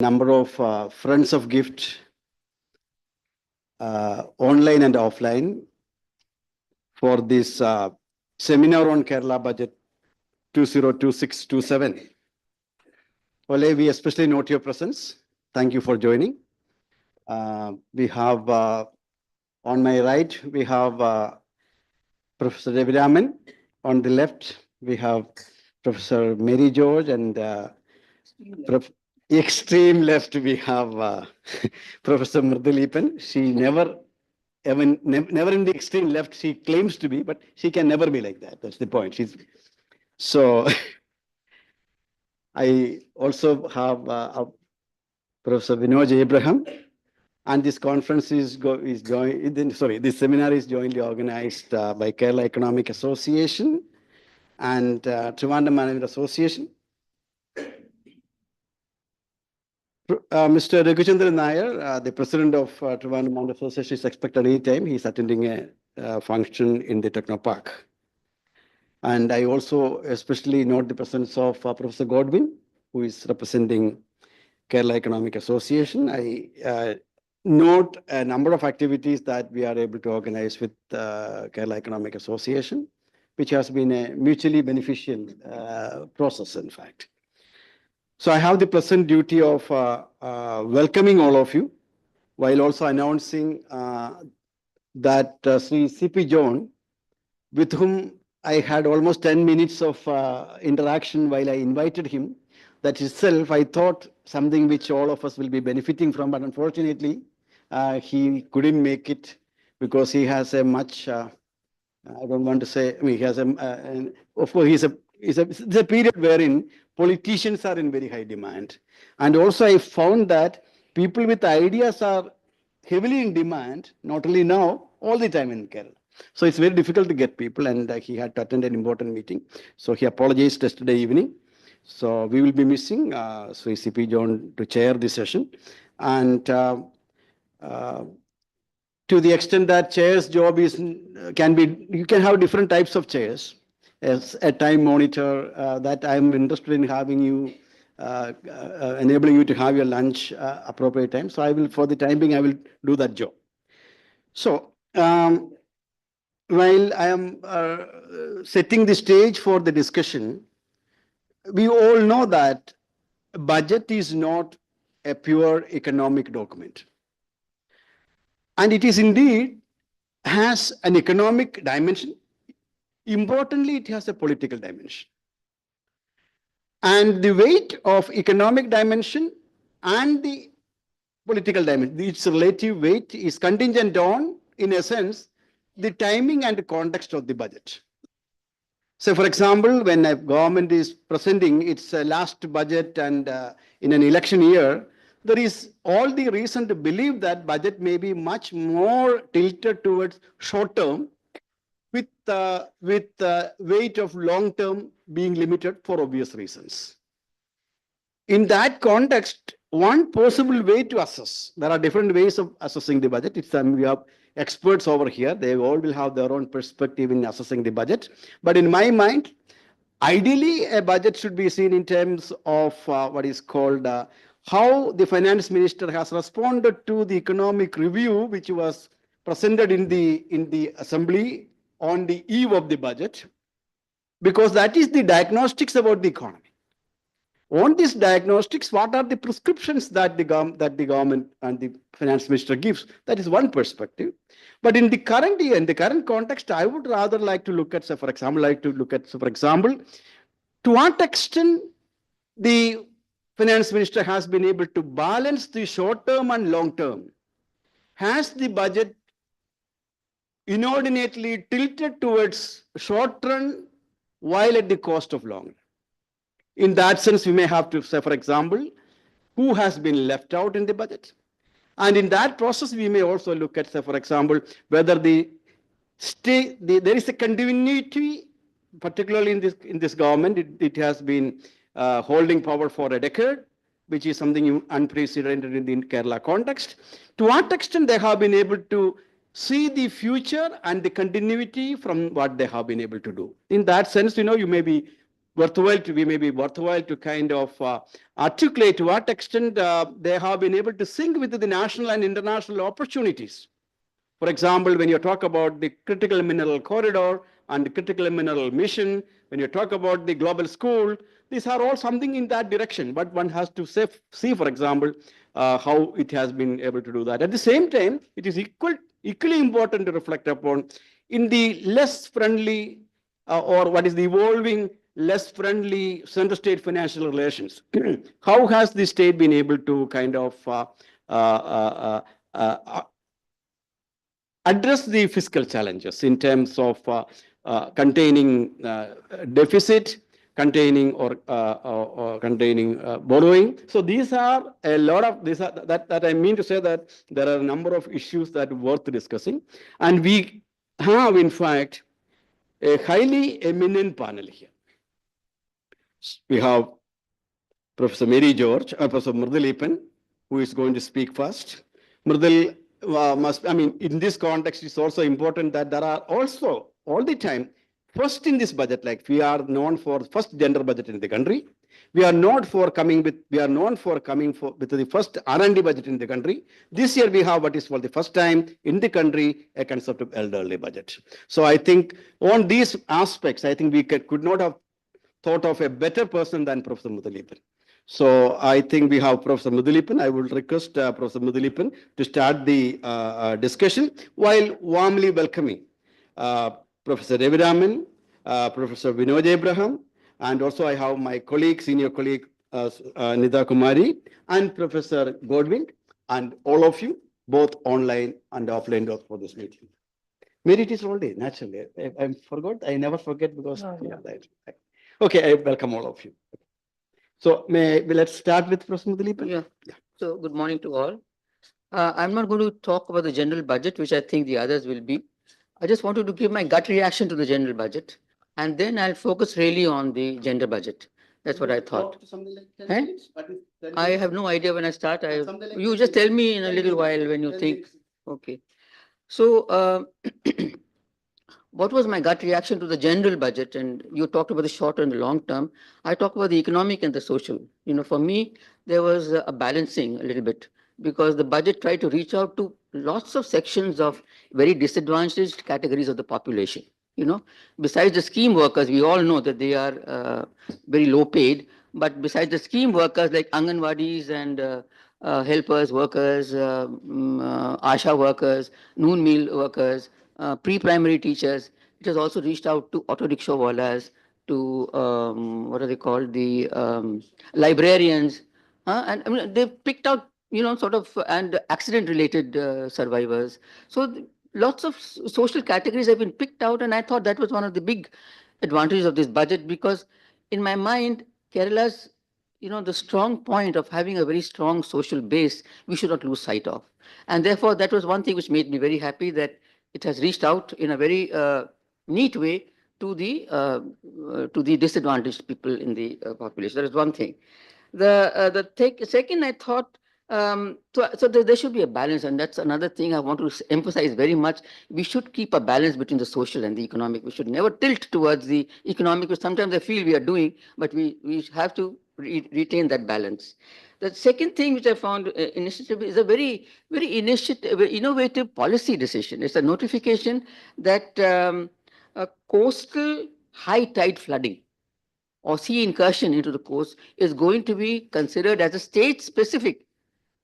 Number of friends of gift, online and offline, for this seminar on Kerala budget 2026-27. Ole, we especially note your presence. Thank you for joining. We have on my right, we have Professor Devi Raman. On the left, we have Professor Mary George, and extreme left, we have Professor Mridalipan. She never never in the extreme left she claims to be, but she can never be like that. That's the point. So I also have Professor Vinod Abraham, and this conference this seminar is jointly organized by Kerala Economic Association and Trivandrum Management Association. Mr. Raghushandran Nair, the president of Trivandrum Management Association, is expected any time. He's attending a function in the Technopark. And I also especially note the presence of Professor Godwin, who is representing Kerala Economic Association. I note a number of activities that we are able to organize with Kerala Economic Association, which has been a mutually beneficial process, in fact. So I have the pleasant duty of welcoming all of you, while also announcing that Sri C.P. John, with whom I had almost 10 minutes of interaction while I invited him, that itself I thought something which all of us will be benefiting from, but unfortunately he couldn't make it because he has a much, I don't want to say, I mean, he has of course, it's a period wherein politicians are in very high demand. And also I found that people with ideas are heavily in demand, not only now, all the time in Kerala. So it's very difficult to get people, and he had to attend an important meeting. So he apologized yesterday evening. So we will be missing Sri C.P. John to chair this session. And to the extent that chair's job is, you can have different types of chairs. As a time monitor, that I'm interested in having you, enabling you to have your lunch appropriate time. So I will, for the time being, I will do that job. So while I am setting the stage for the discussion, we all know that budget is not a pure economic document. And it is indeed has an economic dimension. Importantly, it has a political dimension. And the weight of economic dimension and the political dimension, its relative weight is contingent on, in a sense, the timing and the context of the budget. So, for example, when a government is presenting its last budget and in an election year, there is all the reason to believe that budget may be much more tilted towards short term, with weight of long term being limited for obvious reasons. In that context, one possible way to assess, there are different ways of assessing the budget. We have experts over here. They all will have their own perspective in assessing the budget. But in my mind, ideally, a budget should be seen in terms of what is called how the finance minister has responded to the economic review, which was presented in the assembly on the eve of the budget, because that is the diagnostics about the economy. On these diagnostics, what are the prescriptions that the government and the finance minister gives? That is one perspective. But in the current year, in the current context, I would rather like to look at, say, for example, to what extent the finance minister has been able to balance the short term and long term. Has the budget inordinately tilted towards short run while at the cost of long run? In that sense, we may have to say, for example, who has been left out in the budget. And in that process, we may also look at, say, for example, whether there is a continuity, particularly in this government. It has been holding power for a decade, which is something unprecedented in the Kerala context. To what extent they have been able to see the future and the continuity from what they have been able to do. In that sense, you may be we may be worthwhile to kind of articulate to what extent they have been able to sync with the national and international opportunities. For example, when you talk about the critical mineral corridor and the critical mineral mission, when you talk about the global school, these are all something in that direction. But one has to see, for example, how it has been able to do that. At the same time, it is equally important to reflect upon in the less friendly or what is the evolving less friendly center-state financial relations. How has the state been able to kind of address the fiscal challenges in terms of containing deficit, containing or containing borrowing. So these are a lot of these are that I mean to say that there are a number of issues that are worth discussing, and we have in fact a highly eminent panel here. We have Professor Mary George, Professor Mridul, who is going to speak first. Mridul in this context, it's also important that there are also all the time, first in this budget, like we are known for first gender budget in the country. We are known for coming with the first R&D budget in the country. This year we have what is for the first time in the country a concept of elderly budget. So I think on these aspects, I think we could not have thought of a better person than Professor Mridul. So I think we have Professor Mridul. I will request Professor Mridul to start the discussion while warmly welcoming Professor Ravi Raman, Professor Vinod Abraham, and also I have my colleague, senior colleague, Nida Kumari, and Professor Godwin, and all of you, both online and offline for this meeting. Maybe it is all day, naturally. I forgot. I never forget because. Okay, I welcome all of you. So let's start with Professor Mridul. Yeah. So good morning to all. I'm not going to talk about the general budget, which I think the others will be. I just wanted to give my gut reaction to the general budget, and then I'll focus really on the gender budget. That's what I thought. I have no idea when I start. You just tell me in a little while when you think. Okay. So what was my gut reaction to the general budget? And you talked about the short and the long term. I talked about the economic and the social. For me, there was a balancing a little bit because the budget tried to reach out to lots of sections of very disadvantaged categories of the population. Besides the scheme workers, we all know that they are very low paid. But besides the scheme workers like Anganwadis and helpers, workers, ASHA workers, noon meal workers, pre-primary teachers, it has also reached out to auto rickshaw wallahs, to what are they called, the librarians, and I mean, they've picked out, and accident-related survivors. So lots of social categories have been picked out, and I thought that was one of the big advantages of this budget because, in my mind, Kerala's, the strong point of having a very strong social base, we should not lose sight of, and therefore that was one thing which made me very happy that it has reached out in a very neat way to the disadvantaged people in the population. That is one thing. Second, I thought so there should be a balance, and that's another thing I want to emphasize very much. We should keep a balance between the social and the economic. We should never tilt towards the economic, which sometimes I feel we are doing, but we have to retain that balance. The second thing which I found initiative is a very, very innovative policy decision. It's a notification that coastal high tide flooding or sea incursion into the coast is going to be considered as a state-specific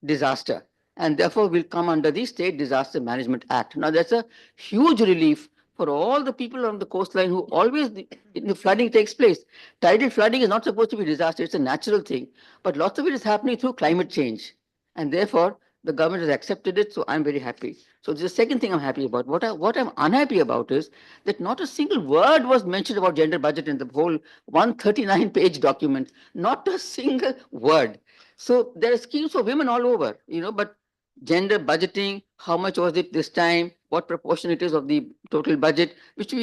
disaster, and therefore will come under the State Disaster Management Act. Now, that's a huge relief for all the people on the coastline who always, the flooding takes place. Tidal flooding is not supposed to be a disaster, it's a natural thing. But lots of it is happening through climate change. And therefore, the government has accepted it, so I'm very happy. So this is the second thing I'm happy about. What I'm unhappy about is that not a single word was mentioned about gender budget in the whole 139-page document. Not a single word. So there are schemes for women all over, but gender budgeting, how much was it this time, what proportion it is of the total budget, which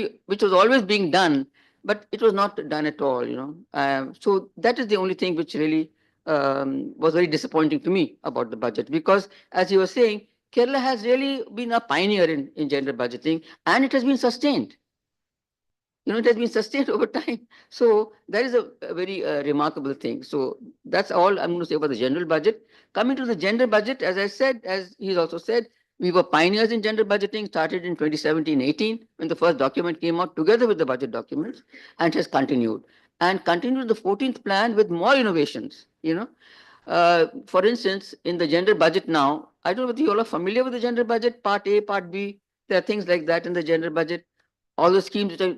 was always being done, but it was not done at all, So that is the only thing which really was very disappointing to me about the budget, because as you were saying, Kerala has really been a pioneer in gender budgeting, and it has been sustained. it has been sustained over time. So that is a very remarkable thing. So that's all I'm going to say about the general budget. Coming to the gender budget, as I said, as he's also said, we were pioneers in gender budgeting, started in 2017-18 when the first document came out together with the budget documents, and has continued. And continued the 14th plan with more innovations. For instance, in the gender budget now, I don't know whether you all are familiar with the gender budget, part A, part B. There are things like that in the gender budget. All the schemes which are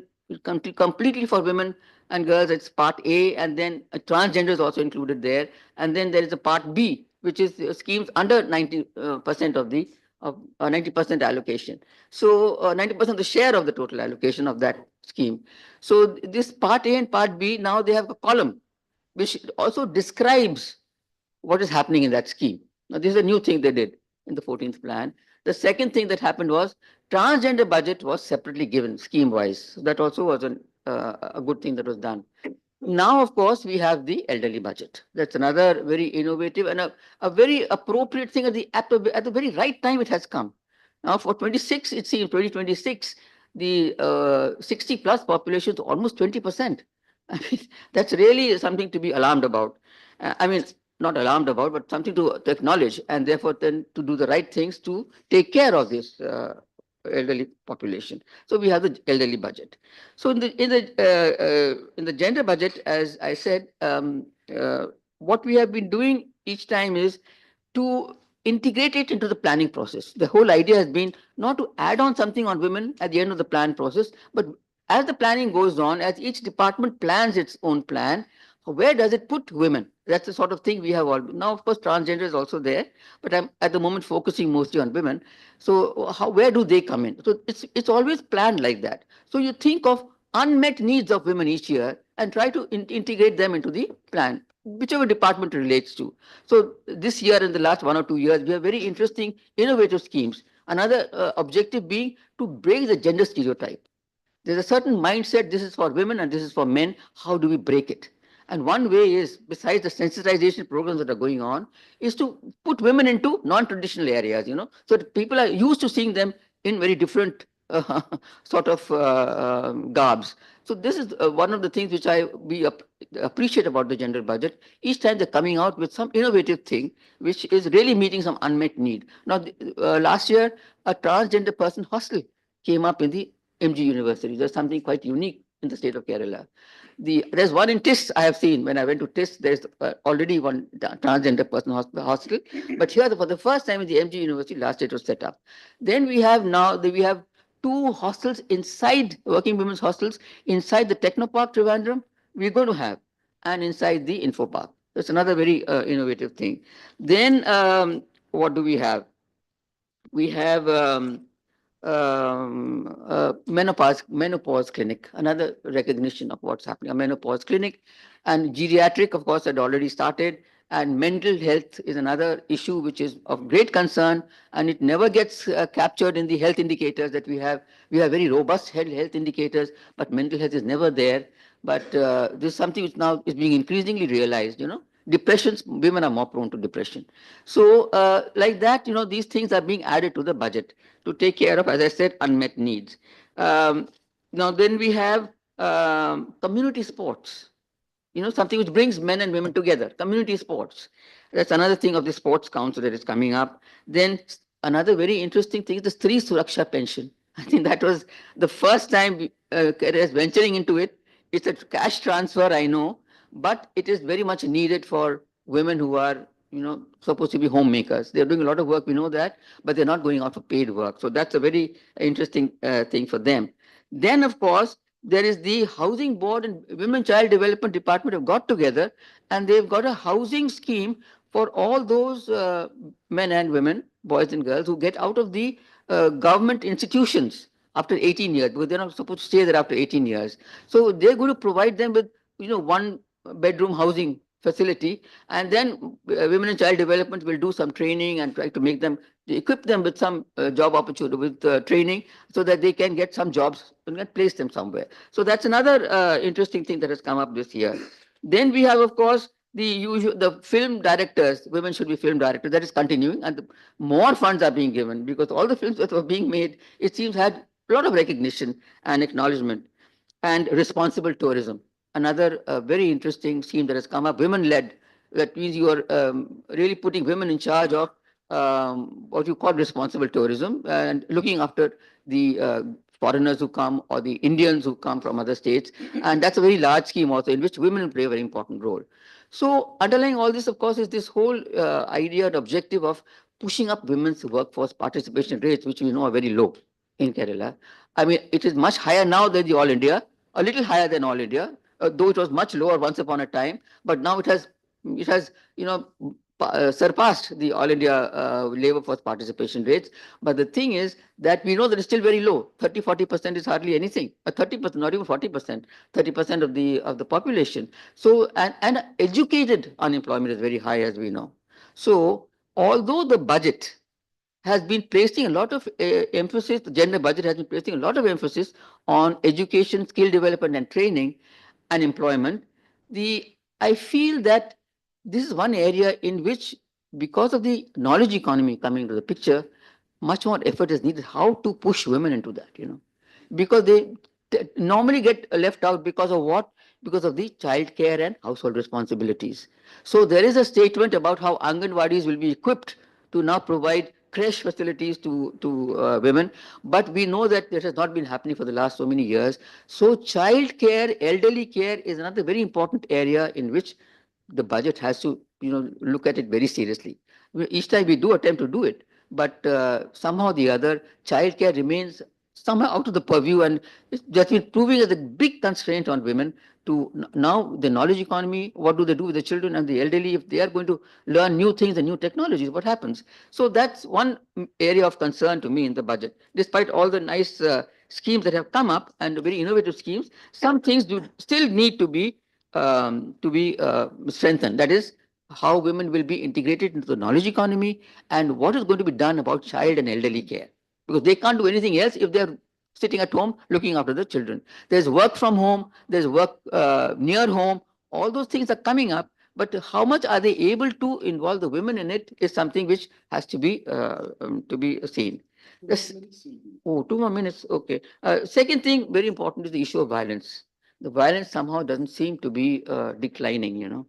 completely for women and girls, it's part A, and then transgender is also included there. And then there is a part B, which is schemes under 90% of the 90% allocation. So 90% of the share of the total allocation of that scheme. So this part A and part B, now they have a column which also describes what is happening in that scheme. Now, this is a new thing they did in the 14th plan. The second thing that happened was transgender budget was separately given scheme-wise. So that also was a good thing that was done. Now, of course, we have the elderly budget. That's another very innovative and a very appropriate thing at the very right time it has come. Now, for 26, it seems 2026, the 60 plus population is almost 20%. I mean, that's really something to be alarmed about. I mean, not alarmed about, but something to acknowledge, and therefore then to do the right things to take care of this elderly population. So we have the elderly budget. So in the gender budget, as I said, what we have been doing each time is to integrate it into the planning process. The whole idea has been not to add on something on women at the end of the plan process, but as the planning goes on, as each department plans its own plan, where does it put women? That's the sort of thing we have all. Now, of course, transgender is also there, but I'm at the moment focusing mostly on women. So where do they come in? So it's always planned like that. So you think of unmet needs of women each year and try to integrate them into the plan, whichever department it relates to. So this year, in the last 1 or 2 years, we have very interesting, innovative schemes. Another objective being to break the gender stereotype. There's a certain mindset, this is for women and this is for men. How do we break it? And one way is, besides the sensitization programs that are going on, is to put women into non-traditional areas, so that people are used to seeing them in very different sort of garbs. So this is one of the things which we appreciate about the gender budget. Each time they're coming out with some innovative thing, which is really meeting some unmet need. Now, last year, a transgender person hostel came up in the MG University. There's something quite unique in the state of Kerala. There's one in TIS I have seen. When I went to TIS, there's already one transgender person hostel. But here, for the first time in the MG University, last year it was set up. Then we have 2 hostels inside, working women's hostels, inside the Technopark Trivandrum, we're going to have, and inside the Info Park. That's another very innovative thing. Then what do we have? We have menopause clinic, another recognition of what's happening, a menopause clinic. And geriatric, of course, had already started. And mental health is another issue which is of great concern, and it never gets captured in the health indicators that we have. We have very robust health indicators, but mental health is never there. But this is something which now is being increasingly realized. Depressions, women are more prone to depression. So like that, these things are being added to the budget to take care of, as I said, unmet needs. Now, then we have community sports, something which brings men and women together, community sports. That's another thing of the sports council that is coming up. Then another very interesting thing is the Stree Suraksha pension. I think that was the first time is venturing into it. It's a cash transfer, I know, but it is very much needed for women who are supposed to be homemakers. They're doing a lot of work, we know that, but they're not going out for paid work. So that's a very interesting thing for them. Then, of course, there is the Housing Board and Women Child Development Department have got together, and they've got a housing scheme for all those men and women, boys and girls, who get out of the government institutions after 18 years, because they're not supposed to stay there after 18 years. So they're going to provide them with, 1-bedroom housing facility, and then Women and Child Development will do some training and try to make them, equip them with some job opportunity, with training, so that they can get some jobs and place them somewhere. So that's another interesting thing that has come up this year. Then we have, of course, the film directors. Women should be film directors. That is continuing, and more funds are being given, because all the films that were being made, it seems, had a lot of recognition and acknowledgement. and responsible tourism. Another very interesting scheme that has come up, women-led. That means you are really putting women in charge of what you call responsible tourism and looking after the foreigners who come or the Indians who come from other states. And that's a very large scheme also in which women play a very important role. So underlying all this, of course, is this whole idea and objective of pushing up women's workforce participation rates, which we know are very low in Kerala. I mean, it is much higher now than the All India, a little higher than All India, though it was much lower once upon a time. But now it has, surpassed the All India labor force participation rates. But the thing is that we know that it's still very low. 30-40% is hardly anything. 30%, not even 40%. 30% of the population. So and educated unemployment is very high, as we know. So although the budget has been placing a lot of emphasis, the gender budget has been placing a lot of emphasis on education, skill development and training and employment. I feel that this is one area in which, because of the knowledge economy coming into the picture, much more effort is needed how to push women into that, because they normally get left out because of what? Because of the child care and household responsibilities. So there is a statement about how Anganwadis will be equipped to now provide creche facilities to women, but we know that this has not been happening for the last so many years. So child care, elderly care is another very important area in which the budget has to look at it very seriously. Each time we do attempt to do it, but somehow the other, child care remains somehow out of the purview, and it's just been proving as a big constraint on women to now the knowledge economy. What do they do with the children and the elderly if they are going to learn new things and new technologies? What happens? So that's one area of concern to me in the budget. Despite all the nice schemes that have come up and very innovative schemes, some things do still need to be strengthened. That is, how women will be integrated into the knowledge economy and what is going to be done about child and elderly care, because they can't do anything else if they're sitting at home looking after the children. There's work from home, there's work near home, all those things are coming up, but how much are they able to involve the women in it is something which has to be seen. Yes. Oh, 2 more minutes. Okay. Second thing, very important, is the issue of violence. The violence somehow doesn't seem to be declining,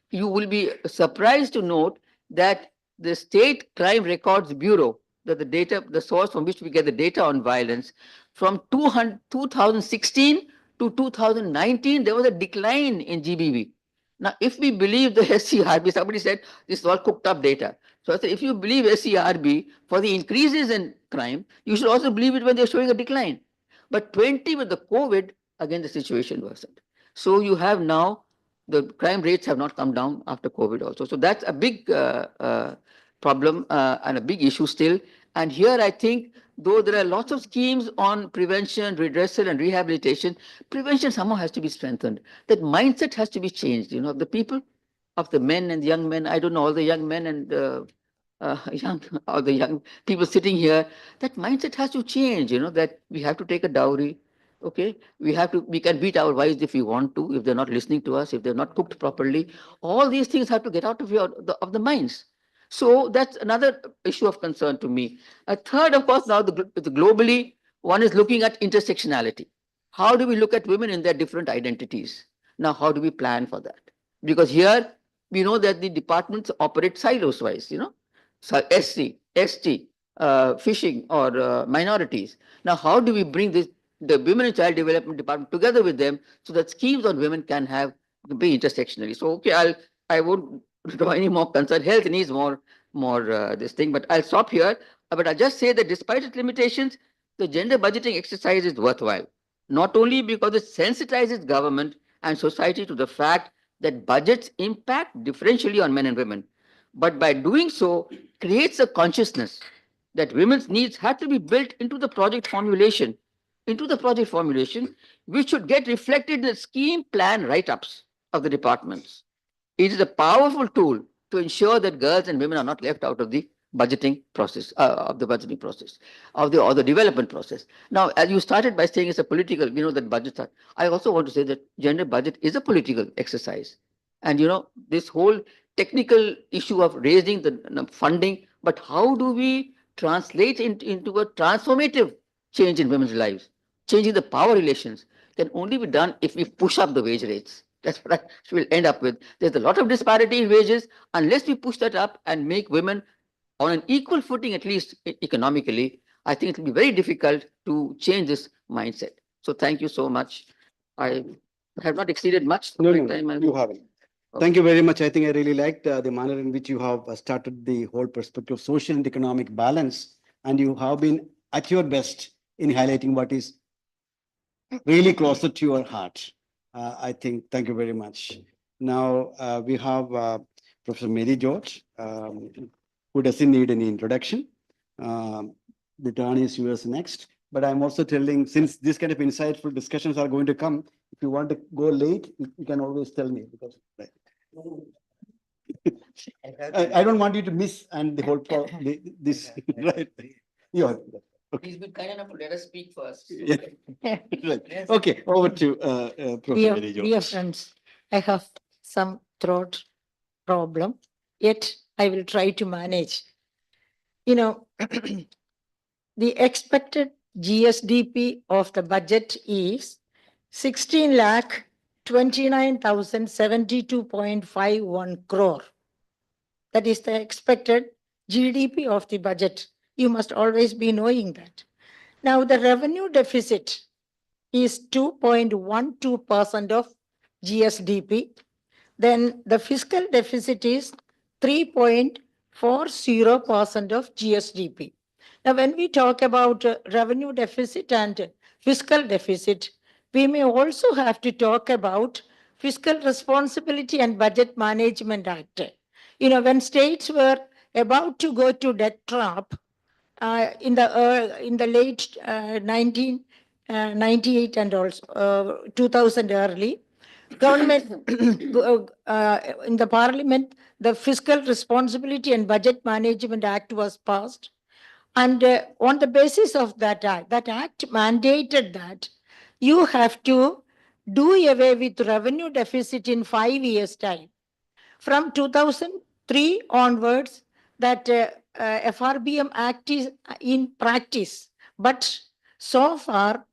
You will be surprised to note that the State Crime Records Bureau, the source from which we get the data on violence, from 2016 to 2019, there was a decline in GBV. Now, if we believe the SCRB, somebody said this is all cooked up data. So I said, if you believe SCRB for the increases in crime, you should also believe it when they're showing a decline. But 20 with the COVID, again, the situation worsened. So you have now, the crime rates have not come down after COVID also. So that's a big problem and a big issue still. And here I think, though there are lots of schemes on prevention, redressal and rehabilitation, prevention somehow has to be strengthened. That mindset has to be changed, the people, of the men and young men. I don't know, all the young men and all the young people sitting here, that mindset has to change, that we have to take a dowry. Okay, we can beat our wives if we want to, if they're not listening to us, if they're not cooked properly. All these things have to get out of the minds. So that's another issue of concern to me. A third, of course, now globally, one is looking at intersectionality. How do we look at women in their different identities? Now, how do we plan for that? Because here we know that the departments operate silos wise, so SC, ST, fishing or minorities. Now, how do we bring the Women and Child Development Department together with them so that schemes on women can be intersectionally? So, okay, I won't draw any more concern. Health needs more this thing, but I'll stop here. But I'll just say that despite its limitations, the gender budgeting exercise is worthwhile, not only because it sensitizes government and society to the fact that budgets impact differentially on men and women, but by doing so, creates a consciousness that women's needs have to be built into the project formulation, which should get reflected in the scheme plan write-ups of the departments. It is a powerful tool to ensure that girls and women are not left out of the budgeting process, or the development process. Now, as you started by saying it's a political, that budgets are, I also want to say that gender budget is a political exercise. And, this whole technical issue of raising the funding, but how do we translate into a transformative change in women's lives, changing the power relations? can only be done if we push up the wage rates. That's what we'll end up with. There's a lot of disparity in wages. Unless we push that up and make women on an equal footing, at least economically, I think it will be very difficult to change this mindset. So thank you so much. I have not exceeded much. No, my no, time, I you hope. haven't. Okay. Thank you very much. I think I really liked the manner in which you have started the whole perspective of social and economic balance, and you have been at your best in highlighting what is really closer to your heart. I think, thank you very much. Now, we have Professor Mary George, who doesn't need any introduction. The turn is yours next. But I'm also telling, since this kind of insightful discussions are going to come, if you want to go late, you can always tell me because right. I don't want you to miss and the whole this right. Yeah. Okay. He's been kind enough to let us speak first. Yeah. Right. Yes. Okay, over to Professor Mary Dear George. friends, I have some throat problem, yet I will try to manage. You know, the expected GSDP of the budget is 16 lakh 29,072.51 crore. That is the expected GDP of the budget. You must always be knowing that. Now, the revenue deficit is 2.12% of GSDP. Then the fiscal deficit is 3.40% of GSDP. Now, when we talk about revenue deficit and fiscal deficit, we may also have to talk about Fiscal Responsibility and Budget Management Act. You know, when states were about to go to debt trap in the late 1998 and also 2000 early, government in the parliament, the Fiscal Responsibility and Budget Management Act was passed. And on the basis of that act mandated that you have to do away with revenue deficit in 5 years' time. From 2003 onwards, that FRBM Act is in practice. But so far,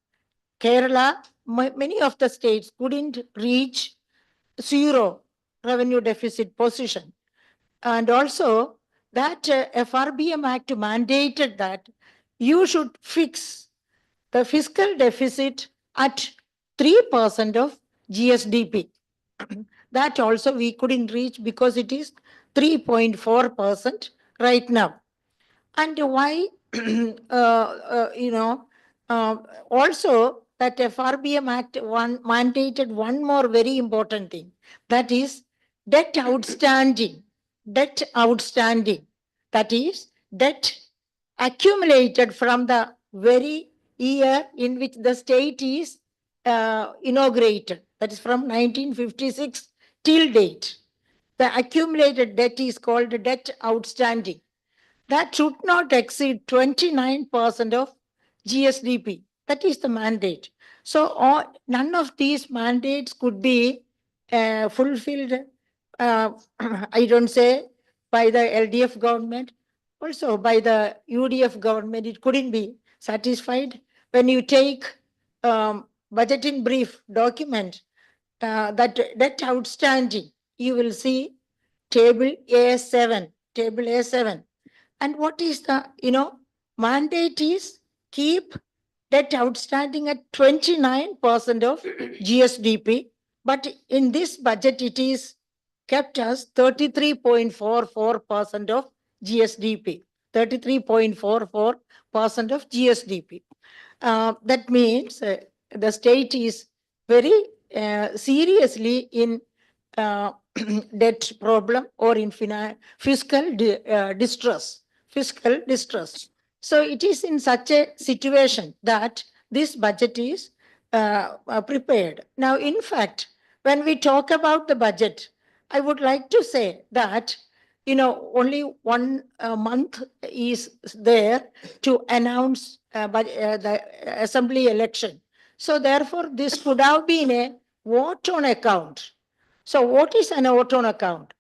Kerala, many of the states couldn't reach zero revenue deficit position. And also, that FRBM Act mandated that you should fix the fiscal deficit at 3% of GSDP. That also we couldn't reach because it is 3.4% right now. And why, also that FRBM Act mandated one more very important thing, that is debt outstanding. Debt outstanding, that is debt accumulated from the very year in which the state is inaugurated, that is from 1956 till date. The accumulated debt is called debt outstanding. That should not exceed 29% of GSDP. That is the mandate. So none of these mandates could be fulfilled, I don't say by the LDF government, also by the UDF government, it couldn't be satisfied. When you take budget in brief document, that debt outstanding, you will see table A7, table A7. And what is the, mandate is keep debt outstanding at 29% of GSDP. But in this budget, it is kept as 33.44% of GSDP. 33.44% of GSDP. That means the state is very seriously in debt problem or in fiscal distress. Fiscal distress. So it is in such a situation that this budget is prepared. Now, in fact, when we talk about the budget, I would like to say that, only 1 month is there to announce the assembly election. So therefore, this could have been a vote on account. So what is an vote on account?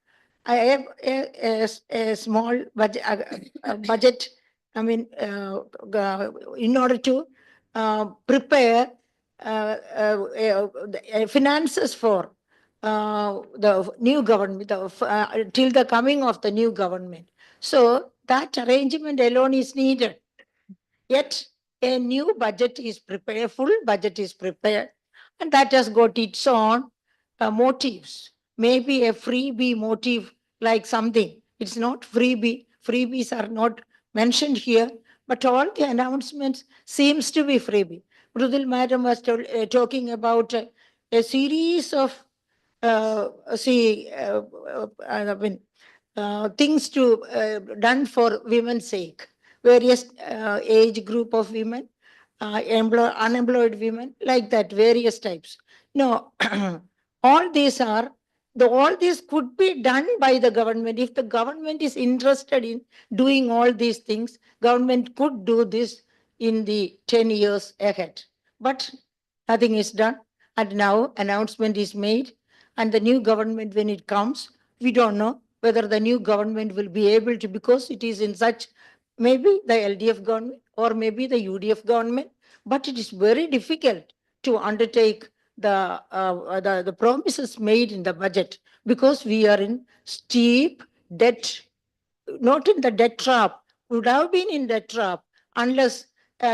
I have a small budget, in order to prepare finances for the new government, till the coming of the new government. So that arrangement alone is needed. Yet a new budget is prepared, full budget is prepared, and that has got its own motives. Maybe a freebie motive like something. It's not freebie. Freebies are not mentioned here, but all the announcements seems to be freebie. Mrudul Madam was talking about a series of I mean, things to done for women's sake, various age group of women, unemployed women, like that, various types. No, all these are all these could be done by the government. If the government is interested in doing all these things, government could do this in the 10 years ahead. But nothing is done. And now announcement is made, and the new government, when it comes, we don't know whether the new government will be able to, because it is in such, maybe the LDF government or maybe the UDF government, but it is very difficult to undertake the promises made in the budget, because we are in steep debt, not in the debt trap, would have been in debt trap unless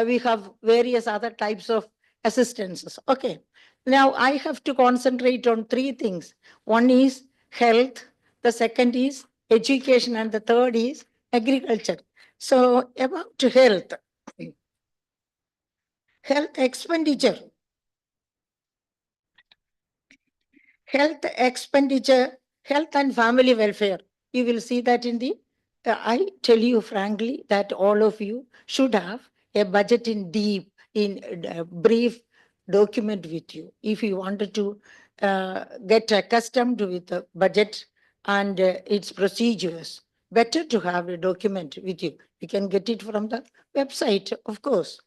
we have various other types of assistances. Okay. Now I have to concentrate on three things. One is health, the second is education, and the third is agriculture. So about health, health expenditure. Health expenditure, health and family welfare. You will see that in the, I tell you frankly that all of you should have a budget in deep, in brief document with you. If you wanted to get accustomed with the budget and its procedures, better to have a document with you. You can get it from the website, of course.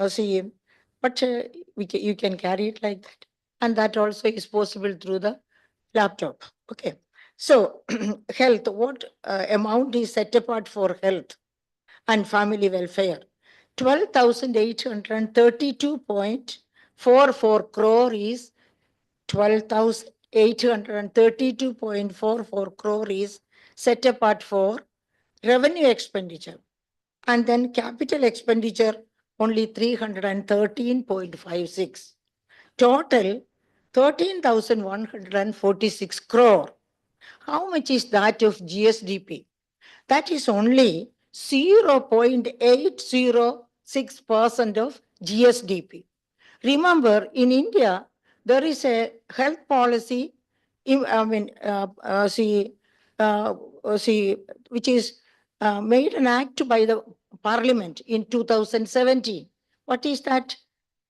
See, but you can carry it like that. And that also is possible through the laptop. Okay. So health, what amount is set apart for health and family welfare? 12,832.44 crore is 12,832.44 crore is set apart for revenue expenditure. And then capital expenditure only 313.56. Total 13,146 crore. How much is that of GSDP? That is only 0.806% of GSDP. Remember, in India, there is a health policy, which is made an act by the Parliament in 2017. What is that?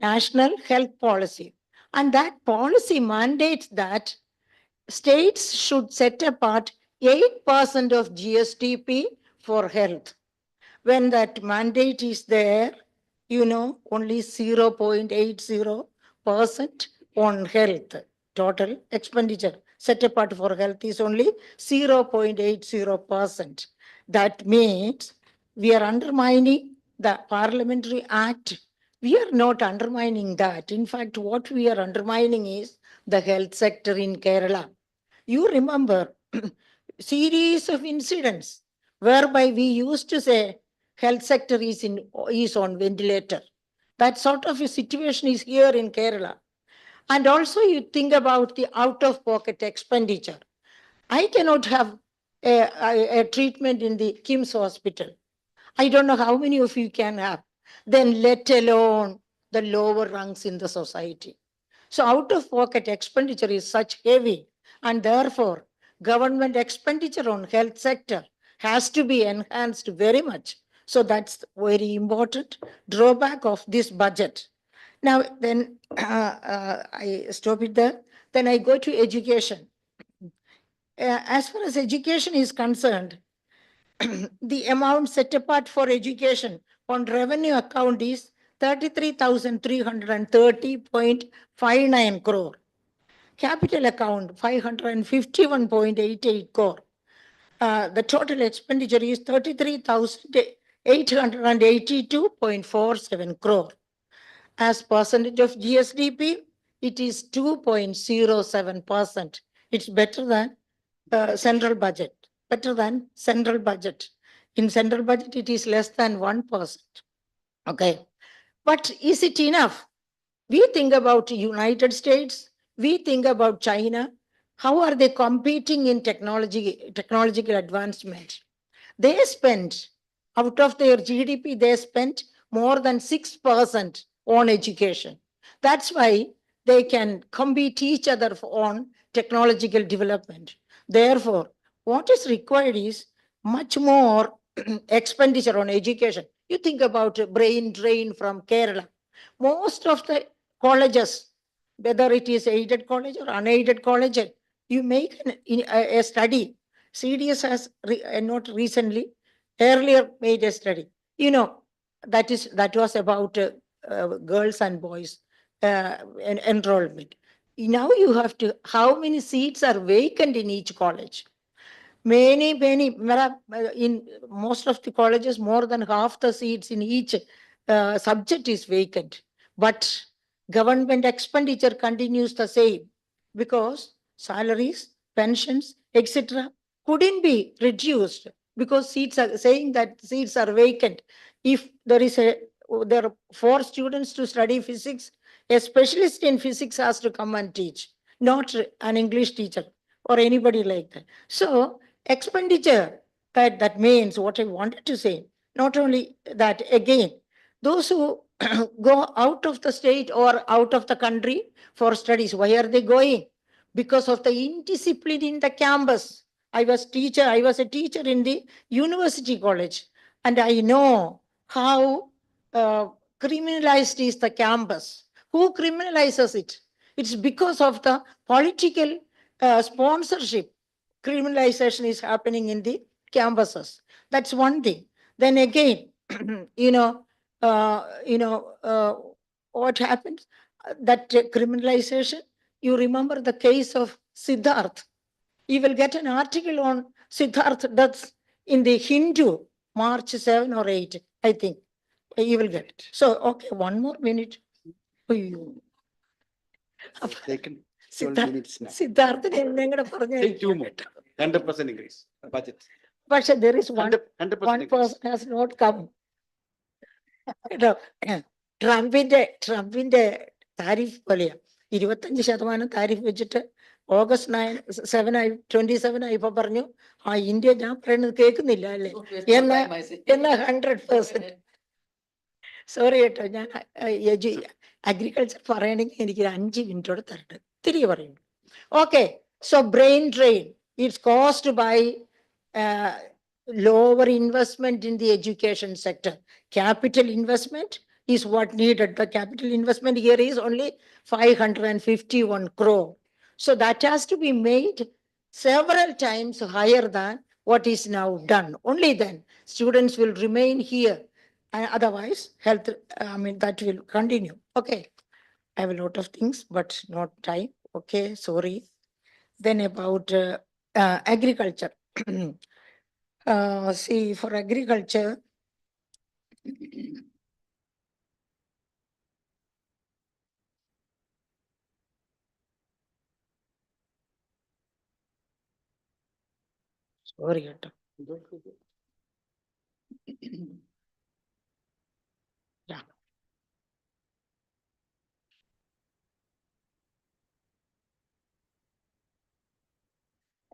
National Health Policy. And that policy mandates that states should set apart 8% of GSDP for health. When that mandate is there, only 0.80% on health. Total expenditure set apart for health is only 0.80%. That means we are undermining the Parliamentary Act. We are not undermining that. In fact, what we are undermining is the health sector in Kerala. You remember series of incidents whereby we used to say health sector is on ventilator. That sort of a situation is here in Kerala. And also you think about the out-of-pocket expenditure. I cannot have a treatment in the KIMS hospital. I don't know how many of you can have. Then let alone the lower rungs in the society. So out-of-pocket expenditure is such heavy, and therefore government expenditure on health sector has to be enhanced very much. So that's very important drawback of this budget. Now, then I stop it there. Then I go to education. As far as education is concerned, the amount set apart for education on revenue account is 33,330.59 crore. Capital account 551.88 crore. The total expenditure is 33,882.47 crore. as percentage of GSDP, it is 2.07%. It's better than central budget, better than central budget. In central budget, it is less than 1%. Okay. But is it enough? We think about United States, we think about China. How are they competing in technological advancement? They spend, out of their GDP, they spent more than 6% on education. That's why they can compete each other on technological development. Therefore, what is required is much more expenditure on education. You think about brain drain from Kerala. Most of the colleges, whether it is aided college or unaided college, you make a study. CDS has not recently, earlier made a study. You know, that was about girls and boys enrollment. Now you have to, how many seats are vacant in each college? Many, in most of the colleges, more than half the seats in each subject is vacant. But government expenditure continues the same because salaries, pensions, etc. couldn't be reduced because seats are saying that seats are vacant. If there are 4 students to study physics, a specialist in physics has to come and teach, not an English teacher or anybody like that. So expenditure, that means what I wanted to say, not only that, again, those who go out of the state or out of the country for studies, why are they going? Because of the indiscipline in the campus. I was a teacher in the university college, and I know how criminalized is the campus. Who criminalizes it? It's because of the political sponsorship. Criminalization is happening in the campuses. That's one thing. Then again, what happens? That criminalization, you remember the case of Siddharth. You will get an article on Siddharth deaths in the Hindu, March 7 or 8, I think. You will get it. So, okay, one more minute. Taken 12 Siddharth, minutes now. Siddharthനെ എന്നെയും കൂടെ പറഞ്ഞു Take 2 more. 100% increase budget. പക്ഷെ there is one 100% one increase. person has not come. കേട്ടോ ട്രംപിന്റെ tariff പോലെയാ 25% tariff വെച്ചിട്ട് August 27 ആയിപ്പോ പറഞ്ഞു ഇന്ത്യ ഞാൻ പറയുന്നത് കേൾക്കുന്നില്ല അല്ലേ എന്നാ 100%. സോറി കേട്ടോ, ഞാൻ അഗ്രികൾച്ചർ പറയണമെങ്കിൽ എനിക്ക് 5 മിനിറ്റോടെ തരട്ടെ, തിരികെ പറയുന്നു. Okay, so brain drain it's caused by lower investment in the education sector. Capital investment is what needed. The capital investment here is only 551 crore. So that has to be made several times higher than what is now done. Only then students will remain here. Otherwise, health, that will continue. Okay. I have a lot of things, but not time. Okay, sorry. Then about agriculture. See, for agriculture, sorry. Yeah.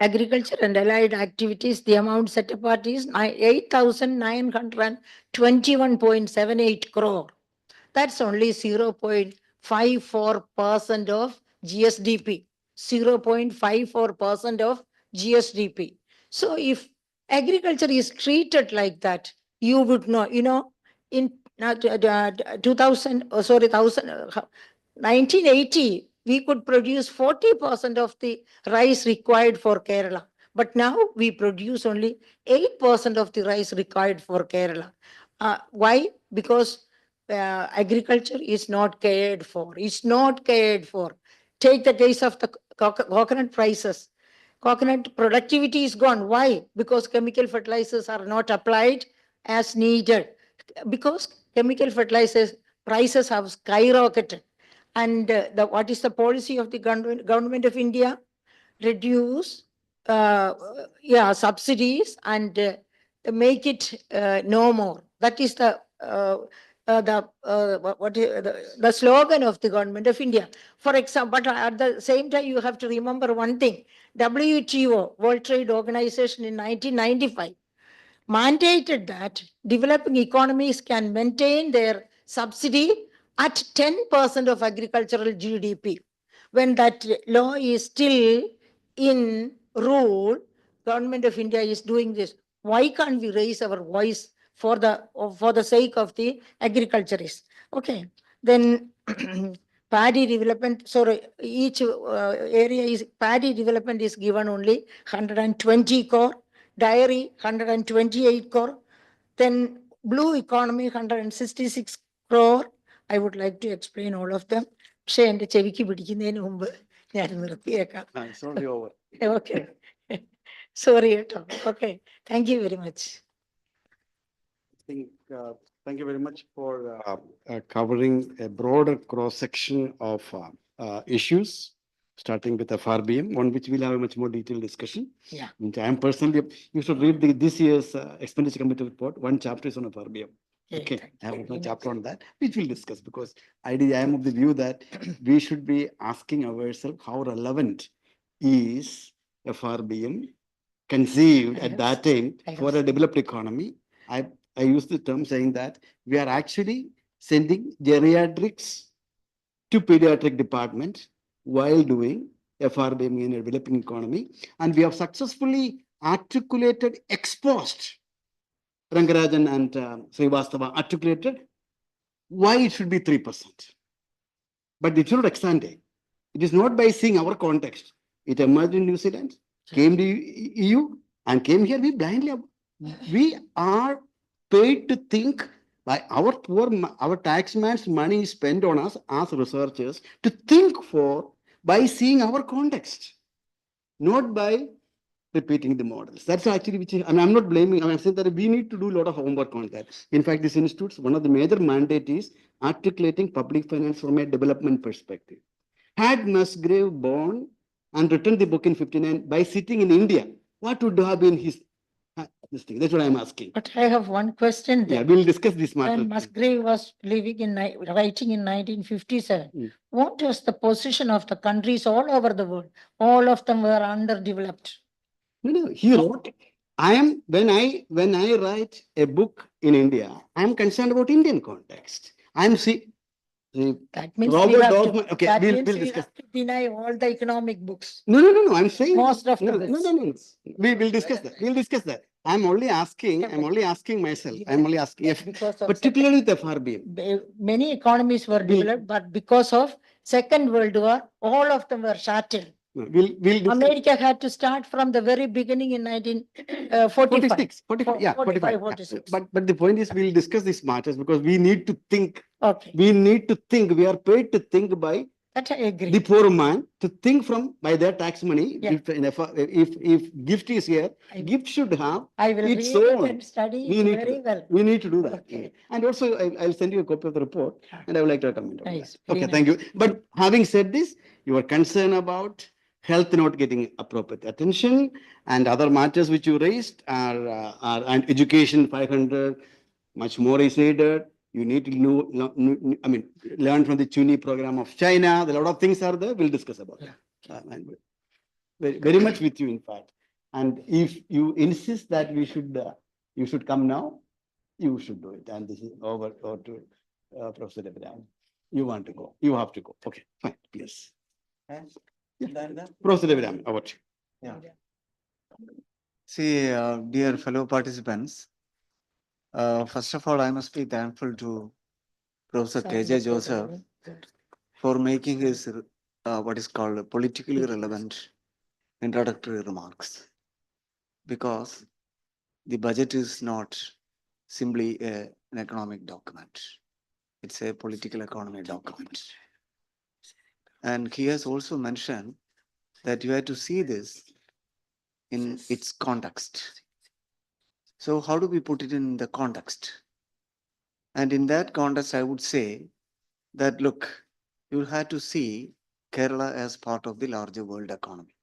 Agriculture and allied activities, the amount set apart is 8,921.78 crore. That's only 0.54% of GSDP. 0.54% of GSDP. So if agriculture is treated like that, you would know, in 1980, we could produce 40% of the rice required for Kerala. But now we produce only 8% of the rice required for Kerala. Why? Because agriculture is not cared for. It's not cared for. Take the case of the coconut prices. Coconut productivity is gone. Why? Because chemical fertilizers are not applied as needed. Because chemical fertilizers prices have skyrocketed. And what is the policy of the government of India? Reduce subsidies and make it no more. That is the slogan of the government of India. For example, but at the same time, you have to remember one thing. WTO, World Trade Organization, in 1995 mandated that developing economies can maintain their subsidy at 10% of agricultural GDP. When that law is still in rule, government of India is doing this. Why can't we raise our voice for the sake of the agriculturists? Okay, then paddy development. Sorry, each area is paddy development is given only 120 crore, dairy 128 crore, then blue economy 166 crore. I would like to explain all of them. പക്ഷേ എൻ്റെ ചെവിക്ക് പിടിക്കുന്നതിന് മുമ്പ് ഞാൻ നിർത്തിയേക്കാം. It's already over. Okay. Sorry കേട്ടോ. Okay. Thank you very much. Thank you very much for covering a broader cross-section of issues, starting with FRBM, on which we'll have a much more detailed discussion. Yeah. Which I am personally, you should read this year's expenditure committee report. One chapter is on FRBM. Okay, I have a chapter on that, which we'll discuss, because I am of the view that we should be asking ourselves how relevant is FRBM conceived at that time for a developed economy. I use the term saying that we are actually sending geriatrics to pediatric department while doing FRBM in a developing economy, and we have successfully articulated exposed. Rangarajan and Srivastava articulated why it should be 3%. But it should not extend it. It is not by seeing our context. It emerged in New Zealand, came to EU, and came here. We are paid to think by our taxman's money is spent on us as researchers to think by seeing our context, not by repeating the models. That's actually which is, I'm not blaming. I'm saying that we need to do a lot of homework on that. In fact, this institute's one of the major mandate is articulating public finance from a development perspective. Had Musgrave born and written the book in 59 by sitting in India, what would have been his this thing? That's what I'm asking. But I have one question there. Yeah, we'll discuss this matter. When Musgrave was writing in 1957, what was the position of the countries all over the world? All of them were underdeveloped. No, he wrote. When I write a book in India, I'm concerned about Indian context. That means Robert we have Dorfman. to, Okay, that we'll means we discuss. have to deny all the economic books. No. I'm saying Most of no, them. no. We will discuss that. We'll discuss that. I'm only asking myself. I'm only asking if, Because of particularly with FRBM. many economies were developed, but because of Second World War, all of them were shattered. We'll discuss. America had to start from the very beginning in 1945. 45. But the point is, we'll discuss these matters because we need to think. Okay, We are paid to think by that I agree. the poor man, to think by their tax money. Yeah. If gift is here, gift should have. I will It's read it own. and study We it need very to- well. We need to do that. Okay. And also, I'll send you a copy of the report, Yeah. and I would like to comment on Nice, that. Okay, very thank you. But having said this, your concern about health not getting appropriate attention and other matters which you raised are and education 500, much more is needed. You need to learn from the CUNY program of China. A lot of things are there. We'll discuss about that. And very much with you, in fact. And if you insist that you should come now, you should do it. And this is over to Professor Abraham. You want to go? You have to go. Okay, fine, please. Professor Abraham, over to you. Yeah. See, dear fellow participants, first of all, I must be thankful to Professor KJ Joseph for making his what is called politically relevant introductory remarks, because the budget is not simply an economic document. It's a political economy document. And he has also mentioned that you have to see this in its context. So how do we put it in the context? And in that context, I would say that look, you'll have to see Kerala as part of the larger world economy.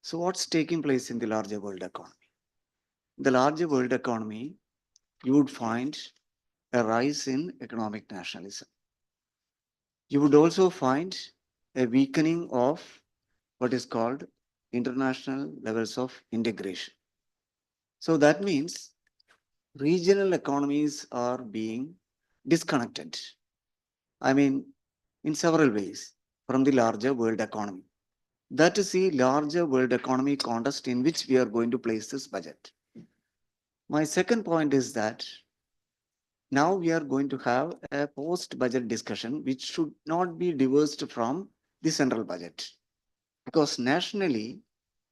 So what's taking place in the larger world economy? The larger world economy, you would find a rise in economic nationalism. You would also find a weakening of what is called international levels of integration. So that means regional economies are being disconnected. I mean, in several ways from the larger world economy. That is the larger world economy context in which we are going to place this budget. My second point is that now we are going to have a post-budget discussion which should not be divorced from the central budget. Because nationally,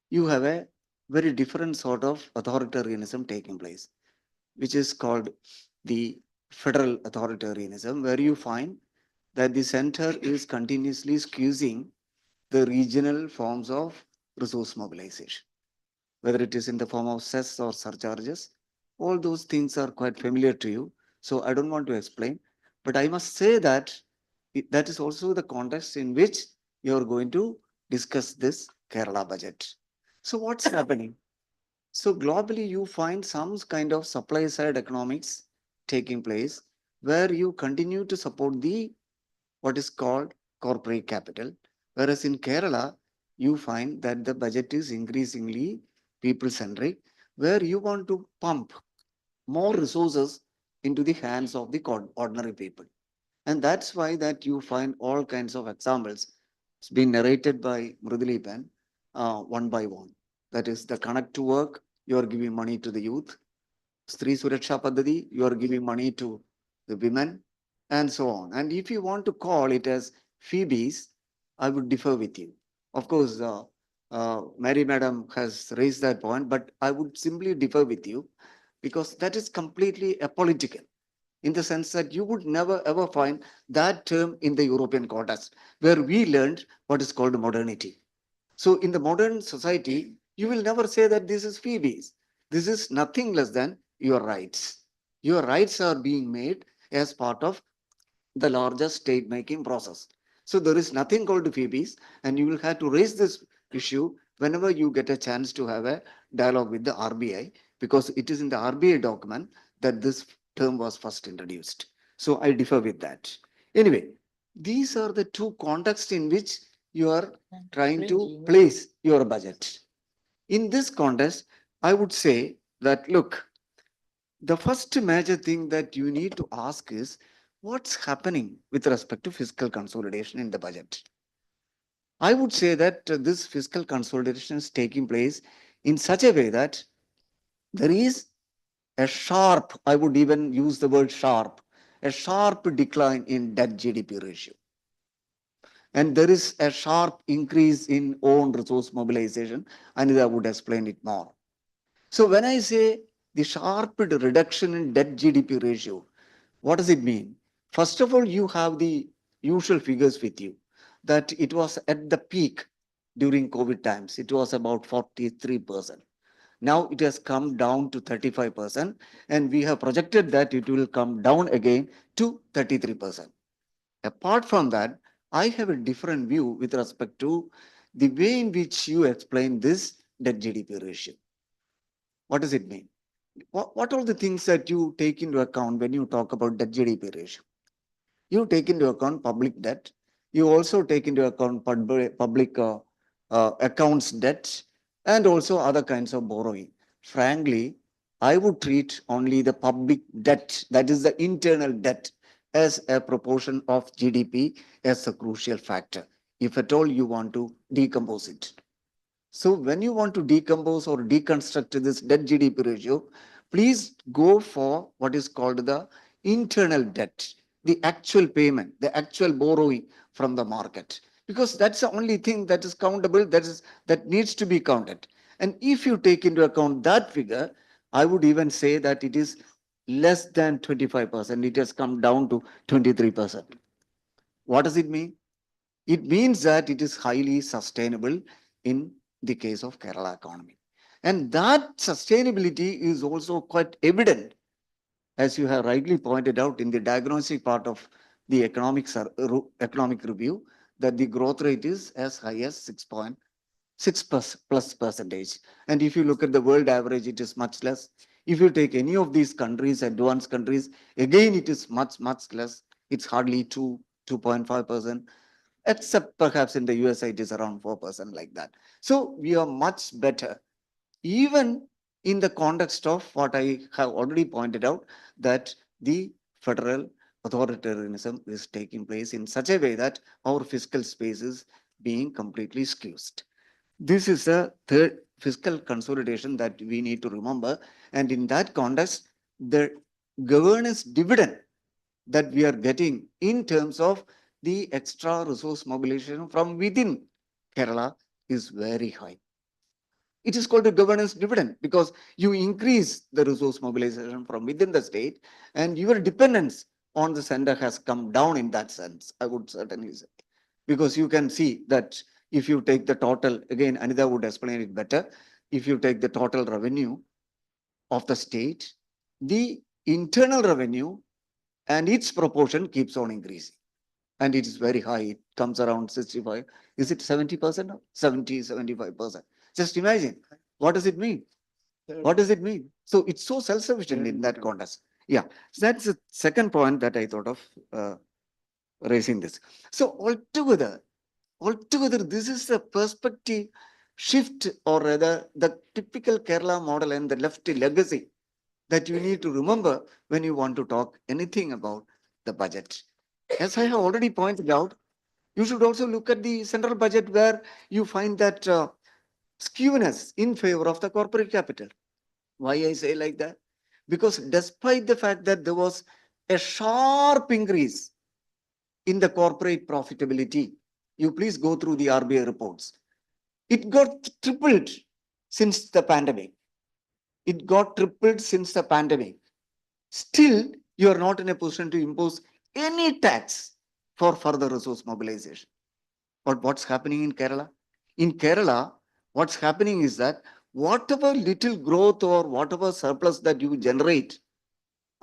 you have a very different sort of authoritarianism taking place, which is called the federal authoritarianism, where you find that the center is continuously squeezing the regional forms of resource mobilization, whether it is in the form of cess or surcharges. All those things are quite familiar to you. So I don't want to explain, but I must say that that is also the context in which you are going to discuss this Kerala budget. So what's happening? So globally, you find some kind of supply side economics taking place where you continue to support the what is called corporate capital. Whereas in Kerala, you find that the budget is increasingly people centric, where you want to pump more resources into the hands of the ordinary people. And that's why that you find all kinds of examples. It's been narrated by Mridalipan one by one. That is the connect to work, you are giving money to the youth. Stri Suraksha Paddhati, you are giving money to the women, and so on. And if you want to call it as Phoebes, I would differ with you. Of course, Mary Madam has raised that point, but I would simply differ with you because that is completely apolitical in the sense that you would never ever find that term in the European context where we learned what is called modernity. So in the modern society, you will never say that this is Phoebes. This is nothing less than your rights. Your rights are being made as part of the larger state making process. So there is nothing called Phoebes, and you will have to raise this issue whenever you get a chance to have a dialogue with the RBI, because it is in the RBI document that this term was first introduced. So I differ with that. Anyway, these are the two contexts in which you are trying to place your budget. In this context, I would say that look, the first major thing that you need to ask is what's happening with respect to fiscal consolidation in the budget. I would say that this fiscal consolidation is taking place in such a way that there is a sharp, I would even use the word sharp, a sharp decline in debt GDP ratio. And there is a sharp increase in own resource mobilization. Anita would explain it more. So when I say the sharp reduction in debt GDP ratio, what does it mean? First of all, you have the usual figures with you that it was at the peak during COVID times. It was about 43%. Now it has come down to 35%, and we have projected that it will come down again to 33%. Apart from that, I have a different view with respect to the way in which you explain this debt GDP ratio. What does it mean? What are the things that you take into account when you talk about debt GDP ratio? You take into account public debt. You also take into account public accounts debt and also other kinds of borrowing. Frankly, I would treat only the public debt, that is the internal debt, as a proportion of GDP as a crucial factor, if at all you want to decompose it. So when you want to decompose or deconstruct this debt GDP ratio, please go for what is called the internal debt, the actual payment, the actual borrowing from the market, because that's the only thing that is countable, that needs to be counted. And if you take into account that figure, I would even say that it is less than 25%. It has come down to 23%. What does it mean? It means that it is highly sustainable in the case of Kerala economy. And that sustainability is also quite evident, as you have rightly pointed out in the diagnostic part of the economic review, that the growth rate is as high as 6.6 plus percentage. And if you look at the world average, it is much less. If you take any of these countries, advanced countries, again, it is much less. It's hardly 2.5%, except perhaps in the US, it is around 4% like that. So we are much better, even in the context of what I have already pointed out, that the federal authoritarianism is taking place in such a way that our fiscal space is being completely squeezed. This is a third fiscal consolidation that we need to remember. And in that context, the governance dividend that we are getting in terms of the extra resource mobilization from within Kerala is very high. It is called a governance dividend because you increase the resource mobilization from within the state and your dependence on the center has come down in that sense, I would certainly say. Because you can see that if you take the total, again, Anita would explain it better, if you take the total revenue of the state, the internal revenue and its proportion keeps on increasing. And it is very high. It comes around 65. Is it 70% now? 75%. Just imagine. What does it mean? What does it mean? So it's so self-sufficient in that context. Yeah. So that's the second point that I thought of raising this. So altogether, this is a perspective shift, or rather the typical Kerala model and the left legacy that you need to remember when you want to talk anything about the budget. As I have already pointed out, you should also look at the central budget where you find that skewness in favor of the corporate capital. Why I say like that? Because despite the fact that there was a sharp increase in the corporate profitability, you please go through the RBI reports. It got tripled since the pandemic. It got tripled since the pandemic. Still, you are not in a position to impose any tax for further resource mobilization. But what's happening in Kerala? In Kerala, what's happening is that whatever little growth or whatever surplus that you generate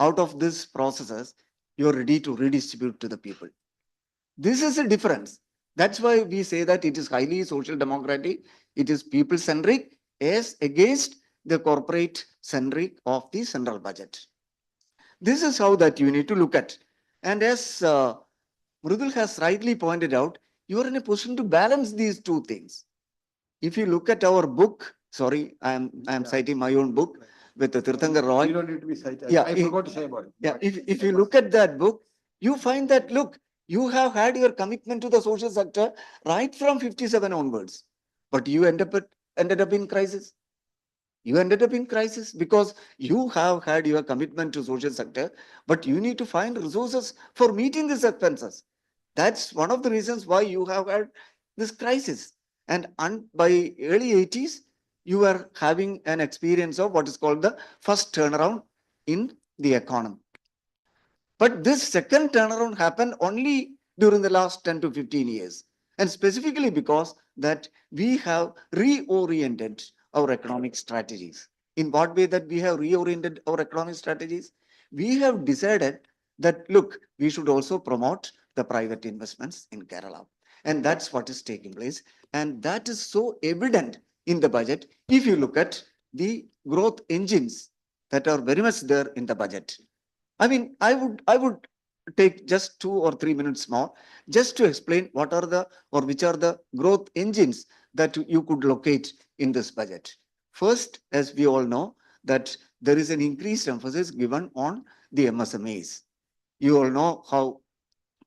out of these processes, you're ready to redistribute to the people. This is a difference. That's why we say that it is highly social democratic, it is people centric as against the corporate centric of the central budget. This is how that you need to look at. And as Mrudul has rightly pointed out, you are in a position to balance these two things. If you look at our book, sorry, I am citing my own book with the Tirthankar Roy. You don't need to be cited. Yeah, I forgot to say about it. Yeah, if you look at that book, you find that, look, you have had your commitment to the social sector right from 57 onwards, but you ended up in crisis. You ended up in crisis because you have had your commitment to social sector, but you need to find resources for meeting these expenses. That's one of the reasons why you have had this crisis. And by early 80s, you were having an experience of what is called the first turnaround in the economy. But this second turnaround happened only during the last 10 to 15 years. And specifically because that we have reoriented our economic strategies. In what way that we have reoriented our economic strategies? We have decided that, look, we should also promote the private investments in Kerala. And that's what is taking place. And that is so evident in the budget. If you look at the growth engines that are very much there in the budget. I mean, I would take just 2 or 3 minutes more just to explain what are the, or which are the growth engines that you could locate in this budget. First, as we all know, that there is an increased emphasis given on the MSMEs. You all know how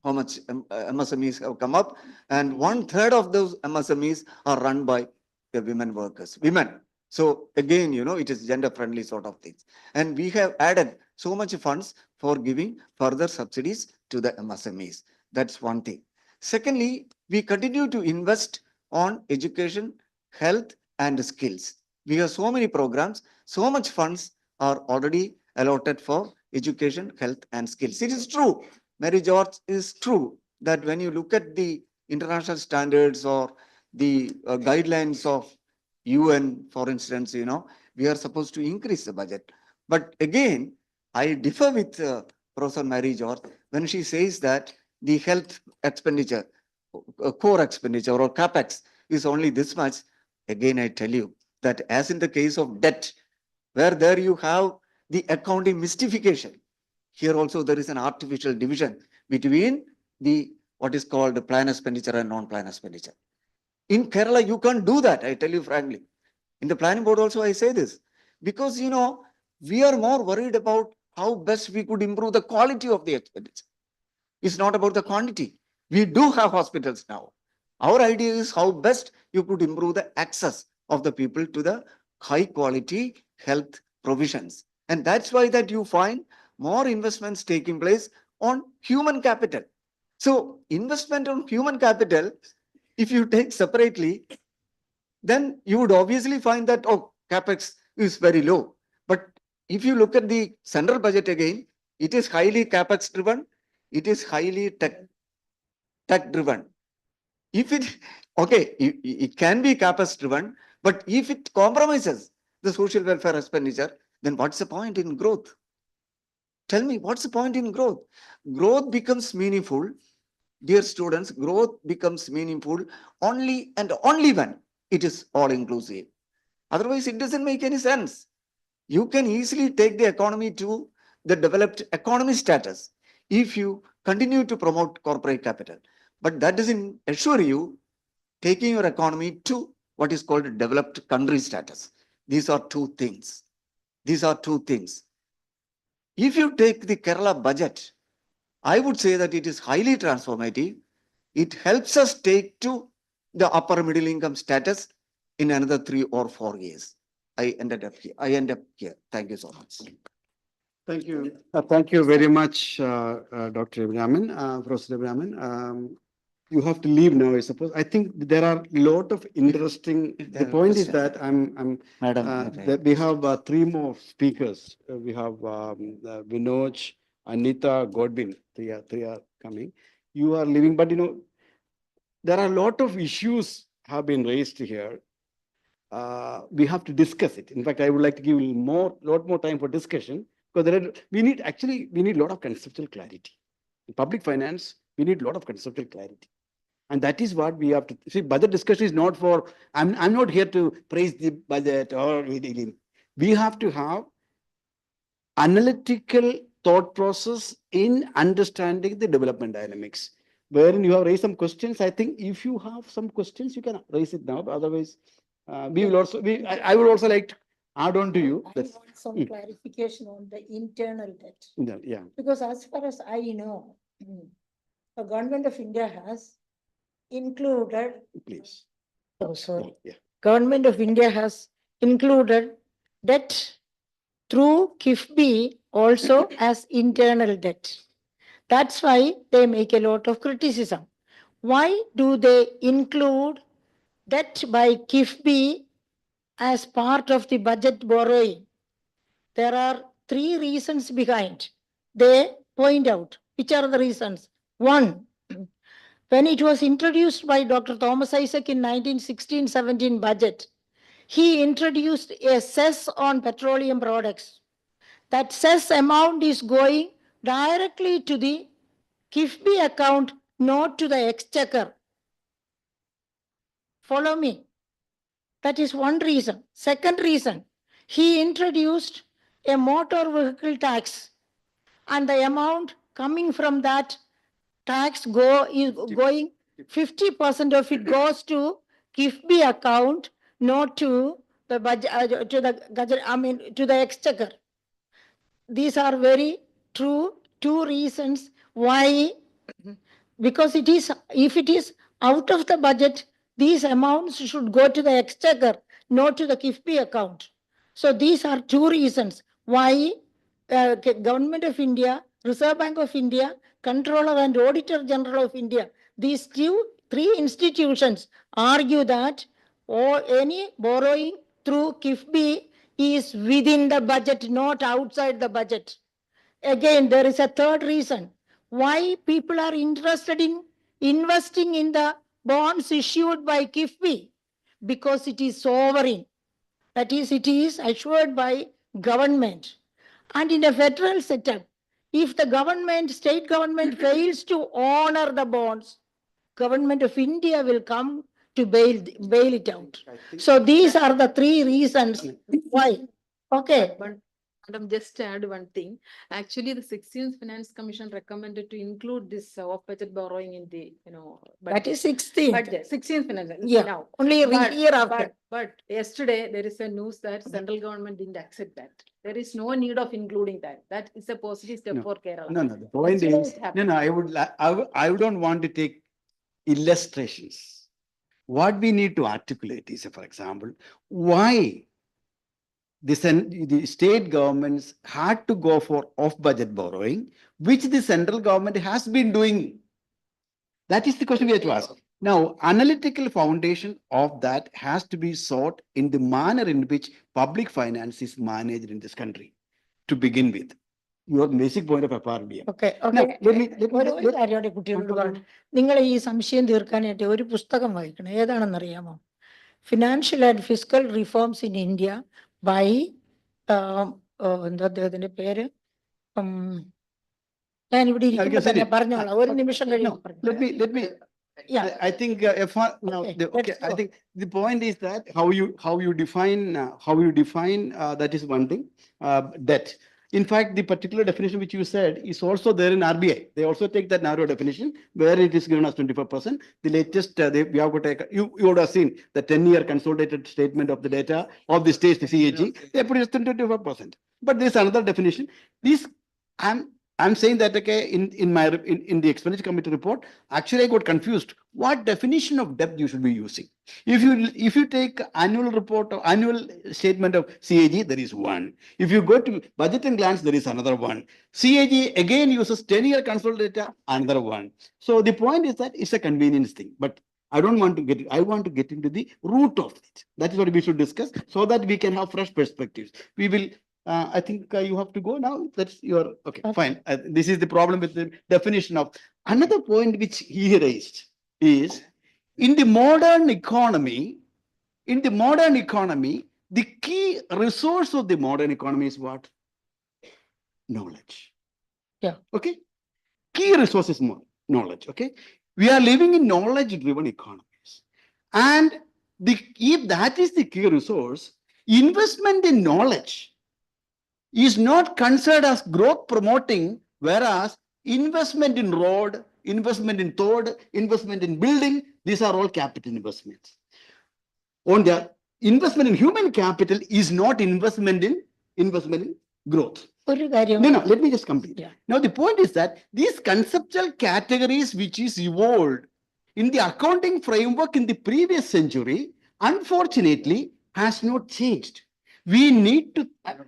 much MSMEs have come up, and 1/3 of those MSMEs are run by the women workers, women. So again, it is gender friendly sort of things. And we have added so much funds for giving further subsidies to the MSMEs. That's one thing. Secondly, we continue to invest on education, health, and skills. We have so many programs, so much funds are already allotted for education, health, and skills. It is true, Mary George, is true that when you look at the international standards or the guidelines of UN, for instance, we are supposed to increase the budget. But again, I differ with Professor Mary George when she says that the health expenditure, core expenditure or capex is only this much, again, I tell you that as in the case of debt, where there you have the accounting mystification, here also there is an artificial division between the what is called the plan expenditure and non-plan expenditure. In Kerala, you can't do that, I tell you frankly. In the planning board also, I say this because, we are more worried about how best we could improve the quality of the expenditure. It's not about the quantity. We do have hospitals now. Our idea is how best you could improve the access of the people to the high quality health provisions. And that's why that you find more investments taking place on human capital. So investment on human capital, if you take separately, then you would obviously find that, oh, capex is very low. But if you look at the central budget again, it is highly capex driven. It is highly tech driven. If it, okay, it can be capex driven, but if it compromises the social welfare expenditure, then what's the point in growth? Tell me, what's the point in growth? Growth becomes meaningful, dear students, growth becomes meaningful only and only when it is all inclusive. Otherwise, it doesn't make any sense. You can easily take the economy to the developed economy status if you continue to promote corporate capital. But that doesn't assure you taking your economy to what is called developed country status. These are two things. These are two things. If you take the Kerala budget, I would say that it is highly transformative. It helps us take to the upper middle income status in another 3 or 4 years. I end up here. Thank you so much. Thank you. Thank you very much, Dr. Abrahaman, Professor Abrahaman. You have to leave now, I suppose. I think there are a lot of interesting. If The there are point is questions. that I'm. Madam. That we have 3 more speakers. We have Vinod, Anita, Godwin. Three are coming. You are leaving, but there are a lot of issues have been raised here. We have to discuss it. In fact, I would like to give lot more time for discussion because we need a lot of conceptual clarity. In public finance, we need a lot of conceptual clarity. And that is what we have to see. Budget discussion is not for, I'm not here to praise the budget or anything. We have to have analytical thought process in understanding the development dynamics. Wherein you have raised some questions, I think if you have some questions, you can raise it now. Otherwise, we will also, I would also like to add on to you. I want some clarification on the internal debt. Yeah, Because as far as I know, the government of India has included, please. oh, sorry, Yeah. government of India has included debt through KIFBI also as internal debt. That's why they make a lot of criticism. Why do they include debt by KIFBI as part of the budget borrowing? There are 3 reasons behind. They point out which are the reasons. One, when it was introduced by Dr. Thomas Isaac in 1916-17 budget, he introduced a cess on petroleum products. That cess amount is going directly to the KIFBI account, not to the exchequer. Follow me. That is one reason. Second reason, he introduced a motor vehicle tax, and the amount coming from that tax is going 50% of it goes to KIFBI account, not to the budget, to the exchequer. These are very true 2 reasons why, because if it is out of the budget, these amounts should go to the exchequer, not to the KIFBI account. So these are 2 reasons why Government of India, Reserve Bank of India, Controller and Auditor General of India, these 3 institutions argue that any borrowing through KIFBI is within the budget, not outside the budget. Again, there is a third reason why people are interested in investing in the bonds issued by KIFBI, because it is sovereign. That is, it is assured by government. And in a federal setup, If the government, state government fails to honor the bonds, government of India will come to bail it out. So these are the three reasons why. Okay. But Madam, just to add one thing, actually the 16th Finance Commission recommended to include this off-budget borrowing in the, That budget. is 16th. Budget, 16th Finance, Yeah, now. only a But- year after. But yesterday, there is a news that central government didn't accept that. There is no need of including that. That is a positive step No. for Kerala. No, the point Yesterday is, it happened. I don't want to take illustrations. What we need to articulate is, for example, why the state governments had to go for off-budget borrowing, which the central government has been doing. That is the question we have to ask. Now, analytical foundation of that has to be sought in the manner in which public finance is managed in this country, to begin with. Your basic point of FRBM. Okay, Now, okay. let me- ഒരു കാര്യം കൂടി കുട്ടികളോട് പറഞ്ഞു. നിങ്ങൾ ഈ സംശയം തീർക്കാനായിട്ട് ഒരു പുസ്തകം വായിക്കണം. ഏതാണെന്നറിയാമോ? Financial and fiscal reforms in India by എന്താ അദ്ദേഹത്തിന്റെ പേര്? ഞാൻ ഇവിടെ ഇരിക്കുമ്പോൾ ശരി. തന്നെ പറഞ്ഞോളാം. ഒരു നിമിഷം കഴിയുമ്പോൾ Let me, Yeah. I think, now, Okay, okay, let's I go. think the point is that how you define, that is one thing, debt. In fact, the particular definition which you said is also there in RBI. They also take that narrow definition where it is given as 25%. The latest, we have got you would have seen the 10-year consolidated statement of the data of the state, the CAG, they put it as 25%. But there's another definition. This, I'm saying that, okay, in the expenditure committee report, actually I got confused. What definition of debt you should be using? If you take annual report or annual statement of CAG, there is one. If you go to budget and glance, there is another one. CAG again uses 10-year consolidated data, another one. So the point is that it's a convenience thing, but I don't want to get it. I want to get into the root of it. That is what we should discuss so that we can have fresh perspectives. We will. I think you have to go now. That's your, okay, fine. This is the problem with the definition of. Another point which he raised is in the modern economy, the key resource of the modern economy is what? Knowledge. Yeah. Okay. Key resource is more knowledge. Okay. We are living in knowledge-driven economies. And if that is the key resource, investment in knowledge is not considered as growth promoting, whereas investment in road, investment in third, investment in building, these are all capital investments. On the investment in human capital is not investment in growth. ഒരു കാര്യം No, let me just complete. Yeah. Now, the point is that these conceptual categories which is evolved in the accounting framework in the previous century, unfortunately, has not changed. We need to,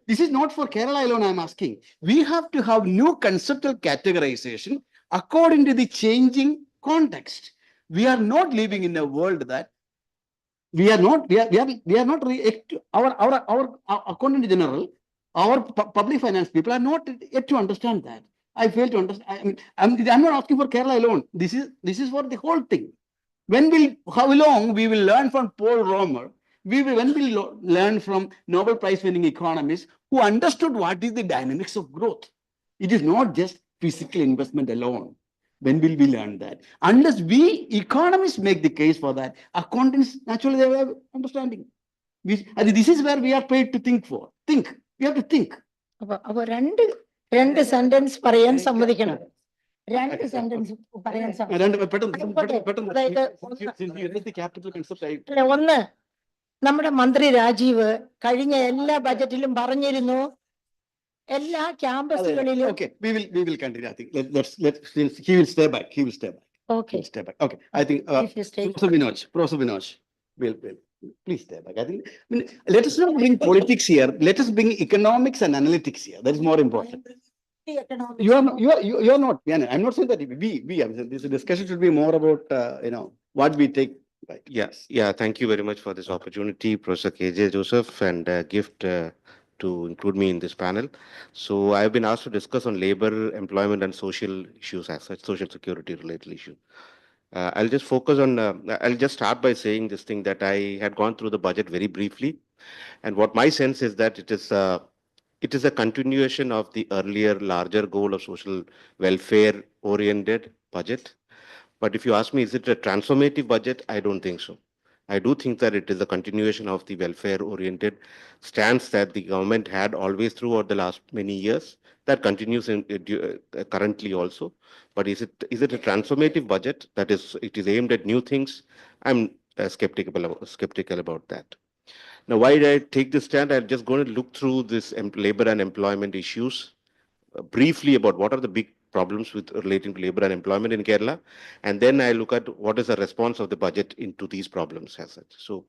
this is not for Kerala alone, I'm asking. We have to have new conceptual categorization according to the changing context. We are not living in a world that we are not, our accountant general, our public finance people are not yet to understand that. I fail to understand. I mean, I'm not asking for Kerala alone. This is for the whole thing. How long we will learn from Paul Romer? When we learn from Nobel Prize winning economists who understood what is the dynamics of growth. It is not just physical investment alone. When will we learn that? Unless we economists make the case for that, accountants naturally they have understanding. This is where we are paid to think for. Think. We have to think. അപ്പൊ രണ്ട് sentence പറയാൻ സമ്മതിക്കണം. രണ്ട് sentence പറയാൻ സമ്മതിക്കണം. അല്ല, ഒന്ന്, നമ്മുടെ മന്ത്രി രാജീവ് കഴിഞ്ഞ എല്ലാ ബജറ്റിലും പറഞ്ഞിരുന്നു എല്ലാ ക്യാമ്പസുകളിലും. Okay, we will continue. I think he will stay back. Okay. Stay back. Okay, I think If you stay- Professor Vinod, will please stay back. I mean, let us not bring politics here. Let us bring economics and analytics here. That is more important. You are not. Yeah, I'm not saying that we. This discussion should be more about what we take. Right. Yes, yeah, thank you very much for this opportunity, Professor KJ Joseph, and gift to include me in this panel. So I've been asked to discuss on labor, employment, and social issues as such, social security related issue. I'll just focus on, I'll just start by saying this thing that I had gone through the budget very briefly. And what my sense is that it is it is a continuation of the earlier larger goal of social welfare oriented budget. But if you ask me, is it a transformative budget? I don't think so. I do think that it is a continuation of the welfare oriented stance that the government had always throughout the last many years. That continues currently also. But is it a transformative budget? That is, it is aimed at new things. I'm skeptical about that. Now, why did I take this stand? I'm just going to look through this labor and employment issues briefly about what are the big problems with relating to labor and employment in Kerala, and then I look at what is the response of the budget into these problems as such. So,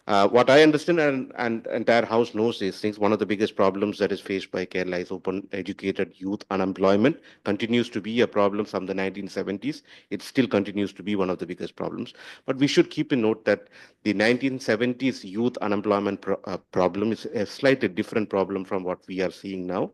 what I understand and entire house knows these things. One of the biggest problems that is faced by Kerala is open educated youth unemployment. Continues to be a problem from the 1970s. It still continues to be one of the biggest problems. But we should keep in note that the 1970s youth unemployment problem is a slightly different problem from what we are seeing now.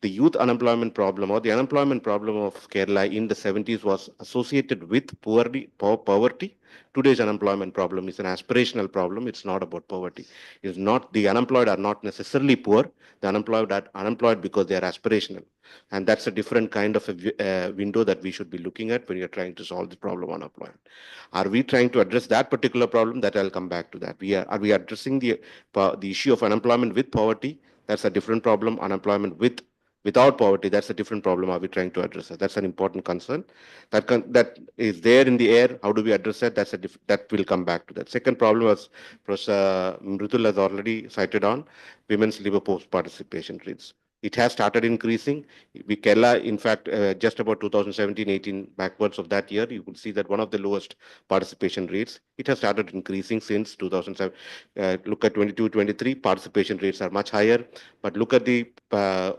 The youth unemployment problem or the unemployment problem of Kerala in the 70s was associated with poverty. Today's unemployment problem is an aspirational problem. It's not about poverty. It's not, the unemployed are not necessarily poor. The unemployed are unemployed because they are aspirational. And that's a different kind of a window that we should be looking at when you're trying to solve the problem of unemployment. Are we trying to address that particular problem? That I'll come back to that. Are we addressing the issue of unemployment with poverty? That's a different problem. Unemployment without poverty, that's a different problem. Are we trying to address that? That's an important concern. That is there in the air. How do we address that? That will come back to that. Second problem, as Professor Mridul has already cited on, women's labor force participation rates. It has started increasing. Kerala, in fact, just about 2017-18 backwards of that year, you could see that one of the lowest participation rates. It has started increasing since 2007. Look at 22-23, participation rates are much higher. But look at the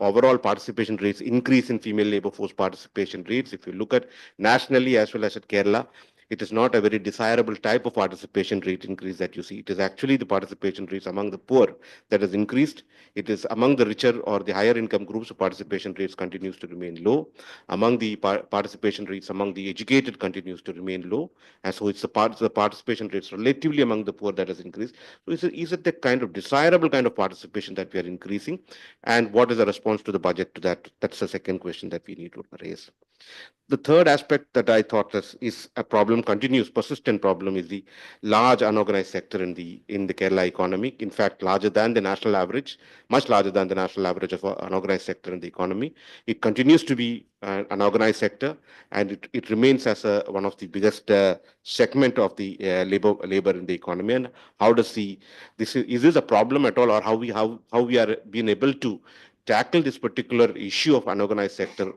overall participation rates, increase in female labor force participation rates. If you look at nationally as well as at Kerala, it is not a very desirable type of participation rate increase that you see. It is actually the participation rates among the poor that has increased. It is among the richer or the higher income groups, participation rates continues to remain low. Among the participation rates among the educated continues to remain low. And so it's the participation rates relatively among the poor that has increased. So is it the kind of desirable kind of participation that we are increasing? And what is the response to the budget to that? That's the second question that we need to raise. The third aspect that I thought is a problem, continuous, persistent problem, is the large unorganized sector in the Kerala economy. In fact, larger than the national average, much larger than the national average of unorganized sector in the economy. It continues to be an organized sector, and it remains as one of the biggest segment of the labor in the economy. And how does is this a problem at all, or how we are being able to tackle this particular issue of unorganized sector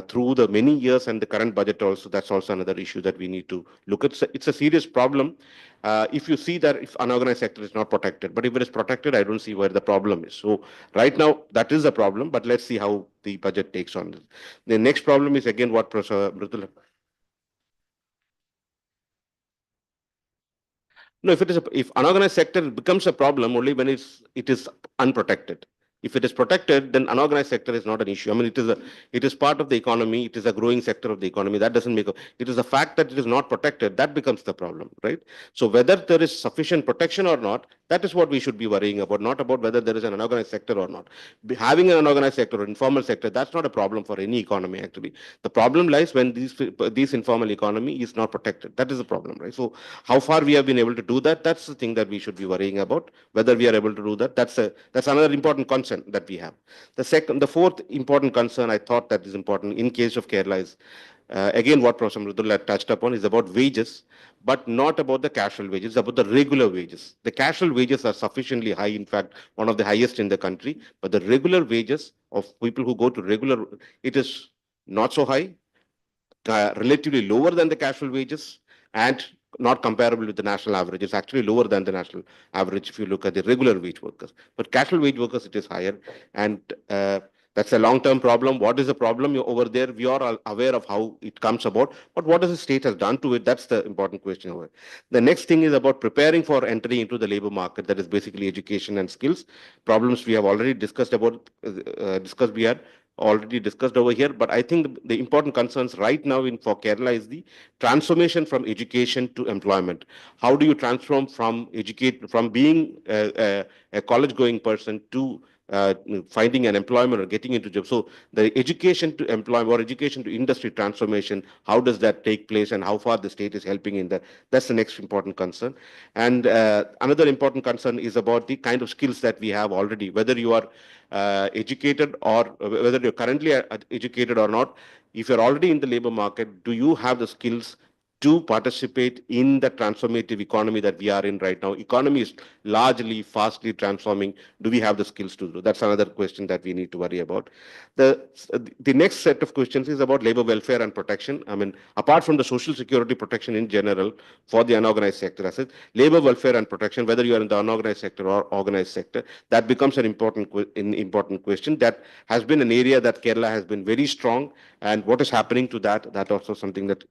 through the many years and the current budget also? That's also another issue that we need to look at. It's a serious problem. If you see that if unorganized sector is not protected, but if it is protected, I don't see where the problem is. So right now, that is a problem, but let's see how the budget takes on this. The next problem is again what Professor Mridul. No, if unorganized sector becomes a problem only when it is unprotected. If it is protected, then unorganized sector is not an issue. I mean, it is part of the economy. It is a growing sector of the economy. That doesn't it is the fact that it is not protected that becomes the problem, right? So whether there is sufficient protection or not, that is what we should be worrying about, not about whether there is an unorganized sector or not. Having an unorganized sector or informal sector, that's not a problem for any economy actually. The problem lies when this informal economy is not protected. That is the problem, right? So how far we have been able to do that, that's the thing that we should be worrying about. Whether we are able to do that, that's another important concern that we have. The fourth important concern I thought that is important in case of Kerala is again what Professor Mridul had touched upon, is about wages, but not about the casual wages, about the regular wages. The casual wages are sufficiently high, in fact, one of the highest in the country, but the regular wages of people who go to regular, it is not so high, relatively lower than the casual wages, and not comparable with the national average. It's actually lower than the national average if you look at the regular wage workers. But casual wage workers, it is higher. And that's a long-term problem. What is the problem over there? We are aware of how it comes about. But what does the state has done to it? That's the important question over. The next thing is about preparing for entry into the labor market. That is basically education and skills. Problems we have already discussed already discussed over here, but I think the important concerns right now for Kerala is the transformation from education to employment. How do you transform from being a college-going person to finding an employment or getting into jobs. So the education to employment or education to industry transformation, how does that take place and how far the state is helping in that? That's the next important concern. And another important concern is about the kind of skills that we have already, whether you are educated or whether you're currently educated or not. If you're already in the labor market, do you have the skills to participate in the transformative economy that we are in right now? Economy is largely, fastly transforming. Do we have the skills to do? That's another question that we need to worry about. The next set of questions is about labor welfare and protection. I mean, apart from the social security protection in general for the unorganized sector, I said, labor welfare and protection, whether you are in the unorganized sector or organized sector, that becomes an important question. That has been an area that Kerala has been very strong, and what is happening to that, that also something that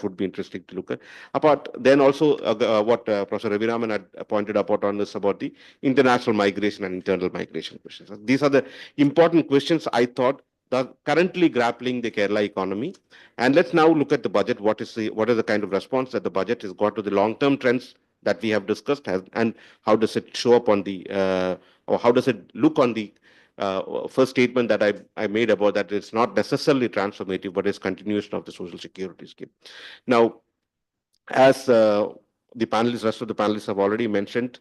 would be interesting to look at. Apart, then also what Professor Ravi Raman had pointed out on this about the international migration and internal migration questions. These are the important questions I thought that currently grappling the Kerala economy. And let's now look at the budget. What is the kind of response that the budget has got to the long-term trends that we have discussed, and how does it show up on the or how does it look on the first statement that I made about that it's not necessarily transformative, but it's continuation of the social security scheme. Now, as the rest of the panelists have already mentioned,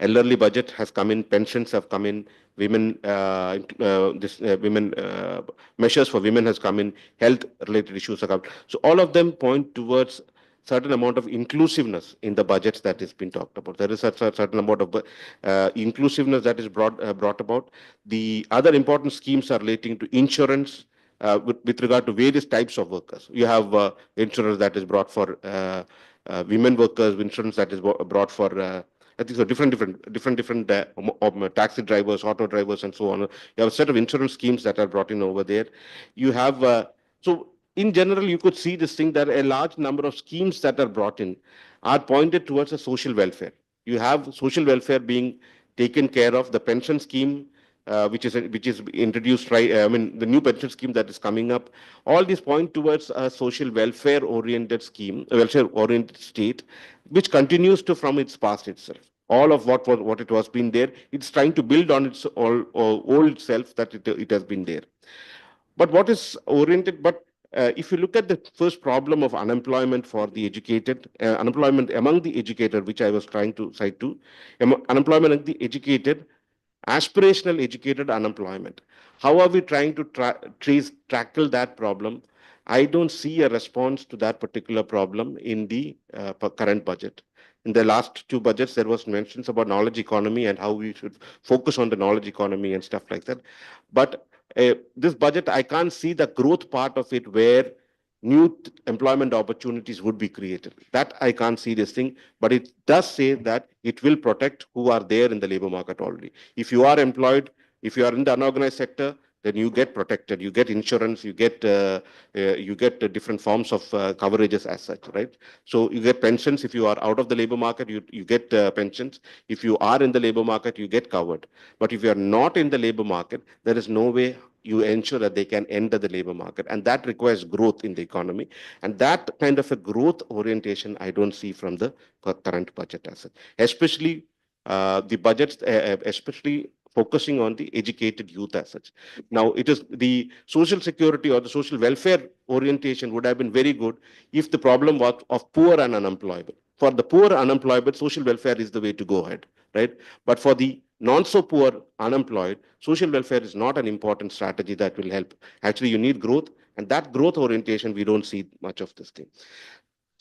elderly budget has come in, pensions have come in, women measures for women has come in, health related issues have come. So all of them point towards certain amount of inclusiveness in the budgets that has been talked about. There is a certain amount of inclusiveness that is brought about. The other important schemes are relating to insurance with regard to various types of workers. You have insurance that is brought for women workers, insurance that is brought for I think so different taxi drivers, auto drivers, and so on. You have a set of insurance schemes that are brought in over there. You have so in general, you could see this thing that a large number of schemes that are brought in are pointed towards a social welfare. You have social welfare being taken care of. The pension scheme, which is introduced, right? I mean, the new pension scheme that is coming up. All these point towards a social welfare-oriented scheme, a welfare-oriented state, which continues to from its past itself. All of what it was been there, it's trying to build on its old self that it has been there. But what is oriented? But if you look at the first problem of unemployment for the educated, unemployment among the educated, which I was trying to cite to, unemployment among the educated, aspirational educated unemployment. How are we trying to tackle that problem? I don't see a response to that particular problem in the current budget. In the last two budgets, there was mentions about knowledge economy and how we should focus on the knowledge economy and stuff like that. But this budget, I can't see the growth part of it where new employment opportunities would be created. That I can't see this thing, but it does say that it will protect who are there in the labor market already. If you are employed, if you are in the unorganized sector, then you get protected, you get insurance, you get different forms of coverages as such, right? So you get pensions. If you are out of the labor market, you get pensions. If you are in the labor market, you get covered. But if you are not in the labor market, there is no way you ensure that they can enter the labor market, and that requires growth in the economy. And that kind of a growth orientation I don't see from the current budget as such, especially the budgets, especially focusing on the educated youth as such. Now, it is the social security or the social welfare orientation would have been very good if the problem was of poor and unemployable. For the poor unemployable, social welfare is the way to go ahead, right? But for the not so poor unemployed, social welfare is not an important strategy that will help. Actually, you need growth, and that growth orientation, we don't see much of this thing.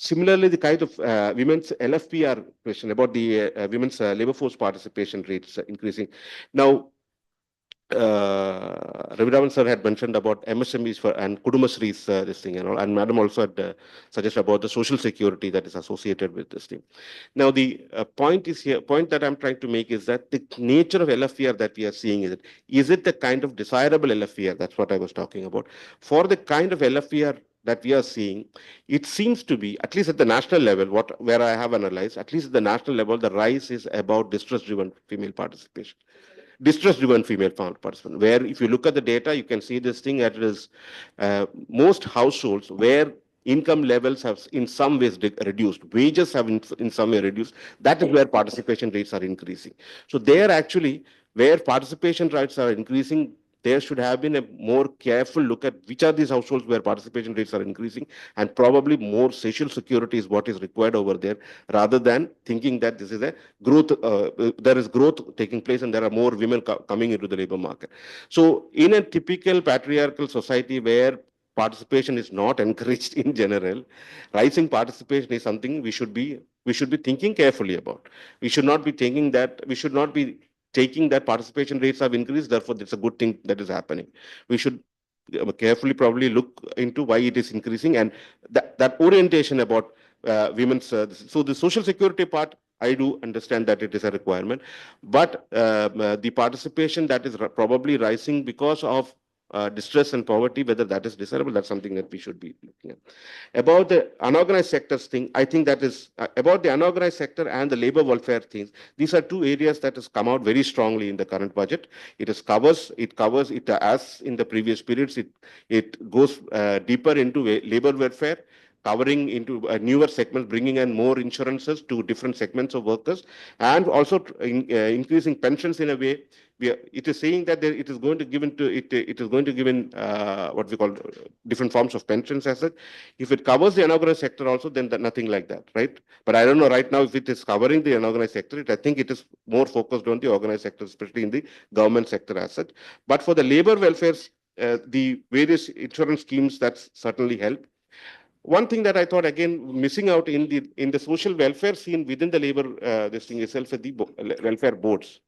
Similarly, the kind of women's LFPR question about the women's labor force participation rates increasing. Now, Ravi Raman sir had mentioned about MSMEs and Kudumbasrees, this thing, and Madam also had suggested about the social security that is associated with this thing. Now, the point that I'm trying to make is that the nature of LFPR that we are seeing is it the kind of desirable LFPR? That's what I was talking about. For the kind of LFPR that we are seeing, it seems to be, at least at the national level, where I have analyzed, at least at the national level, the rise is about distress-driven female participation. Distress-driven female participation, where if you look at the data, you can see this thing that it is most households where income levels have in some ways reduced, wages have in some way reduced, that is where participation rates are increasing. So there actually, where participation rates are increasing, there should have been a more careful look at which are these households where participation rates are increasing, and probably more social security is what is required over there, rather than thinking that this is a growth, there is growth taking place and there are more women coming into the labor market. So in a typical patriarchal society where participation is not encouraged in general, rising participation is something we should be thinking carefully about. We should not be taking that participation rates have increased, therefore it's a good thing that is happening. We should carefully probably look into why it is increasing, and that orientation about women's. So the social security part, I do understand that it is a requirement, but the participation that is probably rising because of distress and poverty, whether that is desirable, that's something that we should be looking at. About the unorganized sectors thing, I think that is about the unorganized sector and the labor welfare things. These are two areas that has come out very strongly in the current budget. It covers it as in the previous periods. It goes deeper into labor welfare, covering into newer segments, bringing in more insurances to different segments of workers, and also increasing pensions in a way. It is saying that it is going to give in what we call different forms of pensions as such. If it covers the unorganized sector also, then nothing like that, right? But I don't know right now if it is covering the unorganized sector. I think it is more focused on the organized sector, especially in the government sector as such. But for the labor welfare, the various insurance schemes, that's certainly help. One thing that I thought again missing out in the social welfare scene within the labor this thing itself is the welfare boards.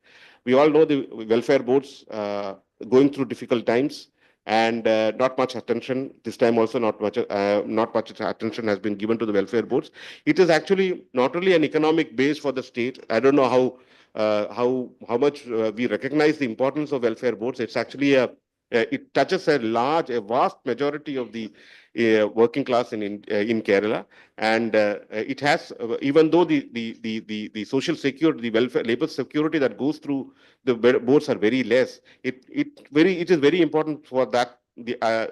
We all know the welfare boards going through difficult times, and not much attention this time. Also, not much attention has been given to the welfare boards. It is actually not only an economic base for the state. I don't know how much we recognize the importance of welfare boards. It's actually it touches a vast majority of the working class in Kerala, and it has even though the social security, the welfare, labor security that goes through the boards are very less. It is very important for that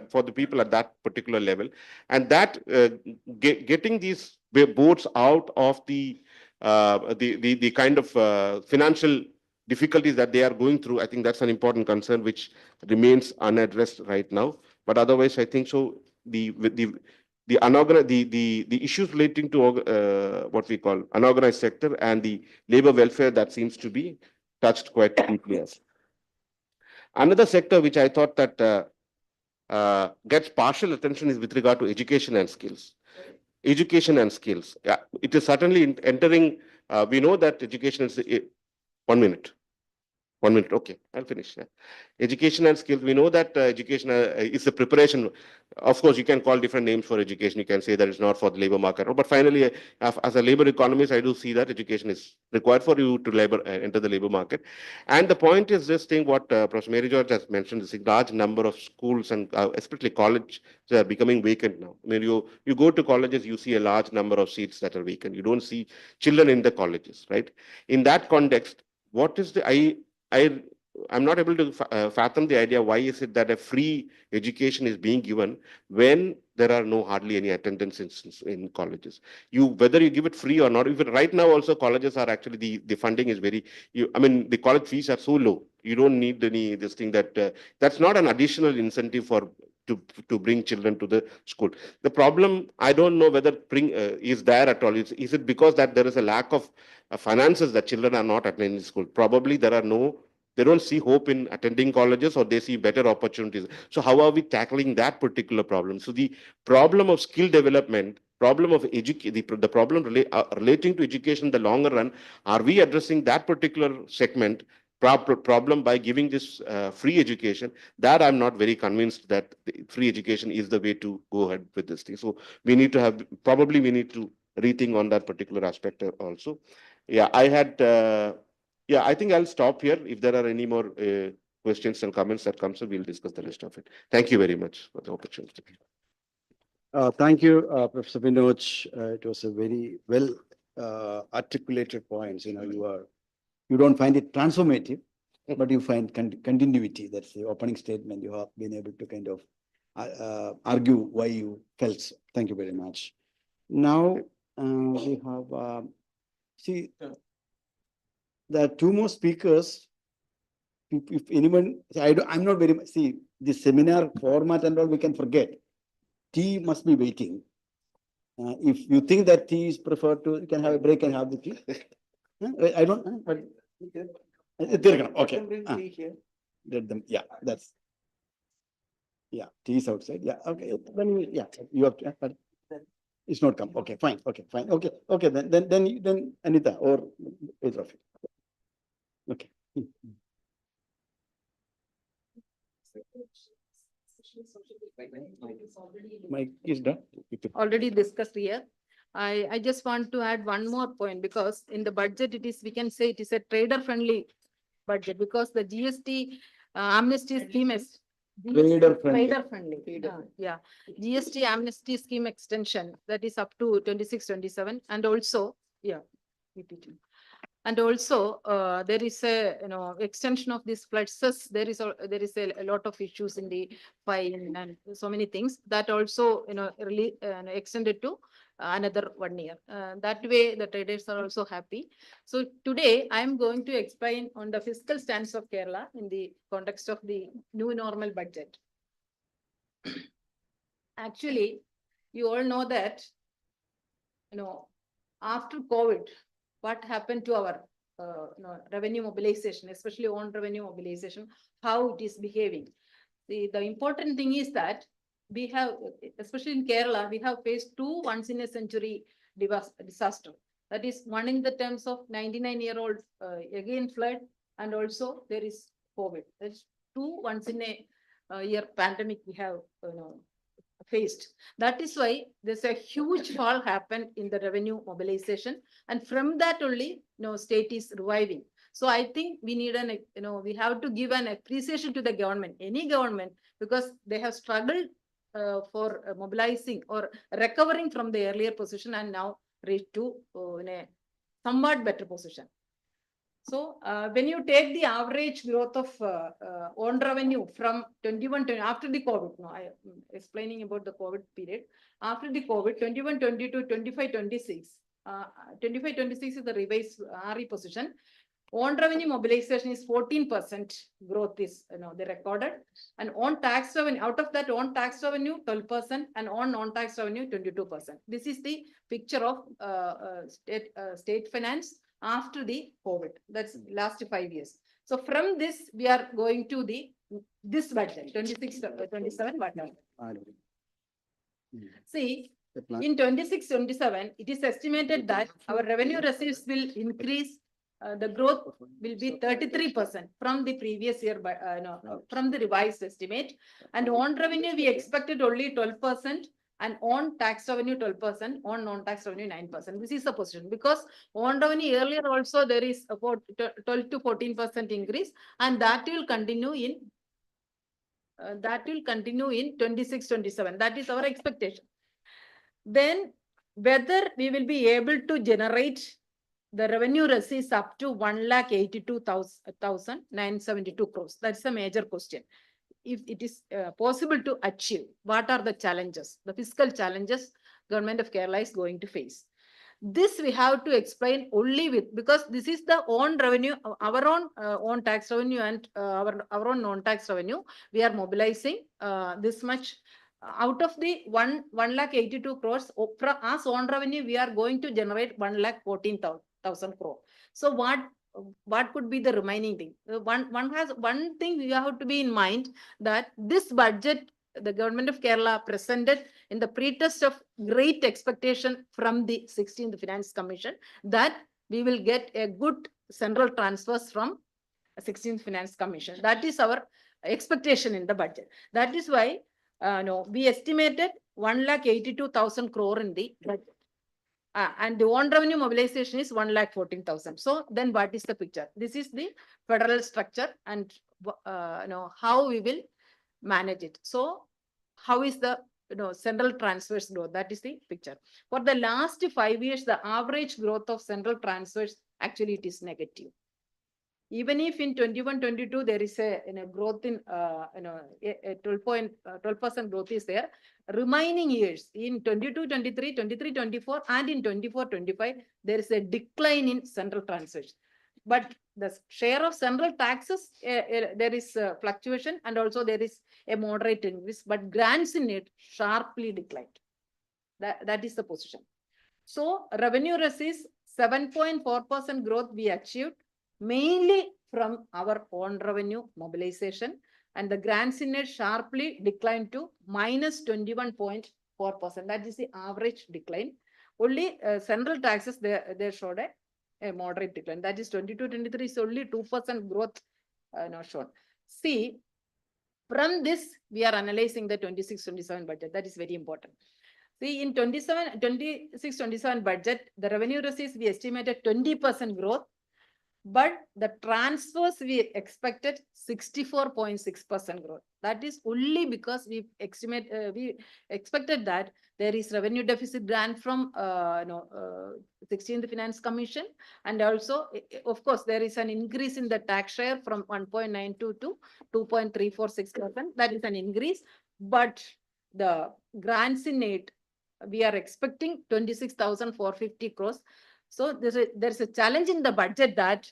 for the people at that particular level, and that getting these boards out of the kind of financial difficulties that they are going through. I think that's an important concern which remains unaddressed right now. But otherwise, I think so. The issues relating to what we call unorganized sector and the labor welfare, that seems to be touched quite deeply. Another sector which I thought that gets partial attention is with regard to education and skills. Education and skills. Yeah, it is certainly entering. We know that education is 1 minute. 1 minute. Okay, I'll finish. Education and skills. We know that education is a preparation. Of course, you can call different names for education. You can say that it's not for the labor market. But finally, as a labor economist, I do see that education is required for you to enter the labor market. And the point is this thing, what Professor Mary George has mentioned, is a large number of schools and especially colleges are becoming vacant now. I mean, you go to colleges, you see a large number of seats that are vacant. You don't see children in the colleges, right? In that context, what is I'm not able to fathom the idea. Why is it that a free education is being given when there are hardly any attendance in colleges? Whether you give it free or not, even right now also colleges are actually the funding is very. I mean the college fees are so low. You don't need any this thing that's not an additional incentive to bring children to the school. The problem, I don't know whether is there at all. Is it because that there is a lack of finances that children are not attending school? Probably they don't see hope in attending colleges, or they see better opportunities. So how are we tackling that particular problem? So the problem of skill development, problem of the problem relating to education in the longer run, are we addressing that particular segment problem by giving this free education? That I'm not very convinced that free education is the way to go ahead with this thing. So we need to rethink on that particular aspect also. Yeah, I think I'll stop here. If there are any more questions and comments that comes up, we'll discuss the rest of it. Thank you very much for the opportunity. Thank you, Professor Vinod. It was a very well articulated points. You don't find it transformative, but you find continuity. That's the opening statement. You have been able to kind of argue why you felt so. Thank you very much. Now we have there are two more speakers if anyone, I'm not very, see, the seminar format and all, we can forget. Tea must be waiting. If you think that tea is preferred to, you can have a break and have the tea. I don't, but. Okay. Let them, yeah, that's. Yeah, tea is outside, yeah, okay, yeah, you have to, but it's not come, okay, fine, okay, then Anita or either of you. Okay. Mike is done. Already discussed here. I just want to add one more point because in the budget, it is, we can say it is a trader friendly budget because the GST amnesty scheme is. Trader friendly. Trader friendly, yeah. GST amnesty scheme extension that is up to 26-27 and also, yeah. PPT. And also, there is a, extension of these floods. There is a lot of issues in the fine and so many things that also, really extended to another 1 year. That way, the traders are also happy. So today, I am going to explain on the fiscal stance of Kerala in the context of the new normal budget. Actually, you all know that, after COVID, what happened to our revenue mobilization, especially on revenue mobilization, how it is behaving. The important thing is that we have, especially in Kerala, we have faced two once in a century disaster. That is one in the terms of 99-year-old again flood, and also there is COVID. That's two once in a year pandemic we have faced. That is why there's a huge fall happened in the revenue mobilization. And from that only, state is reviving. So I think we need we have to give an appreciation to the government, any government, because they have struggled for mobilizing or recovering from the earlier position and now reached to in a somewhat better position. So when you take the average growth of own revenue from 21 to after the COVID, I am explaining about the COVID period. After the COVID, 21-22, 25-26, 25-26 is the revised RE position. On revenue mobilization is 14% growth is they recorded, and on tax revenue, out of that on tax revenue 12% and on non-tax revenue 22%. This is the picture of state finance after the COVID. That's last 5 years. So from this we are going to this budget 26-27 budget. See, in 26-27 it is estimated that our revenue receipts will increase. The growth will be 33% from the previous year, from the revised estimate. And on revenue, we expected only 12%, and on tax revenue 12%, on non-tax revenue 9%. This is the position because on revenue earlier also there is about 12 to 14% increase, and that will continue in 26-27. That is our expectation. Then whether we will be able to generate the revenue receipts up to 1,82,972 crores. That's a major question. If it is possible to achieve, what are the challenges, the fiscal challenges government of Kerala is going to face? This we have to explain only with, because this is the own revenue, our own tax revenue and our own non-tax revenue. We are mobilizing this much. Out of the 1,82 crores, as own revenue, we are going to generate 1,14,000 crore. So what could be the remaining thing? One thing we have to be in mind, that this budget the government of Kerala presented in the pretest of great expectation from the 16th Finance Commission, that we will get a good central transfers from 16th Finance Commission. That is our expectation in the budget. That is why we estimated 1,82,000 crore in the budget. And the own revenue mobilization is 1,14,000. So then what is the picture? This is the federal structure and how we will manage it. So how is the central transfers growth? That is the picture. For the last 5 years, the average growth of central transfers, actually it is negative. Even if in 21-22 there is a growth in 12% growth is there, remaining years in 22-23, 23-24, and in 24-25 there is a decline in central transfers. But the share of central taxes, there is fluctuation and also there is a moderate increase, but grants in it sharply declined. That is the position. So revenue receives 7.4% growth we achieved, mainly from our own revenue mobilization, and the grants in it sharply declined to minus 21.4%. That is the average decline. Only central taxes, they showed a moderate decline. That is 22-23 is only 2% growth shown. See, from this, we are analyzing the 26-27 budget. That is very important. See, in 26-27 budget, the revenue receipts we estimated 20% growth, but the transfers we expected 64.6% growth. That is only because we expected that there is revenue deficit grant from 16th Finance Commission, and also, of course, there is an increase in the tax share from 1.92 to 2.346%. That is an increase, but the grants in it, we are expecting 26,450 crores. So there's a challenge in the budget that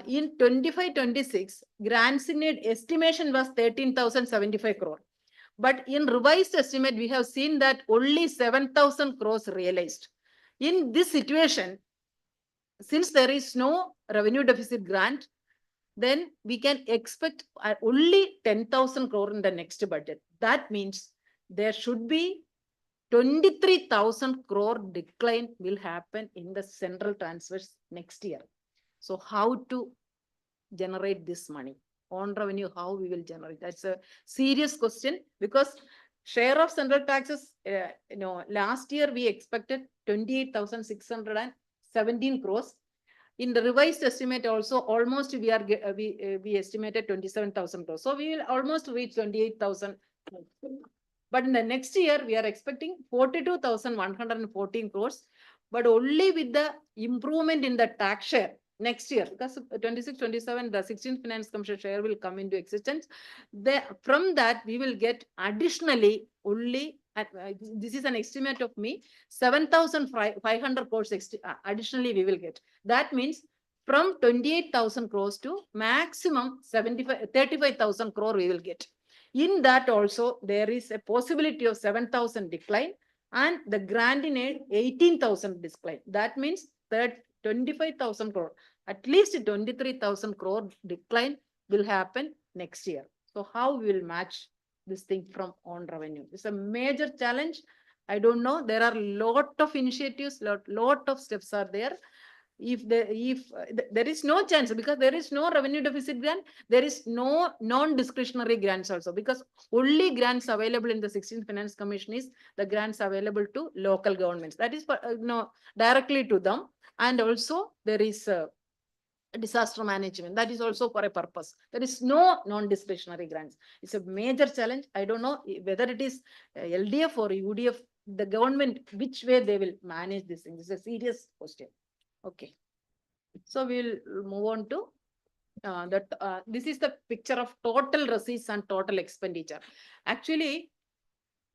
in 25-26, grants in it estimation was 13,075 crore. But in revised estimate, we have seen that only 7,000 crores realized. In this situation, since there is no revenue deficit grant, then we can expect only 10,000 crore in the next budget. That means there should be 23,000 crore decline will happen in the central transfers next year. So how to generate this money? On revenue, how we will generate? That's a serious question, because share of central taxes, last year we expected 28,617 crores. In the revised estimate also, almost we estimated 27,000 crores. So we will almost reach 28,000. But in the next year, we are expecting 42,114 crores, but only with the improvement in the tax share next year, because 26-27, the 16th Finance Commission share will come into existence. From that, we will get additionally only, this is an estimate of me, 7,500 crores additionally we will get. That means from 28,000 crores to maximum 35,000 crore we will get. In that also, there is a possibility of 7,000 decline, and the grant in aid 18,000 decline. That means that 25,000 crore, at least 23,000 crore decline will happen next year. So how we will match this thing from on revenue? It's a major challenge. I don't know. There are lot of initiatives, lot of steps are there. If there is no chance, because there is no revenue deficit grant, there is no non-discretionary grants also, because only grants available in the 16th Finance Commission is the grants available to local governments. That is directly to them. And also there is disaster management. That is also for a purpose. There is no non-discretionary grants. It's a major challenge. I don't know whether it is LDF or UDF, the government, which way they will manage this thing. It's a serious question. Okay. So we'll move on to this is the picture of total receipts and total expenditure. Actually,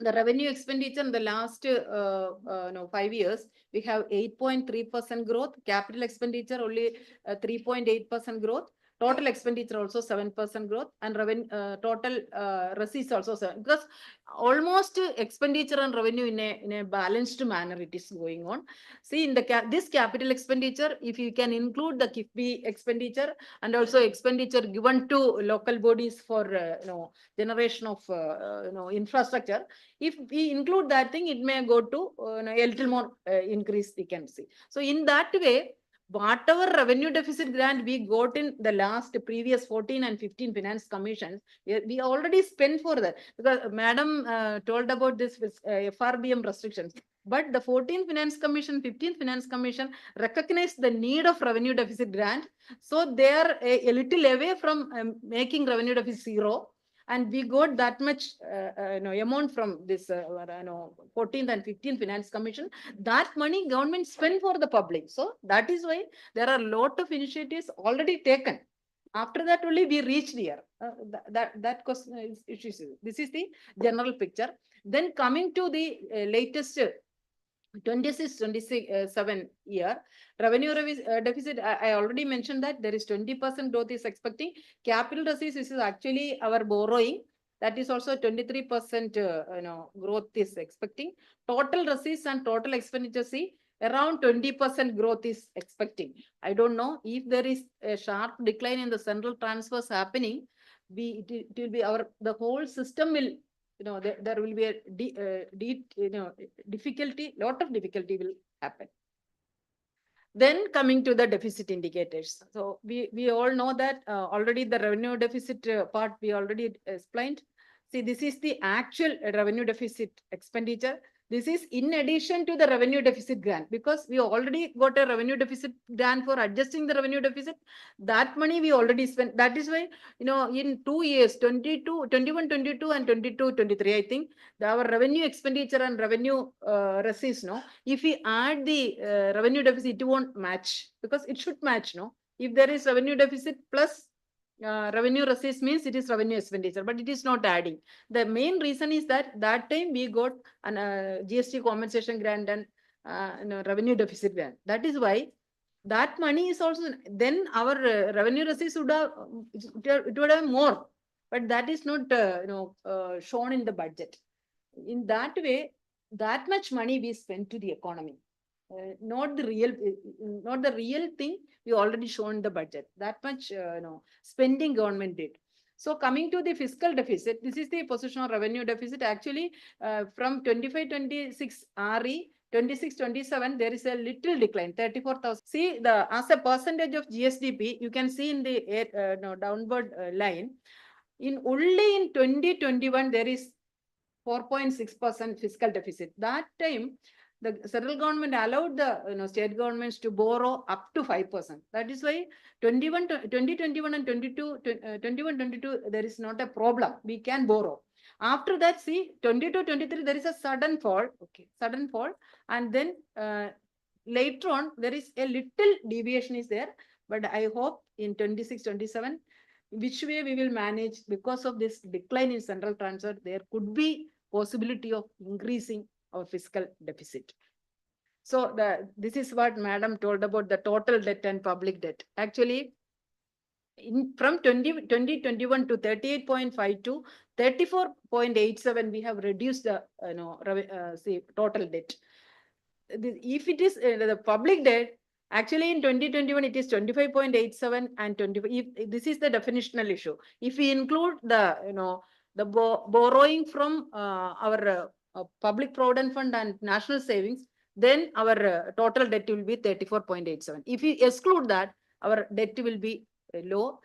the revenue expenditure in the last 5 years, we have 8.3% growth, capital expenditure only 3.8% growth, total expenditure also 7% growth, and revenue total receipts also 7%. Because almost expenditure and revenue in a balanced manner it is going on. See, in this capital expenditure, if you can include the KIFBI expenditure and also expenditure given to local bodies for generation of infrastructure, if we include that thing, it may go to a little more increase we can see. So in that way, whatever revenue deficit grant we got in the previous 14 and 15 Finance Commissions, we already spent for that. Because Madam told about this with FRBM restrictions. But the 14th Finance Commission, 15th Finance Commission recognized the need of revenue deficit grant. So they are a little away from making revenue deficit zero. And we got that much amount from this 14th and 15th Finance Commission. That money government spent for the public. So that is why there are a lot of initiatives already taken. After that only we reached here. That question is issues. This is the general picture. Then coming to the latest 26-27 year. Deficit, I already mentioned that there is 20% growth is expecting. Capital receipts is actually our borrowing. That is also 23% growth is expecting. Total receipts and total expenditure, see, around 20% growth is expecting. I don't know if there is a sharp decline in the central transfers happening. It will be the whole system will, there will be a difficulty, lot of difficulty will happen. Then coming to the deficit indicators. So we all know that already the revenue deficit part we already explained. See, this is the actual revenue deficit expenditure. This is in addition to the revenue deficit grant, because we already got a revenue deficit grant for adjusting the revenue deficit. That money we already spent. That is why, in 2 years, 21, 22 and 22, 23, I think our revenue expenditure and revenue receipts, if we add the revenue deficit, it won't match, because it should match, if there is revenue deficit plus revenue receipts means it is revenue expenditure, but it is not adding. The main reason is that time we got an GST compensation grant and revenue deficit grant. That is why that money is also, then our revenue receipts would have, it would have more, but that is not shown in the budget. In that way, that much money we spend to the economy. Not the real thing we already shown in the budget. That much spending government did. So coming to the fiscal deficit, this is the position of revenue deficit. Actually, from 25-26 RE, 26-27, there is a little decline, 34,000. See, as a percentage of GSDP, you can see in the downward line. Only in 2021, there is 4.6% fiscal deficit. That time, the central government allowed the state governments to borrow up to 5%. That is why 2021 and 22, there is not a problem. We can borrow. After that, see, 22-23, there is a sudden fall. Okay, sudden fall. And then later on, there is a little deviation is there. But I hope in 26-27, which way we will manage, because of this decline in central transfer, there could be possibility of increasing our fiscal deficit. So this is what Madam told about the total debt and public debt. Actually, from 2021 to 38.52, 34.87, we have reduced the total debt. If it is the public debt, actually in 2021 it is 25.87 and 25. If this is the definitional issue. If we include the borrowing from our public provident fund and national savings, then our total debt will be 34.87. If we exclude that, our debt will be low.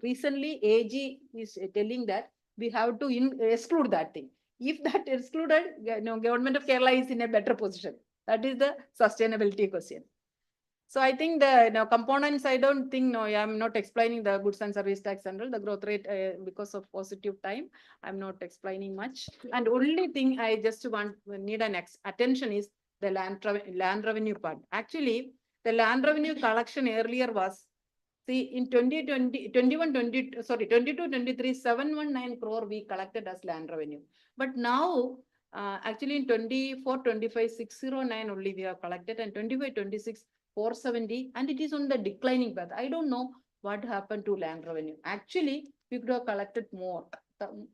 Recently AG is telling that we have to exclude that thing. If that excluded, government of Kerala is in a better position. That is the sustainability question. So I think the components, I don't think, I'm not explaining the goods and service tax and all, the growth rate because of positive time. I'm not explaining much. And only thing I just need an attention is the land revenue part. Actually, the land revenue collection earlier was, see, in 22-23, 719 crore we collected as land revenue. But now, actually in 24-25, 609 only we have collected, and 25-26, 470, and it is on the declining path. I don't know what happened to land revenue. Actually, we could have collected more.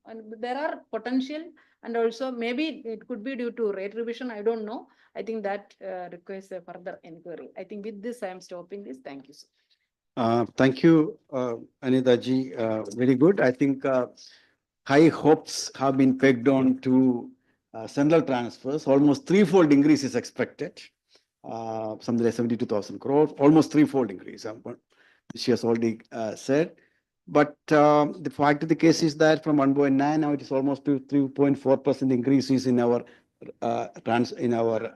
And there are potential, and also maybe it could be due to rate revision. I don't know. I think that requires a further inquiry. I think with this, I am stopping this. Thank you, sir. Thank you, Anita ji. Very good. I think high hopes have been pegged on to central transfers. Almost threefold increase is expected. Something like 72,000 crore, almost threefold increase, which she has already said. But the fact of the case is that from 1.9 now it is almost to 3.4% increases in our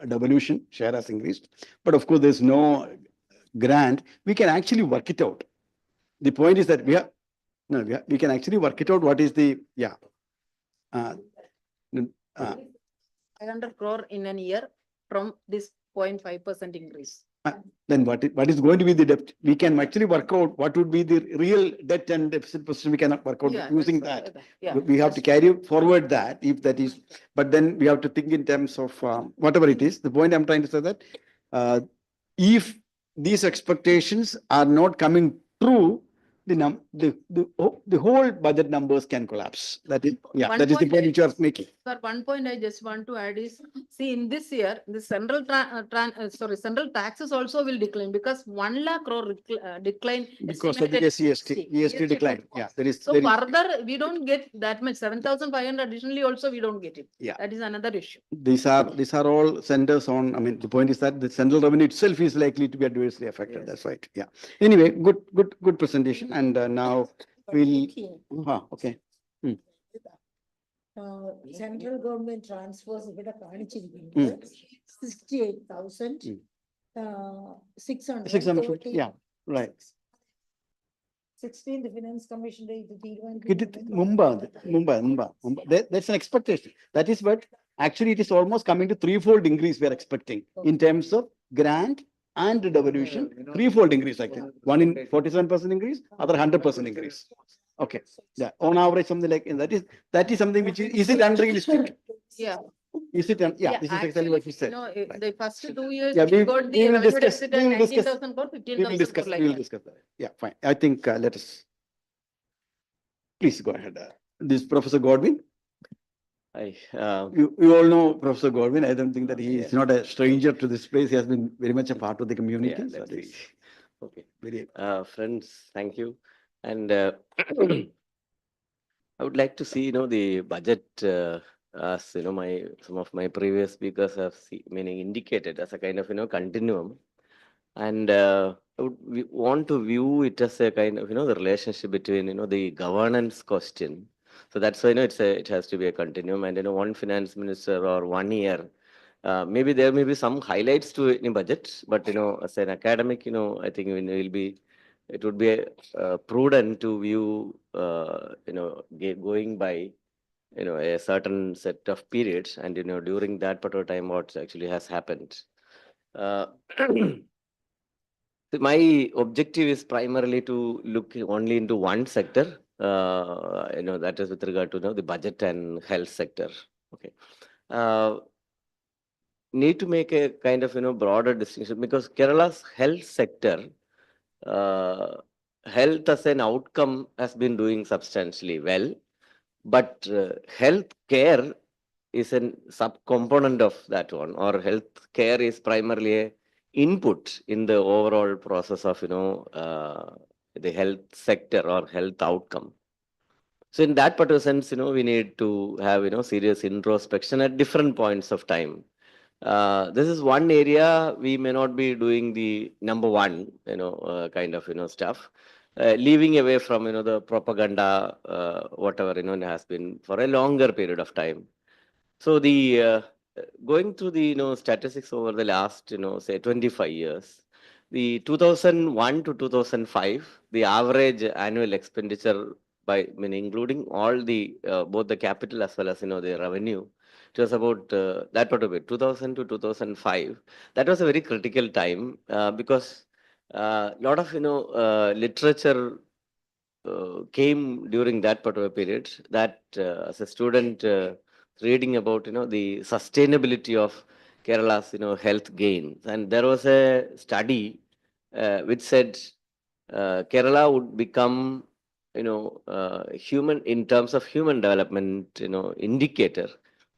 devolution share has increased. But of course, there's no grant. We can actually work it out. The point is that we can actually work it out. What is the 500 crore in a year from this 0.5% increase. Then what is going to be the debt? We can actually work out what would be the real debt and deficit position. We cannot work out Yeah, using that's- that. Yeah. We have to carry forward that if that is, but then we have to think in terms of whatever it is. The point I'm trying to say that if these expectations are not coming true, the whole budget numbers can collapse. That is, yeah, One that is the point point which you are making. Sir, one point I just want to add is, see, in this year, the central central taxes also will decline because 1 lakh crore decline. Because of the estimated GST decline. Yeah, there is. So there is- further, we don't get that much, 7,500 additionally also we don't get it. Yeah. That is another issue. These are all centers on, I mean, the point is that the central revenue itself is likely to be adversely affected. That's right. Yeah. Anyway, good presentation. And now we'll, okay. Central government transfers ഇവിടെ കാണിച്ചിരിക്കുന്നത് 68,600. 600, yeah, right. 16th finance commission ഇത് Mumbai. That's an expectation. That is what, actually it is almost coming to threefold increase we are expecting in terms of grant and devolution, threefold increase, I think. One in 47% increase, other 100% increase. Okay, yeah, on average, something like, and that is something which is it unrealistic? Yeah. Is it, yeah, this is exactly what you said. Right. The first 2 years, Yeah, we we got the will revenue discuss, deficit we at will discuss. 19,000 crore, We will 15,000 discuss, crore we will like that. discuss that. Yeah, fine. I think, let us, please go ahead. This Professor Godwin, you all know Professor Godwin. I don't think that he is not a stranger to this place. He has been very much a part of the community. Yeah, So that's it's Okay. very, Friends, thank you. And I would like to see, the budget, as, some of my previous speakers have meaning indicated as a kind of, continuum. And we want to view it as a kind of, the relationship between, the governance question. So that's why, it has to be a continuum. And, one finance minister or 1 year, maybe there may be some highlights to any budget, but, as an academic, I think it would be prudent to view, going by, a certain set of periods and, during that particular time, what actually has happened. My objective is primarily to look only into one sector, that is with regard to the budget and health sector. Okay. Need to make a kind of broader distinction because Kerala's health sector, health as an outcome has been doing substantially well, but health care is a subcomponent of that one, or health care is primarily a input in the overall process of the health sector or health outcome. So in that particular sense, we need to have serious introspection at different points of time. This is one area we may not be doing the number one, kind of stuff, leaving away from the propaganda, whatever has been for a longer period of time. So the going through the statistics over the last say 25 years, the 2001 to 2005, the average annual expenditure by including all the both the capital as well as the revenue, it was about that part of it 2000 to 2005. That was a very critical time because lot of literature came during that particular period that as a student reading about the sustainability of Kerala's health gains, and there was a study which said Kerala would become human in terms of human development indicator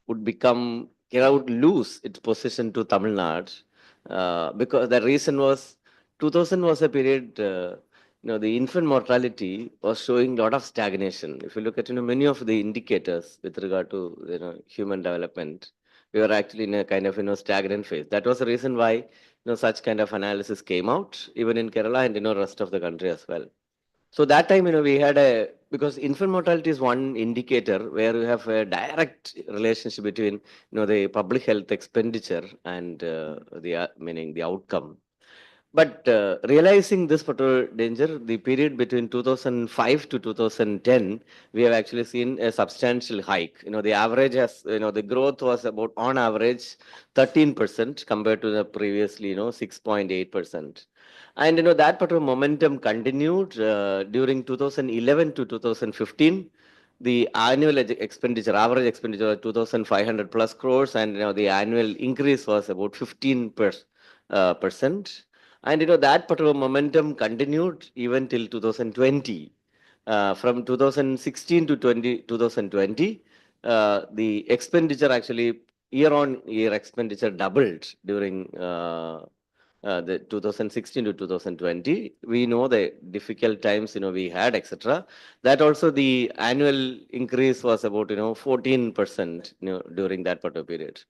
would become Kerala would lose its position to Tamil Nadu because the reason was 2000 was a period the infant mortality was showing a lot of stagnation. If you look at many of the indicators with regard to human development, we were actually in a kind of stagnant phase. That was the reason why such kind of analysis came out even in Kerala and rest of the country as well. So that time we had because infant mortality is one indicator where you have a direct relationship between the public health expenditure and the meaning the outcome. But realizing this particular danger, the period between 2005 to 2010, we have actually seen a substantial hike. The average has, the growth was about on average 13% compared to the previously, 6.8%. And, that particular momentum continued during 2011 to 2015. The annual expenditure, average expenditure was 2,500 plus crores, and the annual increase was about 15%. And that particular momentum continued even till 2020. From 2016 to 2020, the expenditure actually year-on-year expenditure doubled during the 2016 to 2020. We know the difficult times we had, etc. That also the annual increase was about 14% during that particular period.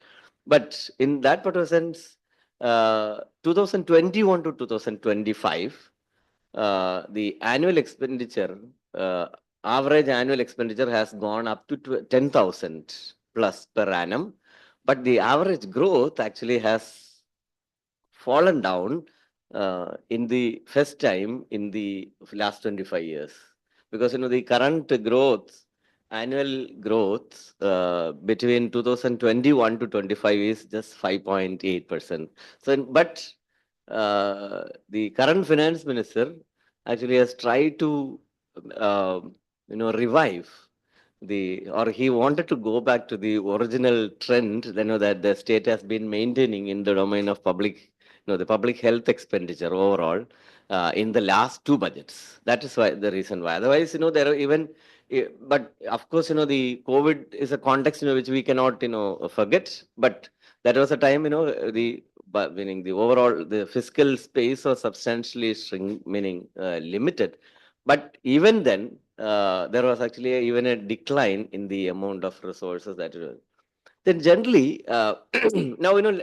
But in that particular sense, 2021 to 2025, the annual expenditure, average annual expenditure has gone up to 10,000 plus per annum, but the average growth actually has fallen down in the first time in the last 25 years. Because the current growth, annual growth between 2021 to 25 is just 5.8%. So, but the current finance minister actually has tried to revive or he wanted to go back to the original trend, that the state has been maintaining in the domain of public, the public health expenditure overall in the last two budgets. That is why the reason why. Otherwise, there are even, but of course, the COVID is a context which we cannot, forget. But that was a time, meaning the overall, the fiscal space was substantially limited. But even then, there was actually even a decline in the amount of resources that then generally, now,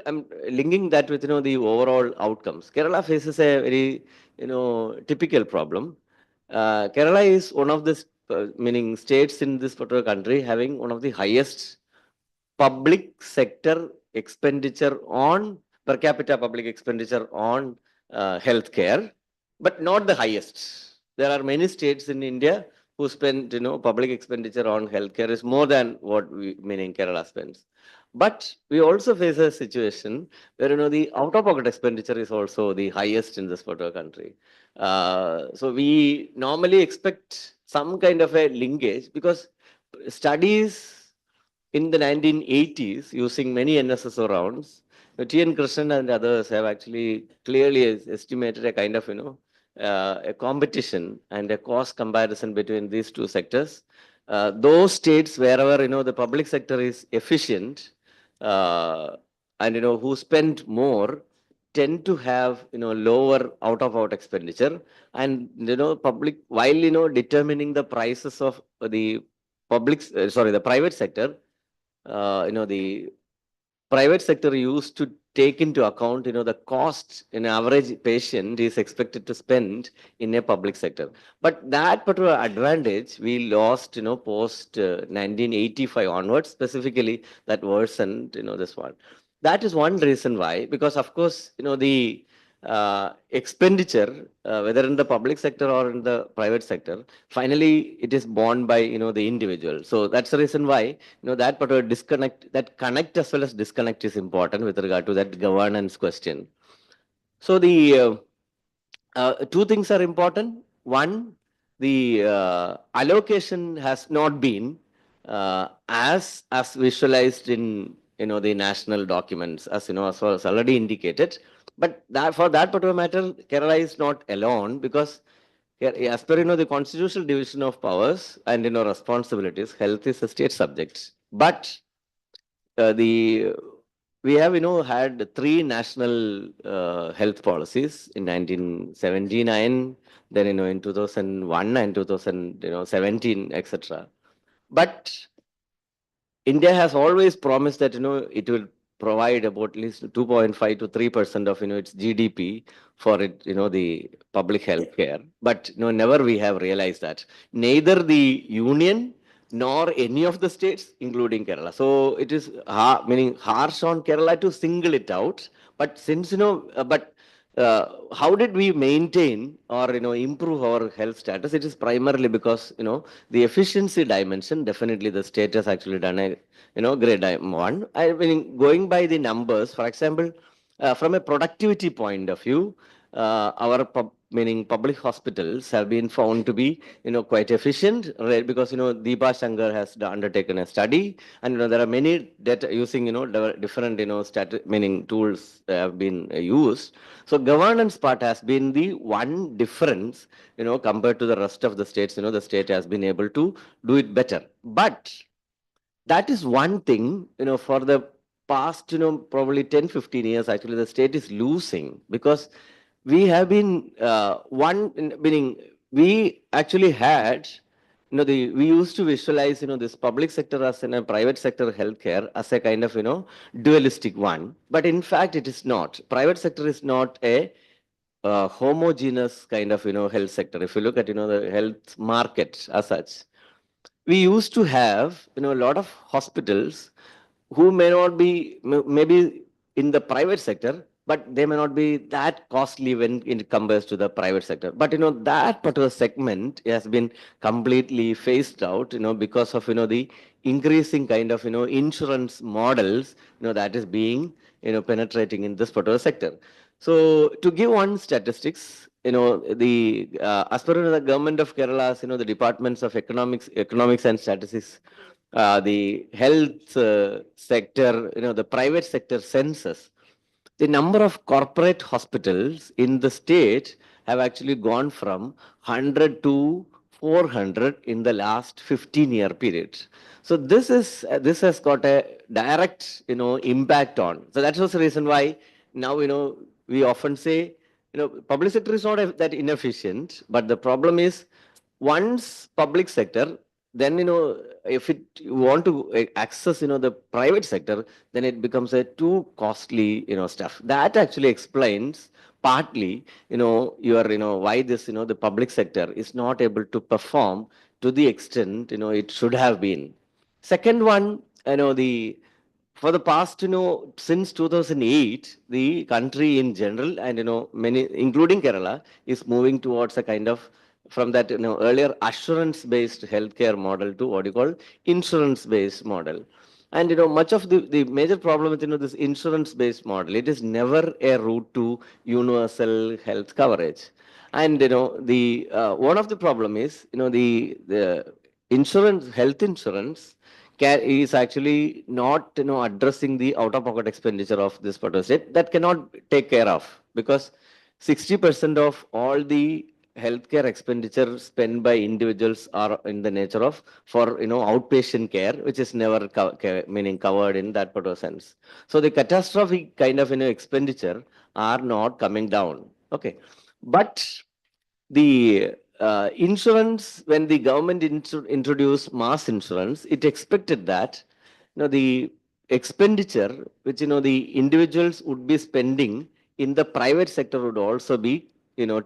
I'm linking that with, the overall outcomes. Kerala faces a very, typical problem. Kerala is one of the, meaning states in this particular country having one of the highest public sector expenditure on per capita public expenditure on healthcare, but not the highest. There are many states in India who spend, public expenditure on healthcare is more than what meaning Kerala spends. But we also face a situation where, the out-of-pocket expenditure is also the highest in this particular country. So we normally expect some kind of a linkage because studies in the 1980s, using many NSSO rounds, T.N. Krishnan and others have actually clearly estimated a kind of, a competition and a cost comparison between these two sectors. Those states wherever, the public sector is efficient and, who spend more tend to have, lower out-of-out expenditure and, public, while, determining the prices of the public, the private sector, the private sector used to take into account, the cost an average patient is expected to spend in a public sector. But that particular advantage we lost, post 1985 onwards, specifically that worsened, this one. That is one reason why, because of course, the expenditure, whether in the public sector or in the private sector, finally it is borne by the individual. So that's the reason why that particular disconnect, that connect as well as disconnect is important with regard to that governance question. So the two things are important. One, the allocation has not been as visualized in the national documents, as as was already indicated. But that, for that particular matter, Kerala is not alone because as per the constitutional division of powers and responsibilities, health is a state subject. But we have had three national health policies in 1979, then in 2001 and 2017, etc. But India has always promised that it will provide about at least 2.5 to 3% of its GDP for it, the public health care. But never we have realized that. Neither the union nor any of the states, including Kerala. So it is meaning harsh on Kerala to single it out. But since how did we maintain or, improve our health status? It is primarily because, the efficiency dimension, definitely the state has actually done a, great one. I mean, going by the numbers, for example, from a productivity point of view, our meaning public hospitals have been found to be, quite efficient, right? Because, Deepa Shankar has undertaken a study, and, there are many data using, different, meaning tools have been used. So governance part has been the one difference, compared to the rest of the states. The state has been able to do it better. But that is one thing, for the past, probably 10, 15 years, actually, the state is losing because we have been meaning we actually had, we used to visualize, this public sector as in a private sector healthcare as a kind of, dualistic one. But in fact, it is not. Private sector is not a homogeneous kind of, health sector. If you look at, the health market as such, we used to have, a lot of hospitals who may not be, maybe in the private sector, but they may not be that costly when it compares to the private sector. But, that particular segment has been completely phased out, because of, the increasing kind of, insurance models, that is being, penetrating in this particular sector. So to give one statistics, the as per the government of Kerala's, the departments of economics and statistics, the health sector, the private sector census, the number of corporate hospitals in the state have actually gone from 100 to 400 in the last 15-year period. So this has got a direct, impact on. So that was the reason why now, we often say, public sector is not that inefficient, but the problem is once public sector, then, if you want to access, the private sector, then it becomes a too costly, stuff. That actually explains partly, why this, the public sector is not able to perform to the extent, it should have been. Second one, for the past, since 2008, the country in general and, many, including Kerala, is moving towards a kind of, from that, earlier assurance-based healthcare model to what you call insurance-based model. And, much of the major problem with, this insurance-based model, it is never a route to universal health coverage. And, the one of the problem is, the insurance, health insurance, is actually not, addressing the out-of-pocket expenditure of this particular state that cannot take care of, because 60% of all the healthcare expenditure spent by individuals are in the nature of for, outpatient care, which is never meaning covered in that particular sense. So the catastrophic kind of, expenditure are not coming down. Okay. But the insurance, when the government introduced mass insurance, it expected that, the expenditure which, the individuals would be spending in the private sector would also be,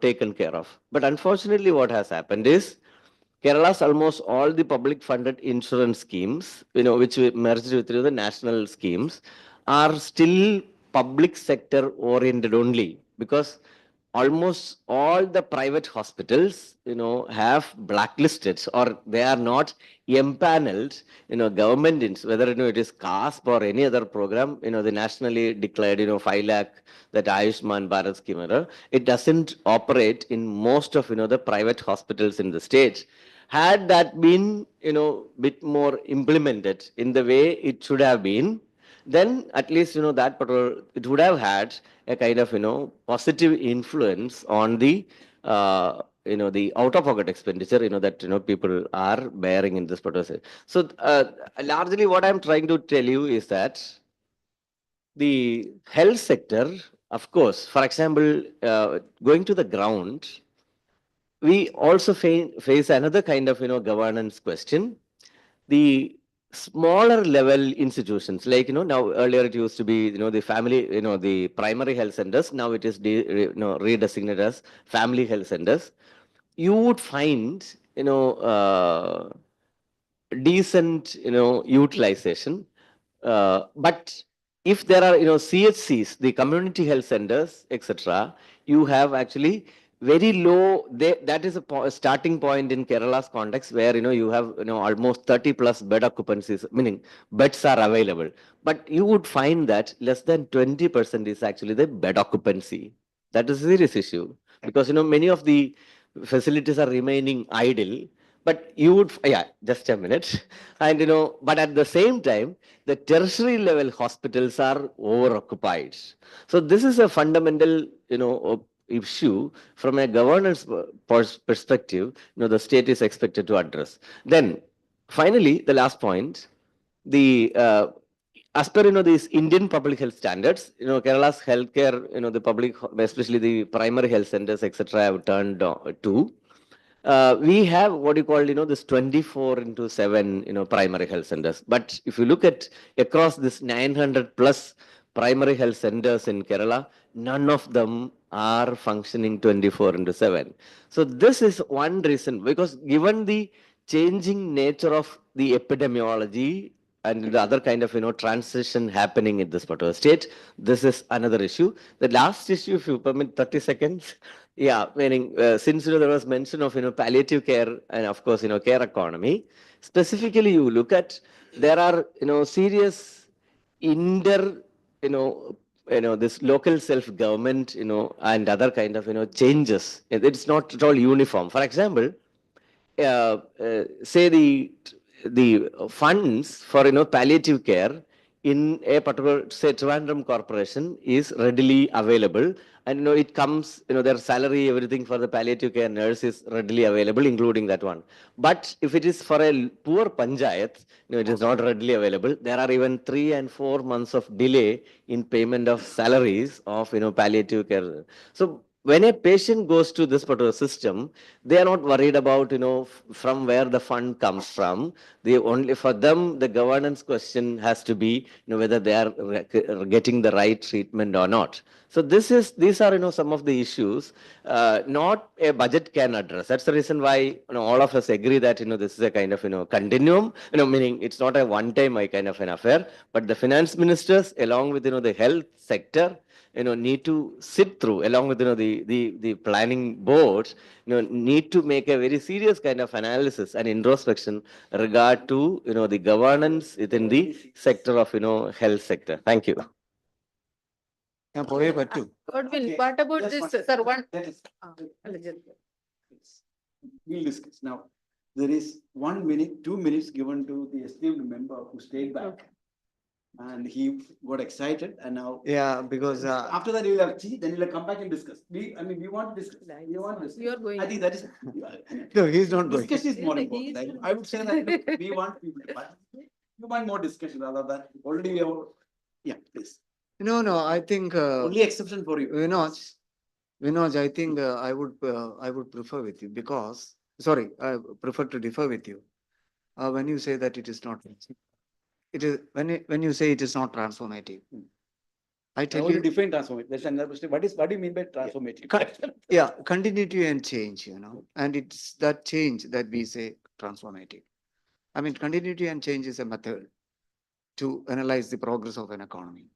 taken care of. But unfortunately, what has happened is Kerala's almost all the public funded insurance schemes, which we merged with the national schemes, are still public sector oriented only, because almost all the private hospitals, have blacklisted or they are not empaneled, government, whether, it is CASP or any other program, the nationally declared, 5 lakh, that Ayushman Bharat scheme, it doesn't operate in most of, the private hospitals in the state. Had that been, bit more implemented in the way it should have been, then at least, that particular, it would have had a kind of, positive influence on the, the out-of-pocket expenditure, that, people are bearing in this particular. So largely what I'm trying to tell you is that the health sector, of course, for example, going to the ground, we also face another kind of, governance question. The smaller level institutions, like, now earlier it used to be, the family, the primary health centers, now it is redesignated as family health centers. You would find, decent, utilization. But if there are, CHCs, the community health centers, etc., you have actually very low, that is a starting point in Kerala's context where, you have, almost 30 plus bed occupancies, meaning beds are available. But you would find that less than 20% is actually the bed occupancy. That is a serious issue because, many of the facilities are remaining idle. But you would, yeah, just a minute. And, but at the same time, the tertiary level hospitals are over-occupied. So this is a fundamental, issue from a governance perspective, the state is expected to address. Then, finally, the last point, the as per these Indian public health standards, Kerala's healthcare, the public, especially the primary health centers, etc., have turned to. We have what you call, this 24/7, primary health centers. But if you look at across this 900 plus primary health centers in Kerala, none of them are functioning 24/7. So this is one reason, because given the changing nature of the epidemiology and the other kind of, transition happening in this particular state, this is another issue. The last issue, if you permit 30 seconds, yeah, meaning since there was mention of palliative care and of course care economy, specifically you look at there are serious inter this local self government and other kind of changes. It's not at all uniform. For example, say the funds for palliative care in a particular, say, Trivandrum Corporation is readily available, and it comes, their salary, everything for the palliative care nurse is readily available, including that one. But if it is for a poor panchayat, it is not readily available. There are even 3 and 4 months of delay in payment of salaries of palliative care. So when a patient goes to this particular system, they are not worried about from where the fund comes from. They only, for them, the governance question has to be whether they are getting the right treatment or not. So these are some of the issues not a budget can address. That's the reason why all of us agree that this is a kind of continuum, meaning it's not a one time kind of an affair, but the finance ministers along with the health sector need to sit through, along with the planning boards, need to make a very serious kind of analysis and introspection regard to the governance within the sector of health sector. Thank you. ഞാൻ പോയേ പറ്റൂ. Godwin, what about Just this, one second. sir, one? Let us- Alexander. We'll discuss. Now, there is 1 minute, 2 minutes given to the esteemed member who stayed back. And he got excited and now. Yeah, because After that, you will have tea, then you will come back and discuss. We want to discuss. We want to discuss. You are going. I think that is. no, he's not going. Discussion is more He is important. going. I would say that we want people to participate. You want more discussion rather than already we have. Yeah, please. No, I think Only exception for you. Vinod, I think I would prefer with you because, sorry, I prefer to differ with you. When you say that it is not, it is, when you say it is not transformative. I I tell want to you, define transformative. That's another question. What do you mean by transformative? yeah, continuity and change, and it's that change that we say transformative. I mean, continuity and change is a method to analyze the progress of an economy.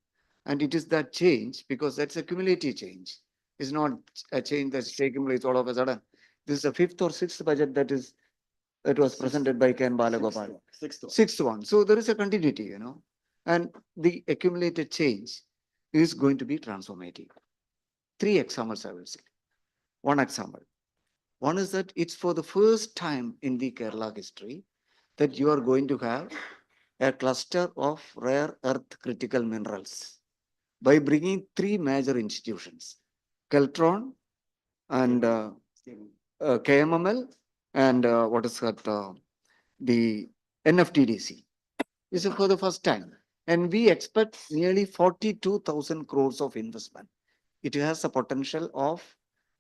And it is that change because that's a cumulative change. It's not a change that's taking place all of a sudden. This is the 5th or 6th budget that was presented by Ken Balagopal. Sixth one. So there is a continuity, and the accumulated change is going to be transformative. 3 examples I will say. One example. One is that it's for the first time in the Kerala history that you are going to have a cluster of rare earth critical minerals by bringing 3 major institutions, Keltron and KMML and what is that, the NFTDC. This is for the first time. And we expect nearly 42,000 crores of investment. It has a potential of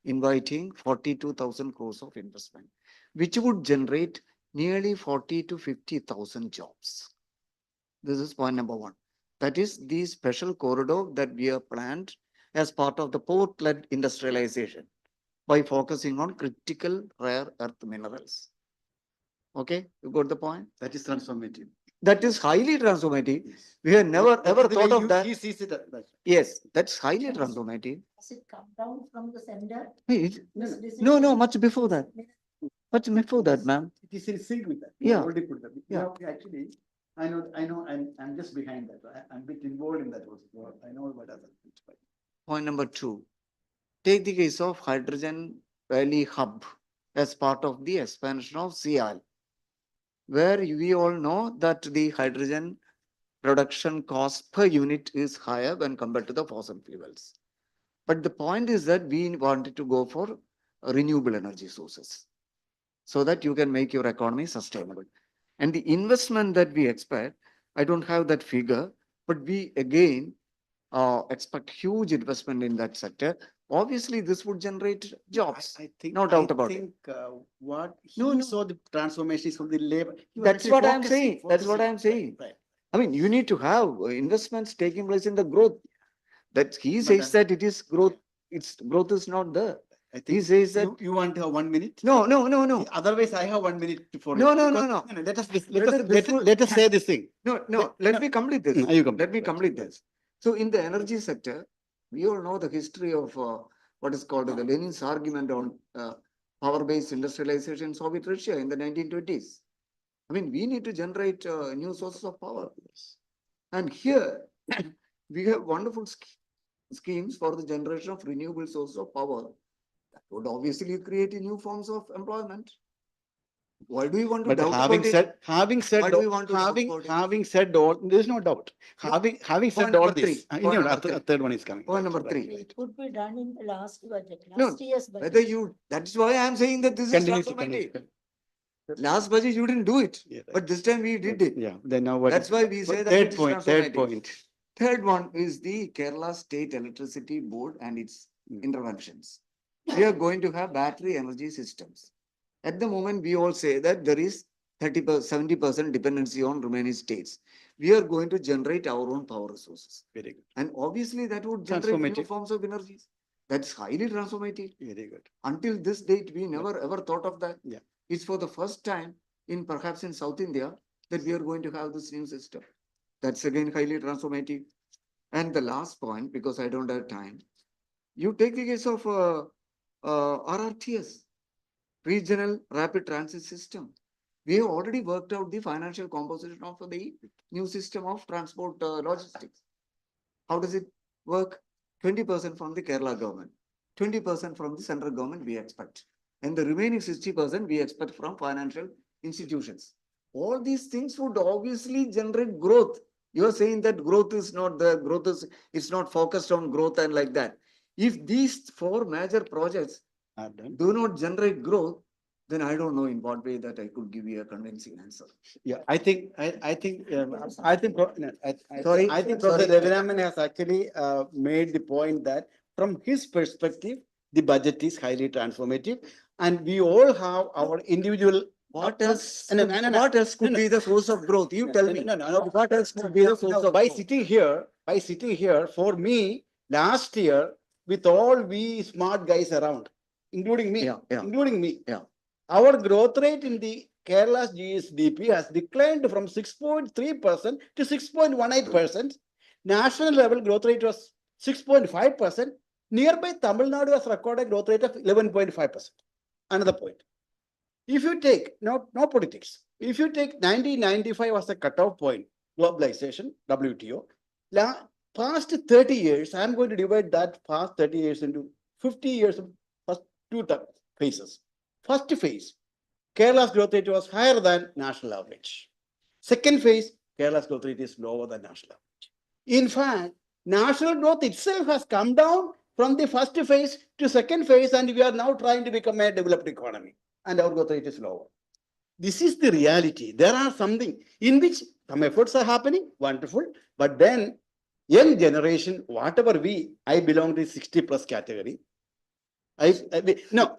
inviting 42,000 crores of investment, which would generate nearly 40 to 50,000 jobs. This is point number 1. That is the special corridor that we have planned as part of the port-led industrialization by focusing on critical rare earth minerals. Okay, you got the point? That is transformative. That is highly transformative. We have never ever The way thought of you- that. He sees it. Yes, that's highly transformative. Does it come down from the center? Hey, no, much before that. Much before that, ma'am. It is in sync with that. Yeah. Already put that. Yeah. Actually, I know, I'm just behind that. I'm a bit involved in that also. I know what other. Point number 2. Take the case of Hydrogen Valley Hub as part of the expansion of CIAL, where we all know that the hydrogen production cost per unit is higher when compared to the fossil fuels. But the point is that we wanted to go for renewable energy sources so that you can make your economy sustainable. And the investment that we expect, I don't have that figure, but we again expect huge investment in that sector. Obviously, this would generate jobs. I think. No doubt about it. I think what No, he no. saw the transformation is from the labor. He was That's actually what I'm focusing- saying. That's what focusing. I'm saying. Right. I mean, you need to have investments taking place in the growth. That he But says that it is growth, it's growth is not there. I He think says that, you want to have 1 minute? no. Otherwise, I have 1 minute for it. No, no, Because- no. Let us, Whether this will- let us say this thing. No, No, let me complete this. You complete. Let me complete this. So in the energy sector, we all know the history of what is called the Lenin's argument on power-based industrialization in Soviet Russia in the 1920s. I mean, we need to generate new sources of power. And here, we have wonderful schemes for the generation of renewable sources of power. That would obviously create new forms of employment. Why do you want to But doubt having about it? said, having said, Why do you want to doubt about it? having said all, there's no doubt. No. Having said Point all number this, three. you know, Point number a three. third one is coming. Point Right, number right, 3. right. It would be done in the last budget, No, last year's budget. Whether you, that's why I am saying that this is Continue, transformative. Last budget, you didn't do it, Yeah, right. but this time we did it. Yeah, then now what? That's why we say that Third it is point, third transformative. point. Third one is the Kerala State Electricity Board and its Mm. interventions. We are going to have battery energy systems. At the moment, we all say that there is 70% dependency on remaining states. We are going to generate our own power resources. Very good, And obviously that would generate new Transformative. forms of energies. That's highly transformative. very good. Until this date, we never ever thought of that. Yeah. It's for the first time in perhaps in South India that we are going to have this new system. That's again highly transformative. And the last point, because I don't have time, you take the case of RRTS, Regional Rapid Transit System. We have already worked out the financial composition of the new system of transport logistics. How does it work? 20% from the Kerala government, 20% from the central government we expect. And the remaining 60% we expect from financial institutions. All these things would obviously generate growth. You are saying that growth is not there, it's not focused on growth and like that. If these 4 major projects Are done. do not generate growth, then I don't know in what way that I could give you a convincing answer. Yeah, I think, I think, no, Sorry, I think sorry. Professor Raghuraman has actually made the point that from his perspective, the budget is highly transformative. And we all have our individual. What else, No, no, no. what else could No, no. be the source of growth? You tell me. No. What else could be the source No, of by growth? sitting here, for me, last year, with all we smart guys around, including me, including me. Yeah. Our growth rate in the Kerala's GSDP has declined from 6.3% to 6.18%. National level growth rate was 6.5%. Nearby Tamil Nadu has recorded growth rate of 11.5%. Another point. If you take, no politics, if you take 1995 as a cutoff point, globalization, WTO, past 30 years, I'm going to divide that past 30 years into 50 years of first 2 phases. First phase, Kerala's growth rate was higher than national average. Second phase, Kerala's growth rate is lower than national average. In fact, national growth itself has come down from the first phase to second phase, and we are now trying to become a developed economy, and our growth rate is lower. This is the reality. There are something in which some efforts are happening, wonderful, but then young generation, whatever I belong to 60+ category.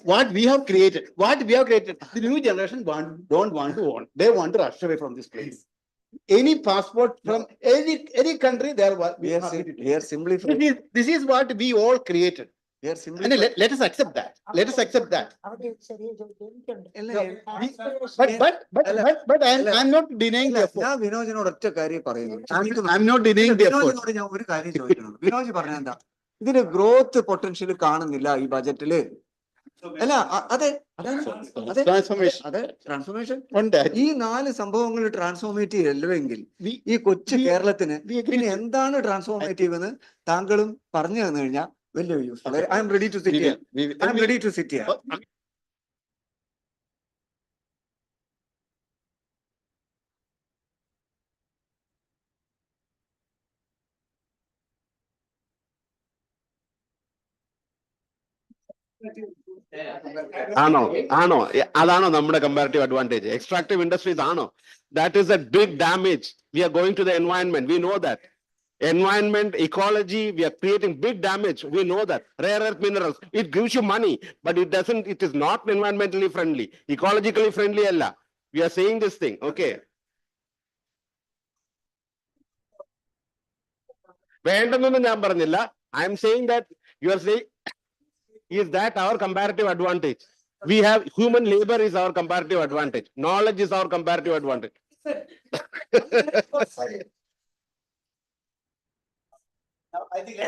What we have created, the new generation don't want to own. They want to rush away from this place. Any passport from any country, they are We are simplifying. this is what we all created. We are And simply. let us accept that. Let us accept that. അവിടെ ഒരു ചെറിയ ജോലി എനിക്കുണ്ട്. അല്ല, But I'm not denying the effort. ഞാൻ വിനോദിനോട് ഒറ്റ കാര്യം പറയുന്നു. I'm not denying the effort. വിനോദിനോട് ഞാൻ ഒരു കാര്യം ചോദിക്കുന്നു. വിനോദ് പറഞ്ഞ എന്താ, ഇതിന് ഗ്രോത്ത് പൊട്ടൻഷ്യൽ കാണുന്നില്ല ഈ ബജറ്റില്. അല്ല അതെ അതെ Transformation. അതെ ട്രാൻസ്ഫോർമേഷൻ On that. ഈ 4 സംഭവങ്ങൾ ട്രാൻസ്ഫോർമേറ്റീവ് അല്ലവെങ്കിൽ ഈ കൊച്ചു കേരളത്തിന് we agree പിന്നെ with you. എന്താണ് ട്രാൻസ്ഫോർമേറ്റീവ് എന്ന് താങ്കളും പറഞ്ഞു തന്നു കഴിഞ്ഞാൽ വലിയ useful. I'm ready to sit here. I'm ready to sit here. ആണോ അതാണോ നമ്മുടെ കമ്പാരിറ്റീവ് അഡ്വാൻറ്റേജ്? എക്സ്ട്രാക്റ്റീവ് ഇൻഡസ്ട്രീസ് ആണോ? That is a big damage we are going to the environment. We know that. Environment, ecology, we are creating big damage. We know that. Rare earth minerals, it gives you money, but it is not environmentally friendly, ecologically friendly alla. We are saying this thing, okay? വേണ്ടെന്നൊന്നും ഞാൻ പറഞ്ഞില്ല. I am saying that you are saying, is that our comparative advantage? We have human labor is our comparative advantage. Knowledge is our comparative advantage. I think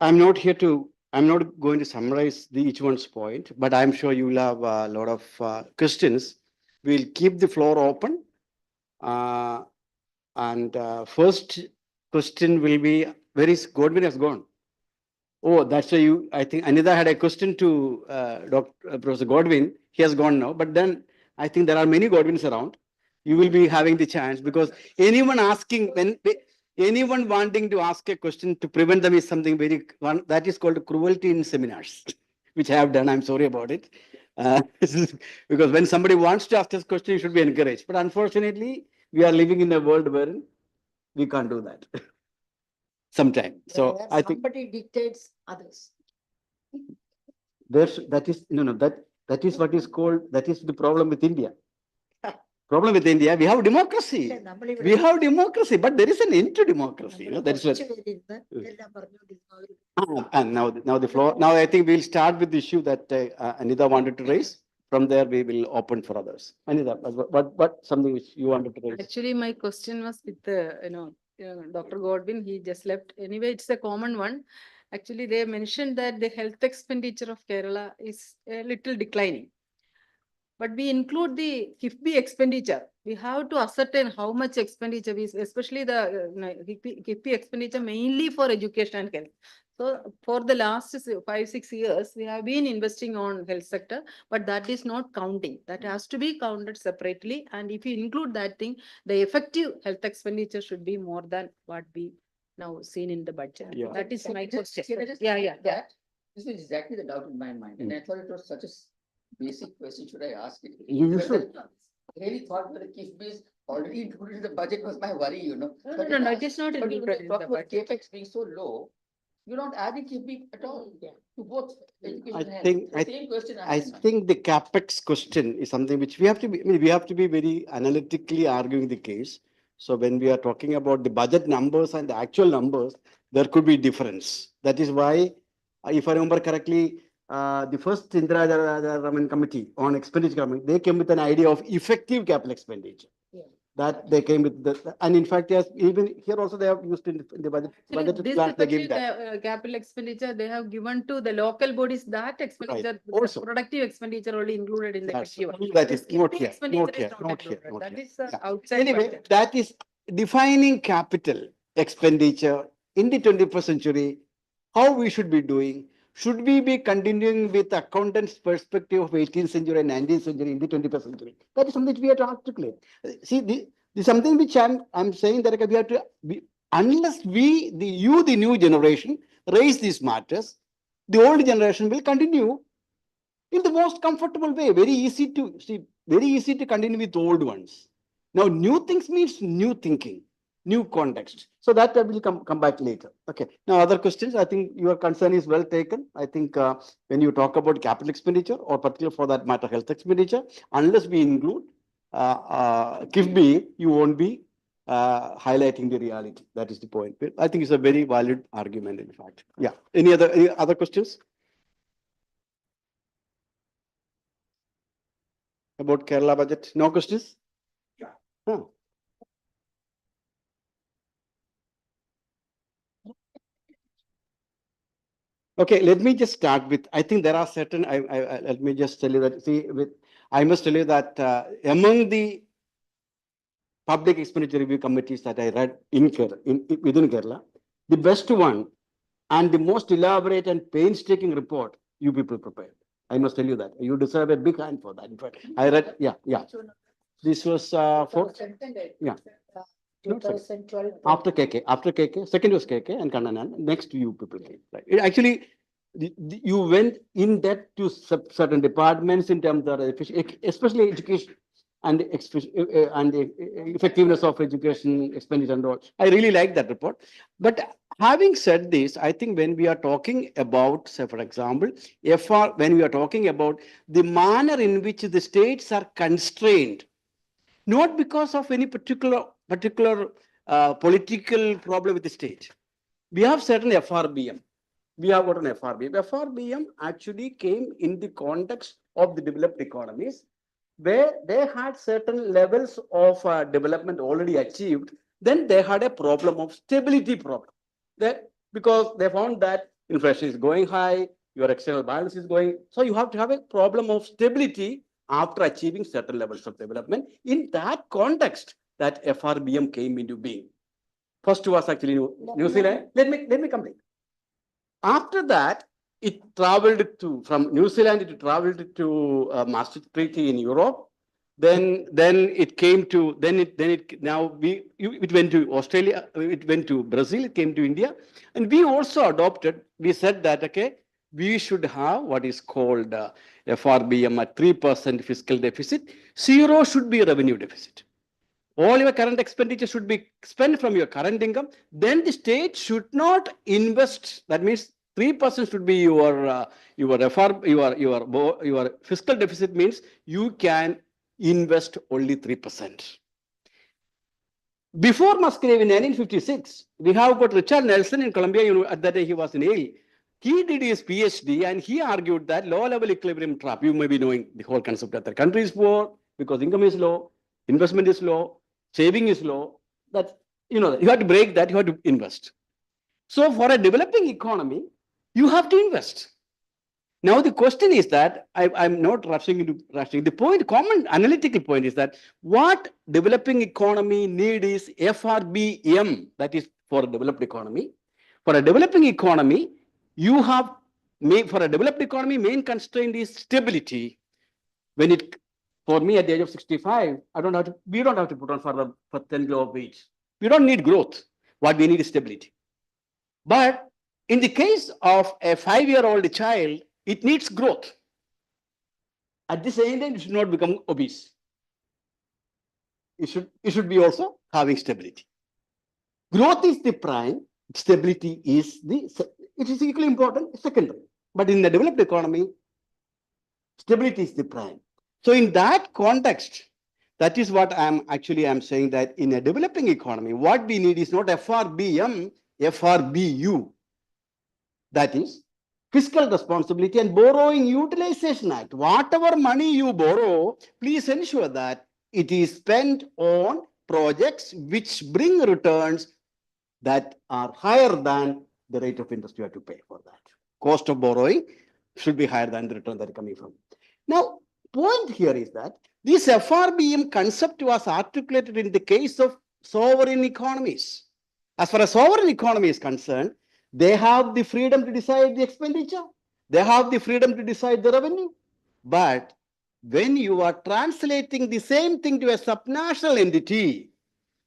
I'm not going to summarize each one's point, but I'm sure you will have a lot of questions. We'll keep the floor open. First question will be, where is Godwin has gone? Oh, that's why I think Anita had a question to Professor Godwin. He has gone now, but then I think there are many Godwins around. You will be having the chance because anyone anyone wanting to ask a question to prevent them is something that is called cruelty in seminars, which I have done. I'm sorry about it. Because when somebody wants to ask this question, you should be encouraged. But unfortunately, we are living in a world where we can't do that. Sometime. So Where I think somebody dictates others. that is what is called, that is the problem with India. Problem with India, we have democracy. We have democracy, but there is an end to democracy. That is what. And now the floor. Now I think we'll start with the issue that Anita wanted to raise. From there, we will open for others. Anita, what something which you wanted to raise? Actually, my question was with Dr. Godwin, he just left. Anyway, it's a common one. Actually, they mentioned that the health expenditure of Kerala is a little declining. But we include the KIFBI expenditure. We have to ascertain how much expenditure is, especially the KIFBI expenditure mainly for education and health. So for the last 5-6 years, we have been investing on health sector, but that is not counting. That has to be counted separately. And if you include that thing, the effective health expenditure should be more than what we now seen in the budget. Yeah. That is my question. Can I just add that? This is exactly the doubt in my mind, and I thought it was such a basic question. Should I ask it? You should. I really thought that the KIFBI is already included in the budget was my worry, No, But it is not but when included you in talk the about budget. CapEx being so low, you're not adding KIFBI at all to both education I and health. think- The same question I asked. think the capex question is something which we have to be, we have to be very analytically arguing the case. So when we are talking about the budget numbers and the actual numbers, there could be difference. That is why, if I remember correctly, the first Indira Raman committee on expenditure, they came with an idea of effective capital expenditure. Yeah. That they came with and in fact, yes, even here also they have used in the budget. Actually, this Plan, they give that. effective capital expenditure, they have given to the local bodies that expenditure, the Also. productive expenditure only included in the That's- effective one. that is This not KIFBI here, expenditure not is here, not not here, included. not That here. is Yeah. outside Anyway, budget. that is defining capital expenditure in the 21st century, how we should be doing. Should we be continuing with accountant's perspective of 18th century and 19th century in the 21st century? That is something which we have to articulate. See, this is something which I'm saying that we have to, unless the new generation, raise these matters, the old generation will continue in the most comfortable way. Very easy to continue with old ones. Now, new things means new thinking, new context. So that I will come back later. Okay. Now, other questions. I think your concern is well taken. I think when you talk about capital expenditure, or particularly for that matter, health expenditure, unless we include KIFBI, you won't be highlighting the reality. That is the point. I think it's a very valid argument, in fact. Yeah. Any other questions about Kerala budget? No questions? Yeah. Huh. Okay, let me just start with, I think there are certain, let me just tell you that, I must tell you that among the public expenditure review committees that I read within Kerala, the best one and the most elaborate and painstaking report you people prepared. I must tell you that. You deserve a big hand for that. In fact, I read, yeah. This was for, yeah. 2012. After KK, second was KK and Kannanan, next you people came. Right. Actually, you went in depth to certain departments in terms of especially education and the effectiveness of education expenditure and all. I really like that report. But having said this, I think when we are talking about, say for example, when we are talking about the manner in which the states are constrained, not because of any particular political problem with the state. We have certain FRBM. We have got an FRBM. FRBM actually came in the context of the developed economies, where they had certain levels of development already achieved. Then they had a problem of stability problem. Because they found that inflation is going high, your external balance is going. So you have to have a problem of stability after achieving certain levels of development. In that context, that FRBM came into being. First was actually New Zealand. Let me complete. After that, it traveled to, from New Zealand, it traveled to Maastricht Treaty in Europe. Then it came to, it went to Australia, it went to Brazil, it came to India. And we also adopted, we said that, okay, we should have what is called FRBM at 3% fiscal deficit. 0 should be revenue deficit. All your current expenditure should be spent from your current income. Then the state should not invest. That means 3% should be your fiscal deficit, means you can invest only 3%. Before Musgrave in 1956, we have got Richard Nelson in Columbia. At that day he was in Yale. He did his PhD and he argued that low-level equilibrium trap. You may be knowing the whole concept that the country is poor because income is low, investment is low, saving is low. That you have to break that. You have to invest. So for a developing economy, you have to invest. Now the question is that I'm not rushing. The point, common analytical point, is that what developing economy need is FRBM. That is for a developed economy. For a developing economy, you have for a developed economy, main constraint is stability. When it, for me at the age of 65, we don't have to put on for 10 kilo of weight. We don't need growth. What we need is stability. But in the case of a 5-year-old child, it needs growth. At the same time, it should not become obese. It should be also having stability. Growth is the prime, stability is it is equally important, secondary. But in the developed economy, stability is the prime. So in that context, that is what I'm saying, that in a developing economy, what we need is not FRBM, FRBU. That is Fiscal Responsibility and Borrowing Utilization Act. Whatever money you borrow, please ensure that it is spent on projects which bring returns that are higher than the rate of interest you have to pay for that. Cost of borrowing should be higher than the return that is coming from. Now, point here is that this FRBM concept was articulated in the case of sovereign economies. As far as sovereign economy is concerned, they have the freedom to decide the expenditure. They have the freedom to decide the revenue. But when you are translating the same thing to a subnational entity,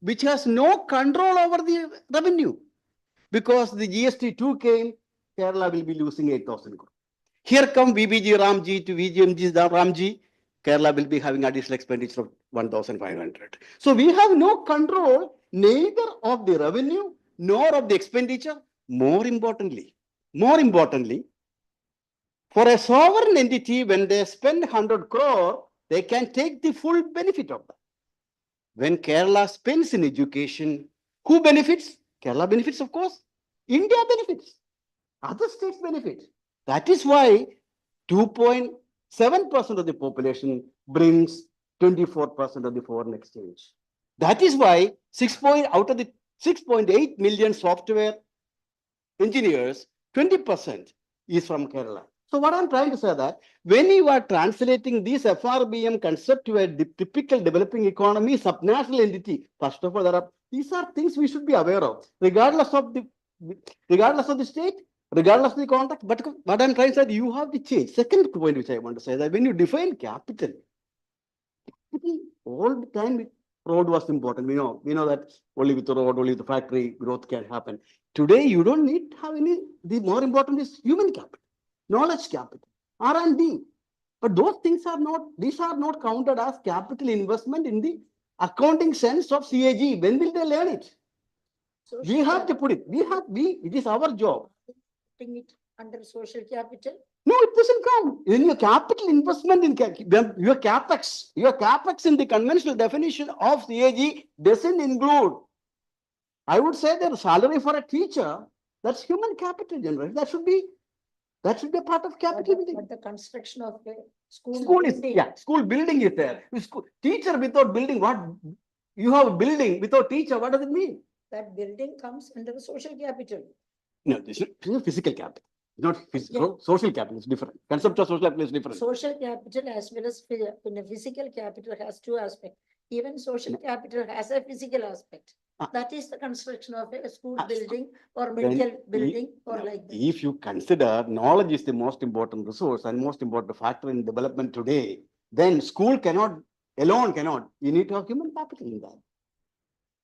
which has no control over the revenue, because the GST2 came, Kerala will be losing 8,000 crore. Here come VBG Ramji to VGMG Ramji, Kerala will be having additional expenditure of 1,500. So we have no control neither of the revenue nor of the expenditure. More importantly, for a sovereign entity, when they spend 100 crore, they can take the full benefit of that. When Kerala spends in education, who benefits? Kerala benefits, of course. India benefits. Other states benefit. That is why 2.7% of the population brings 24% of the foreign exchange. That is why out of the 6.8 million software engineers, 20% is from Kerala. So what I'm trying to say that when you are translating this FRBM concept to a typical developing economy, subnational entity, first of all, these are things we should be aware of, regardless of the state, regardless of the context. But what I'm trying to say, you have the change. Second point which I want to say, that when you define capital, all the time road was important. We know that only with the road, only with the factory, growth can happen. Today, you don't need to have any. The more important is human capital, knowledge capital, R&D. But those things are not. These are not counted as capital investment in the accounting sense of CAG. When will they learn it? We have to put it. It is our job. Putting it under social capital. No, it doesn't come. In your capital investment in your capex in the conventional definition of CAG doesn't include. I would say that salary for a teacher, that's human capital generation. That should be a part of capital building. But the construction of the school school building is there. Teacher without building, what? You have a building without teacher, what does it mean? That building comes under the social capital. No, this is physical capital. Not physical, social capital is different. Concept of social capital is different. Social capital as well as physical capital has two aspects. Even social capital has a physical aspect. Ah. That is the construction of a school Ah, building or Then medical i- building or now, like that. If you consider knowledge is the most important resource and most important factor in development today, then school alone cannot. You need to have human capital in that.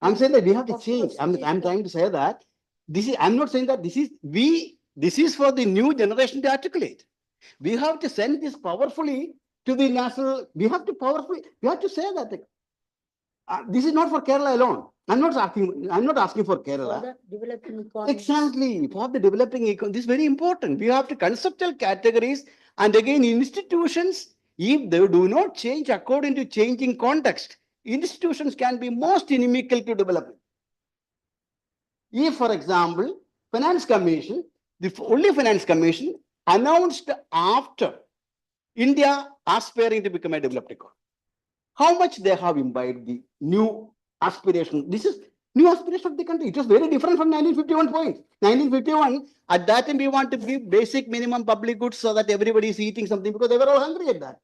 I'm saying that we have to Of change. course, I'm it is trying to say that I'm not saying that this is for the new generation to articulate. We have to send this powerfully to the national, we have to say that this is not for Kerala alone. I'm not asking for For Kerala. the developing economy. Exactly, for the developing economy, this is very important. We have to conceptual categories and again institutions, if they do not change according to changing context, institutions can be most inimical to development. If, for example, Finance Commission, the only Finance Commission announced after India aspiring to become a developed economy, how much they have imbibed the new aspiration. This is new aspiration of the country. It was very different from 1951 point. 1951, at that time we want to give basic minimum public goods so that everybody is eating something because they were all hungry at that.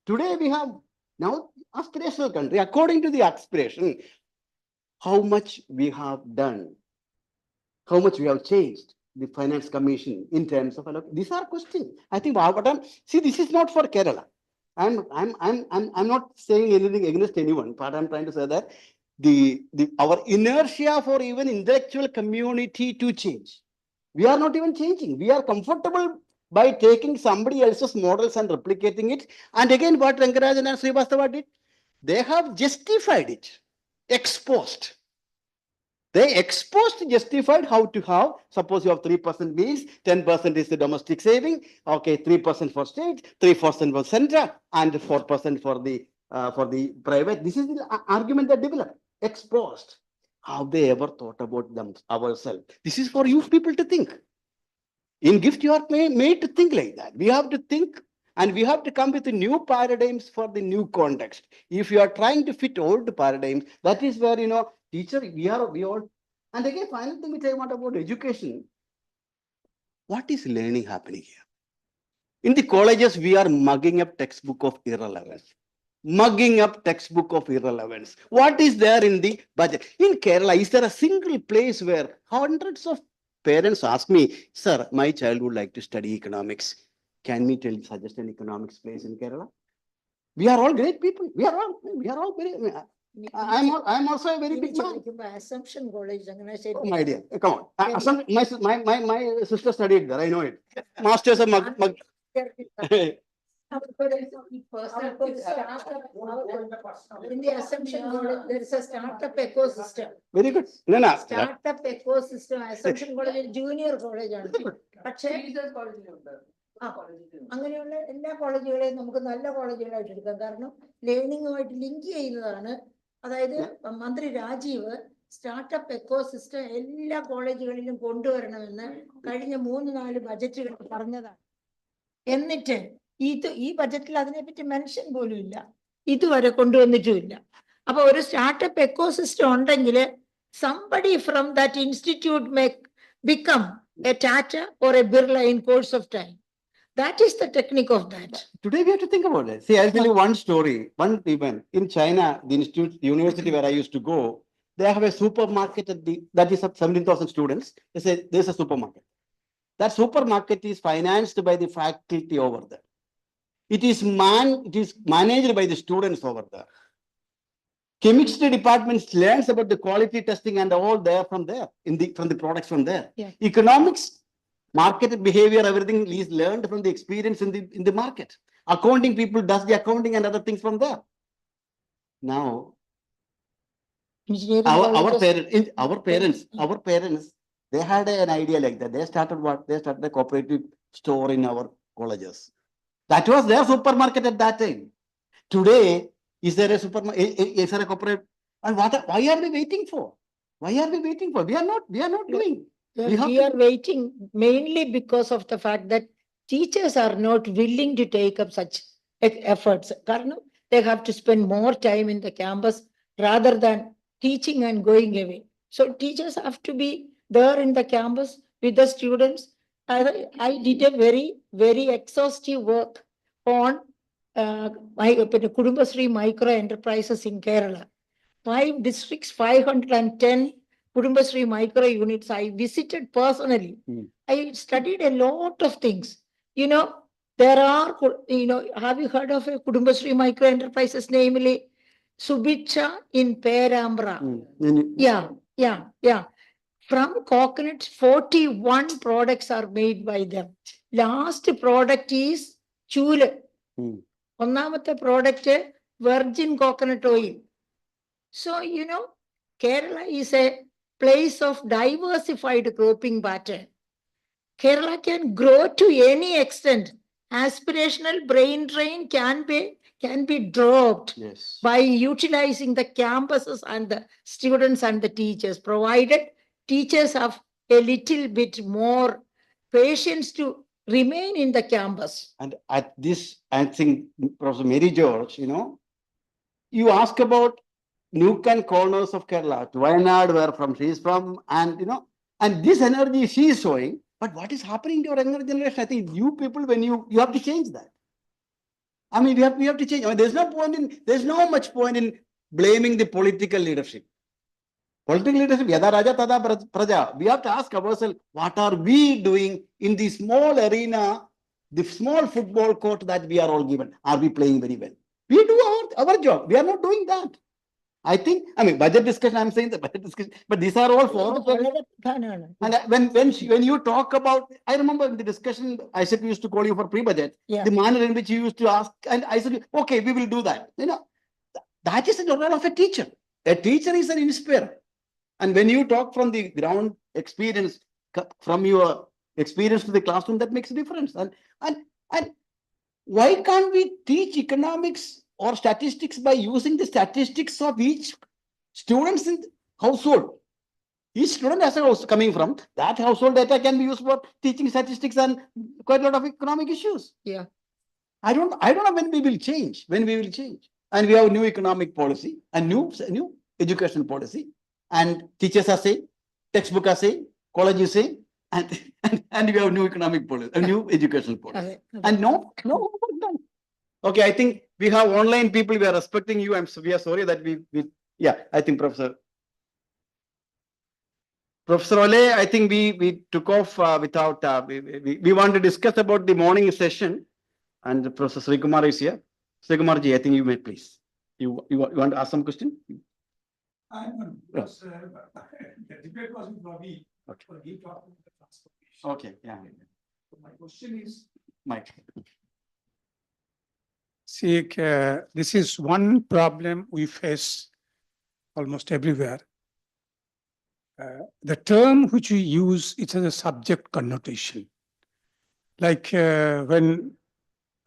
Today we have now aspirational country. According to the aspiration, how much we have done, how much we have changed the Finance Commission in terms of these are questions. I think see, this is not for Kerala. I'm not saying anything against anyone, but I'm trying to say that our inertia for even intellectual community to change. We are not even changing. We are comfortable by taking somebody else's models and replicating it. And again, what Rangarajan and Srivastava did, they have justified it, exposed. They exposed, justified how to have, suppose you have 3% means 10% is the domestic saving, okay, 3% for state, 3% for central, and 4% for the private. This is the argument that developed, exposed. Have they ever thought about them ourselves? This is for you people to think. In GIFT, you are made to think like that. We have to think and we have to come with the new paradigms for the new context. If you are trying to fit old paradigms, that is where, teacher, we all. And again, final thing which I want about education, what is learning happening here? In the colleges, we are mugging up textbook of irrelevance. Mugging up textbook of irrelevance. What is there in the budget? In Kerala, is there a single place where hundreds of parents ask me, sir, my child would like to study economics. Can we suggest an economics place in Kerala? We are all great people. We are all very. I'm also a very big man. Assumption college. Oh, my dear, come on. My sister studied there. I know it. Masters of mug. In the Assumption College, there is a startup ecosystem. Very good. No. Startup ecosystem, Assumption College, junior college. പക്ഷേ അങ്ങനെയുള്ള എല്ലാ കോളേജുകളെയും നമുക്ക് നല്ല കോളേജുകളായിട്ട് എടുക്കാം. കാരണം ലേണിംഗുമായിട്ട് link ചെയ്യുന്നതാണ്. അതായത് മന്ത്രി രാജീവ് സ്റ്റാർട്ടപ്പ് എക്കോസിസ്റ്റം എല്ലാ കോളേജുകളിലും കൊണ്ടുവരണമെന്ന് കഴിഞ്ഞ 3-4 ബജറ്റുകൾ പറഞ്ഞതാണ്. എന്നിട്ട് ഈ ബജറ്റിൽ അതിനെപ്പറ്റി മെൻഷൻ പോലും ഇല്ല, ഇതുവരെ കൊണ്ടുവന്നിട്ടുമില്ല. അപ്പൊ ഒരു സ്റ്റാർട്ടപ്പ് എക്കോസിസ്റ്റം ഉണ്ടെങ്കിൽ somebody from that institute may become a Tata or a Birla in course of time. That is the technique of that. Today we have to think about it. See, I'll tell you one story, one event. In China, the university where I used to go, they have a supermarket that is of 17,000 students. There's a supermarket. That supermarket is financed by the faculty over there. It is managed by the students over there. Chemistry departments learns about the quality testing and all there from the products from there. Yeah. Economics, market behavior, everything is learned from the experience in the market. Accounting people does the accounting and other things from there. Now, our parents, they had an idea like that. They started They started a cooperative store in our colleges. That was their supermarket at that time. Today, is there a supermarket? Is there a cooperative? And why are we waiting for? Why are we waiting for? We are not doing. We are waiting mainly because of the fact that teachers are not willing to take up such efforts. Karna, they have to spend more time in the campus rather than teaching and going away. So teachers have to be there in the campus with the students I did a very exhaustive work on my Kudumbasri micro enterprises in Kerala. 5 districts, 510 Kudumbasri micro units. I visited personally. I studied a lot of things. You know, there are, have you heard of a Kudumbasri micro enterprises, namely Subicha in Perambra? Yeah. From coconut, 41 products are made by them. Last product is Chule. Onnamate product, virgin coconut oil. So, Kerala is a place of diversified cropping pattern. Kerala can grow to any extent. Aspirational brain drain can be dropped by utilizing the campuses and the students and the teachers, provided teachers have a little bit more patience to remain in the campus. And at this, I think, Professor Mary George, you ask about nook and corners of Kerala, to Wayanad, where she is from, and and this energy she is showing. But what is happening to your younger generation? I think you people, when you have to change that. I mean, we have to change. I mean, there's no much point in blaming the political leadership. Political leadership, yada raja tada praja. We have to ask ourselves, what are we doing in the small arena, the small football court that we are all given? Are we playing very well? We do our job. We are not doing that. I think, budget discussion, I'm saying the budget discussion, but these are all forms of. And when you talk about, I remember in the discussion, Isaac used to call you for pre-budget, the manner in which you used to ask, and I said, okay, we will do that. That is the role of a teacher. A teacher is an inspirer. And when you talk from the ground experience, from your experience to the classroom, that makes a difference. And why can't we teach economics or statistics by using the statistics of each student's in household? Each student has a house coming from that household data can be used for teaching statistics and quite a lot of economic issues. Yeah. I don't know when we will change. And we have a new economic policy, a new education policy, and teachers are saying, textbook are saying, colleges saying, and we have new economic policy, a new educational policy. And no. Okay, I think we have online people. We are respecting you. We are sorry that I think Professor Ole, I think we took off without, we want to discuss about the morning session, and Professor Srikumar is here. Srikumarji, I think you may please. You want to ask some question? Because the debate was with Ravi. Okay. He talked about the transportation. Okay, yeah. So my question is, Mike. see, this is one problem we face almost everywhere. The term which we use, it has a subject connotation. Like when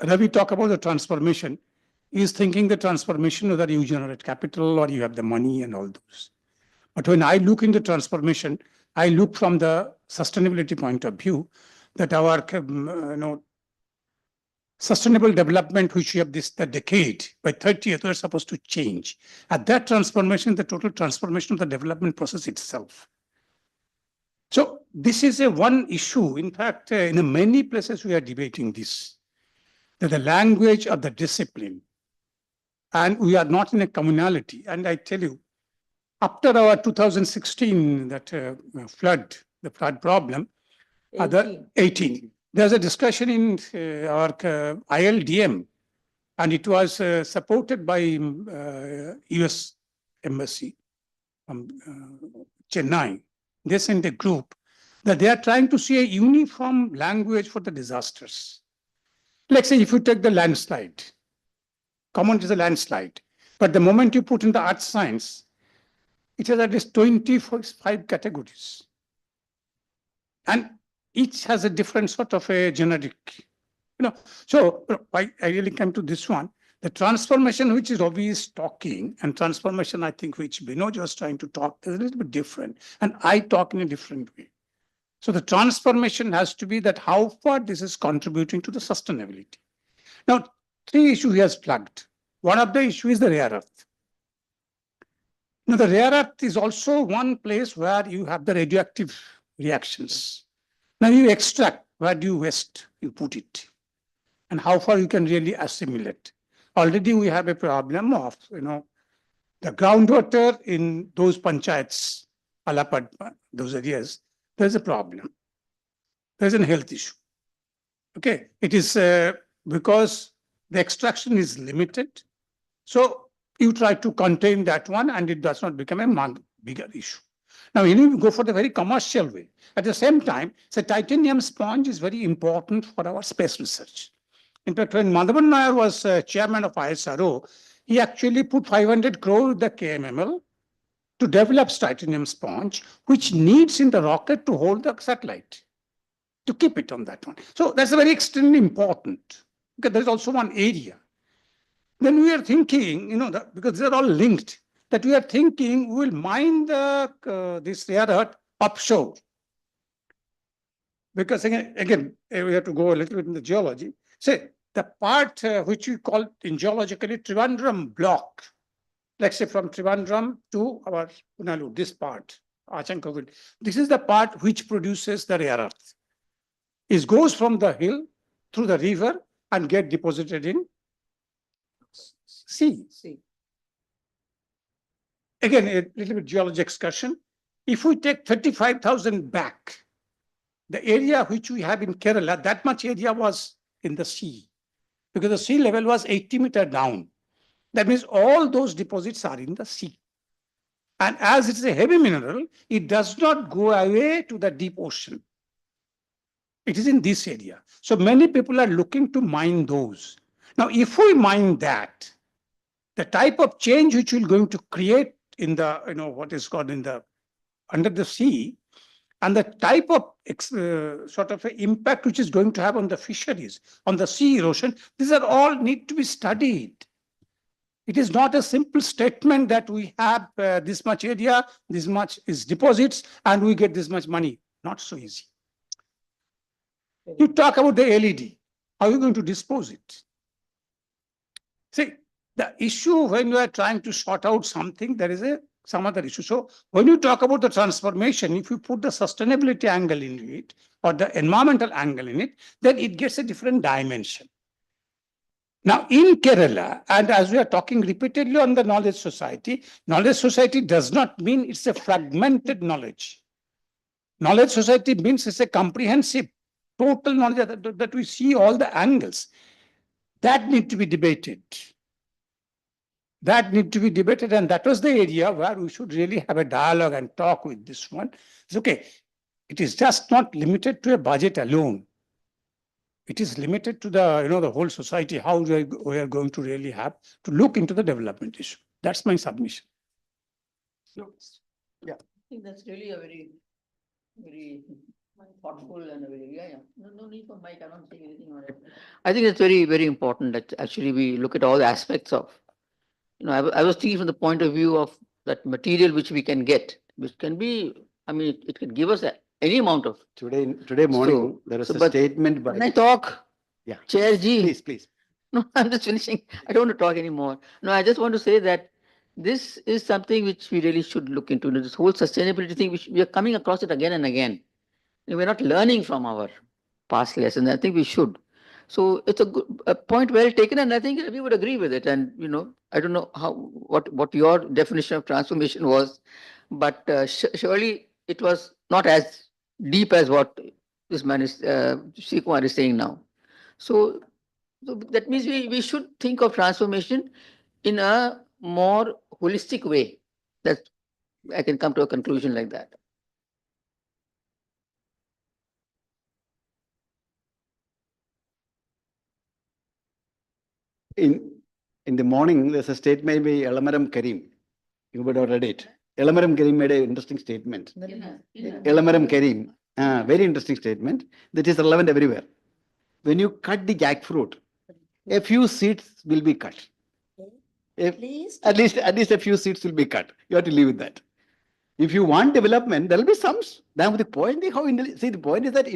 Ravi talk about the transformation, he is thinking the transformation whether you generate capital or you have the money and all those. But when I look into transformation, I look from the sustainability point of view that our sustainable development, which we have the decade, by 30th, we're supposed to change. At that transformation, the total transformation of the development process itself. So this is a one issue. In fact, in many places we are debating this, that the language of the discipline, and we are not in a communality. And I tell you, after our 2016, that the flood problem, 18. There's a discussion in our ILDM, and it was supported by US Embassy from Chennai. They sent a group that they are trying to see a uniform language for the disasters. Let's say if you take the landslide, common is a landslide, but the moment you put in the earth science, it has at least 25 categories. And each has a different sort of a generic, So I really came to this one. The transformation, which is obvious talking, and transformation, I think, which Binod was trying to talk, is a little bit different. And I talk in a different way. So the transformation has to be that how far this is contributing to the sustainability. Now, 3 issues he has plugged. One of the issues is the rare earth. Now, the rare earth is also one place where you have the radioactive reactions. Now, you extract where do you put it? And how far you can really assimilate. Already we have a problem of, the groundwater in those panchayats, Alapad, those areas, there's a problem. There's a health issue. Okay, it is because the extraction is limited. So you try to contain that one and it does not become a bigger issue. Now, you need to go for the very commercial way. At the same time, the titanium sponge is very important for our space research. In fact, when Madhavan Nair was chairman of ISRO, he actually put 500 crore with the KMML to develop titanium sponge, which needs in the rocket to hold the satellite, to keep it on that one. So that's very extremely important. Okay, there's also one area. Then we are thinking, because they're all linked, that we are thinking we will mine this rare earth offshore. Because again, we have to go a little bit in the geology. Say, the part which we call in geologically Trivandrum block, let's say from Trivandrum to our Punalu, this part, Achankovil, this is the part which produces the rare earth. It goes from the hill through the river and get deposited in sea. Again, a little bit geology excursion. If we take 35,000 back, the area which we have in Kerala, that much area was in the sea, because the sea level was 80 meters down. That means all those deposits are in the sea. And as it's a heavy mineral, it does not go away to the deep ocean. It is in this area. So many people are looking to mine those. Now, if we mine that, the type of change which we're going to create in the, what is called under the sea, and the type of sort of impact which is going to have on the fisheries, on the sea erosion, these are all need to be studied. It is not a simple statement that we have this much area, this much is deposits, and we get this much money. Not so easy. You talk about the LED. How are you going to dispose it? See, the issue when you are trying to sort out something, there is some other issue. So when you talk about the transformation, if you put the sustainability angle in it or the environmental angle in it, then it gets a different dimension. Now in Kerala, and as we are talking repeatedly on the knowledge society does not mean it's a fragmented knowledge. Knowledge society means it's a comprehensive, total knowledge that we see all the angles. That need to be debated. That need to be debated, and that was the area where we should really have a dialogue and talk with this one. It's okay. It is just not limited to a budget alone. It is limited to the, the whole society, how we are going to really have to look into the development issue. That's my submission. I think that's really a very, very thoughtful and a very, no need for mic, I'm not saying anything on it. I think it's very, very important that actually we look at all the aspects of, I was thinking from the point of view of that material which we can get, which can be, it can give us any amount of. Today morning, there is a statement by. Can I talk? Yeah. Chair Ji. Please. No, I'm just finishing. I don't want to talk anymore. No, I just want to say that this is something which we really should look into. This whole sustainability thing, which we are coming across it again and again. We're not learning from our past lessons. I think we should. So it's a point well taken, and I think we would agree with it. And I don't know what your definition of transformation was, but surely it was not as deep as what this man is, Sri Kumar is saying now. So that means we should think of transformation in a more holistic way. That I can come to a conclusion like that. In the morning, there's a statement by Elamaram Karim. You would have read it. Elamaram Karim made an interesting statement. Elamaram Karim, very interesting statement that is relevant everywhere. When you cut the jackfruit, a few seeds will be cut. At least a few seeds will be cut. You have to live with that. If you want development, there will be some. Now the point is the point is that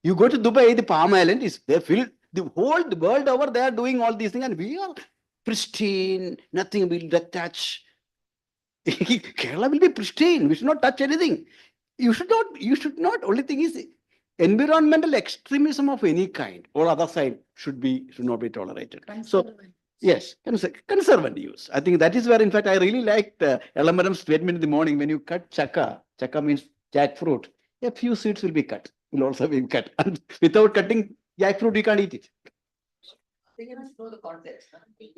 you go to Dubai, the Palm Island is they filled. The whole world over there doing all these things, and we are pristine, nothing will touch. Kerala will be pristine. We should not touch anything. You should not, only thing is, environmental extremism of any kind or other side should not be tolerated. So yes, conservative use. I think that is where, in fact, I really liked Elamaram's statement in the morning when you cut chakka. Chakka means jackfruit. A few seeds will be cut. Will also be cut. And without cutting jackfruit, you can't eat it. They must know the context. He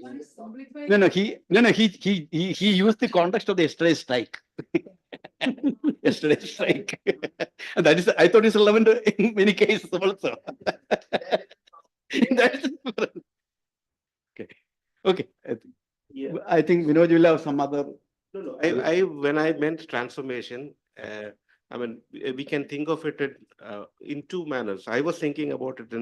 used the context of the yesterday's strike. Yesterday's strike. And that is, I thought it's relevant in many cases also. That is different. Okay. Yeah. I think Vinod will have some other. No, when I meant transformation, I mean, we can think of it in two manners. I was thinking about it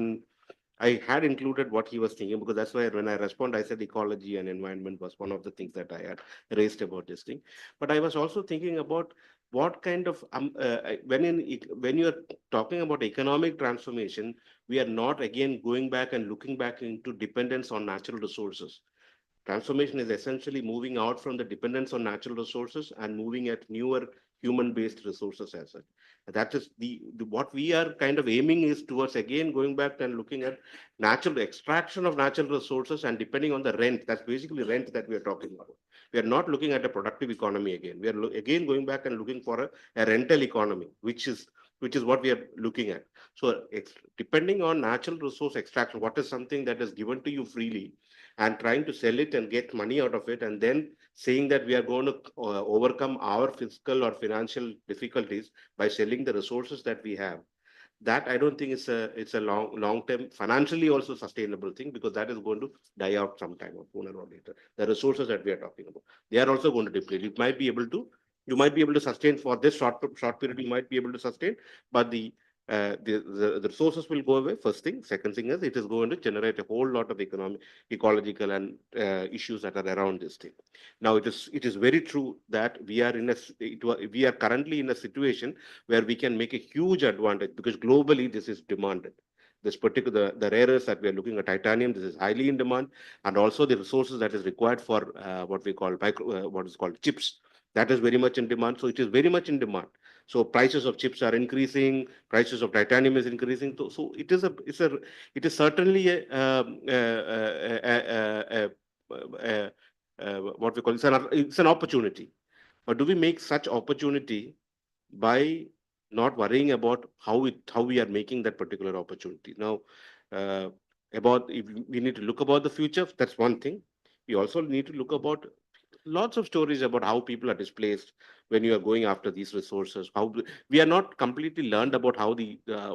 I had included what he was thinking, because that's why when I respond, I said ecology and environment was one of the things that I had raised about this thing. But I was also thinking about what kind of, when you're talking about economic transformation, we are not again going back and looking back into dependence on natural resources. Transformation is essentially moving out from the dependence on natural resources and moving at newer human-based resources as such. That is what we are kind of aiming is towards, again, going back and looking at natural extraction of natural resources and depending on the rent. That's basically rent that we are talking about. We are not looking at a productive economy again. We are again going back and looking for a rental economy, which is what we are looking at. So depending on natural resource extraction, what is something that is given to you freely, and trying to sell it and get money out of it, and then saying that we are going to overcome our fiscal or financial difficulties by selling the resources that we have. That I don't think it's a long-term, financially also sustainable thing, because that is going to die out sometime sooner or later. The resources that we are talking about, they are also going to deplete. You might be able to sustain for this short period. You might be able to sustain, but the resources will go away. First thing. Second thing is it is going to generate a whole lot of economic, ecological, and issues that are around this thing. Now, it is very true that we are currently in a situation where we can make a huge advantage, because globally this is demanded. This particular, the rare earths that we are looking at, titanium, this is highly in demand, and also the resources that is required for what we call what is called chips. That is very much in demand. So it is very much in demand. So prices of chips are increasing, prices of titanium is increasing. So it is certainly what we call, it's an opportunity. But do we make such opportunity by not worrying about how we are making that particular opportunity? Now, if we need to look about the future, that's one thing. We also need to look about lots of stories about how people are displaced when you are going after these resources. How we are not completely learned about how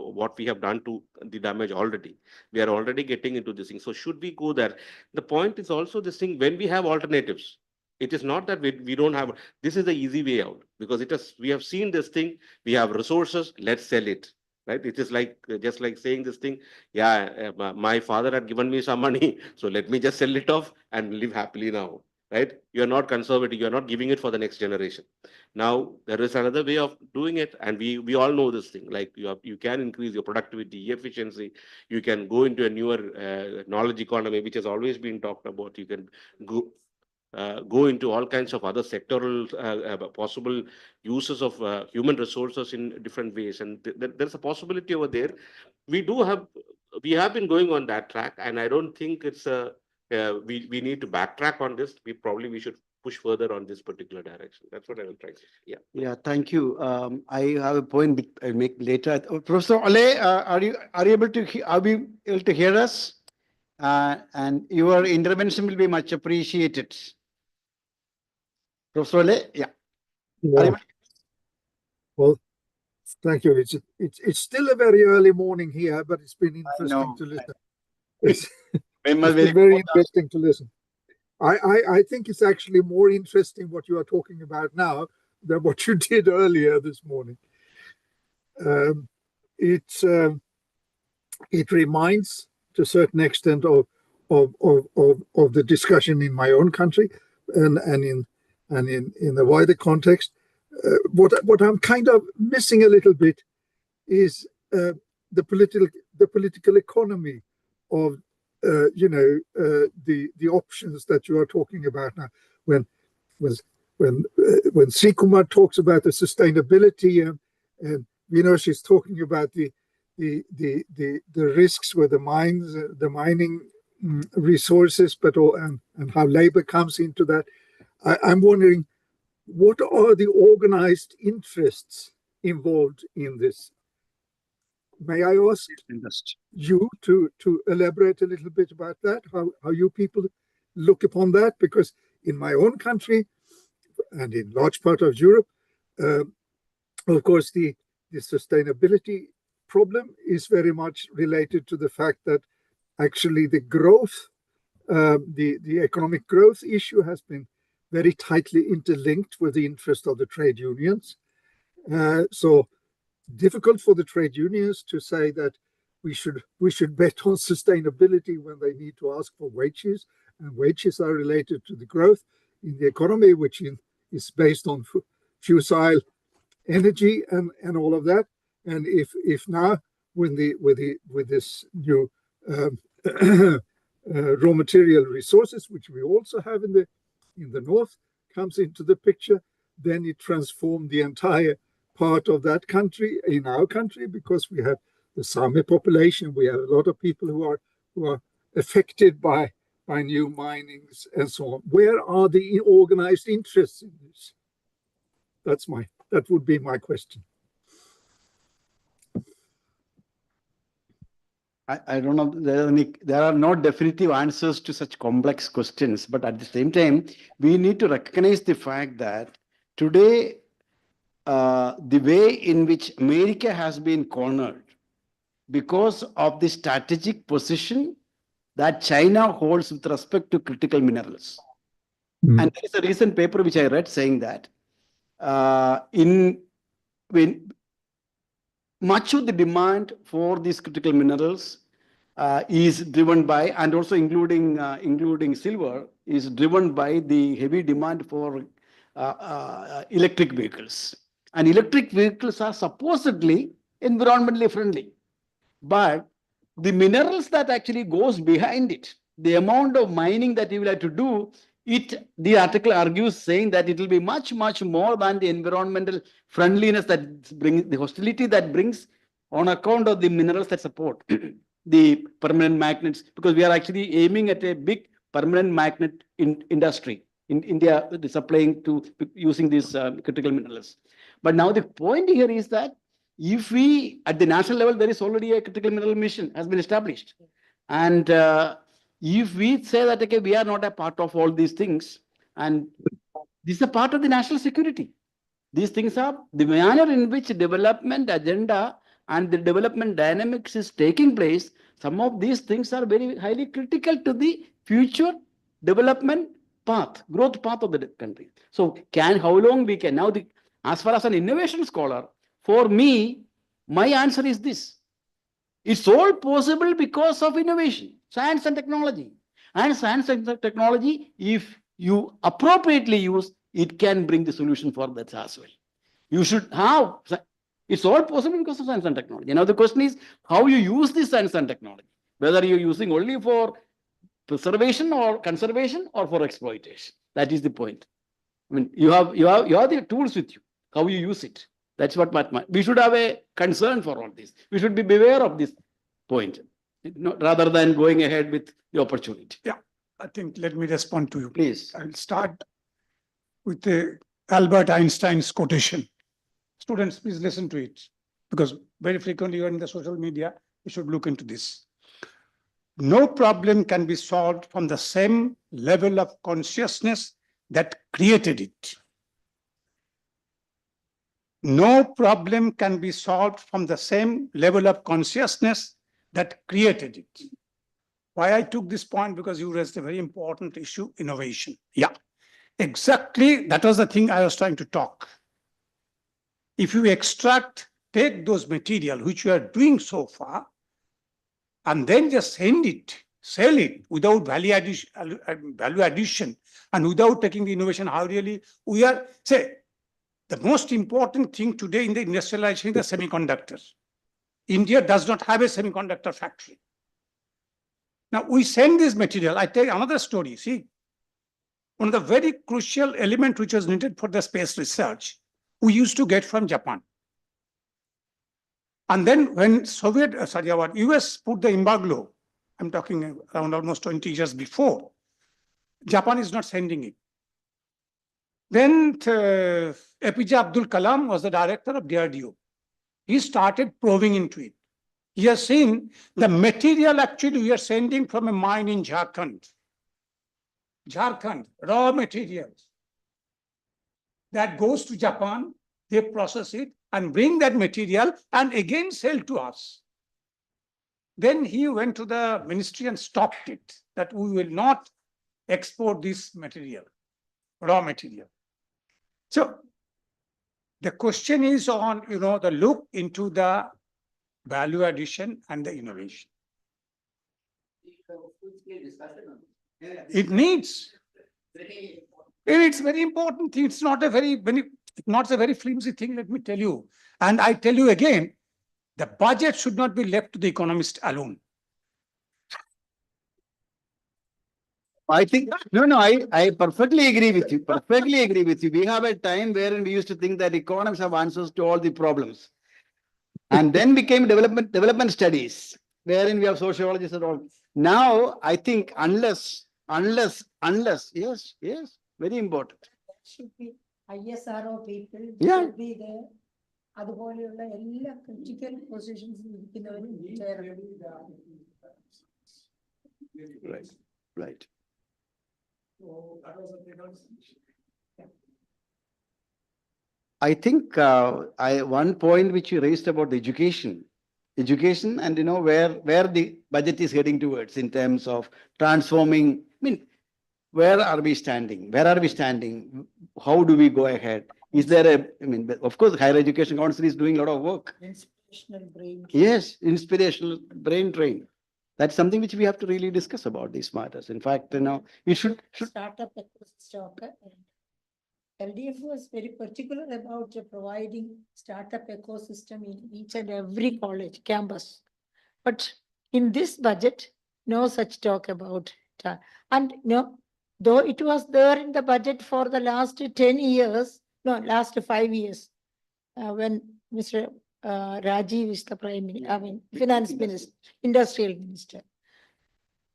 what we have done to the damage already. We are already getting into this thing. So should we go there? The point is also this thing, when we have alternatives, it is not that we don't have, this is the easy way out, because we have seen this thing, we have resources, let's sell it. Right? It is just like saying this thing, yeah, my father had given me some money, so let me just sell it off and live happily now. Right? You're not conservative. You're not giving it for the next generation. Now, there is another way of doing it. And we all know this thing, like you can increase your productivity, efficiency. You can go into a newer knowledge economy, which has always been talked about. You can go into all kinds of other sectoral possible uses of human resources in different ways. And there's a possibility over there. We have been going on that track. And I don't think it's we need to backtrack on this. We should push further on this particular direction. That's what I will try to say. Yeah. Yeah, thank you. I have a point I'll make later. Professor Ole, are we able to hear us? And your intervention will be much appreciated. Professor Ole, yeah. Well, thank you. It's still a very early morning here, but it's been interesting to listen. It's been very interesting to listen. I think it's actually more interesting what you are talking about now than what you did earlier this morning. It reminds to a certain extent of the discussion in my own country and in the wider context. What I'm kind of missing a little bit is the political economy of the options that you are talking about now. When Sri Kumar talks about the sustainability and she's talking about the the risks with the mines, the mining resources, but and how labor comes into that. I'm wondering, what are the organized interests involved in this? May I ask you to elaborate a little bit about that, how you people look upon that? Because in my own country and in large part of Europe, of course, the sustainability problem is very much related to the fact that actually the growth, the economic growth issue has been very tightly interlinked with the interest of the trade unions. So difficult for the trade unions to say that we should bet on sustainability when they need to ask for wages, and wages are related to the growth in the economy, which is based on fossil energy and all of that. And if now with this new raw material resources, which we also have in the north, comes into the picture, then it transformed the entire part of that country, in our country, because we have the Sami population, we have a lot of people who are affected by new minings and so on. Where are the organized interests in this? That would be my question. I don't know, there are no definitive answers to such complex questions, but at the same time, we need to recognize the fact that today, the way in which America has been cornered because of the strategic position that China holds with respect to critical minerals. And there is a recent paper which I read saying that when much of the demand for these critical minerals is driven by, and also including silver, is driven by the heavy demand for electric vehicles. And electric vehicles are supposedly environmentally friendly. But the minerals that actually goes behind it, the amount of mining that you will have to do, the article argues saying that it will be much, much more than the environmental friendliness that brings, the hostility that brings on account of the minerals that support the permanent magnets, because we are actually aiming at a big permanent magnet industry in India, supplying to using these critical minerals. But now the point here is that if we, at the national level, there is already a critical mineral mission has been established. And if we say that, okay, we are not a part of all these things, and this is a part of the national security. These things are the manner in which development agenda and the development dynamics is taking place. Some of these things are very highly critical to the future development path, growth path of the country. So how long we can, now as far as an innovation scholar, for me, my answer is this. It's all possible because of innovation, science and technology. And science and technology, if you appropriately use, it can bring the solution for that as well. You should have, it's all possible because of science and technology. Now the question is how you use this science and technology, whether you're using only for preservation or conservation or for exploitation. That is the point. I mean, you have the tools with you, how you use it. That's what we should have a concern for all this. We should be beware of this point, rather than going ahead with the opportunity. Yeah, I think let me respond to you. Please. I'll start with the Albert Einstein's quotation. Students, please listen to it, because very frequently you're in the social media, you should look into this. No problem can be solved from the same level of consciousness that created it. No problem can be solved from the same level of consciousness that created it. Why I took this point? Because you raised a very important issue, innovation. Yeah, exactly. That was the thing I was trying to talk. If you take those material, which you are doing so far, and then just sell it without value addition, and without taking the innovation, how really we are, say, the most important thing today in the industrialization is the semiconductors. India does not have a semiconductor factory. Now we send this material. I tell you another story. See, one of the very crucial element which was needed for the space research, we used to get from Japan. And then when our US put the embargo, I'm talking around almost 20 years before, Japan is not sending it. Then APJ Abdul Kalam was the director of DRDO. He started probing into it. He has seen the material actually we are sending from a mine in Jharkhand. Jharkhand, raw materials. That goes to Japan, they process it and bring that material and again sell to us. Then he went to the ministry and stopped it, that we will not export this material, raw material. So the question is on, the look into the value addition and the innovation. It needs. It's very important thing. It's not a very flimsy thing, let me tell you. And I tell you again, the budget should not be left to the economist alone. I think, I perfectly agree with you, perfectly agree with you. We have a time wherein we used to think that economists have answers to all the problems. And then became development studies, wherein we have sociologists and all. Now, I think unless, yes, very important. Should be ISRO people. Yeah. Should be there. അതുപോലെയുള്ള എല്ലാ critical positions ഇരിക്കുന്നവരും Right. I think one point which you raised about the education and where the budget is heading towards in terms of transforming. I mean, where are we standing? How do we go ahead? Is there of course, Higher Education Council is doing a lot of work. Inspirational brain. Yes, inspirational brain drain. That's something which we have to really discuss about these matters. In fact, we should. Startup ecosystem. LDF was very particular about providing startup ecosystem in each and every college campus. But in this budget, no such talk about it. And though it was there in the budget for the last 10 years, last 5 years, when Mr. Rajiv is the finance minister, industrial minister.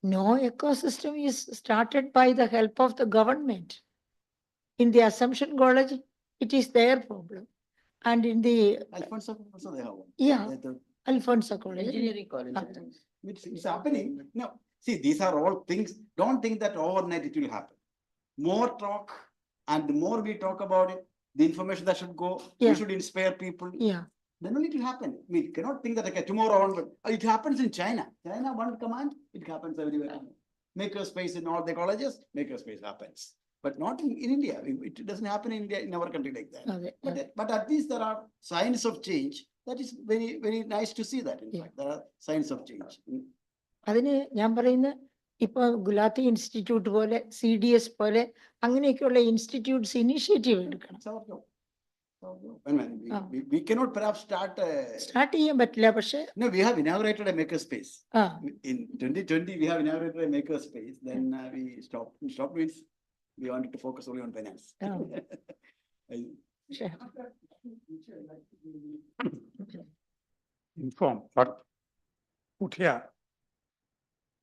No ecosystem is started by the help of the government. In the Assumption College, it is their problem. And in the Alfonso also they have one. Yeah. Alfonso College. Engineering college. It's happening. No, see, these are all things. Don't think that overnight it will happen. More talk, and the more we talk about it, the information that should go, Yeah. we should inspire people. Yeah. Then only it will happen. We cannot think that okay, tomorrow onward. It happens in China. China, one command, it happens everywhere. Makerspace in all the colleges, makerspace happens. But not in India. It doesn't happen in India, in our country like that. Okay. But at least there are signs of change. That is very, very nice to see that. In Yeah. fact, there are signs of change. അതിന് ഞാൻ പറയുന്ന ഇപ്പൊ Gulati institute പോലെ CDS പോലെ അങ്ങനെയൊക്കെയുള്ള institutes initiative എടുക്കണം. It's our job. We cannot perhaps start. Start ചെയ്യാൻ പറ്റില്ല പക്ഷെ No, we have inaugurated a makerspace. In 2020, we have inaugurated a makerspace. Then we stopped. Stop means we wanted to focus only on finance. Inform, but put here.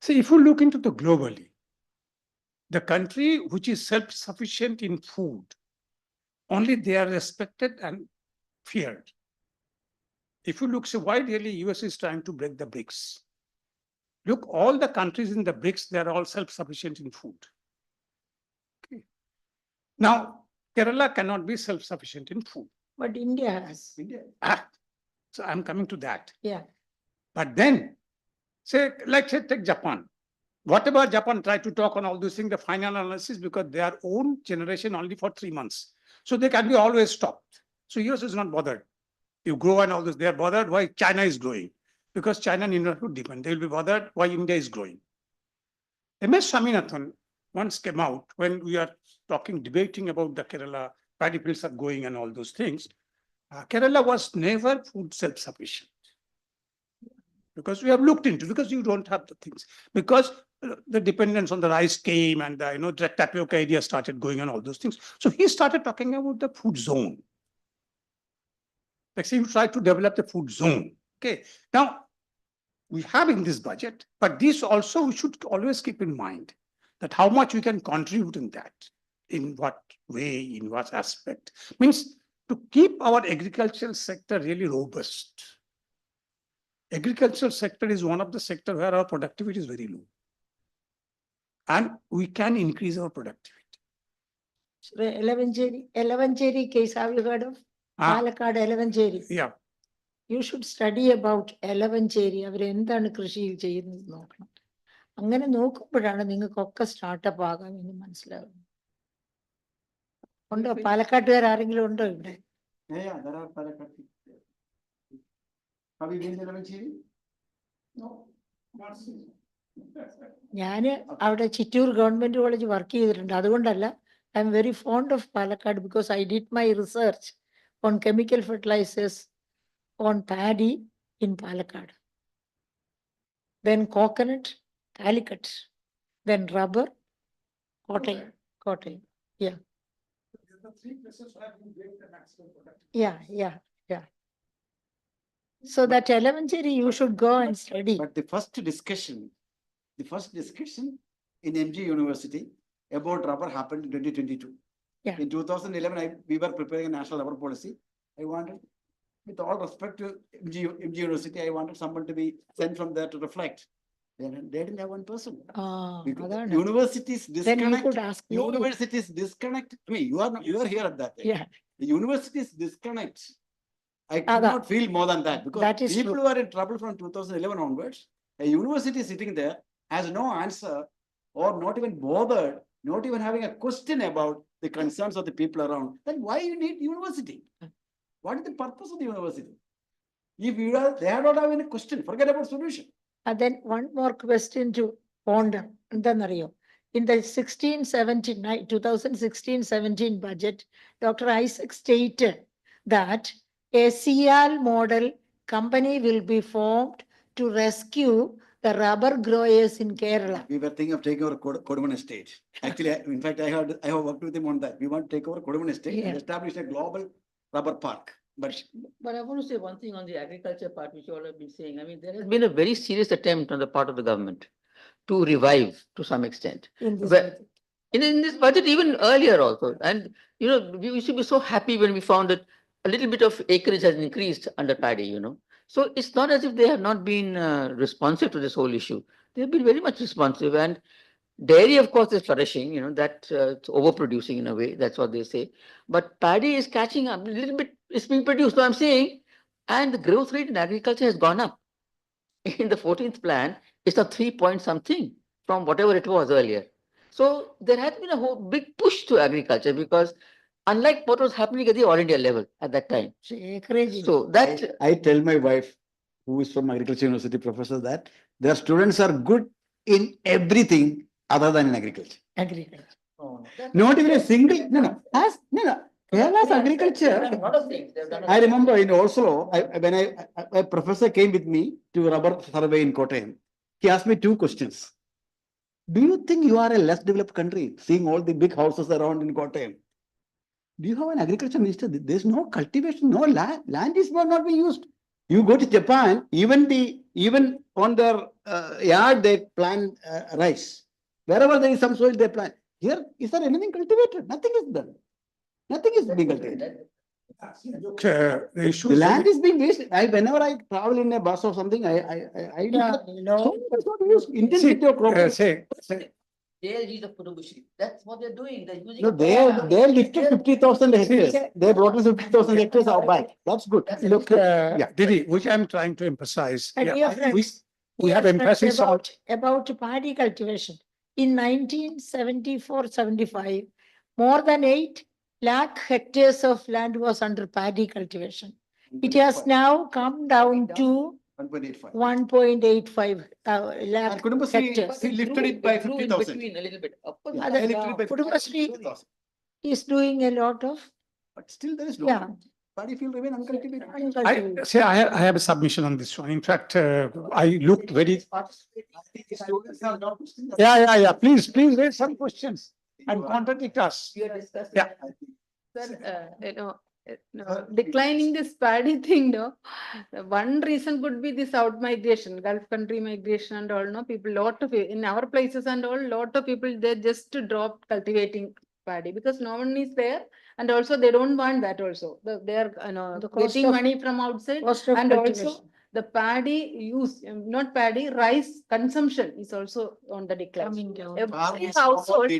See, if you look into the globally, the country which is self-sufficient in food, only they are respected and feared. If you look, so why really US is trying to break the BRICS? Look, all the countries in the BRICS, they are all self-sufficient in food. Okay. Now, Kerala cannot be self-sufficient in food. But India has. So I'm coming to that. Yeah. But then, let's say take Japan. Whatever Japan tried to talk on all these things, the final analysis, because their own generation only for 3 months. So they can be always stopped. So US is not bothered. You grow and all this, they are bothered why China is growing. Because China and India would depend. They will be bothered why India is growing. MS Swaminathan once came out when we are debating about the Kerala paddy fields are going and all those things. Kerala was never food self-sufficient. Because we have looked into, because you don't have the things. Because the dependence on the rice came and the tapioca idea started going and all those things. So he started talking about the food zone. Like say you try to develop the food zone. Okay, now we have in this budget, but this also we should always keep in mind that how much we can contribute in that, in what way, in what aspect, means to keep our agricultural sector really robust. Agricultural sector is one of the sector where our productivity is very low. And we can increase our productivity. Elevancheri case, have you heard of? Ah, Palakkad Elevancheri. yeah, You should study about Elevancheri. അവരെന്താണ് കൃഷി ചെയ്യുന്നത് നോക്കണം. അങ്ങനെ നോക്കുമ്പോഴാണ് നിങ്ങൾക്കൊക്കെ startup ആകാമെന്ന് മനസ്സിലാകും. ഉണ്ടോ പാലക്കാട്ടുകാർ ആരെങ്കിലും ഉണ്ടോ ഇവിടെ? Yeah, there are Palakkad. Have you been to Elevancheri? ഞാന് അവിടെ ചിറ്റൂർ ഗവൺമെന്റ് കോളേജ് വർക്ക് ചെയ്തിട്ടുണ്ട്. അതുകൊണ്ടല്ല, I'm very fond of Palakkad because I did my research on chemical fertilisers on paddy in Palakkad. Then coconut, Calicut, then rubber, Kottayam, Kottayam. Yeah, yeah. So that Elevancheri, you should go and study. But the first discussion in MG University about rubber happened in 2022. Yeah. In 2011, we were preparing a national rubber policy. I wanted, with all respect to MG University, I wanted someone to be sent from there to reflect. They didn't have one person. Because അതാണ്. universities Then you disconnect. could ask me. Universities disconnect. I mean, you are here at that time. Yeah, The universities disconnect. I could Ada. not feel more than that because That is people true. who are in trouble from 2011 onwards, a university sitting there has no answer or not even bothered, not even having a question about the concerns of the people around. Then why you need university? What is the purpose of the university? If they are not having a question, forget about solution. And then one more question to ponder. എന്താണെന്നറിയോ? In the 2016-17 budget, Dr. Isaac stated that a CL model company will be formed to rescue the rubber growers in Kerala. We were thinking of taking over Koduman Estate. Actually, in fact, I have worked with him on that. We want to take over Koduman Estate and Yeah. establish a global rubber park. But But I want to say one thing on the agriculture part, which you all have been saying. I mean, there has been a very serious attempt on the part of the government to revive to some extent. In this Well, budget. In this budget, even earlier also. And, you know, we used to be so happy when we found that a little bit of acreage has increased under paddy, you know. So it's not as if they have not been responsive to this whole issue. They have been very much responsive. And dairy, of course, is flourishing, you know, that it's overproducing in a way. That's what they say. But paddy is catching up a little bit. It's being produced. So I'm saying, and the growth rate in agriculture has gone up. In the 14th plan, it's a 3 point something from whatever it was earlier. So there has been a whole big push to agriculture because unlike what was happening at the all India level at that time. Acreage. So that I tell my wife, who is from Agriculture University, professor, that their students are good in everything other than in agriculture. Agriculture. Not even a single, no. Kerala's agriculture. a lot of things. They've done a I lot. remember in Oslo, when a professor came with me to a rubber survey in Kottayam, he asked me two questions. Do you think you are a less developed country, seeing all the big houses around in Kottayam? Do you have an agriculture minister? There's no cultivation, no land. Land is not being used. You go to Japan, even on their yard, they plant rice. Wherever there is some soil, they plant. Here, is there anything cultivated? Nothing is done. Nothing is being cultivated. look, the issue. The land is being wasted. Whenever I travel in a bus or something, I look Yeah, at you know. so much not used. Intensity of crop. Say, JLGs of Kudubushi. That's what they're doing. They're using. No, they lifted 50,000 hectares. They brought us 50,000 hectares out back. That's good. look, Yeah. Didi, which I'm trying to emphasize. My Yeah, dear we- friends, We have dear friends, emphasis on. about paddy cultivation. In 1974-75, more than 8 lakh hectares of land was under paddy cultivation. It has now come down to 1.85. 1.85 And lakh Kudumbashree, hectares. he lifted it by They grew in 50,000. between a little bit. Of course, Yeah, Other- they lifted it by Kudumbashree 50,000. Is doing a lot of. But still there is Yeah. no, paddy field remain uncultivated. I have a submission on this one. In fact, I looked very, yeah. Please raise some questions and contradict us. We are discussing. Yeah. Sir, you know, No, declining this paddy thing, no. One reason could be this out migration, Gulf country migration and all, no, people, lot of, in our places and all, lot of people, they just dropped cultivating paddy because no one is there. And also they don't want that also. They are, The cost getting of- money from outside. Cost of And also cultivation. the paddy use, not paddy, rice consumption is also on the decline. Coming down. Every household,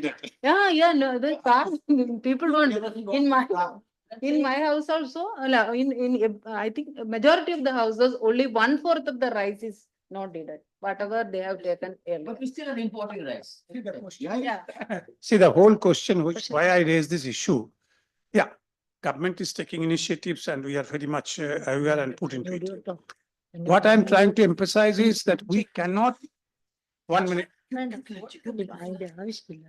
yeah, no, the farm, people don't, in my house also, I think a majority of the houses, only 1/4 of the rice is not needed, whatever they have taken earlier. we still are importing rice. Yeah. See, the whole question, which why I raised this issue. Yeah, government is taking initiatives and we are very much aware and put into it. What I'm trying to emphasize is that we cannot, 1 minute, അതിന്റെ ആവശ്യമില്ല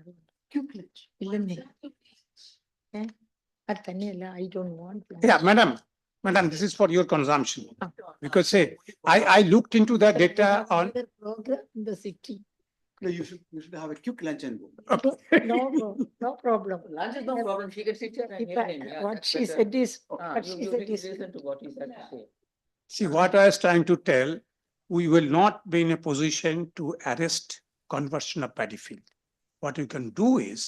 ഇല്ലെന്നേ അത് തന്നെയല്ല I don't want yeah, madam, this is for your consumption. Because say, I looked into the data on, program in the city. No, you should have a quick lunch and go. No problem. Lunch is no problem. She can sit here and hear him. Yeah, What that's she better. said is, Ah, what you she said really is. listen to what he said to say. see, what I was trying to tell, we will not be in a position to arrest conversion of paddy field. What we can do is,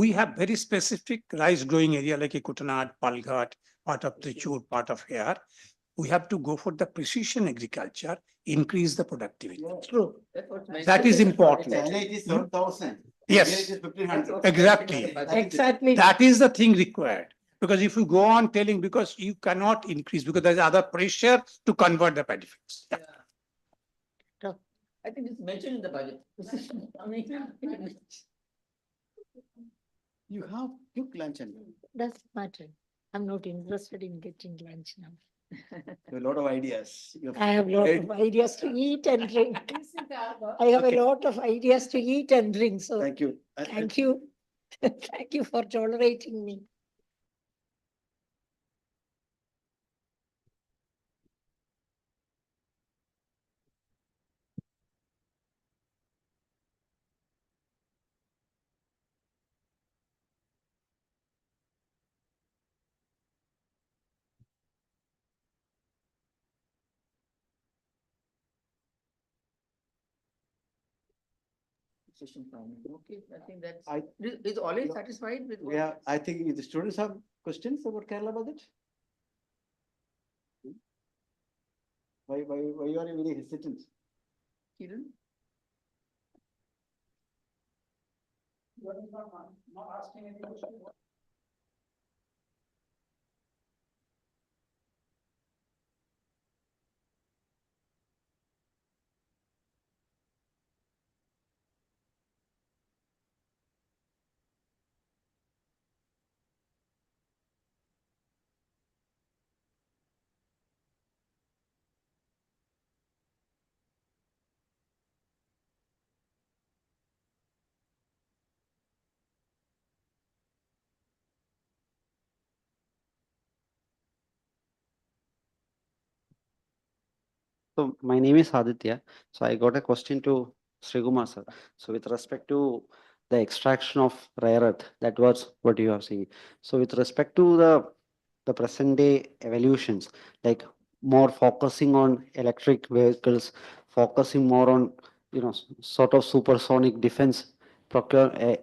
we have very specific rice growing area like Kutanad, Palghat, part of Trichur, part of here. We have to go for the precision agriculture, increase the productivity. True. That's what's That is mentioned. important. It is 7,000. Yes. Here it is 1,500. Exactly. Exactly. That is the thing required. Because if you go on telling, because you cannot increase, because there's other pressure to convert the paddy fields. Yeah. I think it's mentioned in the budget. I mean, You have quick lunch and go. Doesn't matter. I'm not interested in getting lunch now. You have a lot of ideas. You have- I have a lot Right. of ideas to eat and drink. I have a Okay. lot of ideas to eat and drink, so Thank you. thank you. Thank you for tolerating me. precision farming. Okay, I think that's, I- is always satisfied with. what- Yeah, I think the students have questions about Kerala budget? Why you are very hesitant? Kiran? So my name is Aditya. So I got a question to Sri Kumar sir. So with respect to the extraction of rare earth, that was what you are saying. So with respect to the present day evolutions, like more focusing on electric vehicles, focusing more on, sort of supersonic defense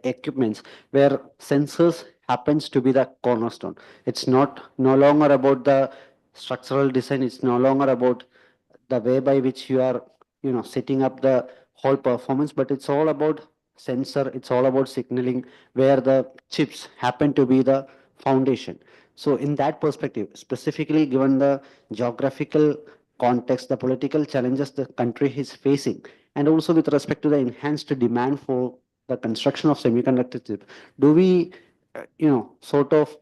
equipments, where sensors happens to be the cornerstone. It's no longer about the structural design. It's no longer about the way by which you are, setting up the whole performance, but it's all about sensor, it's all about signaling, where the chips happen to be the foundation. So in that perspective, specifically given the geographical context, the political challenges the country is facing, and also with respect to the enhanced demand for the construction of semiconductor chip, do we, sort of,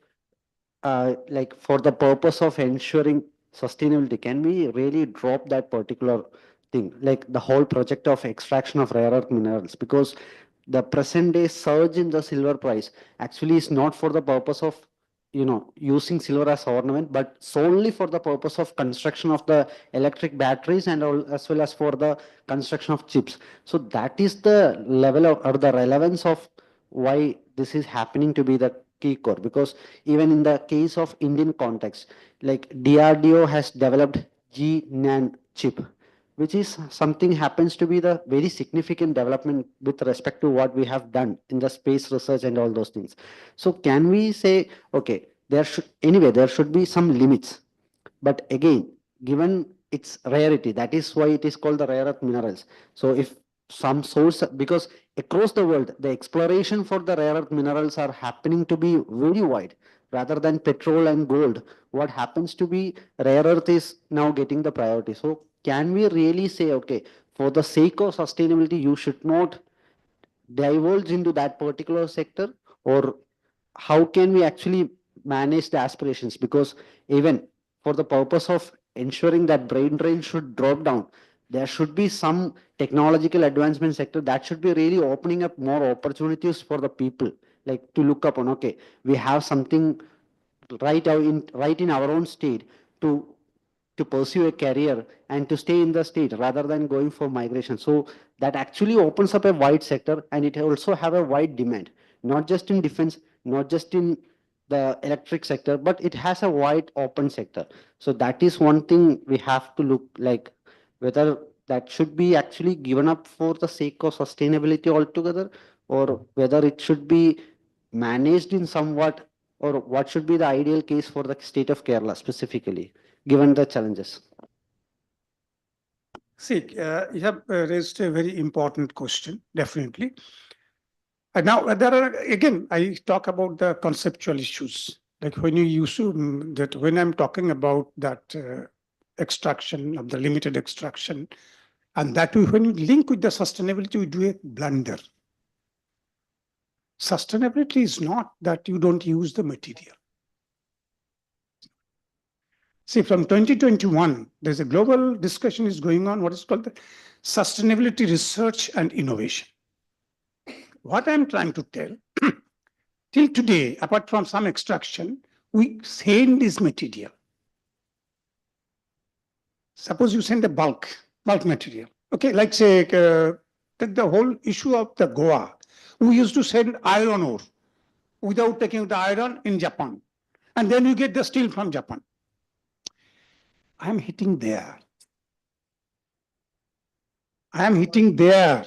like for the purpose of ensuring sustainability, can we really drop that particular thing, like the whole project of extraction of rare earth minerals? Because the present day surge in the silver price actually is not for the purpose of, using silver as ornament, but solely for the purpose of construction of the electric batteries and all, as well as for the construction of chips. So that is the level of, or the relevance of why this is happening to be the key core, because even in the case of Indian context, like DRDO has developed GNAN chip, which is something happens to be the very significant development with respect to what we have done in the space research and all those things. So can we say, okay, there should be some limits, but again, given its rarity, that is why it is called the rare earth minerals. So if some source, because across the world, the exploration for the rare earth minerals are happening to be very wide. Rather than petrol and gold, what happens to be rare earth is now getting the priority. So can we really say, okay, for the sake of sustainability, you should not divulge into that particular sector? Or how can we actually manage the aspirations? Because even for the purpose of ensuring that brain drain should drop down, there should be some technological advancement sector that should be really opening up more opportunities for the people, like to look upon, okay, we have something right in our own state to pursue a career and to stay in the state rather than going for migration. So that actually opens up a wide sector, and it also have a wide demand, not just in defense, not just in the electric sector, but it has a wide open sector. So that is one thing we have to look, like whether that should be actually given up for the sake of sustainability altogether, or whether it should be managed in somewhat, or what should be the ideal case for the state of Kerala specifically, given the challenges. See, you have raised a very important question, definitely. Now, there are, again, I talk about the conceptual issues. Like when you use that, when I'm talking about that extraction of the limited extraction, and that when you link with the sustainability, we do a blunder. Sustainability is not that you don't use the material. See, from 2021, there's a global discussion is going on, what is called the sustainability research and innovation. What I'm trying to tell, till today, apart from some extraction, we send this material. Suppose you send a bulk material. Okay, like say, take the whole issue of the Goa. We used to send iron ore without taking the iron in Japan. And then you get the steel from Japan. I'm hitting there. I am hitting there.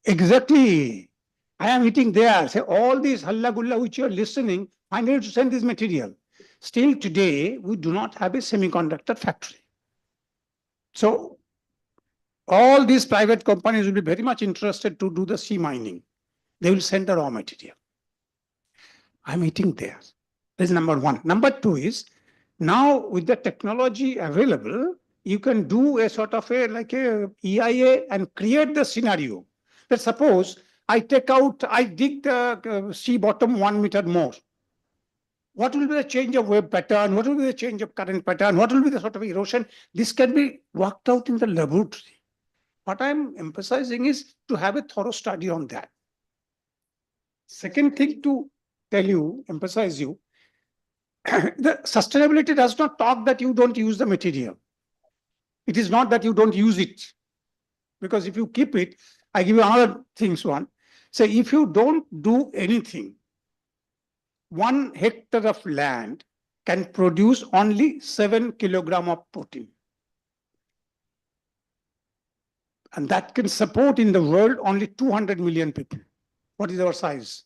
Exactly. I am hitting there. Say all these halla gulla which you are listening, I need to send this material. Still today, we do not have a semiconductor factory. So all these private companies will be very much interested to do the sea mining. They will send the raw material. I'm hitting there. This is number one. Number two is, now with the technology available, you can do a sort of like a EIA and create the scenario. That suppose I dig the sea bottom 1 meter more. What will be the change of wave pattern? What will be the change of current pattern? What will be the sort of erosion? This can be worked out in the laboratory. What I'm emphasizing is to have a thorough study on that. Second thing to tell you, emphasize you, the sustainability does not talk that you don't use the material. It is not that you don't use it. Because if you keep it, I give you another things one. Say if you don't do anything, 1 hectare of land can produce only 7 kilograms of protein. And that can support in the world only 200 million people. What is our size?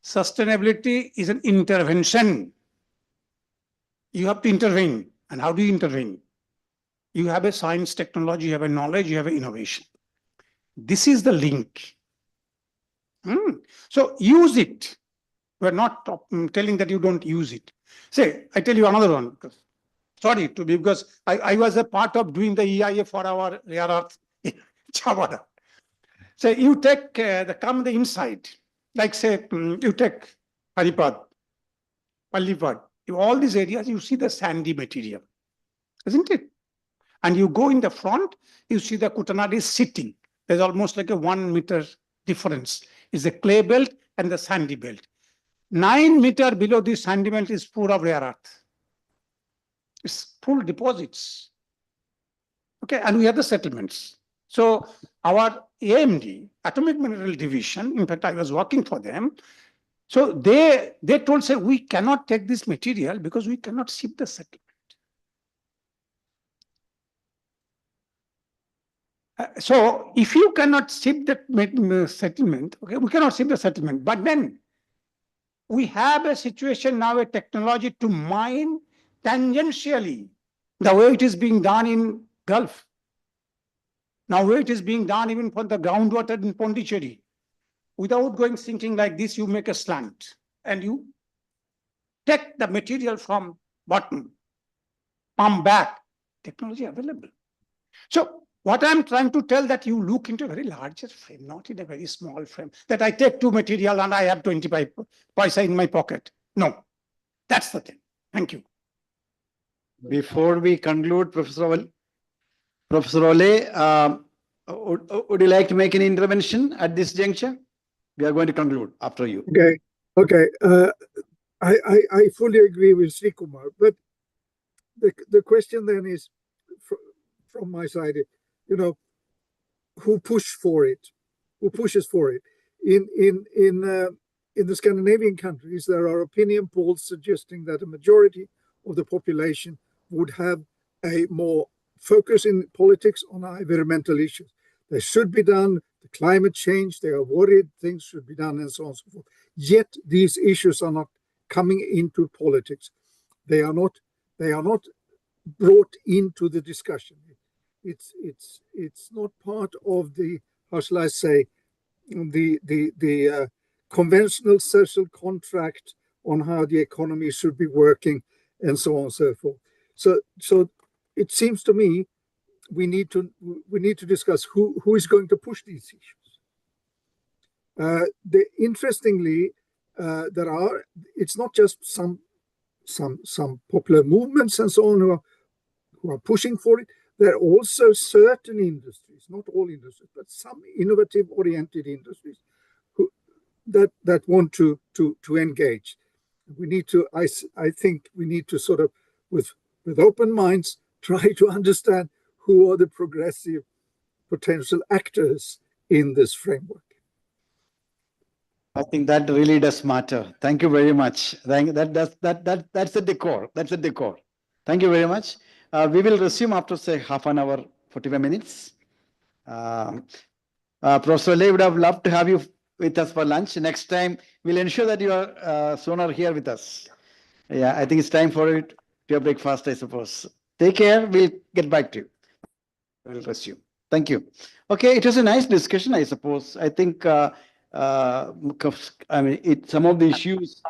Sustainability is an intervention. You have to intervene. And how do you intervene? You have a science, technology, you have a knowledge, you have an innovation. This is the link. So use it. We're not telling that you don't use it. Say, I tell you another one. Sorry to be, because I was a part of doing the EIA for our rare earth in Chavada. So you take come the inside, like say you take Haripad, Pallipad, all these areas, you see the sandy material, isn't it? And you go in the front, you see the Kutanadi sitting. There's almost like a 1 meter difference. Is the clay belt and the sandy belt. 9 meters below this sandy belt is full of rare earth. It's full deposits. Okay, and we have the settlements. So our AMD, Atomic Mineral Division, in fact, I was working for them. So they told, say, we cannot take this material because we cannot ship the settlement. So if you cannot ship that settlement, okay, we cannot ship the settlement, but then we have a situation now, a technology to mine tangentially the way it is being done in Gulf. Now, way it is being done even for the groundwater in Pondicherry. Without going sinking like this, you make a slant and you take the material from bottom, pump back, technology available. So what I'm trying to tell that you look into a very larger frame, not in a very small frame, that I take two material and I have 25 paisa in my pocket. No, that's the thing. Thank you. Before we conclude, Professor Ole, would you like to make any intervention at this juncture? We are going to conclude after you. Okay. I fully agree with Sri Kumar, but the question then is from my side, who pushes for it? In the Scandinavian countries, there are opinion polls suggesting that a majority of the population would have a more focus in politics on environmental issues. They should be done. The climate change, they are worried things should be done and so on and so forth. Yet these issues are not coming into politics. They are not brought into the discussion. It's not part of the, how shall I say, the conventional social contract on how the economy should be working and so on and so forth. So it seems to me we need to discuss who is going to push these issues. Interestingly, it's not just some popular movements and so on who are pushing for it. There are also certain industries, not all industries, but some innovative oriented industries that want to engage. We need to, I think we need to sort of, with open minds, try to understand who are the progressive potential actors in this framework. I think that really does matter. Thank you very much. That's the decor. That's the decor. Thank you very much. We will resume after, say, half an hour, 45 minutes. Professor Lay would have loved to have you with us for lunch. Next time, we'll ensure that you are sooner here with us. Yeah, I think it's time for it to your breakfast, I suppose. Take care. We'll get back to you. We'll resume. Thank you. Okay, it was a nice discussion, I suppose. I think, I mean, some of the issues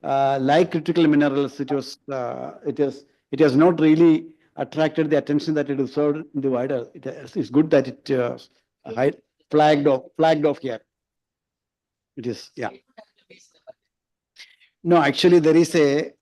like critical minerals, it has not really attracted the attention that it deserved in the wider. It's good that it flagged off here. It is, yeah. No, actually, there is a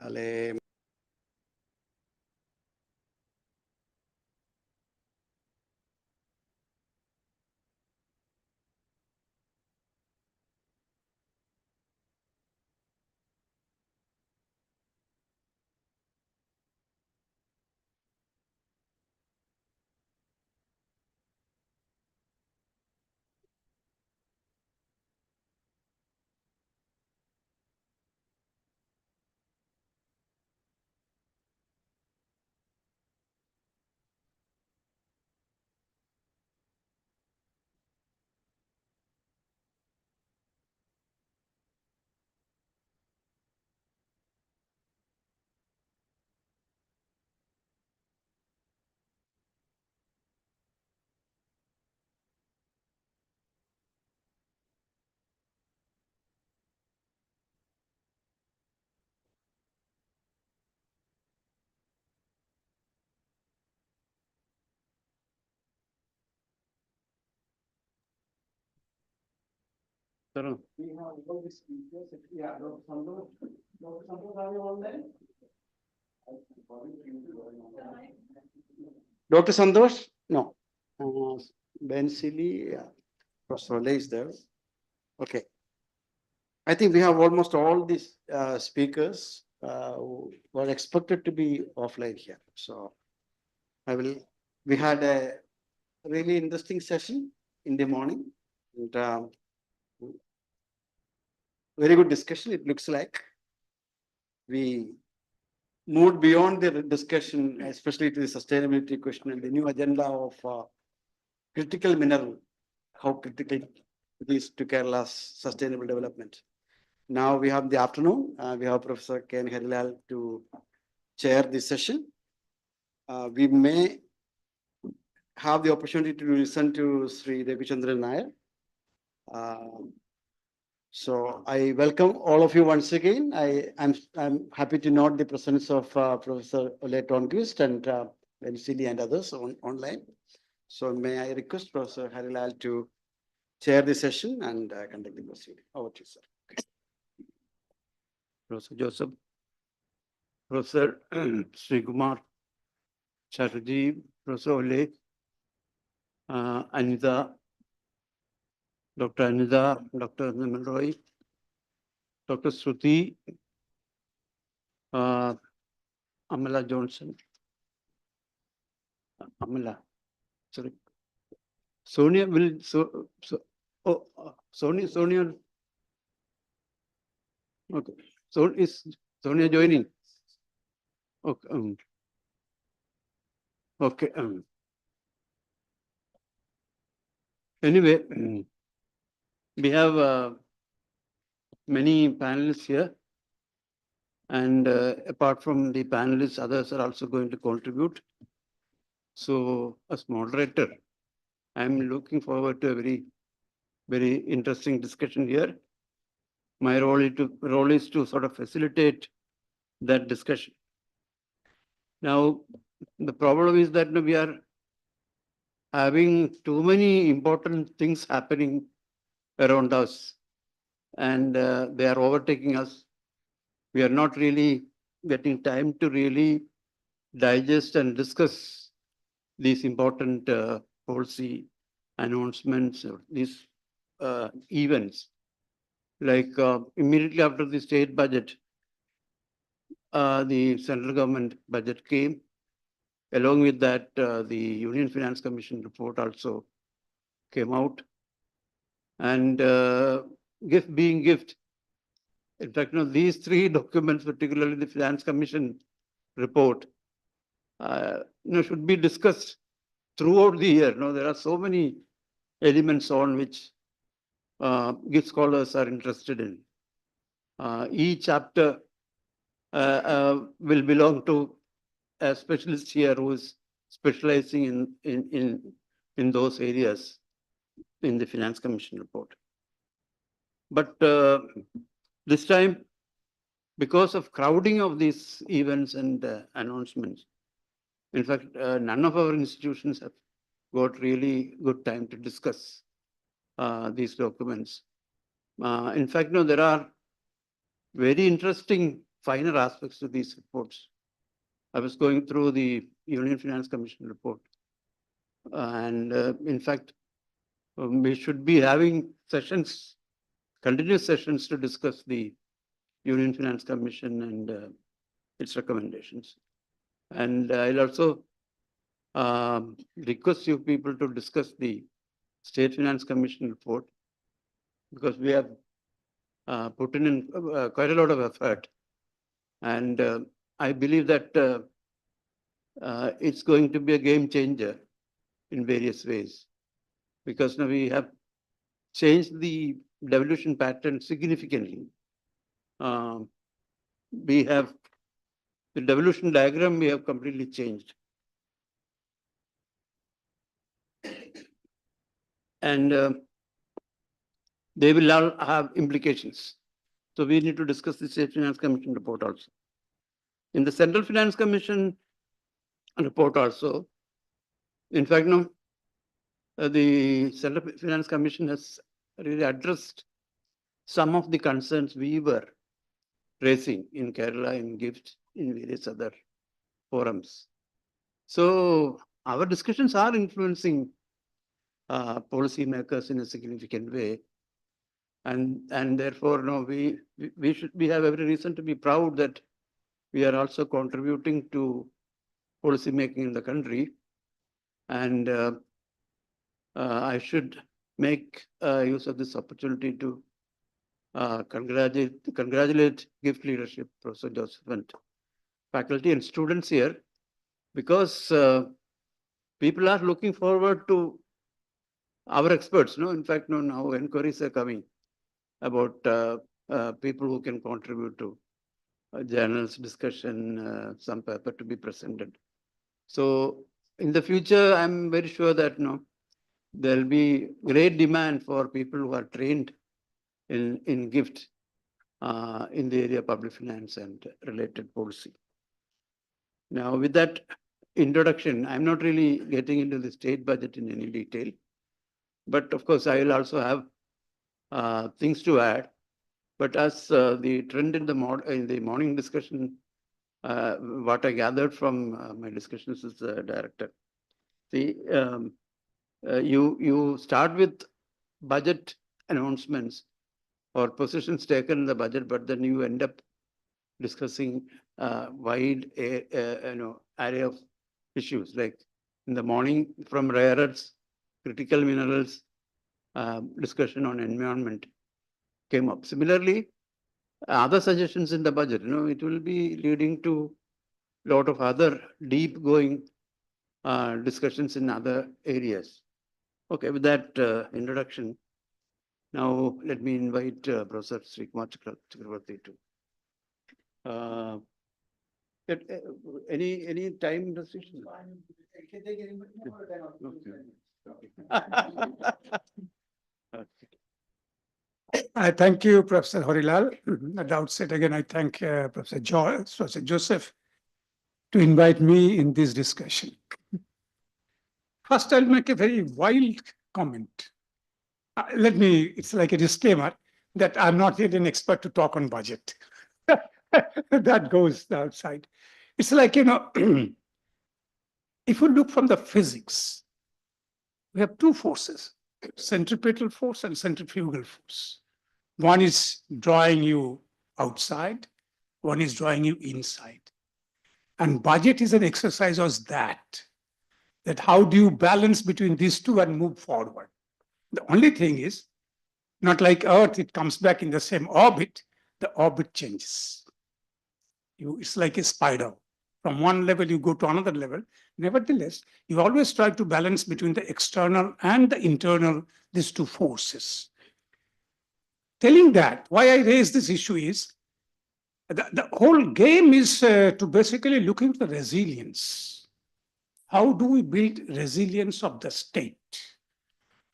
Ale we have all these speakers. Yeah, Dr. Santosh. Dr. Santosh, are you online? Dr. Santosh? No. Ben Silly, yeah. Professor Ole is there. Okay. I think we have almost all these speakers who were expected to be offline here. So we had a really interesting session in the morning. And, very good discussion, it looks like. We moved beyond the discussion, especially to the sustainability question and the new agenda of critical mineral, how critical it is to Kerala's sustainable development. Now we have the afternoon, we have Professor Ken Harilal to chair this session. We may have the opportunity to listen to Sri Ravichandran Nair. So I welcome all of you once again. I'm happy to note the presence of Professor Ole Tornquist and Ben Silly and others online. So may I request Professor Harilal to chair the session and conduct the proceeding. Over to you, sir. Professor Joseph, Professor Sri Kumar Chatterjee, Professor Ole, Anita, Dr. Anita, Dr. Nimal Roy, Dr. Shruti, Amala Johnson, Amala, sorry. Sonia will, Sonia. Okay. So is Sonia joining? Okay. Okay. Anyway, we have many panelists here. And apart from the panelists, others are also going to contribute. So as moderator, I'm looking forward to a very, very interesting discussion here. My role is to sort of facilitate that discussion. Now, the problem is that we are having too many important things happening around us, and they are overtaking us. We are not really getting time to really digest and discuss these important policy announcements or these events. Like immediately after the state budget, the central government budget came. Along with that, the Union Finance Commission report also came out. And gift being gift. In fact, these three documents, particularly the Finance Commission report, should be discussed throughout the year. There are so many elements on which gift scholars are interested in. Each chapter will belong to a specialist here who is specializing in those areas in the Finance Commission report. But this time, because of crowding of these events and announcements, in fact, none of our institutions have got really good time to discuss these documents. In fact, there are very interesting finer aspects to these reports. I was going through the Union Finance Commission report. In fact, we should be having sessions, continuous sessions to discuss the Union Finance Commission and its recommendations. And I'll also request you people to discuss the State Finance Commission report, because we have put in quite a lot of effort. And I believe that it's going to be a game changer in various ways, because now we have changed the devolution pattern significantly. We have the devolution diagram we have completely changed. And they will all have implications. So we need to discuss the State Finance Commission report also. In the Central Finance Commission report also, in fact, no, the Central Finance Commission has really addressed some of the concerns we were raising in Kerala, in GIFT, in various other forums. So our discussions are influencing policymakers in a significant way. And therefore, no, we have every reason to be proud that we are also contributing to policy making in the country. And I should make use of this opportunity to congratulate GIFT leadership, Professor Joseph, and faculty and students here, because people are looking forward to our experts. No, in fact, no, now inquiries are coming about people who can contribute to journals, discussion, some paper to be presented. So in the future, I'm very sure that there will be great demand for people who are trained in GIFT in the area of public finance and related policy. Now, with that introduction, I'm not really getting into the state budget in any detail, but of course, I will also have things to add. But as the trend in the morning discussion, what I gathered from my discussions with the director, you start with budget announcements or positions taken in the budget, but then you end up discussing wide array of issues, like in the morning from rare earths, critical minerals, discussion on environment came up. Similarly, other suggestions in the budget, it will be leading to a lot of other deep going discussions in other areas. Okay, with that introduction, now let me invite Professor Srikumar Chakravarti to any time restriction? I thank you, Professor Horilal. At the outset, again, I thank Professor Joseph to invite me in this discussion. First, I'll make a very wild comment. It's like a disclaimer that I'm not yet an expert to talk on budget. That goes outside. It's like, if you look from the physics, we have two forces, centripetal force and centrifugal force. One is drawing you outside, one is drawing you inside. And budget is an exercise of that how do you balance between these two and move forward? The only thing is, not like Earth, it comes back in the same orbit, the orbit changes. It's like a spider. From one level, you go to another level. Nevertheless, you always try to balance between the external and the internal, these two forces. Telling that, why I raise this issue is, the whole game is to basically look into the resilience. How do we build resilience of the state?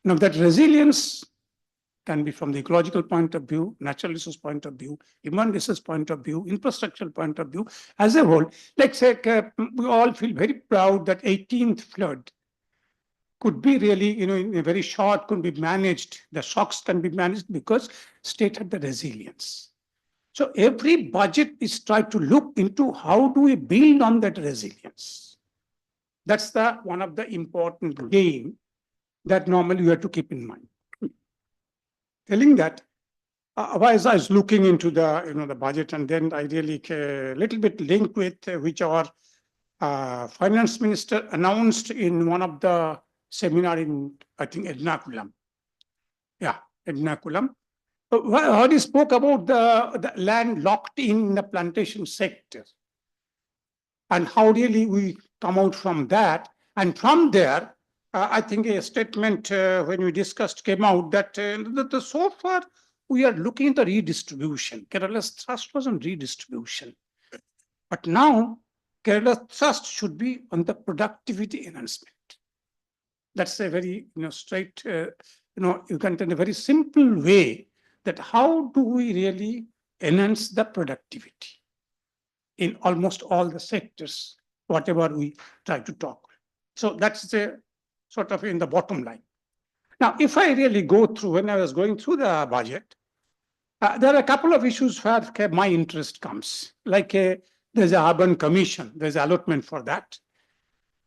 Now, that resilience can be from the ecological point of view, natural resource point of view, human resource point of view, infrastructural point of view, as a whole. Let's say we all feel very proud that 18th flood could be really, in a very short, could be managed. The shocks can be managed because state had the resilience. So every budget is trying to look into how do we build on that resilience. That's the one of the important game that normally you have to keep in mind. Telling that, as I was looking into the the budget, and then I really a little bit linked with which our finance minister announced in one of the seminar in, I think, Ernakulam. Yeah, Ernakulam. How he spoke about the land locked in the plantation sector and how really we come out from that. And from there, I think a statement when we discussed came out that so far we are looking at the redistribution. Kerala's thrust was on redistribution. But now Kerala's thrust should be on the productivity enhancement. That's a very straight, you can tell a very simple way that how do we really enhance the productivity in almost all the sectors, whatever we try to talk. So that's the sort of in the bottom line. Now, if I really go through, when I was going through the budget, there are a couple of issues where my interest comes, like there's an urban commission, there's allotment for that.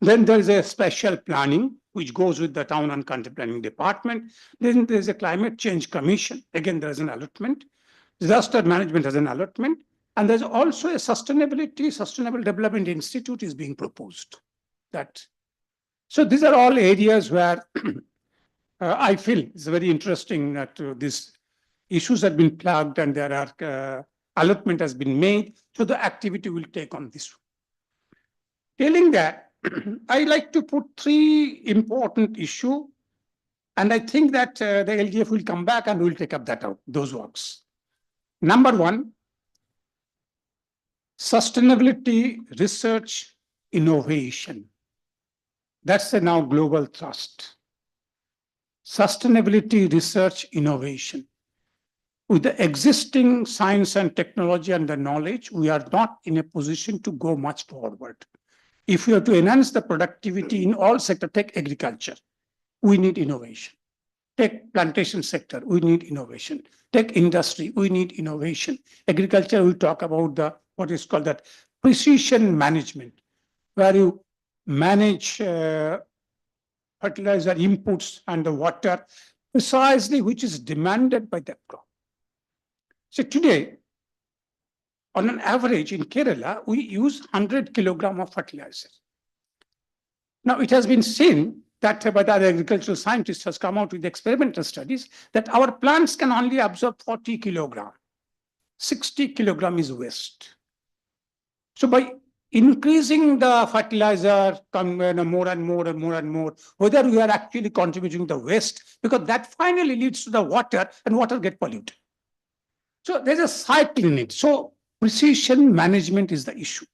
Then there's a special planning, which goes with the town and country planning department. Then there's a climate change commission. Again, there's an allotment. Disaster management has an allotment. And there's also a sustainable development institute is being proposed. So these are all areas where I feel it's very interesting that these issues have been plugged and there are allotment has been made. So the activity will take on this. Telling that, I like to put three important issues, and I think that the LGF will come back and will take up those works. Number one, sustainability, research, innovation. That's a now global thrust. Sustainability, research, innovation. With the existing science and technology and the knowledge, we are not in a position to go much forward. If we have to enhance the productivity in all sectors, take agriculture, we need innovation. Take plantation sector, we need innovation. Take industry, we need innovation. Agriculture, we talk about what is called that precision management, where you manage fertilizer inputs and the water precisely which is demanded by the crop. So today, on an average in Kerala, we use 100 kilogram of fertilizer. Now, it has been seen that by the agricultural scientists has come out with experimental studies that our plants can only absorb 40 kilogram. 60 kilogram is waste. So by increasing the fertilizer more and more, whether we are actually contributing the waste, because that finally leads to the water and water get polluted. So there's a cycle in it. So precision management is the issue.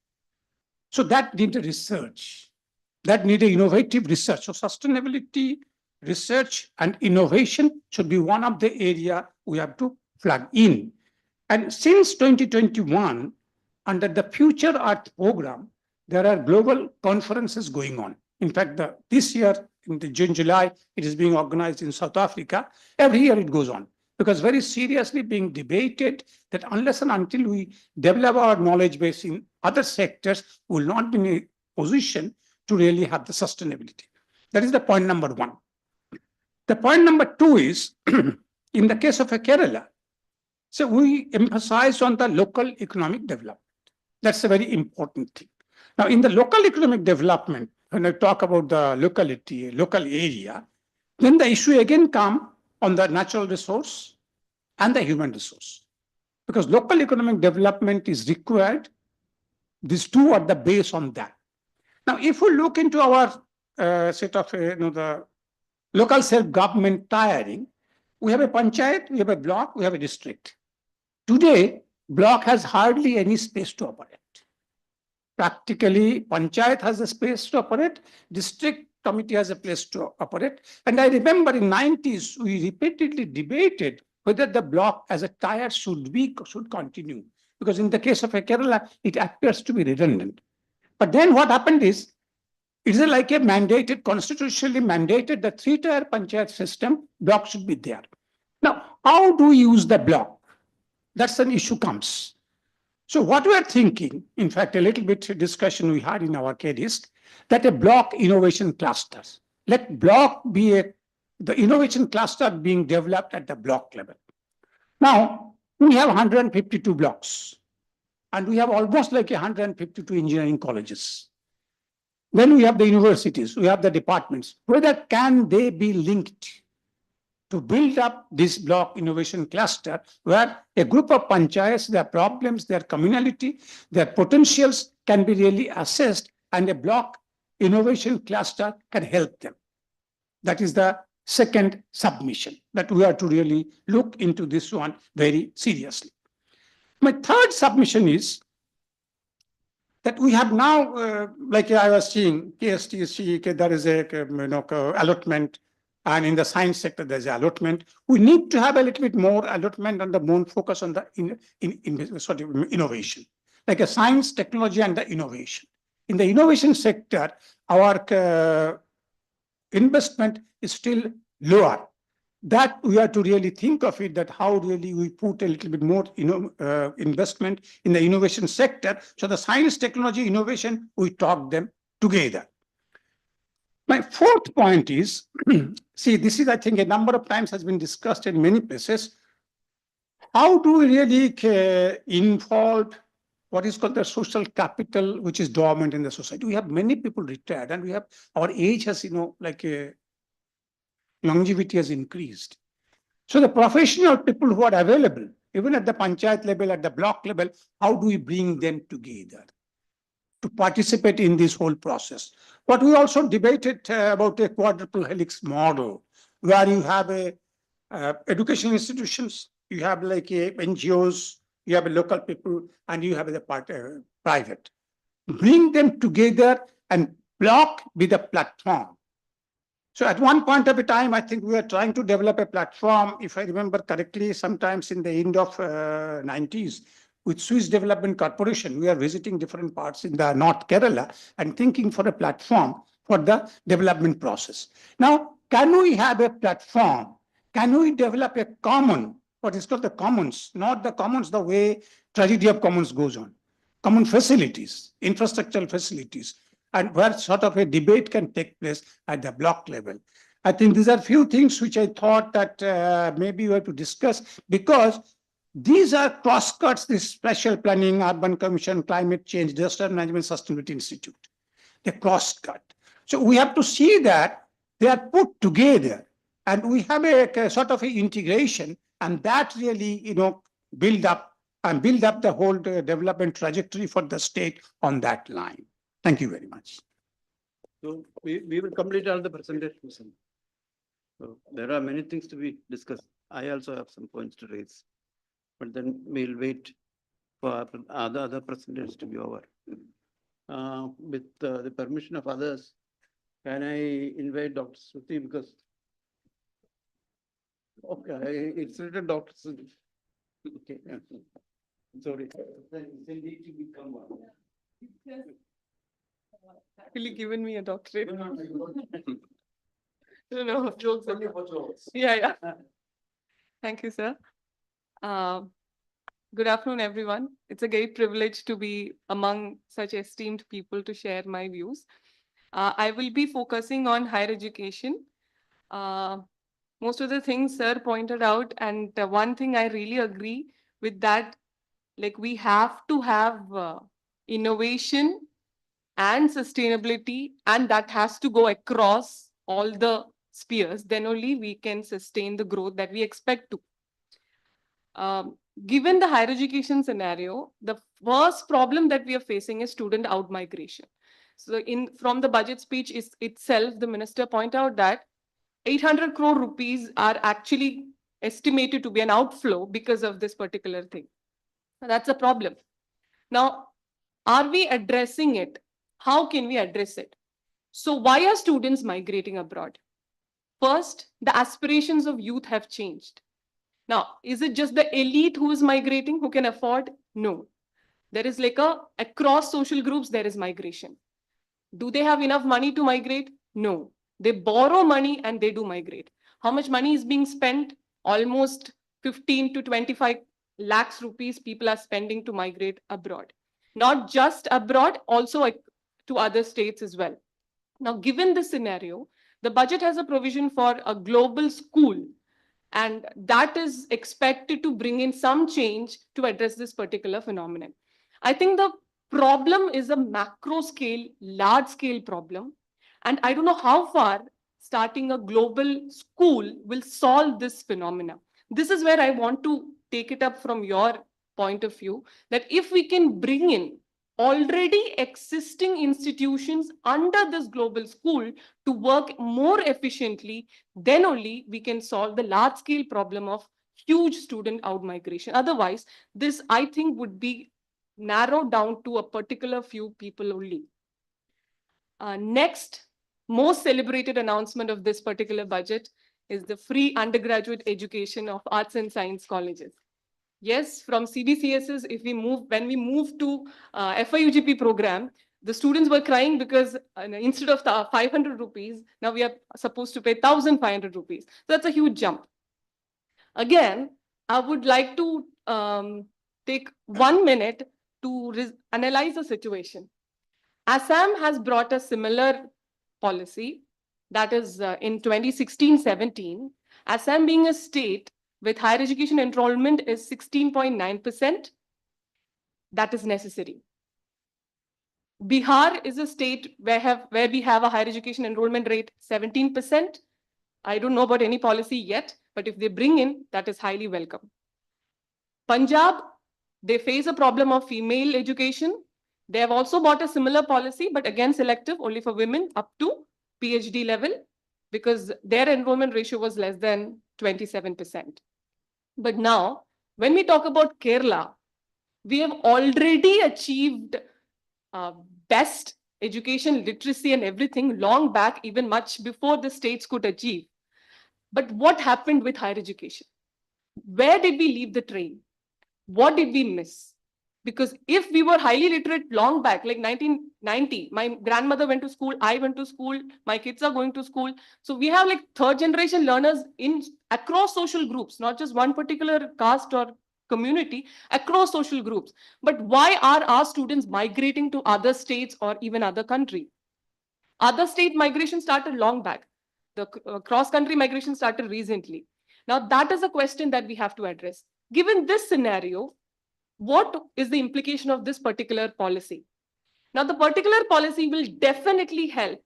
So that needs research. That needs innovative research. So sustainability, research, and innovation should be one of the areas we have to plug in. And since 2021, under the Future Earth program, there are global conferences going on. In fact, this year, in the June, July, it is being organized in South Africa. Every year it goes on. Because very seriously being debated that unless and until we develop our knowledge base in other sectors, we will not be in a position to really have the sustainability. That is the point number one. The point number two is, in the case of Kerala, so we emphasize on the local economic development. That's a very important thing. Now, in the local economic development, when I talk about the locality, local area, then the issue again comes on the natural resource and the human resource. Because local economic development is required, these two are the base on that. Now, if we look into our set of the local self-government tiering, we have a panchayat, we have a block, we have a district. Today, block has hardly any space to operate. Practically, panchayat has a space to operate, district committee has a place to operate. And I remember in 90s, we repeatedly debated whether the block as a tier should continue. Because in the case of Kerala, it appears to be redundant. But then what happened is, it is like a mandated, constitutionally mandated, the three-tier panchayat system, block should be there. Now, how do we use the block? that's an issue comes. So what we are thinking, in fact, a little bit discussion we had in our case, that a block innovation clusters. Let block be the innovation cluster being developed at the block level. Now, we have 152 blocks, and we have almost like 152 engineering colleges. Then we have the universities, we have the departments. Whether can they be linked to build up this block innovation cluster where a group of panchayats, their problems, their communality, their potentials can be really assessed, and a block innovation cluster can help them. That is the second submission, that we are to really look into this one very seriously. My third submission that we have now, like I was saying, KSTC, there is a allotment, and in the science sector, there's allotment. We need to have a little bit more allotment and the more focus on the innovation, like a science, technology, and the innovation. In the innovation sector, our investment is still lower. That we have to really think of it, that how really we put a little bit more investment in the innovation sector. So the science, technology, innovation, we talk them together. My fourth point is, see, this is, I think, a number of times has been discussed in many places. How do we really involve what is called the social capital, which is dormant in the society? We have many people retired, and we have, our age has, longevity has increased. So the professional people who are available, even at the panchayat level, at the block level, how do we bring them together to participate in this whole process? But we also debated about a quadruple helix model, where you have educational institutions, you have like NGOs, you have local people, and you have the private. Bring them together and block be the platform. So at one point of a time, I think we were trying to develop a platform, if I remember correctly, sometimes in the end of 90s, with Swiss Development Corporation. We are visiting different parts in the North Kerala and thinking for a platform for the development process. Now, can we have a platform? Can we develop a common, what is called the commons, not the commons the way tragedy of commons goes on, common facilities, infrastructural facilities, and where sort of a debate can take place at the block level. I think these are few things which I thought that maybe we have to discuss, because these are crosscuts, this Special Planning, Urban Commission, Climate Change, Disaster Management Sustainability Institute, the crosscut. So we have to see that they are put together, and we have a sort of a integration, and that really, build up the whole development trajectory for the state on that line. Thank you very much. So we will complete all the presentations. So there are many things to be discussed. I also have some points to raise, but then we'll wait for other presenters to be over. With the permission of others, can I invite Dr. Shruti, because okay, it's written Dr. Shruti. Okay, sorry. They need to become one. Really given me a doctorate. No, jokes. Only for jokes. Yeah. Thank you, sir. Good afternoon, everyone. It's a great privilege to be among such esteemed people to share my views. I will be focusing on higher education. Most of the things sir pointed out, and one thing I really agree with that, like we have to have innovation and sustainability, and that has to go across all the spheres. Then only we can sustain the growth that we expect to. Given the higher education scenario, the first problem that we are facing is student out-migration. So from the budget speech itself, the minister pointed out that 800 crore rupees are actually estimated to be an outflow because of this particular thing. That's a problem. Now, are we addressing it? How can we address it? So why are students migrating abroad? First, the aspirations of youth have changed. Now, is it just the elite who is migrating, who can afford? No. There is like across social groups, there is migration. Do they have enough money to migrate? No. They borrow money and they do migrate. How much money is being spent? Almost 15 to 25 lakhs rupees people are spending to migrate abroad. Not just abroad, also to other states as well. Now, given this scenario, the budget has a provision for a global school, and that is expected to bring in some change to address this particular phenomenon. I think the problem is a macro scale, large scale problem. And I don't know how far starting a global school will solve this phenomena. This is where I want to take it up from your point of view, that if we can bring in already existing institutions under this global school to work more efficiently, then only we can solve the large scale problem of huge student out migration. Otherwise, this I think would be narrowed down to a particular few people only. Next, most celebrated announcement of this particular budget is the free undergraduate education of arts and science colleges. Yes, from CBCSs, when we moved to FIUGP program, the students were crying because instead of 500 rupees, now we are supposed to pay 1,500 rupees. So that's a huge jump. Again, I would like to take 1 minute to analyze the situation. Assam has brought a similar policy, that is in 2016-17, Assam being a state with higher education enrollment is 16.9%. That is necessary. Bihar is a state where we have a higher education enrollment rate 17%. I don't know about any policy yet, but if they bring in, that is highly welcome. Punjab, they face a problem of female education. They have also bought a similar policy, but again selective, only for women up to PhD level, because their enrollment ratio was less than 27%. But now, when we talk about Kerala, we have already achieved best education, literacy and everything long back, even much before the states could achieve. But what happened with higher education? Where did we leave the train? What did we miss? Because if we were highly literate long back, like 1990, my grandmother went to school, I went to school, my kids are going to school. So we have like third generation learners across social groups, not just one particular caste or community, across social groups. But why are our students migrating to other states or even other country? Other state migration started long back. The cross-country migration started recently. Now that is a question that we have to address. Given this scenario, what is the implication of this particular policy? Now, the particular policy will definitely help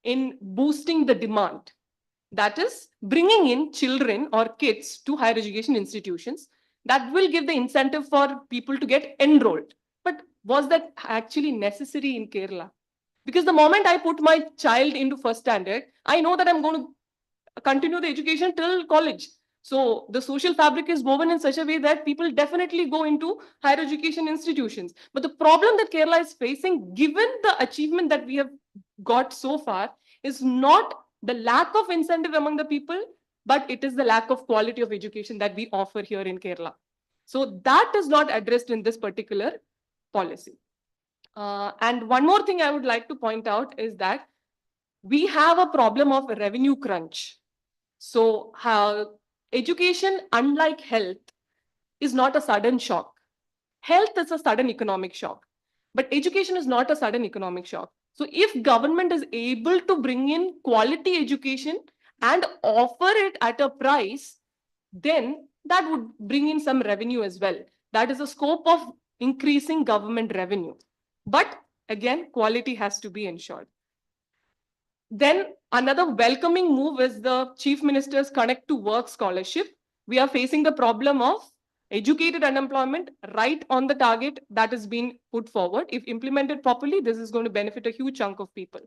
in boosting the demand. That is, bringing in children or kids to higher education institutions. That will give the incentive for people to get enrolled. But was that actually necessary in Kerala? Because the moment I put my child into first standard, I know that I'm going to continue the education till college. So the social fabric is woven in such a way that people definitely go into higher education institutions. But the problem that Kerala is facing, given the achievement that we have got so far, is not the lack of incentive among the people, but it is the lack of quality of education that we offer here in Kerala. So that is not addressed in this particular policy. And one more thing I would like to point out is that we have a problem of revenue crunch. So education, unlike health, is not a sudden shock. Health is a sudden economic shock, but education is not a sudden economic shock. So if government is able to bring in quality education and offer it at a price, then that would bring in some revenue as well. That is the scope of increasing government revenue. But again, quality has to be ensured. Then another welcoming move is the Chief Minister's Connect to Work scholarship. We are facing the problem of educated unemployment right on the target that has been put forward. If implemented properly, this is going to benefit a huge chunk of people.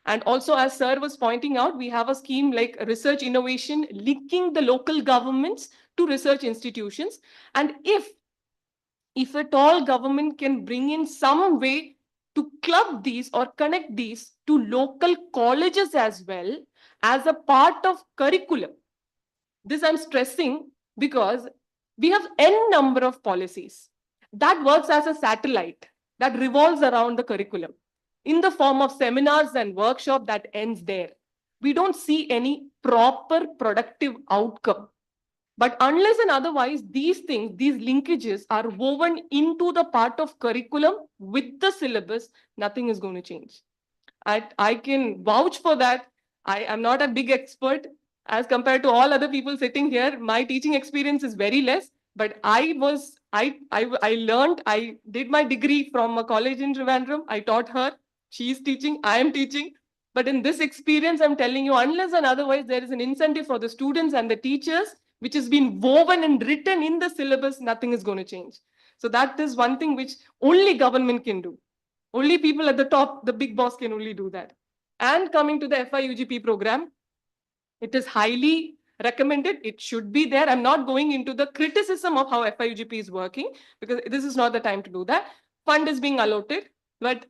And also, as Sir was pointing out, we have a scheme like research innovation, linking the local governments to research institutions. And if at all government can bring in some way to club these or connect these to local colleges as well as a part of curriculum. This I'm stressing because we have n number of policies that works as a satellite that revolves around the curriculum in the form of seminars and workshop that ends there. We don't see any proper productive outcome. But unless and otherwise, these things, these linkages are woven into the part of curriculum with the syllabus, nothing is going to change. I can vouch for that. I am not a big expert as compared to all other people sitting here. My teaching experience is very less, but I learned, I did my degree from a college in Trivandrum. I taught her, she is teaching, I am teaching. But in this experience, I'm telling you, unless and otherwise, there is an incentive for the students and the teachers, which has been woven and written in the syllabus, nothing is going to change. So that is one thing which only government can do. Only people at the top, the big boss, can only do that. And coming to the FIUGP program, it is highly recommended. It should be there. I'm not going into the criticism of how FIUGP is working, because this is not the time to do that. Fund is being allotted. But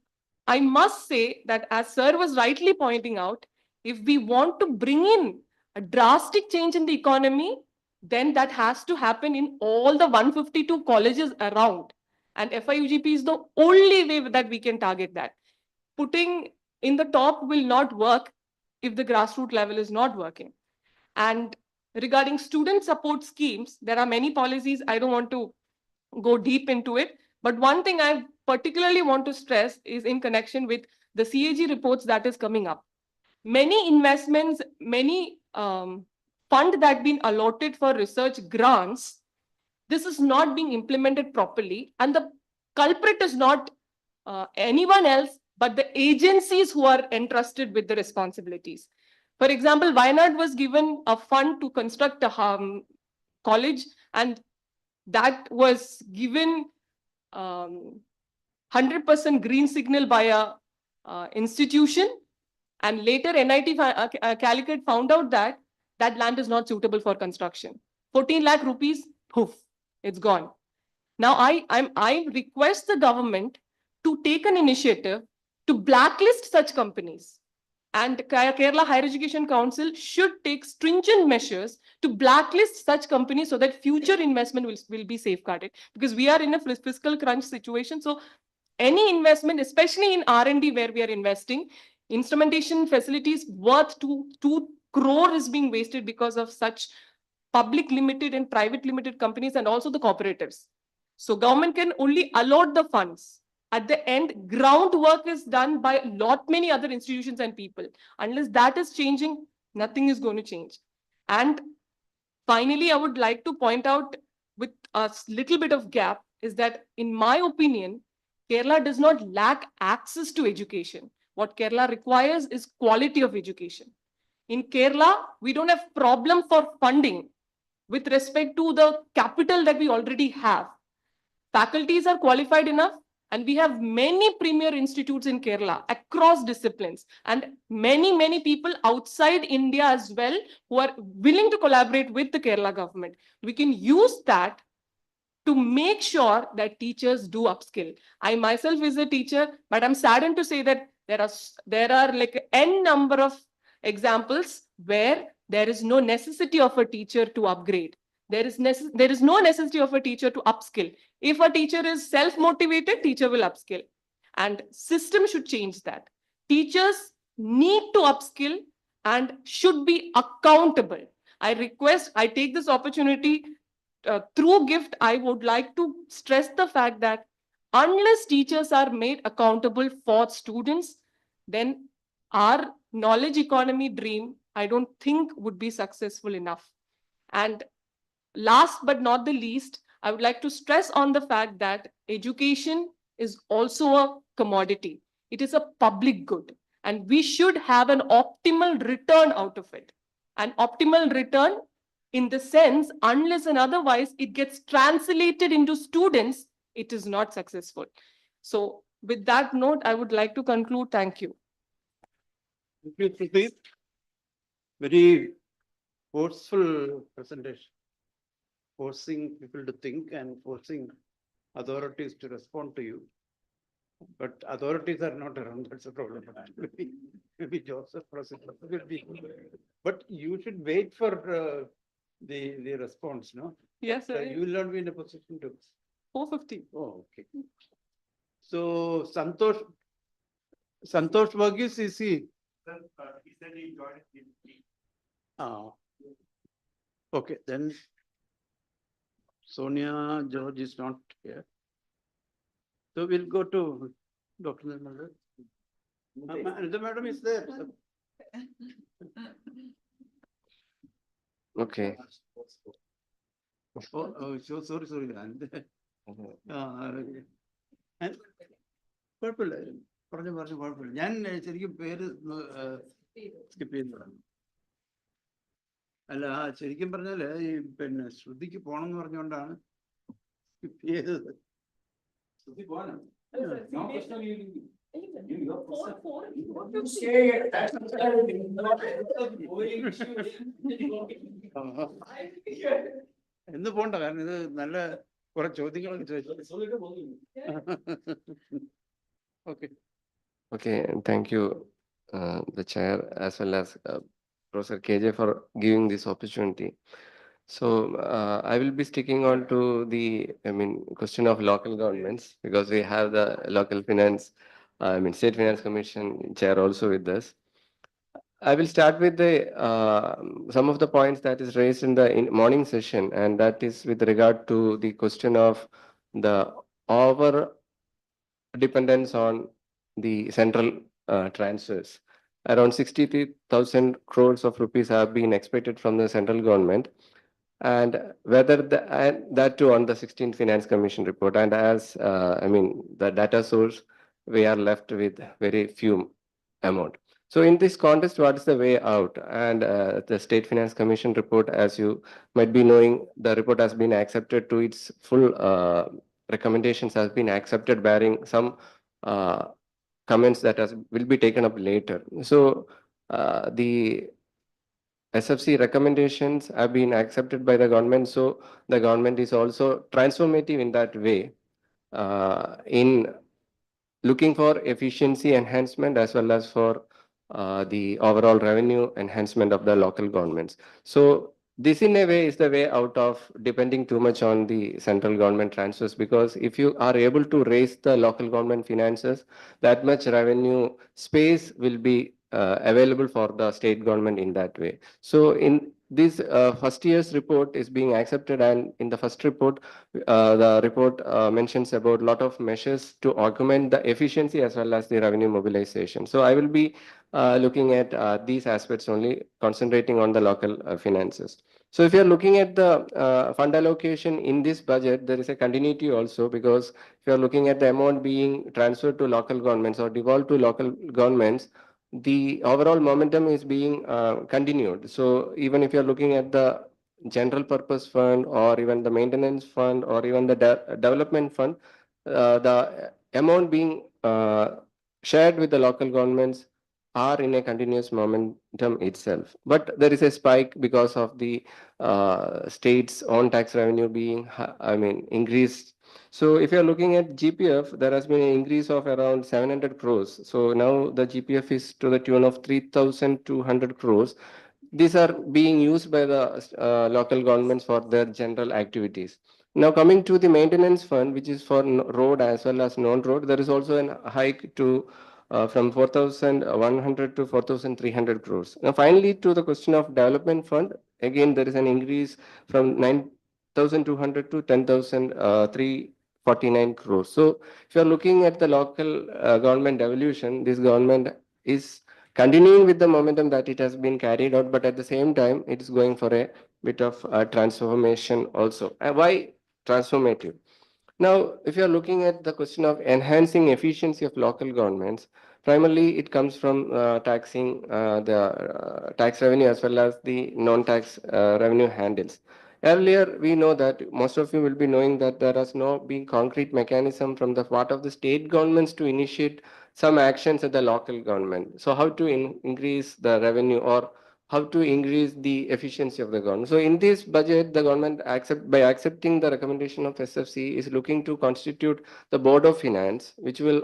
I must say that, as sir was rightly pointing out, if we want to bring in a drastic change in the economy, then that has to happen in all the 152 colleges around. And FIUGP is the only way that we can target that. Putting in the top will not work if the grassroots level is not working. And regarding student support schemes, there are many policies. I don't want to go deep into it. But one thing I particularly want to stress is in connection with the CAG reports that is coming up. Many investments, many fund that been allotted for research grants, this is not being implemented properly. And the culprit is not anyone else, but the agencies who are entrusted with the responsibilities. For example, Wayanad was given a fund to construct a college, and that was given 100% green signal by a institution. And later NIT Calicut found out that that land is not suitable for construction. 14 lakh rupees, poof, it's gone. Now I request the government to take an initiative to blacklist such companies. And Kerala Higher Education Council should take stringent measures to blacklist such companies so that future investment will be safeguarded. Because we are in a fiscal crunch situation. So any investment, especially in R&D where we are investing, instrumentation facilities worth 2 crore is being wasted because of such public limited and private limited companies, and also the cooperatives. So government can only allot the funds. At the end, groundwork is done by many other institutions and people. Unless that is changing, nothing is going to change. And finally, I would like to point out, with a little bit of gap, is that in my opinion, Kerala does not lack access to education. What Kerala requires is quality of education. In Kerala, we don't have problem for funding with respect to the capital that we already have. Faculties are qualified enough, and we have many premier institutes in Kerala across disciplines, and many people outside India as well who are willing to collaborate with the Kerala government. We can use that to make sure that teachers do upskill. I myself is a teacher, but I'm saddened to say that there are like n number of examples where there is no necessity of a teacher to upgrade. There is no necessity of a teacher to upskill. If a teacher is self-motivated, teacher will upskill. And system should change that. Teachers need to upskill and should be accountable. I take this opportunity through GIFT, I would like to stress the fact that unless teachers are made accountable for students, then our knowledge economy dream, I don't think would be successful enough. And last but not the least, I would like to stress on the fact that education is also a commodity. It is a public good, and we should have an optimal return out of it. An optimal return in the sense, unless and otherwise it gets translated into students, it is not successful. So with that note, I would like to conclude. Thank you. Thank you, Preeti. Very forceful presentation. Forcing people to think and forcing authorities to respond to you. But authorities are not around, that's the problem. Maybe Joseph will be. But you should wait for the response, no? Yes, sir. You will not be in a position to. 450. Oh, okay. So Santosh Varghese, is he? He said he joined in. Okay, then Sonia George is not here. So we'll go to Dr. Nirmala. The madam is there. Okay. So sorry. കുഴപ്പമില്ല പറഞ്ഞു കുഴപ്പമില്ല ഞാൻ ശരിക്കും പേര് skip ചെയ്യുന്നതാണ് അല്ല ശരിക്കും പറഞ്ഞാല് ഈ പിന്നെ ശ്രുതിക്ക് പോണം എന്ന് പറഞ്ഞുകൊണ്ടാണ് സ്കിപ്പ് ചെയ്തത് ശ്രുതി പോകാനോ എന്ന് പോണ്ട കാരണം ഇത് നല്ല കുറെ ചോദ്യങ്ങളൊക്കെ ചോദിച്ചു. Okay. Okay, thank you, the chair, as well as Professor KJ for giving this opportunity. So I will be sticking on to the, question of local governments, because we have the local finance, State Finance Commission chair also with us. I will start with the some of the points that is raised in the morning session, and that is with regard to the question of the over dependence on the central transfers. Around 63,000 crores of rupees have been expected from the central government, and whether and that too on the 16th Finance Commission report. And as the data source, we are left with very few amount. So in this context, what is the way out? And the State Finance Commission report, as you might be knowing, the report has been accepted to its full recommendations has been accepted, bearing some comments that will be taken up later. So the SFC recommendations have been accepted by the government. So the government is also transformative in that way, in looking for efficiency enhancement as well as for the overall revenue enhancement of the local governments. So this in a way is the way out of depending too much on the central government transfers, because if you are able to raise the local government finances, that much revenue space will be available for the state government in that way. So in this first year's report is being accepted, and in the first report, the report mentions about a lot of measures to augment the efficiency as well as the revenue mobilization. So I will be looking at these aspects only, concentrating on the local finances. So if you're looking at the fund allocation in this budget, there is a continuity also, because if you're looking at the amount being transferred to local governments or devolved to local governments, the overall momentum is being continued. So even if you're looking at the general purpose fund or even the maintenance fund or even the development fund, the amount being shared with the local governments are in a continuous momentum itself. But there is a spike because of the state's own tax revenue being, increased. So if you're looking at GPF, there has been an increase of around 700 crores. So now the GPF is to the tune of 3,200 crores. These are being used by the local governments for their general activities. Now coming to the maintenance fund, which is for road as well as non-road, there is also a hike to from 4,100 to 4,300 crores. Now finally, to the question of development fund, again there is an increase from 9,200 to 10,349 crores. So if you are looking at the local government devolution, this government is continuing with the momentum that it has been carried out, but at the same time, it is going for a bit of transformation also. Why transformative? Now, if you are looking at the question of enhancing efficiency of local governments, primarily it comes from taxing the tax revenue as well as the non-tax revenue handles. Earlier, we know that most of you will be knowing that there has no been concrete mechanism from the part of the state governments to initiate some actions at the local government. So how to increase the revenue or how to increase the efficiency of the government. So in this budget, the government by accepting the recommendation of SFC is looking to constitute the Board of Finance, which will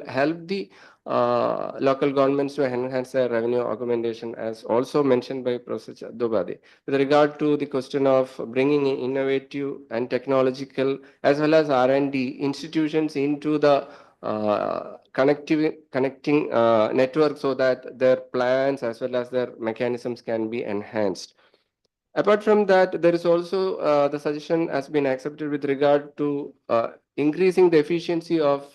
help the local governments to enhance their revenue augmentation, as also mentioned by Professor Dobade. With regard to the question of bringing in innovative and technological as well as R&D institutions into the connecting network, so that their plans as well as their mechanisms can be enhanced. Apart from that, there is also the suggestion has been accepted with regard to increasing the efficiency of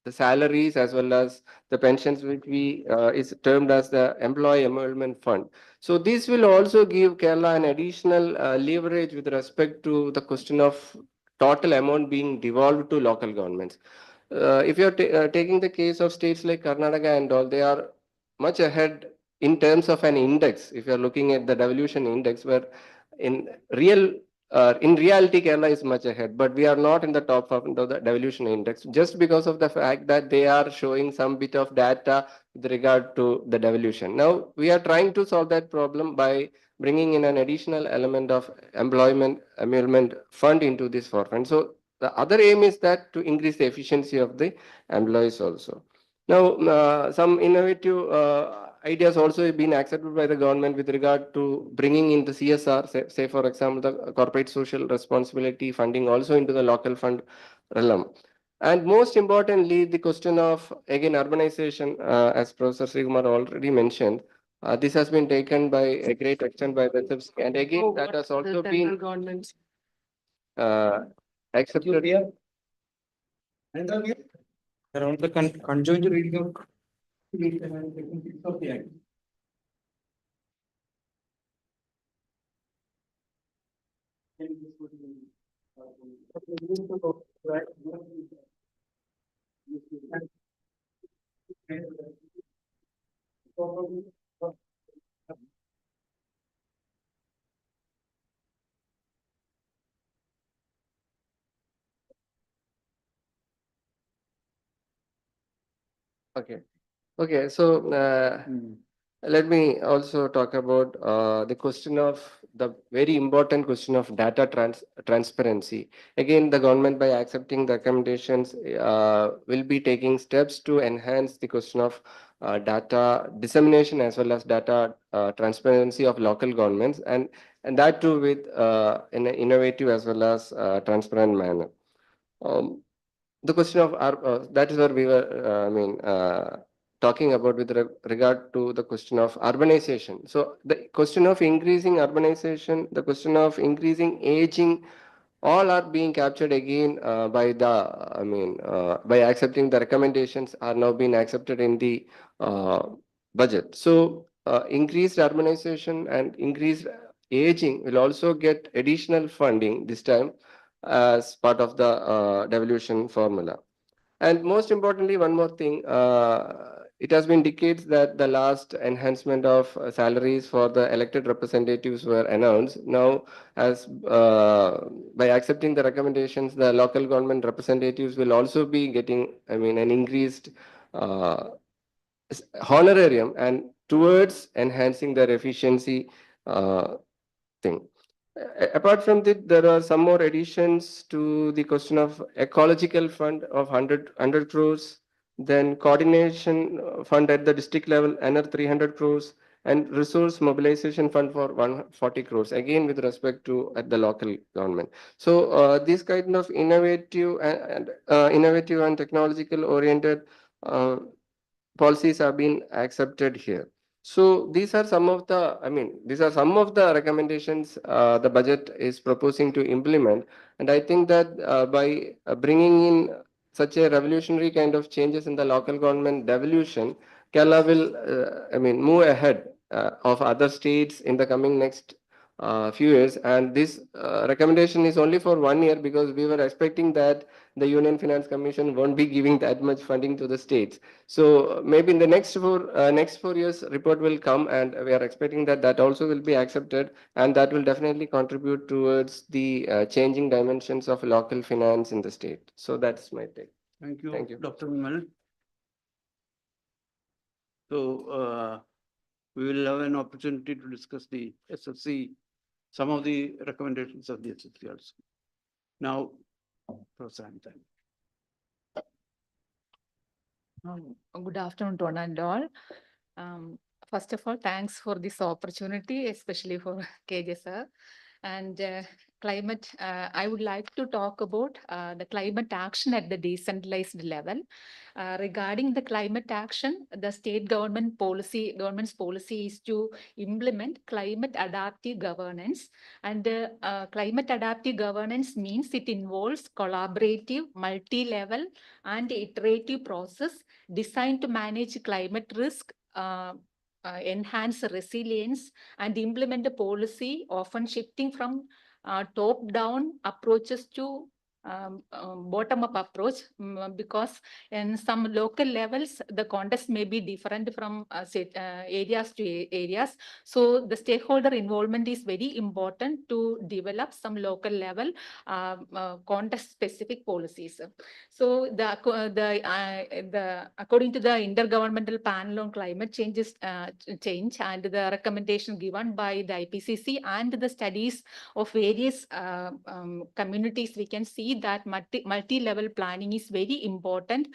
the salaries as well as the pensions, which we is termed as the employee emolument fund. So this will also give Kerala an additional leverage with respect to the question of total amount being devolved to local governments. If you're taking the case of states like Karnataka and all, they are much ahead in terms of an index. If you're looking at the devolution index, where in in reality, Kerala is much ahead, but we are not in the top of the devolution index just because of the fact that they are showing some bit of data with regard to the devolution. Now, we are trying to solve that problem by bringing in an additional element of employment emolument fund into this forefront. So the other aim is that to increase the efficiency of the employees also. Now, some innovative ideas also have been accepted by the government with regard to bringing in the CSR, say for example, the corporate social responsibility funding also into the local fund realm. And most importantly, the question of, again, urbanization, as Professor Srikumar already mentioned, this has been taken by a great extent by the SFC. And again, that has also been accepted here. Around the conjoint reading of Okay. Okay. So let me also talk about the question of the very important question of data transparency. Again, the government, by accepting the recommendations, will be taking steps to enhance the question of data dissemination as well as data transparency of local governments, and that too with in an innovative as well as transparent manner. The question of that is where we were, talking about with regard to the question of urbanization. So the question of increasing urbanization, the question of increasing aging, all are being captured again by by accepting the recommendations are now being accepted in the budget. So increased urbanization and increased aging will also get additional funding this time as part of the devolution formula. And most importantly, one more thing, it has been decades that the last enhancement of salaries for the elected representatives were announced. Now, as by accepting the recommendations, the local government representatives will also be getting, an increased honorarium and towards enhancing their efficiency thing. Apart from that, there are some more additions to the question of ecological fund of 100 crores, then coordination fund at the district level, another 300 crores, and resource mobilization fund for 140 crores, again with respect to at the local government. So this kind of innovative and technological oriented policies have been accepted here. So these are some of the, these are some of the recommendations the budget is proposing to implement. And I think that by bringing in such a revolutionary kind of changes in the local government devolution, Kerala will, move ahead of other states in the coming next few years. And this recommendation is only for 1 year because we were expecting that the Union Finance Commission won't be giving that much funding to the states. So maybe in the next 4 years report will come, and we are expecting that that also will be accepted, and that will definitely contribute towards the changing dimensions of local finance in the state. So that's my take. Thank you, Thank you. Dr. Vimal. So we will have an opportunity to discuss the SFC, some of the recommendations of the SFC also. Now, Professor Anita. Good afternoon to one and all. First of all, thanks for this opportunity, especially for KJ sir. And I would like to talk about the climate action at the decentralized level. Regarding the climate action, the state government's policy is to implement climate adaptive governance. And climate adaptive governance means it involves collaborative, multi-level and iterative process designed to manage climate risk, enhance resilience, and implement a policy, often shifting from top-down approaches to bottom-up approach, because in some local levels, the context may be different from areas to areas. So the stakeholder involvement is very important to develop some local level context-specific policies. So according to the Intergovernmental Panel on Climate Change and the recommendation given by the IPCC and the studies of various communities, we can see that multi-level planning is very important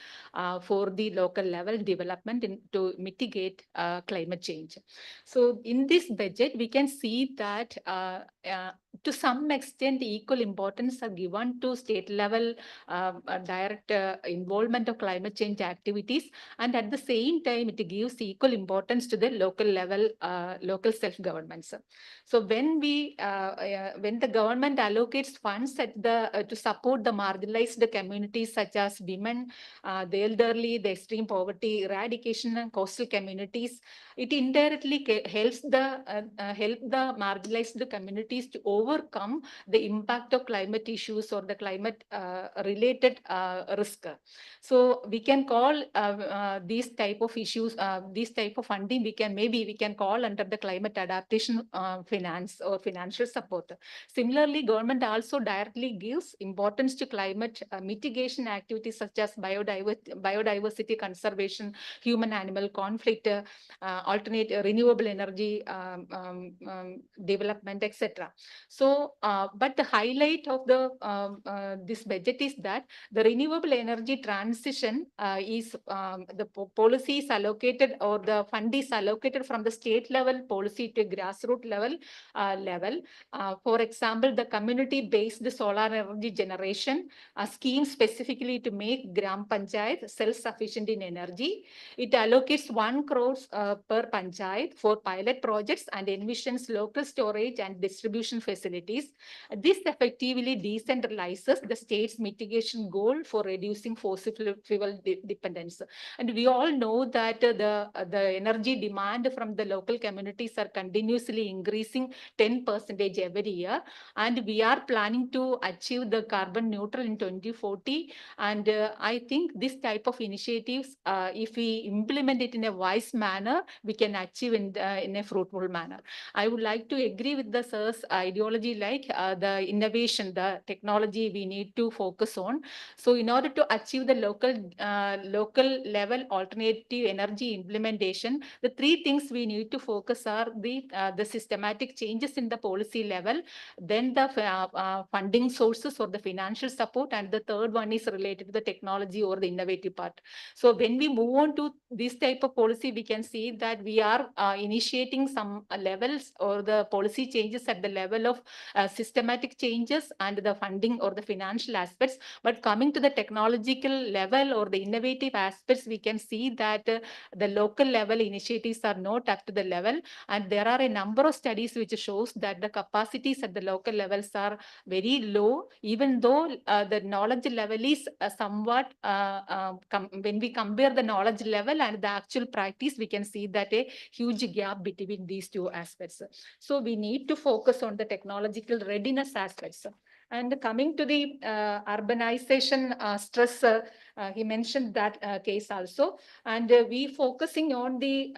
for the local level development to mitigate climate change. So in this budget, we can see that to some extent, equal importance are given to state level direct involvement of climate change activities, and at the same time, it gives equal importance to the local level, local self-governments. So when the government allocates funds at to support the marginalized communities such as women, the elderly, the extreme poverty eradication, and coastal communities, it indirectly helps the marginalized communities to overcome the impact of climate issues or the climate related risk. So we can call these type of issues, these type of funding, we can call under the climate adaptation finance or financial support. Similarly, government also directly gives importance to climate mitigation activities such as biodiversity conservation, human animal conflict, alternate renewable energy development, etc. So, but the highlight of this budget is that the renewable energy transition is the policy is allocated, or the fund is allocated from the state level policy to grassroots level. For example, the community-based solar energy generation, a scheme specifically to make Gram Panchayat self-sufficient in energy. It allocates 1 crore per panchayat for pilot projects and envisions local storage and distribution facilities. This effectively decentralizes the state's mitigation goal for reducing fossil fuel dependence. And we all know that the energy demand from the local communities are continuously increasing 10% every year. And we are planning to achieve the carbon neutral in 2040. And I think this type of initiatives, if we implement it in a wise manner, we can achieve in a fruitful manner. I would like to agree with the sir's ideology, like the innovation, the technology we need to focus on. So in order to achieve the local level alternative energy implementation, the 3 things we need to focus are the systematic changes in the policy level, then the funding sources or the financial support, and the third one is related to the technology or the innovative part. So when we move on to this type of policy, we can see that we are initiating some levels or the policy changes at the level of systematic changes and the funding or the financial aspects. But coming to the technological level or the innovative aspects, we can see that the local level initiatives are not up to the level. And there are a number of studies which shows that the capacities at the local levels are very low, even though the knowledge level is somewhat, when we compare the knowledge level and the actual practice, we can see that a huge gap between these 2 aspects. So we need to focus on the technological readiness aspects. And coming to the urbanization stress, he mentioned that case also. And we focusing on the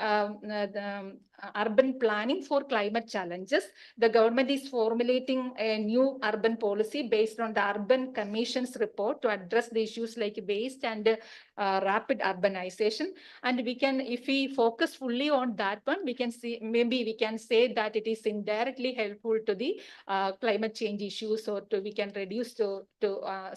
urban planning for climate challenges. The government is formulating a new urban policy based on the Urban Commission's report to address the issues like waste and rapid urbanization. And we can, if we focus fully on that one, we can see, maybe we can say that it is indirectly helpful to the climate change issues, or we can reduce to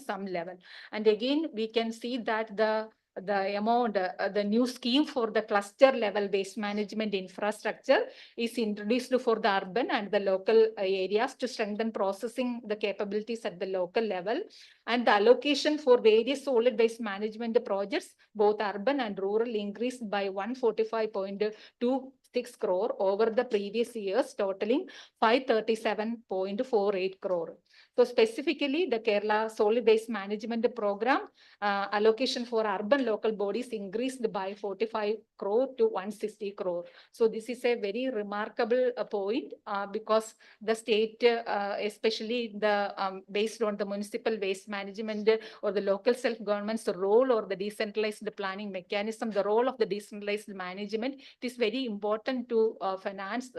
some level. And again, we can see that the the amount, the new scheme for the cluster level waste management infrastructure is introduced for the urban and the local areas to strengthen processing the capabilities at the local level. And the allocation for various solid waste management projects, both urban and rural, increased by 145.26 crore over the previous years, totaling 537.48 crore. So specifically, the Kerala Solid Waste Management Program allocation for urban local bodies increased by 45 crore to 160 crore. So this is a very remarkable point because the state, especially the based on the municipal waste management or the local self-government's role or the decentralized planning mechanism, the role of the decentralized management, it is very important to finance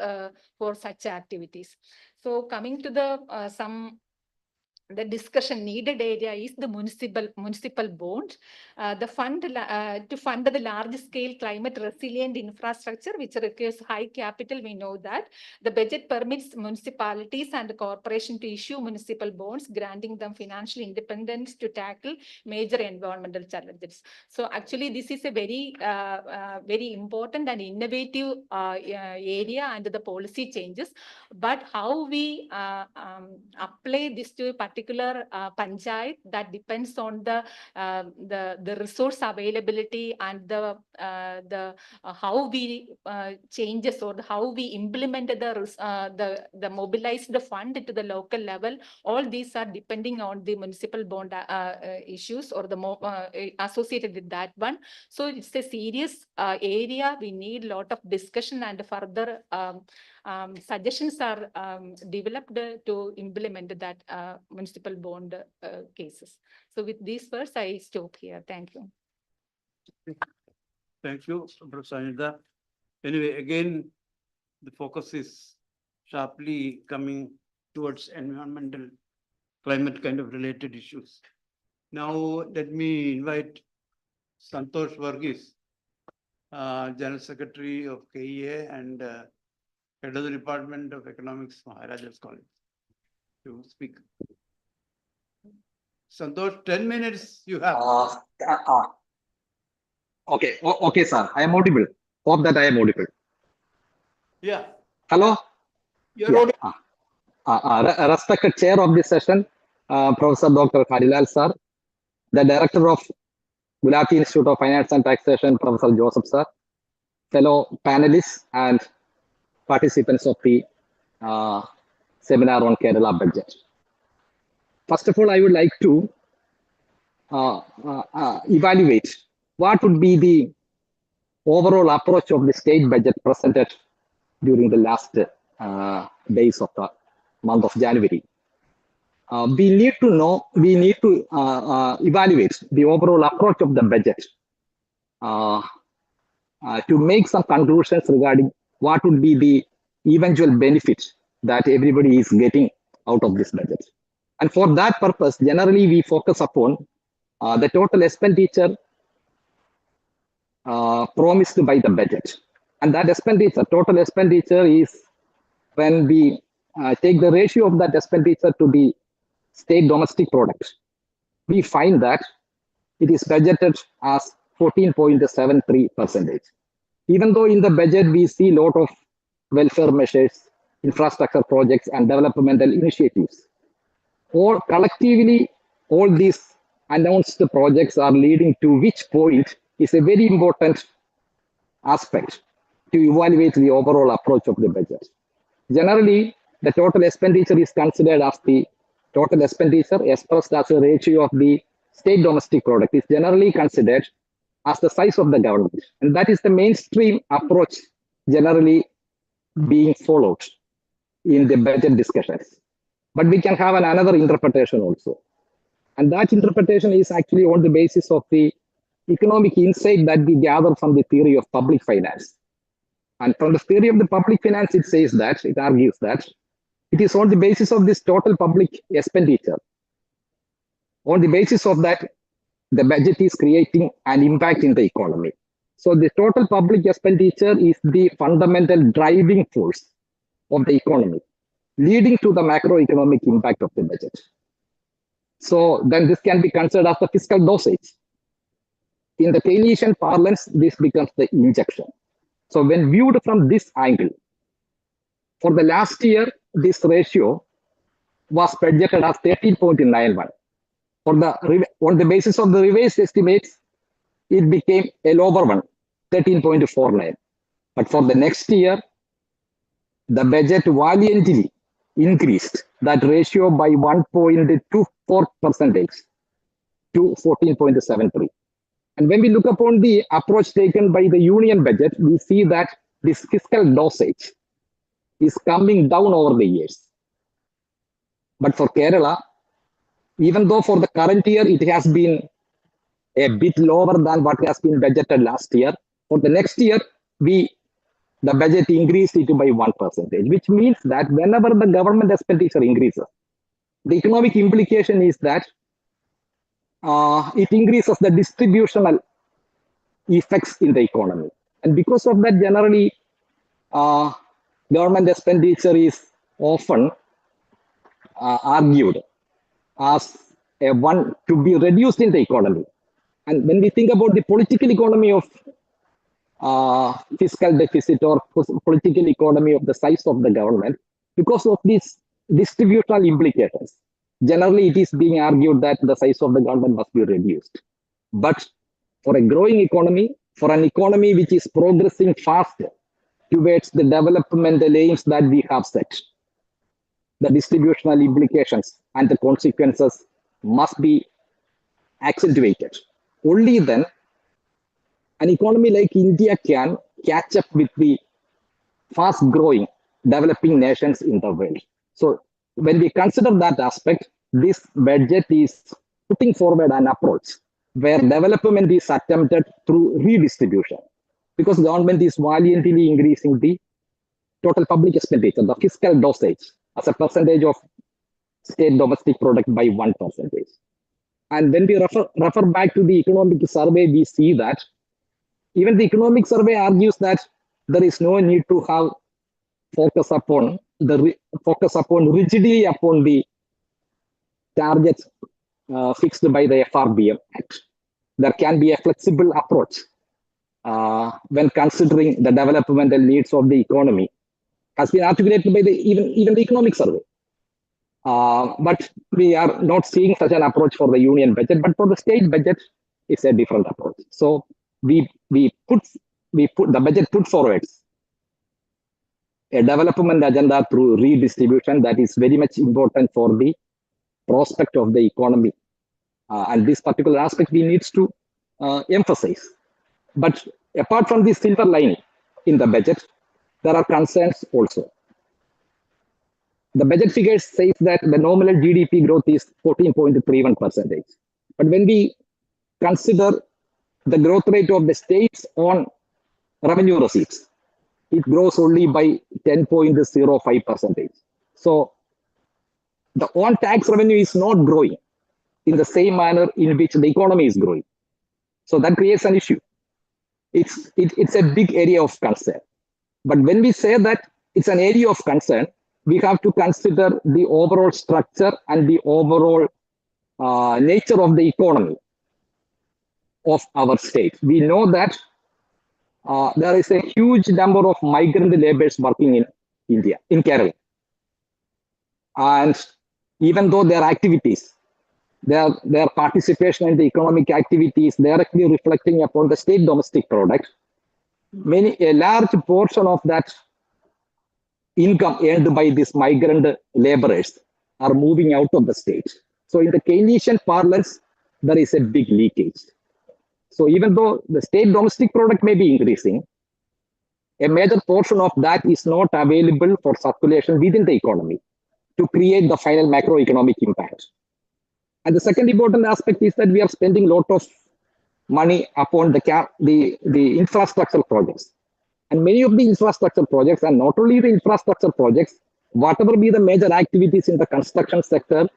for such activities. So coming to the the discussion needed area is the municipal bond. The fund to fund the large scale climate resilient infrastructure, which requires high capital. We know that the budget permits municipalities and corporations to issue municipal bonds, granting them financial independence to tackle major environmental challenges. So actually, this is a very, very important and innovative area under the policy changes. But how we apply this to a particular panchayat, that depends on the resource availability and the how we changes or how we implement the mobilized fund to the local level. All these are depending on the municipal bond issues or the associated with that one. So it's a serious area. We need a lot of discussion and further suggestions are developed to implement that municipal bond cases. So with these words, I stop here. Thank you. Thank you, Professor Anita. Anyway, again, the focus is sharply coming towards environmental, climate kind of related issues. Now, let me invite Santosh Varghese, General Secretary of KEA and Head of the Department of Economics, Maharajas College, to speak. Santosh, 10 minutes you have. Okay, okay, sir. I am audible. Hope that I am audible. Yeah. Hello? You're audible. Respected chair of this session, Professor Dr. Harilal sir, the director of Gulati Institute of Finance and Taxation, Professor Joseph sir, fellow panelists and participants of the seminar on Kerala budget. First of all, I would like to evaluate what would be the overall approach of the state budget presented during the last days of the month of January. We need to evaluate the overall approach of the budget to make some conclusions regarding what would be the eventual benefit that everybody is getting out of this budget. And for that purpose, generally we focus upon the total expenditure promised by the budget. And that expenditure, total expenditure, is when we take the ratio of that expenditure to the state domestic product, we find that it is budgeted as 14.73%. Even though in the budget we see a lot of welfare measures, infrastructure projects, and developmental initiatives, all collectively, all these announced projects are leading to which point is a very important aspect to evaluate the overall approach of the budget. Generally, the total expenditure is considered as the total expenditure expressed as a ratio of the state domestic product is generally considered as the size of the government. And that is the mainstream approach generally being followed in the budget discussions. But we can have another interpretation also. And that interpretation is actually on the basis of the economic insight that we gather from the theory of public finance. And from the theory of the public finance, it says that, it argues that it is on the basis of this total public expenditure. On the basis of that, the budget is creating an impact in the economy. So the total public expenditure is the fundamental driving force of the economy, leading to the macroeconomic impact of the budget. So then this can be considered as the fiscal dosage. in the Keynesian parlance, this becomes the injection. So when viewed from this angle, for the last year, this ratio was projected as 13.91. On the basis of the revised estimates, it became a lower one, 13.49. But for the next year, the budget valiantly increased that ratio by 1.24% to 14.73. And when we look upon the approach taken by the union budget, we see that this fiscal dosage is coming down over the years. But for Kerala, even though for the current year, it has been a bit lower than what has been budgeted last year, for the next year, the budget increased it by 1%, which means that whenever the government expenditure increases, the economic implication is that it increases the distributional effects in the economy. And because of that, generally, government expenditure is often argued as a one to be reduced in the economy. And when we think about the political economy of fiscal deficit or political economy of the size of the government, because of these distributional implications, generally it is being argued that the size of the government must be reduced. But for a growing economy, for an economy which is progressing faster towards the developmental aims that we have set, the distributional implications and the consequences must be accentuated. Only then an economy like India can catch up with the fast growing developing nations in the world. So when we consider that aspect, this budget is putting forward an approach where development is attempted through redistribution, because government is valiantly increasing the total public expenditure, the fiscal dosage, as a percentage of state domestic product by 1%. And when we refer back to the economic survey, we see that even the economic survey argues that there is no need to have focus upon rigidly upon the targets fixed by the FRBM Act. There can be a flexible approach when considering the developmental needs of the economy, has been articulated by even the economic survey. But we are not seeing such an approach for the union budget, but for the state budget, it's a different approach. So the budget put forward a development agenda through redistribution that is very much important for the prospect of the economy. And this particular aspect we need to emphasize. But apart from this silver lining in the budget, there are concerns also. The budget figures say that the nominal GDP growth is 14.31%. But when we consider the growth rate of the states on revenue receipts, it grows only by 10.05%. So the on tax revenue is not growing in the same manner in which the economy is growing. So that creates an issue. It's a big area of concern. But when we say that it's an area of concern, we have to consider the overall structure and the overall nature of the economy of our state. We know that there is a huge number of migrant laborers working in India, in Kerala. And even though their activities, their participation in the economic activities directly reflecting upon the state domestic product, a large portion of that income earned by these migrant laborers are moving out of the state. So in the Keynesian parlance, there is a big leakage. So even though the state domestic product may be increasing, a major portion of that is not available for circulation within the economy to create the final macroeconomic impact. And the second important aspect is that we are spending a lot of money upon the infrastructure projects. And many of the infrastructure projects, and not only the infrastructure projects, whatever be the major activities in the construction sector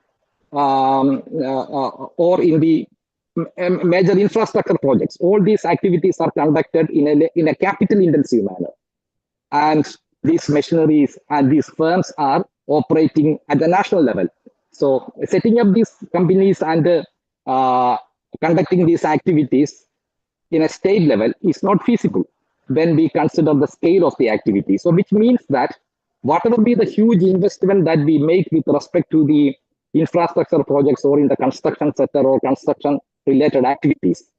or in the major infrastructure projects, all these activities are conducted in a capital intensive manner. And these machineries and these firms are operating at the national level. So setting up these companies and conducting these activities in a state level is not feasible when we consider the scale of the activity. So which means that whatever be the huge investment that we make with respect to the infrastructure projects or in the construction sector or construction related activities,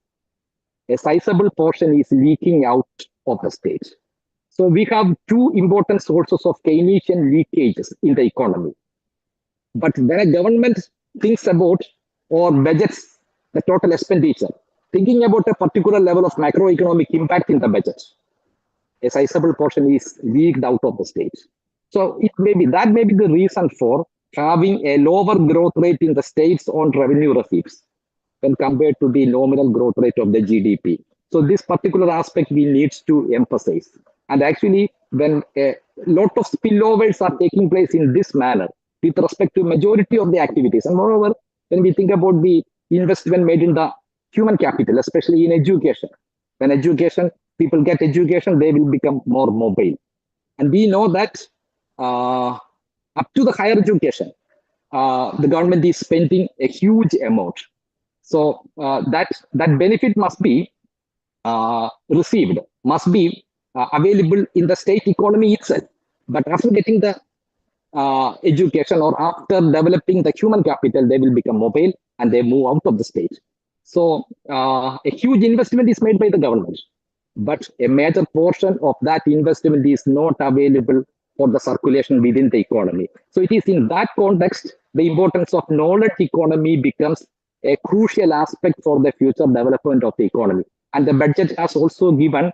a sizable portion is leaking out of the state. So we have two important sources of Keynesian leakages in the economy. But when a government thinks about or budgets the total expenditure, thinking about a particular level of macroeconomic impact in the budget, a sizable portion is leaked out of the state. So that may be the reason for having a lower growth rate in the state's own revenue receipts when compared to the nominal growth rate of the GDP. So this particular aspect we need to emphasize. And actually, when a lot of spillovers are taking place in this manner with respect to majority of the activities, and moreover, when we think about the investment made in the human capital, especially in education, when people get education, they will become more mobile. And we know that up to the higher education, the government is spending a huge amount. So that benefit must be received, must be available in the state economy itself. But after getting the education or after developing the human capital, they will become mobile and they move out of the state. So a huge investment is made by the government, but a major portion of that investment is not available for the circulation within the economy. So it is in that context, the importance of knowledge economy becomes a crucial aspect for the future development of the economy. And the budget has also given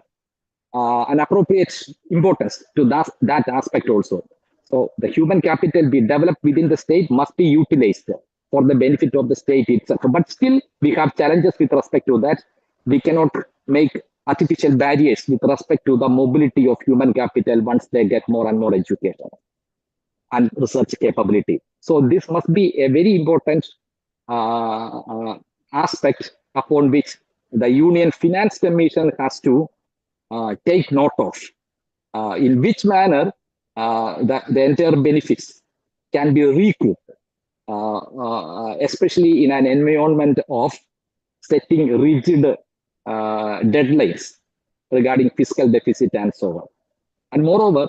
an appropriate importance to that aspect also. So the human capital be developed within the state must be utilized for the benefit of the state itself. But still, we have challenges with respect to that. We cannot make artificial barriers with respect to the mobility of human capital once they get more and more education and research capability. So this must be a very important aspect upon which the Union Finance Commission has to take note of. In which manner the entire benefits can be recouped, especially in an environment of setting rigid deadlines regarding fiscal deficit and so on. And moreover,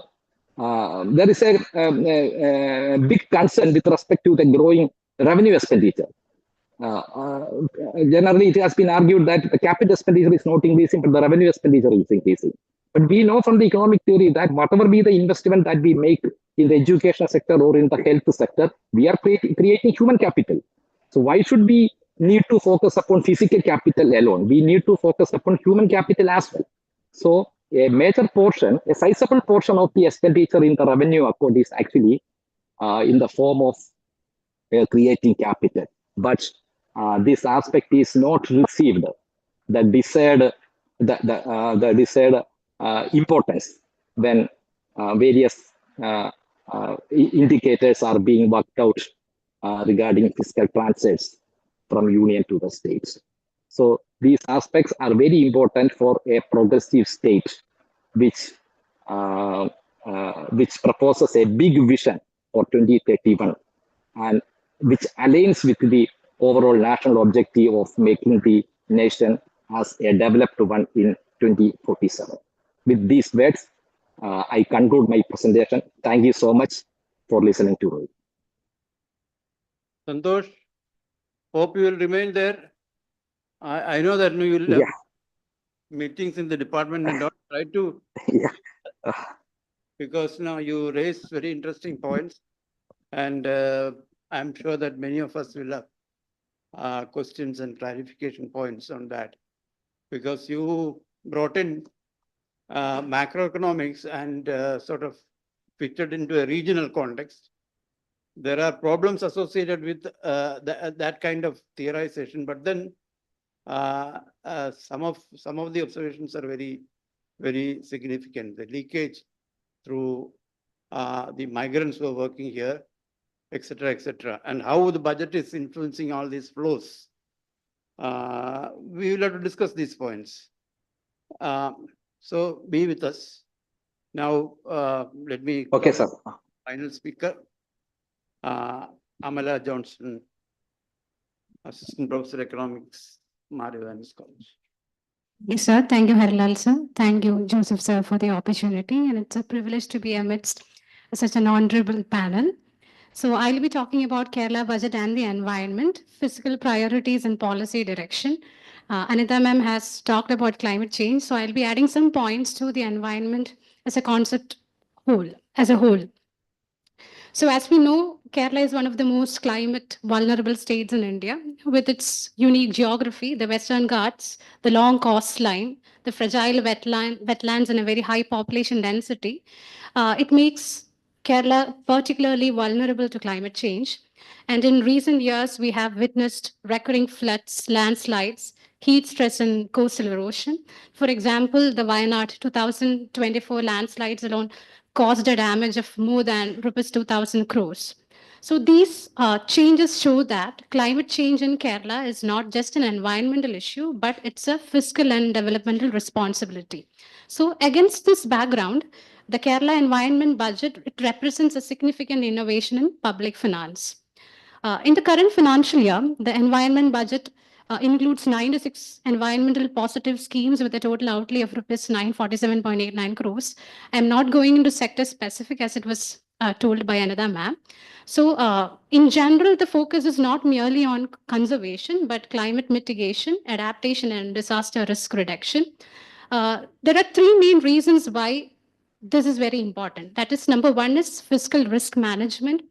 there is a big concern with respect to the growing revenue expenditure. Generally, it has been argued that the capital expenditure is not increasing, but the revenue expenditure is increasing. But we know from the economic theory that whatever be the investment that we make in the education sector or in the health sector, we are creating human capital. So why should we need to focus upon physical capital alone? We need to focus upon human capital as well. So a major portion, a sizable portion of the expenditure in the revenue account is actually in the form of creating capital. But this aspect is not received the desired importance when various indicators are being worked out regarding fiscal transfers from union to the states. So these aspects are very important for a progressive state which proposes a big vision for 2031 and which aligns with the overall national objective of making the nation as a developed one in 2047. With these words, I conclude my presentation. Thank you so much for listening to me. Santosh, hope you will remain there. I know that you will have meetings in the department and not try to. Because now you raise very interesting points, and I'm sure that many of us will have questions and clarification points on that, because you brought in macroeconomics and sort of fitted into a regional context. There are problems associated with that kind of theorization, but then some of the observations are very, very significant. The leakage through the migrants who are working here, etc., and how the budget is influencing all these flows. We will have to discuss these points. So be with us. Now, let me Okay, sir. Final speaker, Amala Johnson, Assistant Professor Economics, Mario College. Yes, sir. Thank you, Harilal, sir. Thank you, Joseph, sir, for the opportunity. And it's a privilege to be amidst such an honorable panel. So I'll be talking about Kerala budget and the environment, fiscal priorities and policy direction. Anita ma'am has talked about climate change, so I'll be adding some points to the environment as a concept as a whole. So as we know, Kerala is one of the most climate vulnerable states in India with its unique geography, the Western Ghats, the long coastline, the fragile wetlands and a very high population density. It makes Kerala particularly vulnerable to climate change. And in recent years, we have witnessed recurring floods, landslides, heat stress and coastal erosion. For example, the Wayanad 2024 landslides alone caused a damage of more than rupees 2,000 crores. So these changes show that climate change in Kerala is not just an environmental issue, but it's a fiscal and developmental responsibility. So against this background, the Kerala Environment Budget, it represents a significant innovation in public finance. In the current financial year, the environment budget includes 96 environmental positive schemes with a total outlay of rupees 947.89 crores. I'm not going into sector specific as it was told by another ma'am. So in general, the focus is not merely on conservation, but climate mitigation, adaptation, and disaster risk reduction. There are three main reasons why this is very important. That is, number one is fiscal risk management.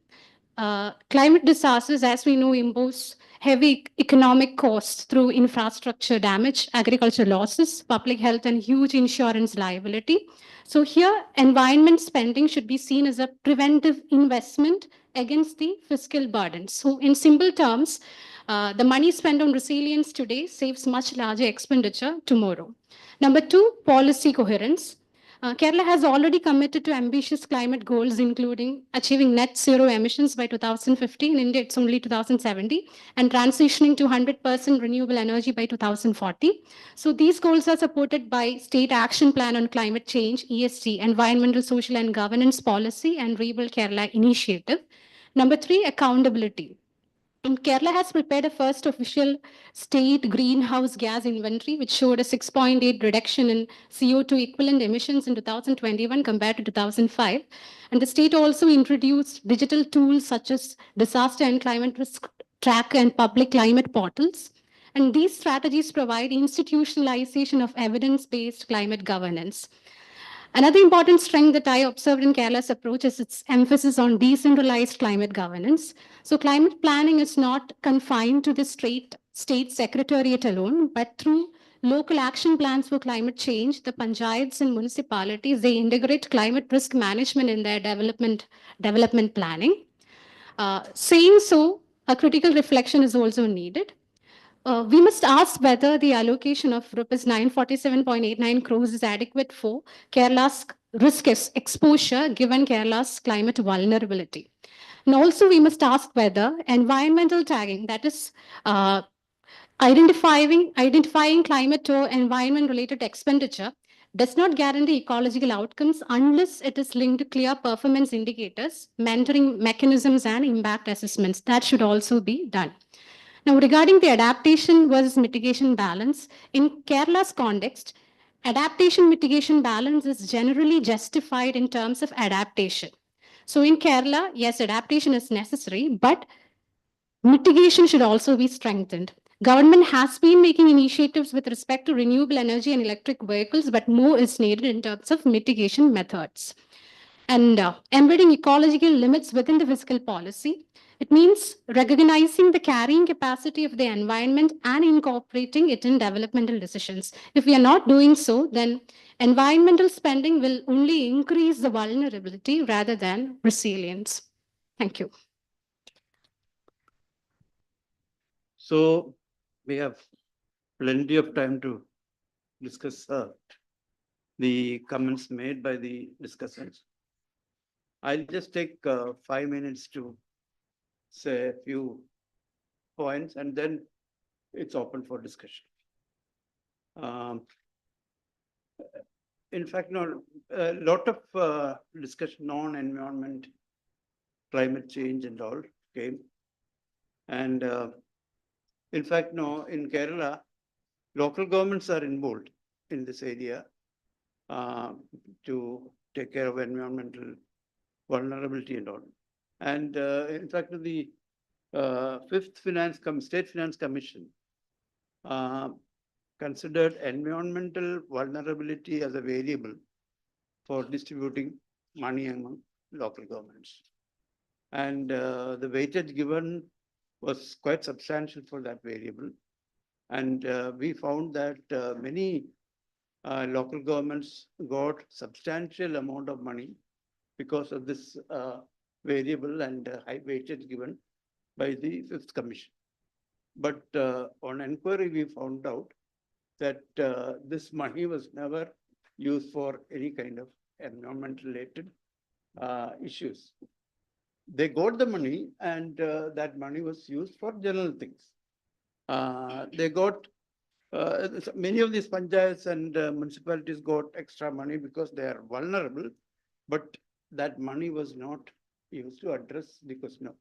Climate disasters, as we know, impose heavy economic costs through infrastructure damage, agriculture losses, public health, and huge insurance liability. So here, environment spending should be seen as a preventive investment against the fiscal burden. So in simple terms, the money spent on resilience today saves much larger expenditure tomorrow. Number two, policy coherence. Kerala has already committed to ambitious climate goals, including achieving net zero emissions by 2050. In India, it's only 2070, and transitioning to 100% renewable energy by 2040. So these goals are supported by State Action Plan on Climate Change, ESG, Environmental, Social and Governance Policy, and Rebuild Kerala Initiative. Number three, accountability. And Kerala has prepared a first official state greenhouse gas inventory, which showed a 6.8 reduction in CO2 equivalent emissions in 2021 compared to 2005. And the state also introduced digital tools such as disaster and climate risk tracker and public climate portals. And these strategies provide institutionalization of evidence-based climate governance. Another important strength that I observed in Kerala's approach is its emphasis on decentralized climate governance. So climate planning is not confined to the state secretariat alone, but through local action plans for climate change, the panchayats and municipalities, they integrate climate risk management in their development planning. Saying so, a critical reflection is also needed. We must ask whether the allocation of rupees 947.89 crores is adequate for Kerala's risk exposure given Kerala's climate vulnerability. And also we must ask whether environmental tagging, that is identifying climate or environment related expenditure, does not guarantee ecological outcomes unless it is linked to clear performance indicators, mentoring mechanisms and impact assessments. That should also be done. Now, regarding the adaptation versus mitigation balance, in Kerala's context, adaptation mitigation balance is generally justified in terms of adaptation. So in Kerala, yes, adaptation is necessary, but mitigation should also be strengthened. Government has been making initiatives with respect to renewable energy and electric vehicles, but more is needed in terms of mitigation methods. And embedding ecological limits within the fiscal policy. It means recognizing the carrying capacity of the environment and incorporating it in developmental decisions. If we are not doing so, then environmental spending will only increase the vulnerability rather than resilience. Thank you. So we have plenty of time to discuss the comments made by the discussants. I'll just take 5 minutes to say a few points and then it's open for discussion. In fact, no, a lot of discussion on environment, climate change and all came. And in fact, no, in Kerala, local governments are involved in this area to take care of environmental vulnerability and all. And in fact, the Fifth State Finance Commission considered environmental vulnerability as a variable for distributing money among local governments. And the weightage given was quite substantial for that variable. And we found that many local governments got substantial amount of money because of this variable and high weightage given by the Fifth Commission. But on inquiry, we found out that this money was never used for any kind of environmental related issues. They got the money and that money was used for general things. They got many of these panchayats and municipalities got extra money because they are vulnerable, but that money was not used to address the question of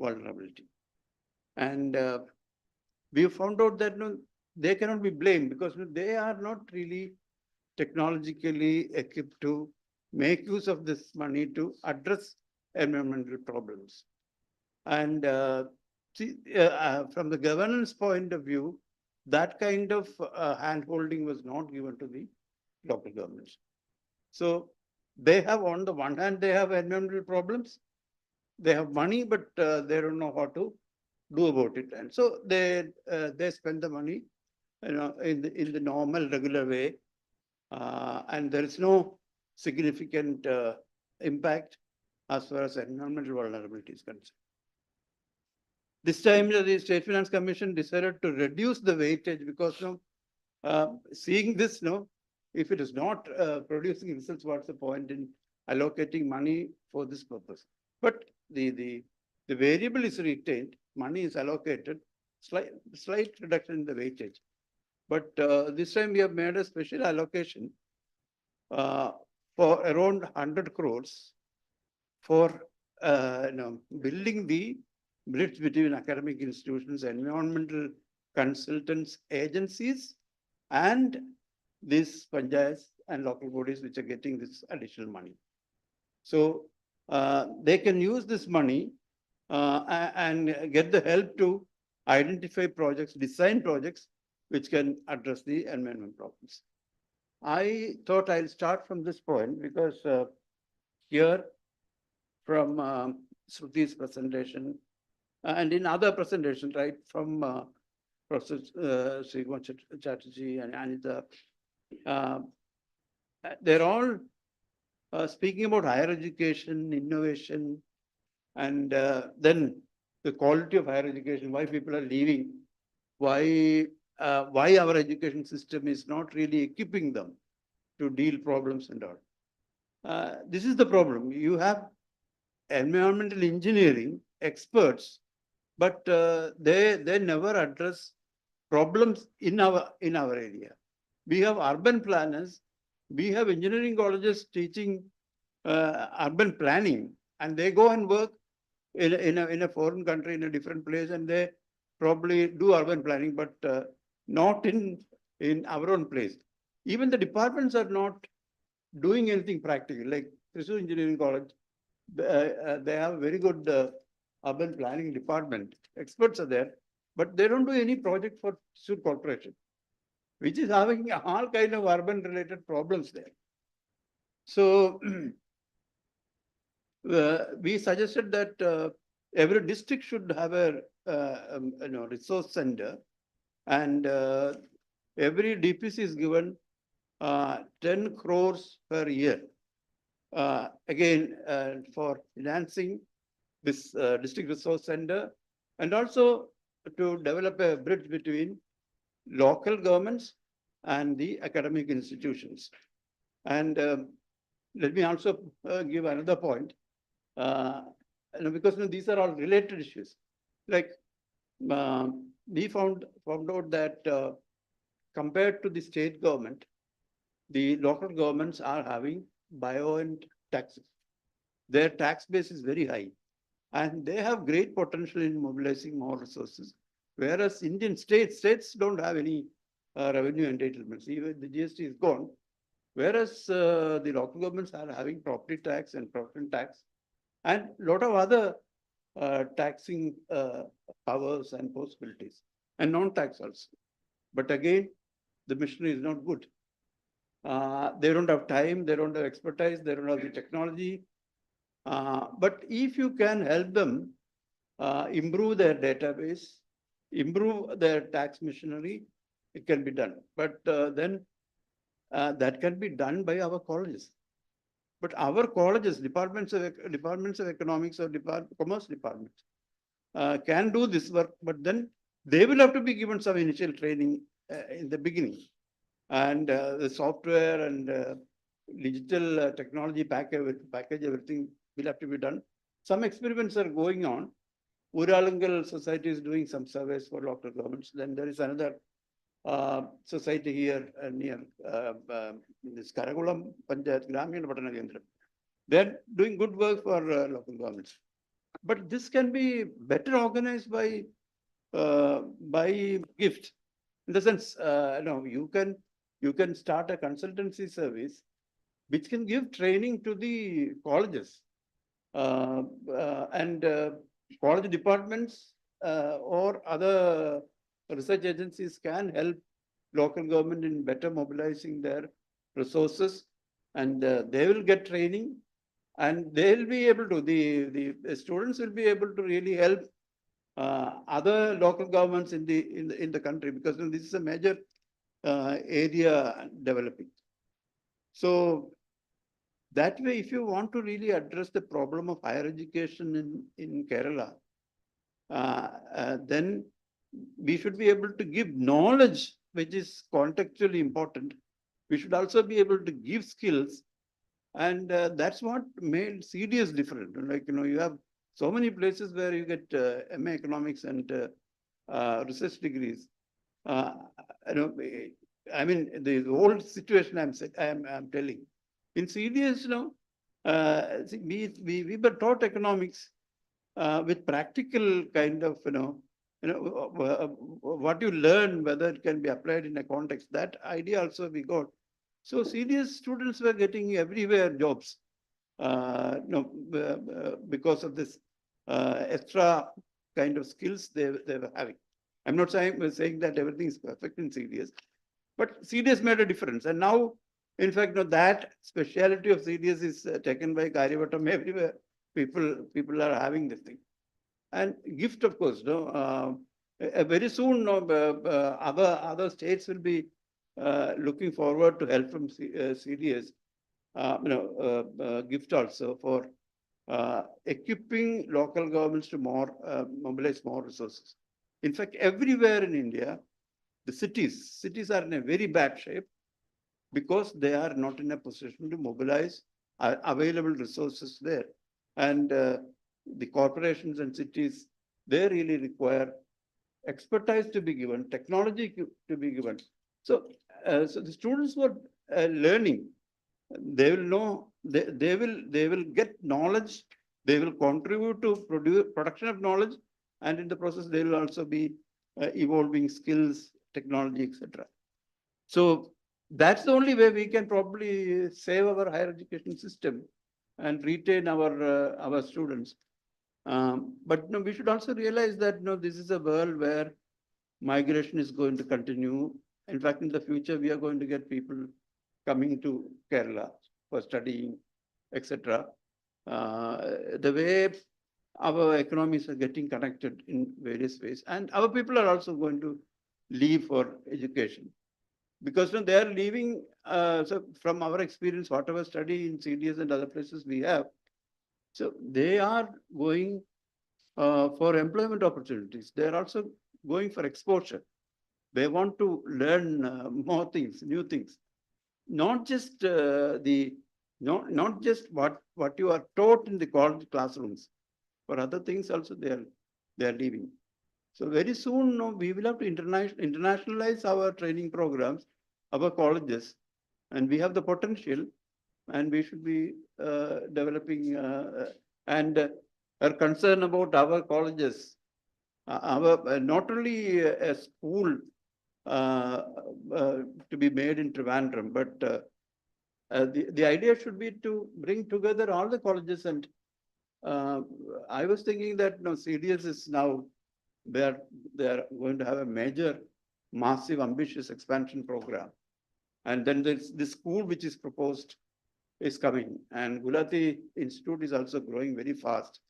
vulnerability. And we found out that they cannot be blamed because they are not really technologically equipped to make use of this money to address environmental problems. And from the governance point of view, that kind of hand-holding was not given to the local governments. So they have, on the one hand, they have environmental problems, they have money, but they don't know how to do about it. And so they spend the money, in the normal, regular way, and there is no significant impact as far as environmental vulnerability is concerned. This time, the State Finance Commission decided to reduce the weightage because seeing this, if it is not producing results, what's the point in allocating money for this purpose? But the variable is retained, money is allocated, slight reduction in the weightage. But this time we have made a special allocation for around 100 crores for building the bridge between academic institutions, environmental consultants, agencies, and these panchayats and local bodies which are getting this additional money. So they can use this money and get the help to identify projects, design projects which can address the environment problems. I thought I'll start from this point because here from Sruti's presentation and in other presentations, right, from Professor Srikumar Chatterjee and Anita, they're all speaking about higher education, innovation, and then the quality of higher education, why people are leaving, why our education system is not really equipping them to deal problems and all. This is the problem. You have environmental engineering experts, but they never address problems in our area. We have urban planners, we have engineering colleges teaching urban planning, and they go and work in a foreign country, in a different place, and they probably do urban planning, but not in our own place. Even the departments are not doing anything practical, like Thrissur Engineering College. They have a very good urban planning department. Experts are there, but they don't do any project for Thrissur Corporation, which is having all kind of urban related problems there. So we suggested that every district should have a resource center, and every DPC is given 10 crores per year. Again, for financing this district resource center, and also to develop a bridge between local governments and the academic institutions. And let me also give another point, because these are all related issues. Like we found out that compared to the state government, the local governments are having buoyant taxes. Their tax base is very high, and they have great potential in mobilizing more resources. Whereas Indian states don't have any revenue entitlements. Even the GST is gone. Whereas the local governments are having property tax and property tax and lot of other taxing powers and possibilities and non-tax also. But again, the machinery is not good. They don't have time, they don't have expertise, they don't have the technology. But if you can help them improve their database, improve their tax machinery, it can be done. But then that can be done by our colleges. But our colleges, departments of economics or commerce departments can do this work, but then they will have to be given some initial training in the beginning. And the software and digital technology package, everything will have to be done. Some experiments are going on. Uralangal Society is doing some surveys for local governments. Then there is another society here near this Karakulam Panchayat, Grameen Patana Kendra. They're doing good work for local governments. But this can be better organized by gift. In the sense, you can start a consultancy service which can give training to the colleges and college departments or other research agencies can help local government in better mobilizing their resources, and they will get training and they'll be able to, the students will be able to really help other local governments in the country, because this is a major area developing. So that way, if you want to really address the problem of higher education in Kerala, then we should be able to give knowledge which is contextually important. We should also be able to give skills, and that's what made CDS different. Like, you have so many places where you get MA economics and research degrees. I mean, the old situation I'm telling. In CDS, we were taught economics with practical kind of, what you learn, whether it can be applied in a context. That idea also we got. So CDS students were getting everywhere jobs, because of this extra kind of skills they were having. I'm not saying that everything is perfect in CDS, but CDS made a difference. And now, in fact, that speciality of CDS is taken by Karyavatam everywhere. People are having this thing. And gift, of course, very soon other states will be looking forward to help from CDS, gift also for equipping local governments to mobilize more resources. In fact, everywhere in India, the cities are in a very bad shape because they are not in a position to mobilize available resources there. And the corporations and cities, they really require expertise to be given, technology to be given. So the students were learning. They will know, they will get knowledge, they will contribute to production of knowledge, and in the process, they will also be evolving skills, technology, etc. So that's the only way we can probably save our higher education system and retain our students. But we should also realize that this is a world where migration is going to continue. In fact, in the future, we are going to get people coming to Kerala for studying, etc. The way our economies are getting connected in various ways, and our people are also going to leave for education, because they are leaving. So from our experience, whatever study in CDS and other places we have, so they are going for employment opportunities. They are also going for exposure. They want to learn more things, new things, not just not just what you are taught in the college classrooms. For other things also they are leaving. So very soon we will have to internationalize our training programs, our colleges, and we have the potential, and we should be developing and are concerned about our colleges. Our not only a school to be made in Trivandrum, but the idea should be to bring together all the colleges, and I was thinking that CDS is now they are going to have a major, massive, ambitious expansion program, and then there's the school which is proposed is coming, and Gulati Institute is also growing very fast,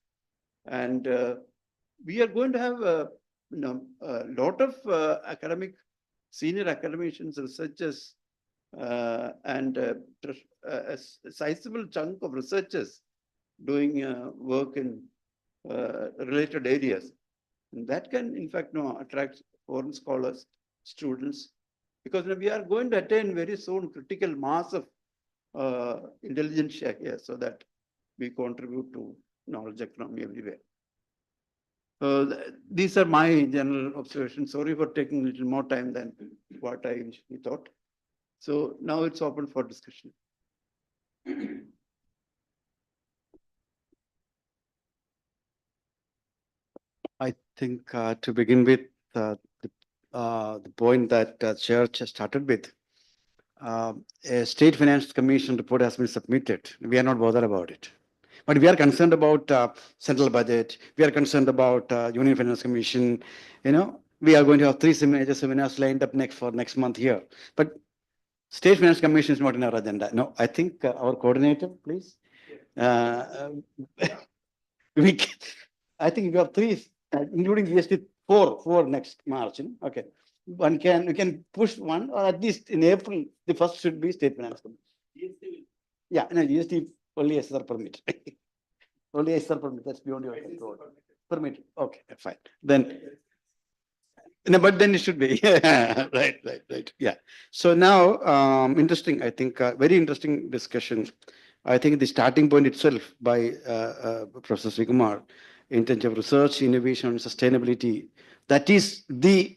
and we are going to have a lot of senior academicians, researchers, and a sizable chunk of researchers doing work in related areas. And that can, in fact, attract foreign scholars, students, because we are going to attain very soon critical mass of intelligentsia here, so that we contribute to knowledge economy everywhere. These are my general observations. Sorry for taking a little more time than what I initially thought. So now it's open for discussion. I think to begin with, the point that Church started with, a State Finance Commission report has been submitted. We are not bothered about it. But we are concerned about central budget. We are concerned about Union Finance Commission. We are going to have 3 major seminars lined up next month here. But State Finance Commission is not in our agenda. No, I think our coordinator, please. I think we have 3, including GST 4 next March. Okay. We can push one, or at least in April, the first should be State Finance Commission. Yeah, no, GST only SR permit. Only SR permit, that's beyond your control. Permit, okay, fine. Then, no, but then it should be, right, yeah. So now, interesting, I think, very interesting discussion. I think the starting point itself by Professor Srikumar in terms of research, innovation, and sustainability, that is the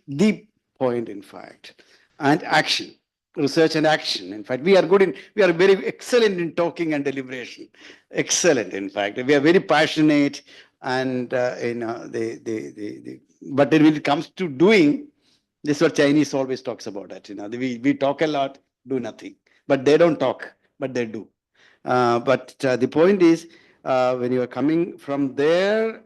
point, in fact, and action. Research and action. In fact, we are very excellent in talking and deliberation. Excellent, in fact. We are very passionate, and but when it comes to doing, this is what Chinese always talks about. That we talk a lot, do nothing. But they don't talk, but they do. But the point is, when you are coming from there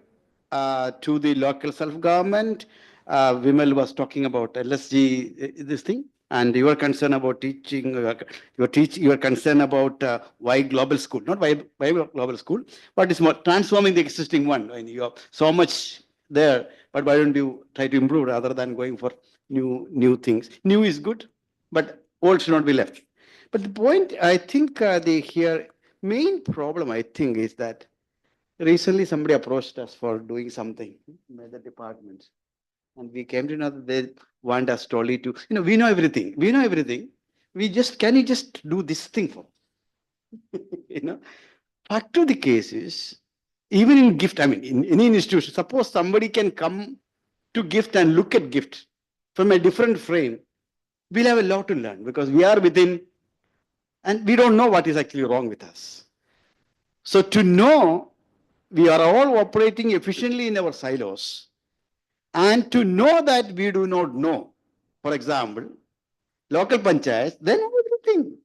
to the local self-government, Vimal was talking about LSG, this thing. And you are concerned about teaching, you are concerned about why global school, not why global school, but it's more transforming the existing one. And you have so much there, but why don't you try to improve rather than going for new things? New is good, but old should not be left. But the point, I think the main problem, I think, is that recently somebody approached us for doing something by the departments. And we came to know that they want us totally to, we know everything. We know everything. Can you just do this thing for? Fact of the case is, even in gift, in any institution, suppose somebody can come to gift and look at gift from a different frame, we'll have a lot to learn, because we are within, and we don't know what is actually wrong with us. So to know we are all operating efficiently in our silos, and to know that we do not know, for example, local panchayats, then everything.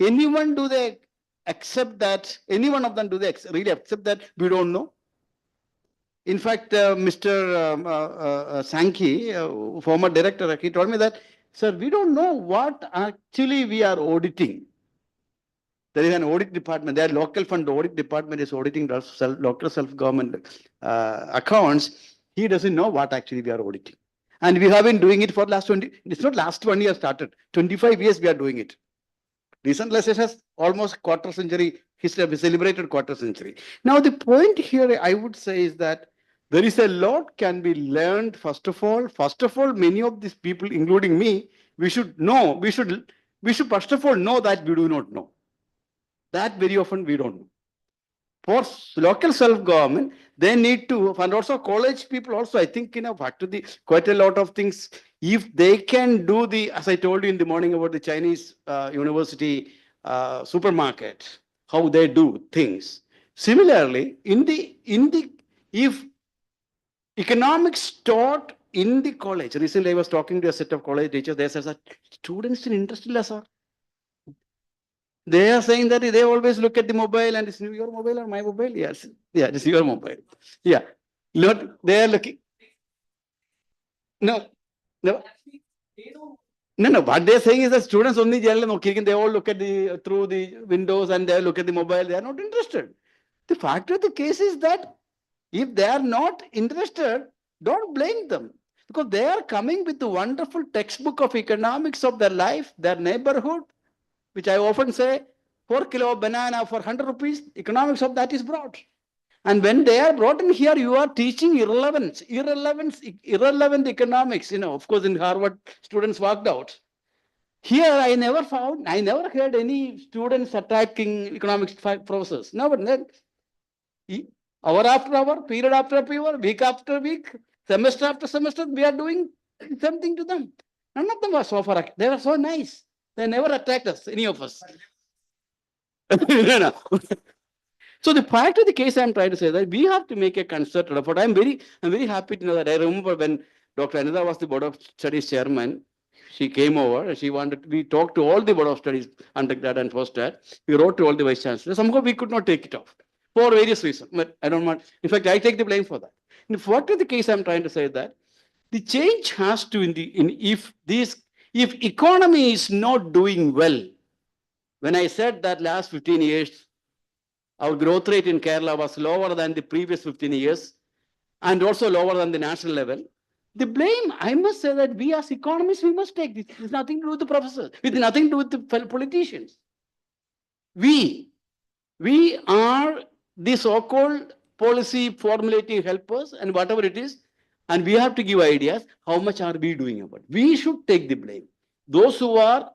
Anyone do they accept that? Any one of them do they really accept that we don't know? In fact, Mr. Sankey, former director, he told me that, sir, we don't know what actually we are auditing. There is an audit department. Their local fund audit department is auditing local self-government accounts. He doesn't know what actually we are auditing. And we have been doing it for last 20, it's not last 1 year started, 25 years we are doing it. Recent legislation has almost quarter century history, we celebrated quarter century. Now the point here I would say is that there is a lot can be learned. First of all, many of these people, including me, we should first of all know that we do not know. That very often we don't know. For local self-government, they need to, and also college people also, I think, quite a lot of things. If they can do as I told you in the morning about the Chinese university supermarket, how they do things. Similarly, if economics taught in the college, recently I was talking to a set of college teachers, they said that students are interested, sir. They are saying that they always look at the mobile and it's your mobile or my mobile? Yes. Yeah, it's your mobile. Yeah. Look, they are looking. No, no. No. What they're saying is that students only generally they all look at the through the windows and they look at the mobile. They are not interested. The fact of the case is that if they are not interested, don't blame them because they are coming with the wonderful textbook of economics of their life, their neighborhood, which I often say 4 kilo of banana for 100 rupees, economics of that is brought. And when they are brought in here, you are teaching irrelevant economics. Of course, in Harvard, students worked out. Here, I never heard any students attacking economics process. No, but hour after hour, period after period, week after week, semester after semester, we are doing something to them. None of them were so far. They were so nice. They never attacked us, any of us. No. So the fact of the case, I'm trying to say that we have to make a concerted effort. I'm very happy to know that. I remember when Dr. Anita was the Board of Studies chairman, she came over and we talked to all the Board of Studies, undergrad and postgrad. We wrote to all the vice chancellors. Somehow we could not take it off for various reasons. But I don't want, in fact, I take the blame for that. And if what is the case, I'm trying to say that the change has to, if economy is not doing well, when I said that last 15 years, our growth rate in Kerala was lower than the previous 15 years and also lower than the national level. The blame, I must say that we as economists, we must take this. It has nothing to do with the professors. It has nothing to do with the politicians. We are the so-called policy formulating helpers and whatever it is, and we have to give ideas. How much are we doing about it? We should take the blame. Those who are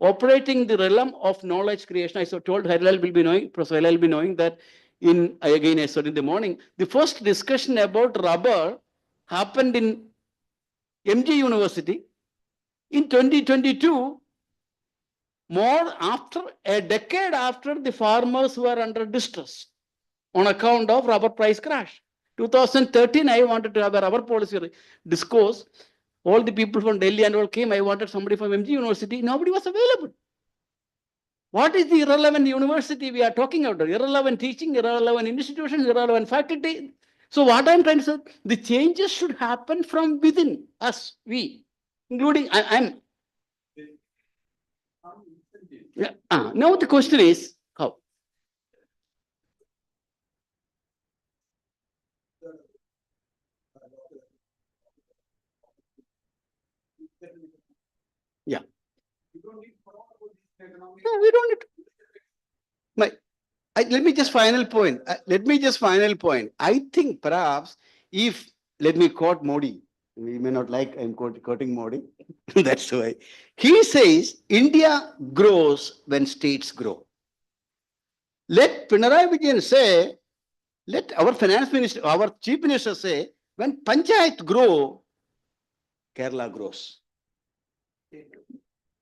operating the realm of knowledge creation, I told Harilal will be knowing, Professor Harilal will be knowing that I said in the morning, the first discussion about rubber happened in MG University in 2022, a decade after the farmers were under distress on account of rubber price crash. 2013, I wanted to have a rubber policy discourse. All the people from Delhi and all came. I wanted somebody from MG University. Nobody was available. What is the irrelevant university we are talking about? Irrelevant teaching, irrelevant institutions, irrelevant faculty. So what I'm trying to say, the changes should happen from within us, we, including now the question is how? Yeah. No, we don't need to. Let me just final point. I think perhaps if, let me quote Modi, we may not like, I'm quoting Modi. That's why. He says, India grows when states grow. Let Pinarayi Vijayan say, let our finance minister, our chief minister say, when Panchayat grow, Kerala grows.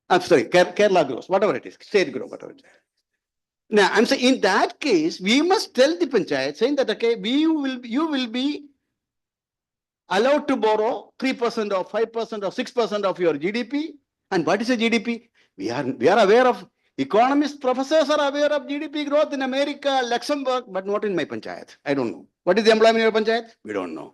I'm sorry, Kerala grows, whatever it is, state grow, whatever it is. Now, I'm saying in that case, we must tell the Panchayat saying that, okay, you will be allowed to borrow 3% or 5% or 6% of your GDP. And what is a GDP? We are aware of, economists, professors are aware of GDP growth in America, Luxembourg, but not in my Panchayat. I don't know. What is the employment in your Panchayat? We don't know.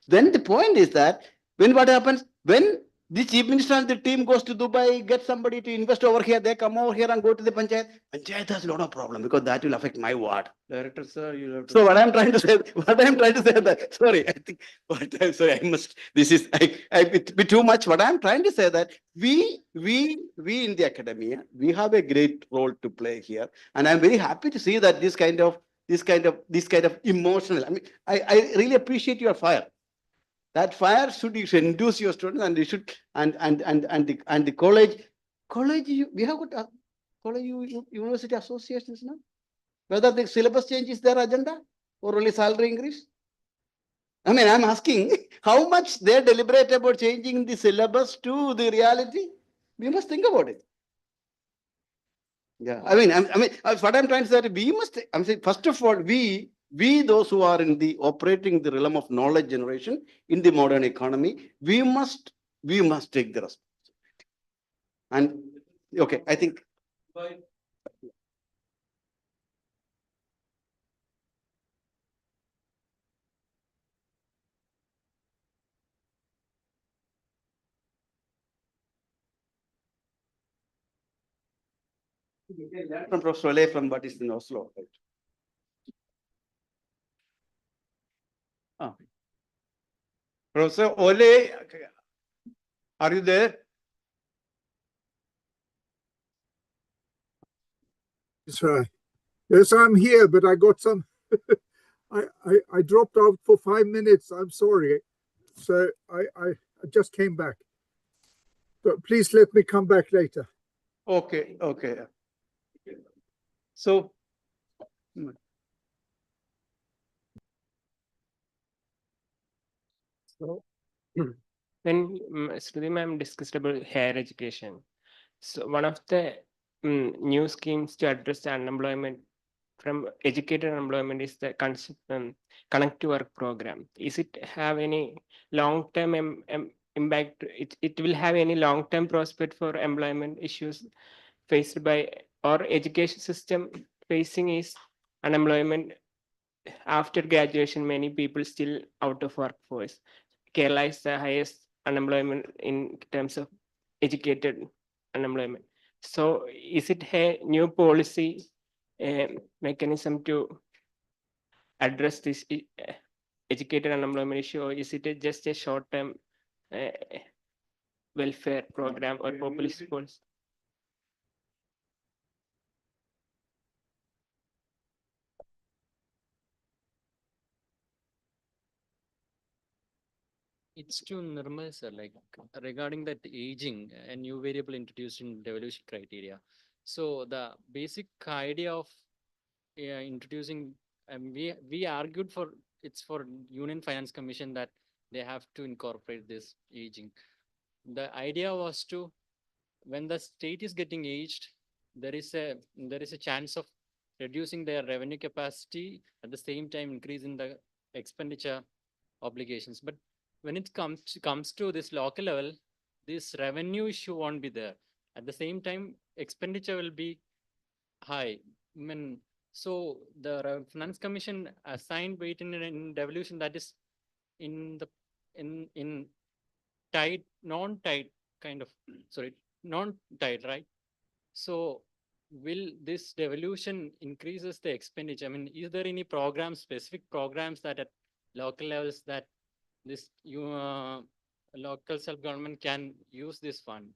Then the point is that what happens? When the chief minister and the team goes to Dubai, get somebody to invest over here, they come over here and go to the Panchayat. Panchayat has a lot of problem because that will affect my ward. Director, sir, you have to. So what I'm trying to say that, sorry, I think, this is, it be too much. What I'm trying to say that we in the academia, we have a great role to play here. And I'm very happy to see that this kind of emotional, I really appreciate your fire. That fire should induce your students, and they should, and the college, we have got college university associations now. Whether the syllabus change is their agenda or only salary increase. I'm asking how much they deliberate about changing the syllabus to the reality. We must think about it. Yeah, what I'm trying to say, we must. I'm saying first of all, we we, those who are in the operating the realm of knowledge generation in the modern economy, we must take the responsibility. And okay, I think. From Professor Ole from what is in Oslo. Right? Professor Ole, are you there? Yes, I'm here, but I got some. I dropped out for 5 minutes. I'm sorry. So I just came back. But please let me come back later. Okay, okay. So. So, when Shruti ma'am discussed about higher education, so one of the new schemes to address the unemployment from educated unemployment is the Connect to Work program. Is it have any long-term impact? It will have any long-term prospect for employment issues faced by our education system facing is unemployment after graduation? Many people still out of workforce. Kerala is the highest unemployment in terms of educated unemployment. So is it a new policy mechanism to address this educated unemployment issue, or is it just a short-term welfare program or populist policy? It's to Nirmal sir, like regarding that aging, a new variable introduced in devolution criteria. So the basic idea of introducing, we argued for, it's for Union Finance Commission that they have to incorporate this aging. The idea was to, when the state is getting aged, there is a chance of reducing their revenue capacity, at the same time increasing the expenditure obligations. But when it comes to this local level, this revenue issue won't be there. At the same time, expenditure will be high. I mean, so the Finance Commission assigned weight in devolution, that is in tight, non-tight kind of, sorry, non-tight, right? So will this devolution increases the expenditure? I mean, is there any programs, specific programs that at local levels that this local self-government can use this fund?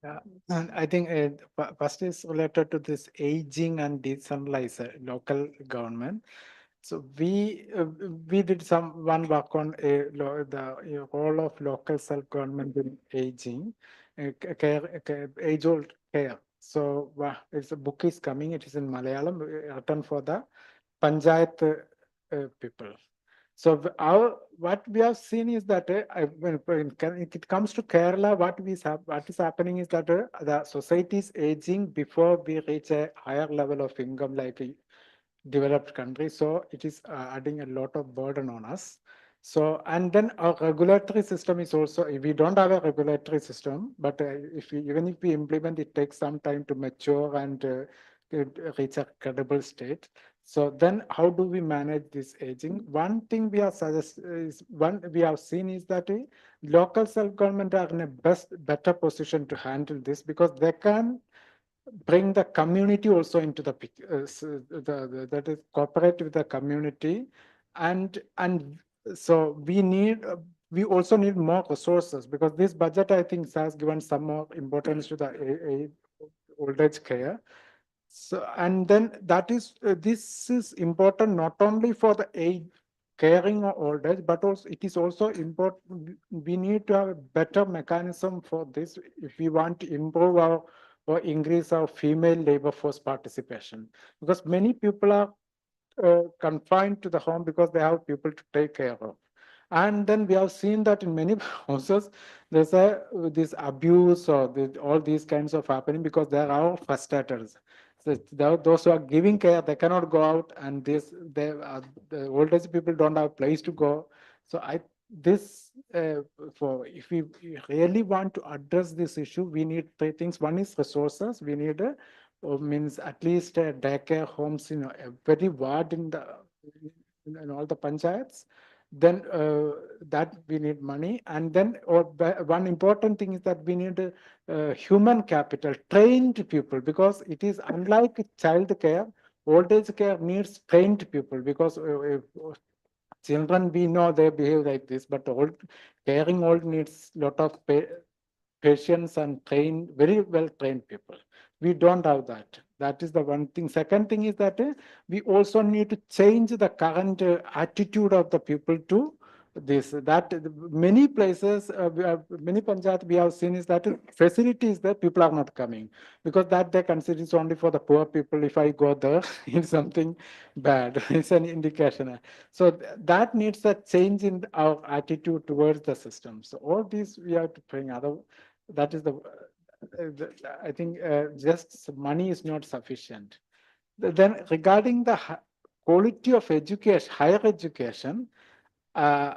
Yeah, and I think first is related to this aging and decentralized local government. So we did one work on the role of local self-government in aging, age-old care. So it's a book is coming. It is in Malayalam, written for the Panchayat people. So what we have seen is that when it comes to Kerala, what is happening is that the society is aging before we reach a higher level of income like a developed country. So it is adding a lot of burden on us. So, and then our regulatory system is also, we don't have a regulatory system, but even if we implement, it takes some time to mature and reach a credible state. So then how do we manage this aging? One thing we have seen is that local self-government are in a better position to handle this because they can bring the community also into the picture, that is cooperate with the community, and so we also need more resources because this budget I think has given some more importance to the old age care. So, and then this is important not only for the age caring or old age, but also it is also important. We need to have a better mechanism for this if we want to improve or increase our female labor force participation, because many people are confined to the home because they have people to take care of. And then we have seen that in many houses, there's this abuse or all these kinds of happening because there are frustrators. So those who are giving care, they cannot go out, and the old age people don't have place to go. So if we really want to address this issue, we need three things. One is resources. We need means at least daycare homes in every ward in all the panchayats. Then that we need money, and then one important thing is that we need human capital, trained people, because it is unlike child care. Old age care needs trained people, because children, we know they behave like this, but caring old needs lot of patience and very well trained people. We don't have that. That is the one thing. Second thing is that we also need to change the current attitude of the people to this. That many places, many panchayat we have seen is that facilities that people are not coming, because that they consider it's only for the poor people. If I go there, it's something bad. It's an indication. So that needs a change in our attitude towards the system. So all these we have to bring. That is I think just money is not sufficient. Then regarding the quality of education, higher education, it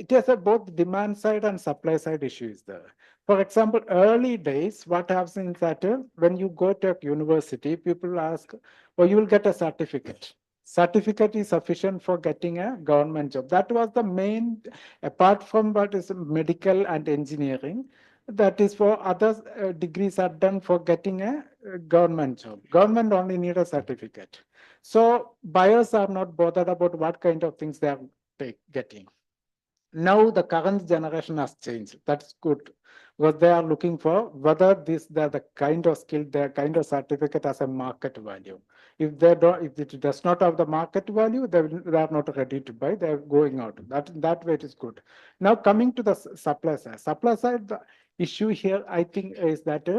has both demand side and supply side issues there. For example, early days, what happens is that when you go to a university, people ask, well, you will get a certificate. Certificate is sufficient for getting a government job. That was the main, apart from what is medical and engineering, that is for others degrees are done for getting a government job. Government only need a certificate. So buyers are not bothered about what kind of things they are getting. Now the current generation has changed. That's good, because they are looking for whether the kind of skill, the kind of certificate has a market value. If it does not have the market value, they are not ready to buy. They are going out. That way it is good. Now coming to the supply side. Supply side, the issue here I think is that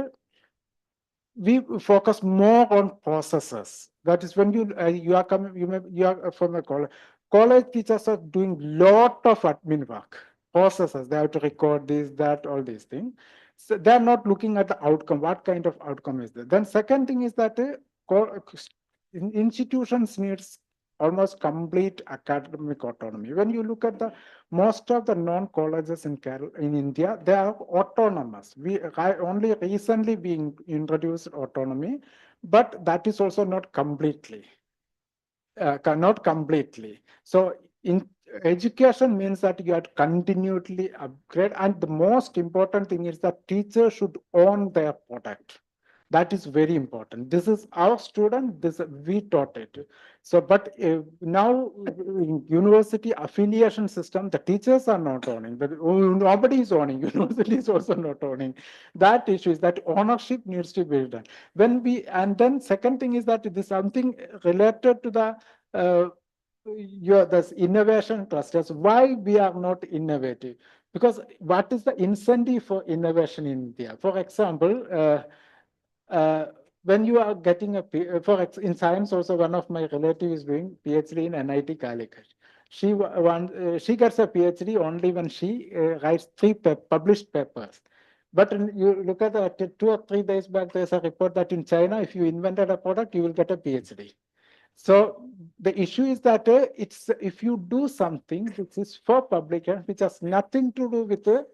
we focus more on processes. That is when you are coming, you are from a college. College teachers are doing lot of admin work, processes. They have to record this, that, all these things. So they are not looking at the outcome. What kind of outcome is there? Then second thing is that institutions needs almost complete academic autonomy. When you look at most of the non-colleges in India, they are autonomous. Only recently being introduced autonomy, but that is also not completely. So education means that you have to continually upgrade, and the most important thing is that teachers should own their product. That is very important. This is our student, we taught it. So, but now in university affiliation system, the teachers are not owning, nobody is owning, university is also not owning. That issue is that ownership needs to be done. And then second thing is that it is something related to the this innovation clusters. Why we are not innovative? Because what is the incentive for innovation in India? For example, when you are getting in science also, one of my relatives is doing PhD in NIT Calicut. She gets a PhD only when she writes 3 published papers. But you look at 2 or 3 days back, there's a report that in China, if you invented a product, you will get a PhD. So the issue is that if you do something which is for public, which has nothing to do with the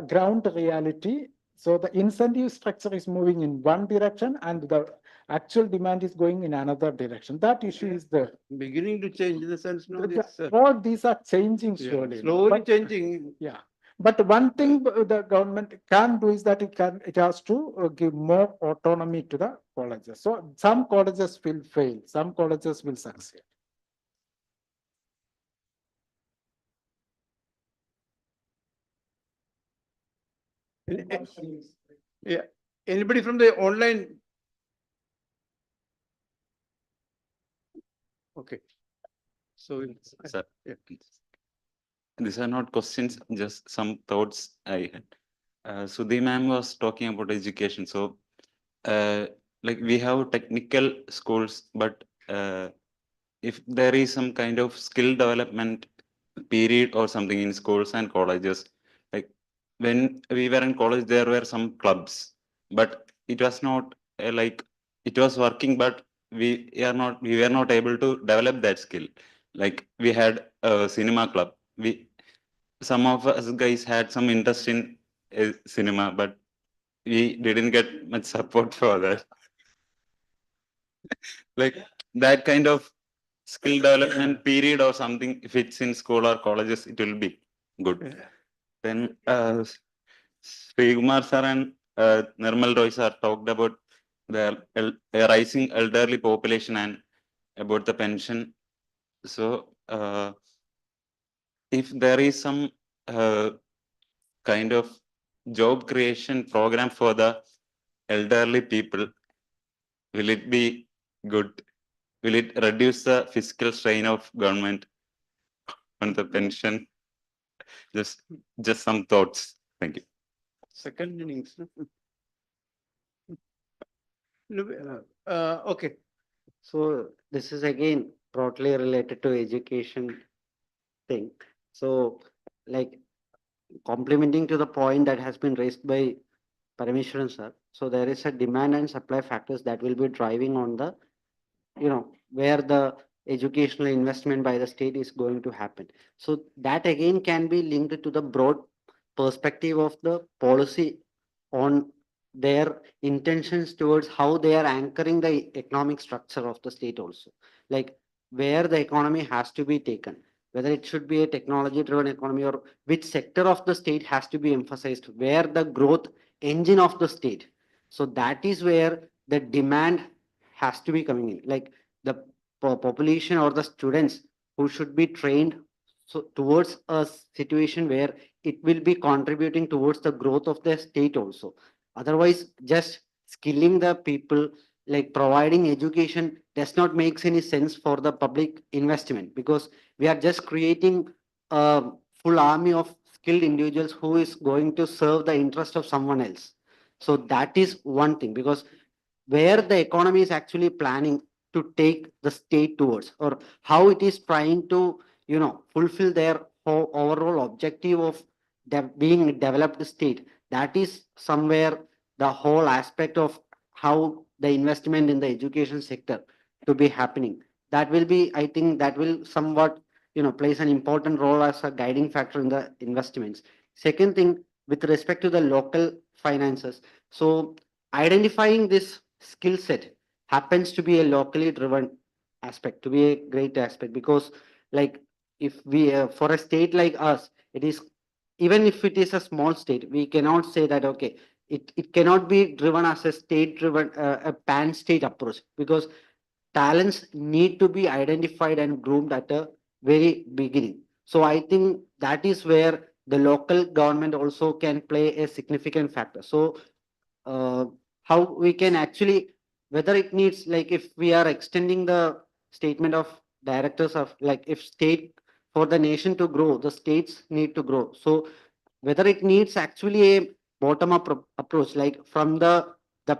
ground reality, so the incentive structure is moving in one direction and the actual demand is going in another direction. That issue is there. Beginning to change in the sense, no, all these are changing slowly. Slowly changing. Yeah. But one thing the government can do is that it has to give more autonomy to the colleges. So some colleges will fail, some colleges will succeed. Yeah. Anybody from the online? Okay. So, Sir. Yeah, please. These are not questions, just some thoughts I had. Sudhi ma'am was talking about education. So, like we have technical schools, but if there is some kind of skill development period or something in schools and colleges, like when we were in college, there were some clubs, but it was not like it was working, but we were not able to develop that skill. Like we had a cinema club. Some of us guys had some interest in cinema, but we didn't get much support for that. Like that kind of skill development period or something, if it's in school or colleges, it will be good. Then Srikumar sir and Nirmal Roy sir talked about the rising elderly population and about the pension. So if there is some kind of job creation program for the elderly people, will it be good? Will it reduce the fiscal strain of government on the pension? Just some thoughts. Thank you. Second innings. Okay. So this is again broadly related to education thing. So like complementing to the point that has been raised by Parameshwaran sir. So there is a demand and supply factors that will be driving on the, where the educational investment by the state is going to happen. So that again can be linked to the broad perspective of the policy on their intentions towards how they are anchoring the economic structure of the state also. Like where the economy has to be taken, whether it should be a technology driven economy or which sector of the state has to be emphasized, where the growth engine of the state. So that is where the demand has to be coming in, like the population or the students who should be trained so towards a situation where it will be contributing towards the growth of the state also. Otherwise, just skilling the people, like providing education does not make any sense for the public investment, because we are just creating a full army of skilled individuals who is going to serve the interest of someone else. So that is one thing, because where the economy is actually planning to take the state towards, or how it is trying to, fulfill their overall objective of being a developed state. That is somewhere the whole aspect of how the investment in the education sector to be happening. That will be, I think that will somewhat, plays an important role as a guiding factor in the investments. Second thing, with respect to the local finances. So identifying this skill set happens to be a locally driven aspect, to be a great aspect, because like if we for a state like us, it is, even if it is a small state, we cannot say that okay, it cannot be driven as a state driven a pan state approach, because talents need to be identified and groomed at a very beginning. So I think that is where the local government also can play a significant factor. So how we can actually, whether it needs, like if we are extending the statement of directors of, like if state, for the nation to grow, the states need to grow. So whether it needs actually a bottom up approach, like from the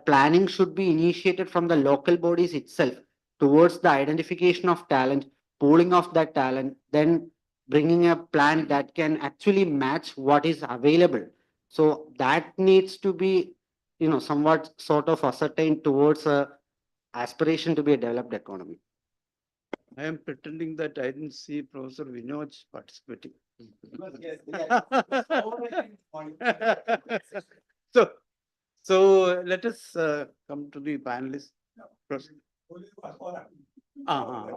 planning should be initiated from the local bodies itself towards the identification of talent, pooling of that talent, then bringing a plan that can actually match what is available. So that needs to be, somewhat sort of ascertained towards a aspiration to be a developed economy. I am pretending that I didn't see Professor Vinod participating. So let us come to the panelists.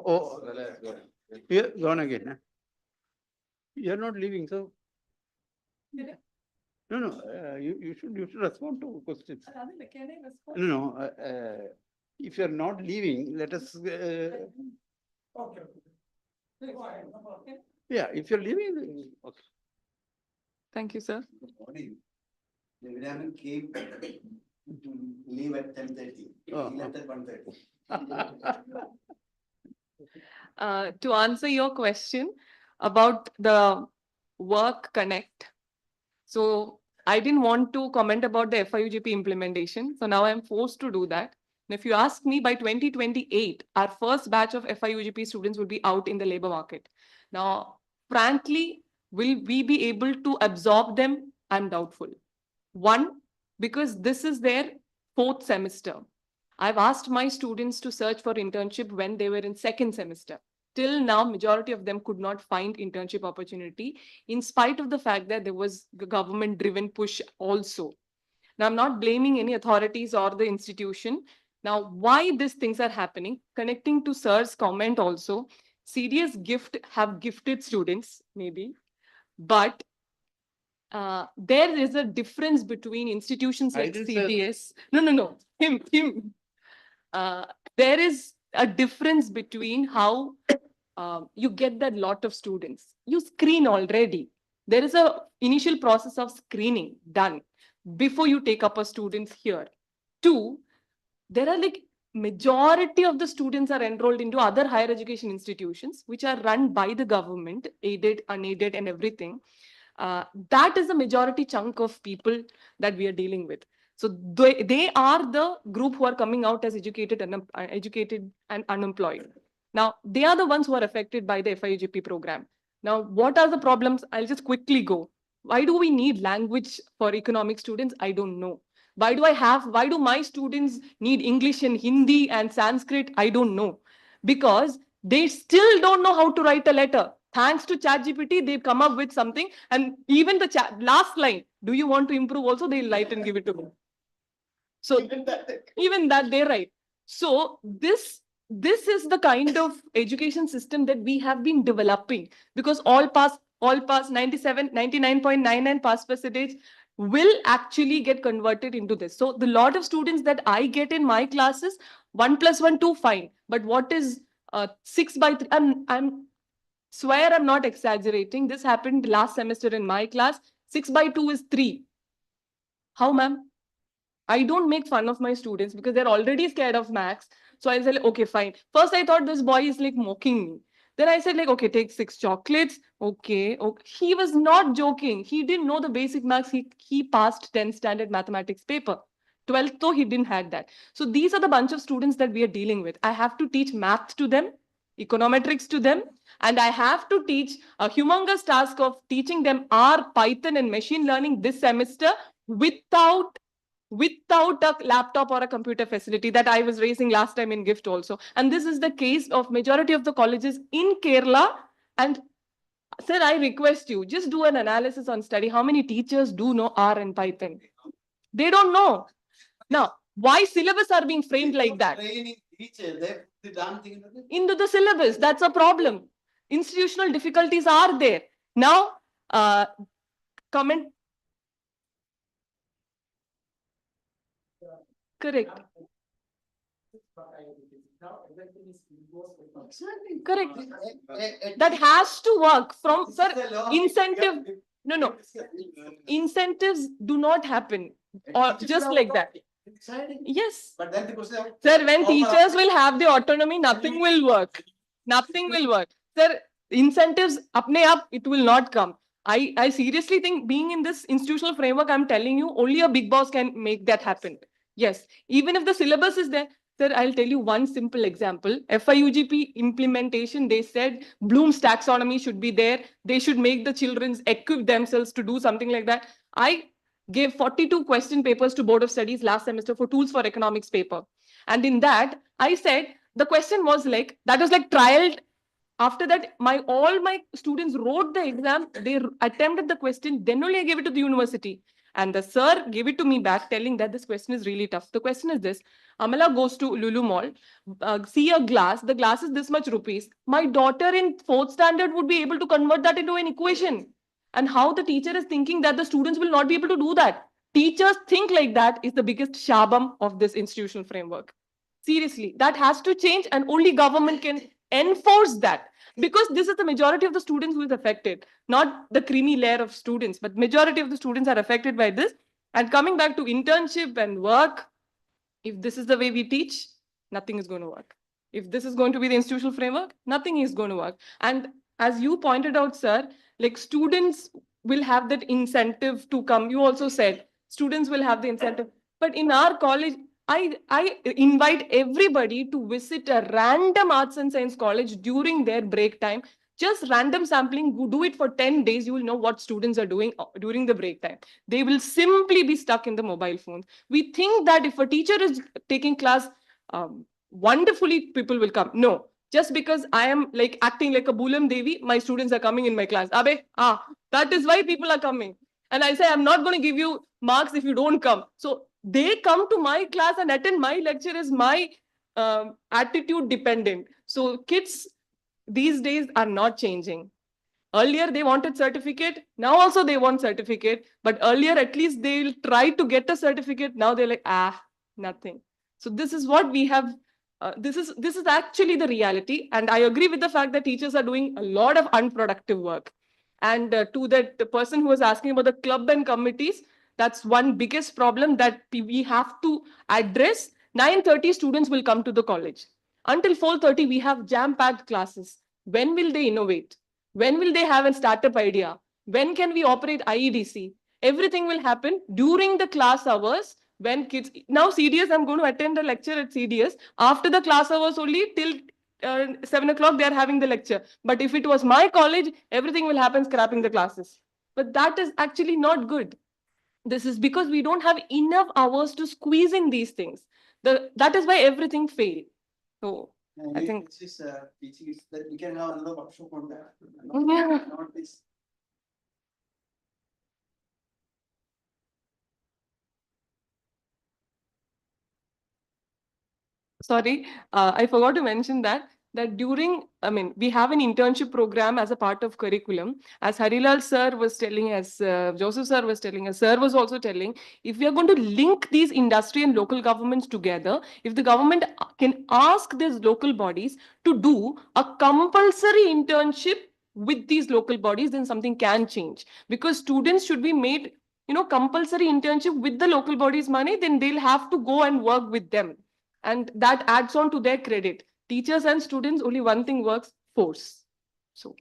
Oh, you're gone again. Huh? You're not leaving, so. No, you should respond to questions. No, if you're not leaving, let us. Yeah, if you're leaving, then okay. Thank you, sir. The Vidaman came to leave at 10:30. He left at 1:30. To answer your question about the work connect. So I didn't want to comment about the FIUGP implementation. So now I'm forced to do that. And if you ask me, by 2028, our first batch of FIUGP students will be out in the labor market. Now, frankly, will we be able to absorb them? I'm doubtful. One, because this is their 4th semester. I've asked my students to search for internship when they were in 2nd semester. Till now, majority of them could not find internship opportunity, in spite of the fact that there was the government-driven push also. Now, I'm not blaming any authorities or the institution. Now, why these things are happening? Connecting to Sir's comment also, CDS have gifted students, maybe, but there is a difference between institutions like CDS. No, him. There is a difference between how you get that lot of students. You screen already. There is a initial process of screening done before you take up a student here. 2, there are like majority of the students are enrolled into other higher education institutions, which are run by the government, aided, unaided, and everything. That is the majority chunk of people that we are dealing with. So they are the group who are coming out as educated and unemployed. Now, they are the ones who are affected by the FIUGP program. Now, what are the problems? I'll just quickly go. Why do we need language for economic students? I don't know. Why do my students need English and Hindi and Sanskrit? I don't know. Because they still don't know how to write a letter. Thanks to ChatGPT, they've come up with something. And even the last line, do you want to improve also? They'll write and give it to me. So even that they write. So this is the kind of education system that we have been developing, because all pass 99.99 pass percentage will actually get converted into this. So the lot of students that I get in my classes, 1 + 1, 2, fine. But what is 6 by 3? I'm swear I'm not exaggerating. This happened last semester in my class. 6 by 2 is 3. How, ma'am? I don't make fun of my students because they're already scared of maths. So I said, okay, fine. First, I thought this boy is like mocking me. Then I said like, okay, take 6 chocolates. Okay. He was not joking. He didn't know the basic maths. He passed 10th standard mathematics paper. 12th though, he didn't had that. So these are the bunch of students that we are dealing with. I have to teach math to them, econometrics to them, and I have to teach a humongous task of teaching them R, Python, and machine learning this semester without a laptop or a computer facility that I was raising last time in GIFT also. And this is the case of majority of the colleges in Kerala. And sir, I request you, just do an analysis on study. How many teachers do know R and Python? They don't know. Now, why syllabus are being framed like that? Into the syllabus, that's a problem. Institutional difficulties are there. Now, comment. Correct. Correct. That has to work from, sir, incentive. No. Incentives do not happen or just like that. Yes. Sir, when teachers will have the autonomy, nothing will work. Nothing will work. Sir, incentives, apne up, it will not come. I seriously think being in this institutional framework, I'm telling you, only a big boss can make that happen. Yes, even if the syllabus is there, sir, I'll tell you one simple example. FIUGP implementation, they said Bloom's taxonomy should be there. They should make the children equip themselves to do something like that. I gave 42 question papers to Board of Studies last semester for tools for economics paper. And in that, I said, the question was like, that was like trialed. After that, all my students wrote the exam, they attempted the question, then only I gave it to the university. And the sir gave it to me back telling that this question is really tough. The question is this: Amala goes to Lulu Mall, see a glass, the glass is this much rupees. My daughter in 4th standard would be able to convert that into an equation. And how the teacher is thinking that the students will not be able to do that. Teachers think like that is the biggest shabam of this institutional framework. Seriously, that has to change, and only government can enforce that. Because this is the majority of the students who is affected, not the creamy layer of students, but majority of the students are affected by this. And coming back to internship and work, if this is the way we teach, nothing is going to work. If this is going to be the institutional framework, nothing is going to work. And as you pointed out, sir, like students will have that incentive to come. You also said students will have the incentive. But in our college, I invite everybody to visit a random arts and science college during their break time. Just random sampling, do it for 10 days. You will know what students are doing during the break time. They will simply be stuck in the mobile phones. We think that if a teacher is taking class, wonderfully people will come. No, just because I am like acting like a Boolam Devi, my students are coming in my class. That is why people are coming. And I say, I'm not going to give you marks if you don't come. So they come to my class and attend my lecture is my attitude dependent. So kids these days are not changing. Earlier they wanted certificate. Now also they want certificate. But earlier at least they'll try to get a certificate. Now they're like, nothing. So this is what we have. This is actually the reality. And I agree with the fact that teachers are doing a lot of unproductive work. And to that person who was asking about the club and committees, that's one biggest problem that we have to address. 9:30 students will come to the college. Until 4:30, we have jam-packed classes. When will they innovate? When will they have a startup idea? When can we operate IEDC? Everything will happen during the class hours when kids... Now CDS, I'm going to attend a lecture at CDS. After the class hours only till 7 o'clock, they are having the lecture. But if it was my college, everything will happen scrapping the classes. But that is actually not good. This is because we don't have enough hours to squeeze in these things. That is why everything failed. So I think this teaching is that we can have another workshop on that. Yeah. Not this. Sorry, I forgot to mention that during, we have an internship program as a part of curriculum. As Harilal sir was telling, as Joseph sir was telling, as sir was also telling, if we are going to link these industry and local governments together, if the government can ask these local bodies to do a compulsory internship with these local bodies, then something can change. Because students should be made, compulsory internship with the local bodies money, then they'll have to go and work with them. And that adds on to their credit. Teachers and students, only one thing works, force. So.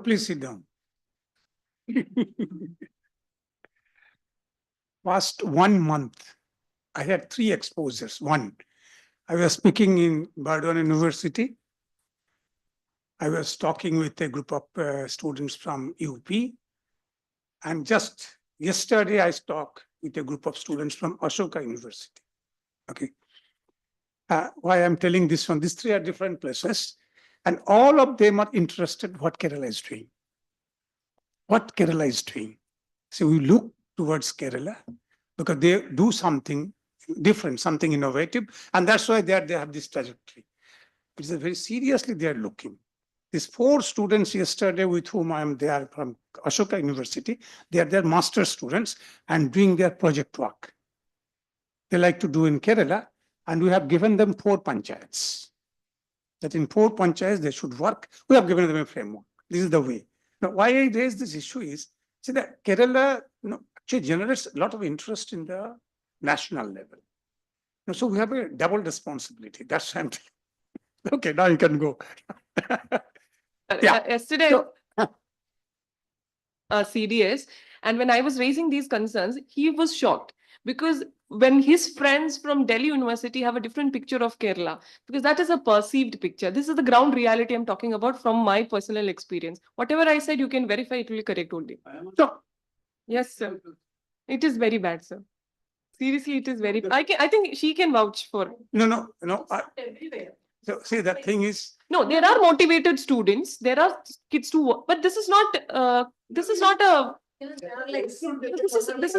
Please sit down. Past 1 month, I had 3 exposures. One, I was speaking in Bardwan University. I was talking with a group of students from UP. And just yesterday, I talked with a group of students from Ashoka University. Okay. Why I'm telling this one, these 3 are different places. And all of them are interested what Kerala is doing. What Kerala is doing. So we look towards Kerala because they do something different, something innovative. And that's why they have this trajectory. It's very seriously they are looking. These 4 students yesterday with whom I am there from Ashoka University, they are their master students and doing their project work. They like to do in Kerala, and we have given them 4 panchayats. That in 4 panchayats they should work. We have given them a framework. This is the way. Now, why I raise this issue is, see that Kerala actually generates a lot of interest in the national level. So we have a double responsibility. That's what I'm telling. Okay, now you can go. Yesterday, CDS, and when I was raising these concerns, he was shocked because when his friends from Delhi University have a different picture of Kerala, because that is a perceived picture. This is the ground reality I'm talking about from my personal experience. Whatever I said, you can verify it will be correct only. So, yes, sir. It is very bad, sir. Seriously, it is very bad. I think she can vouch for. No. Everywhere. So see, the thing is. No, there are motivated students. There are kids to work, but this is not a. This is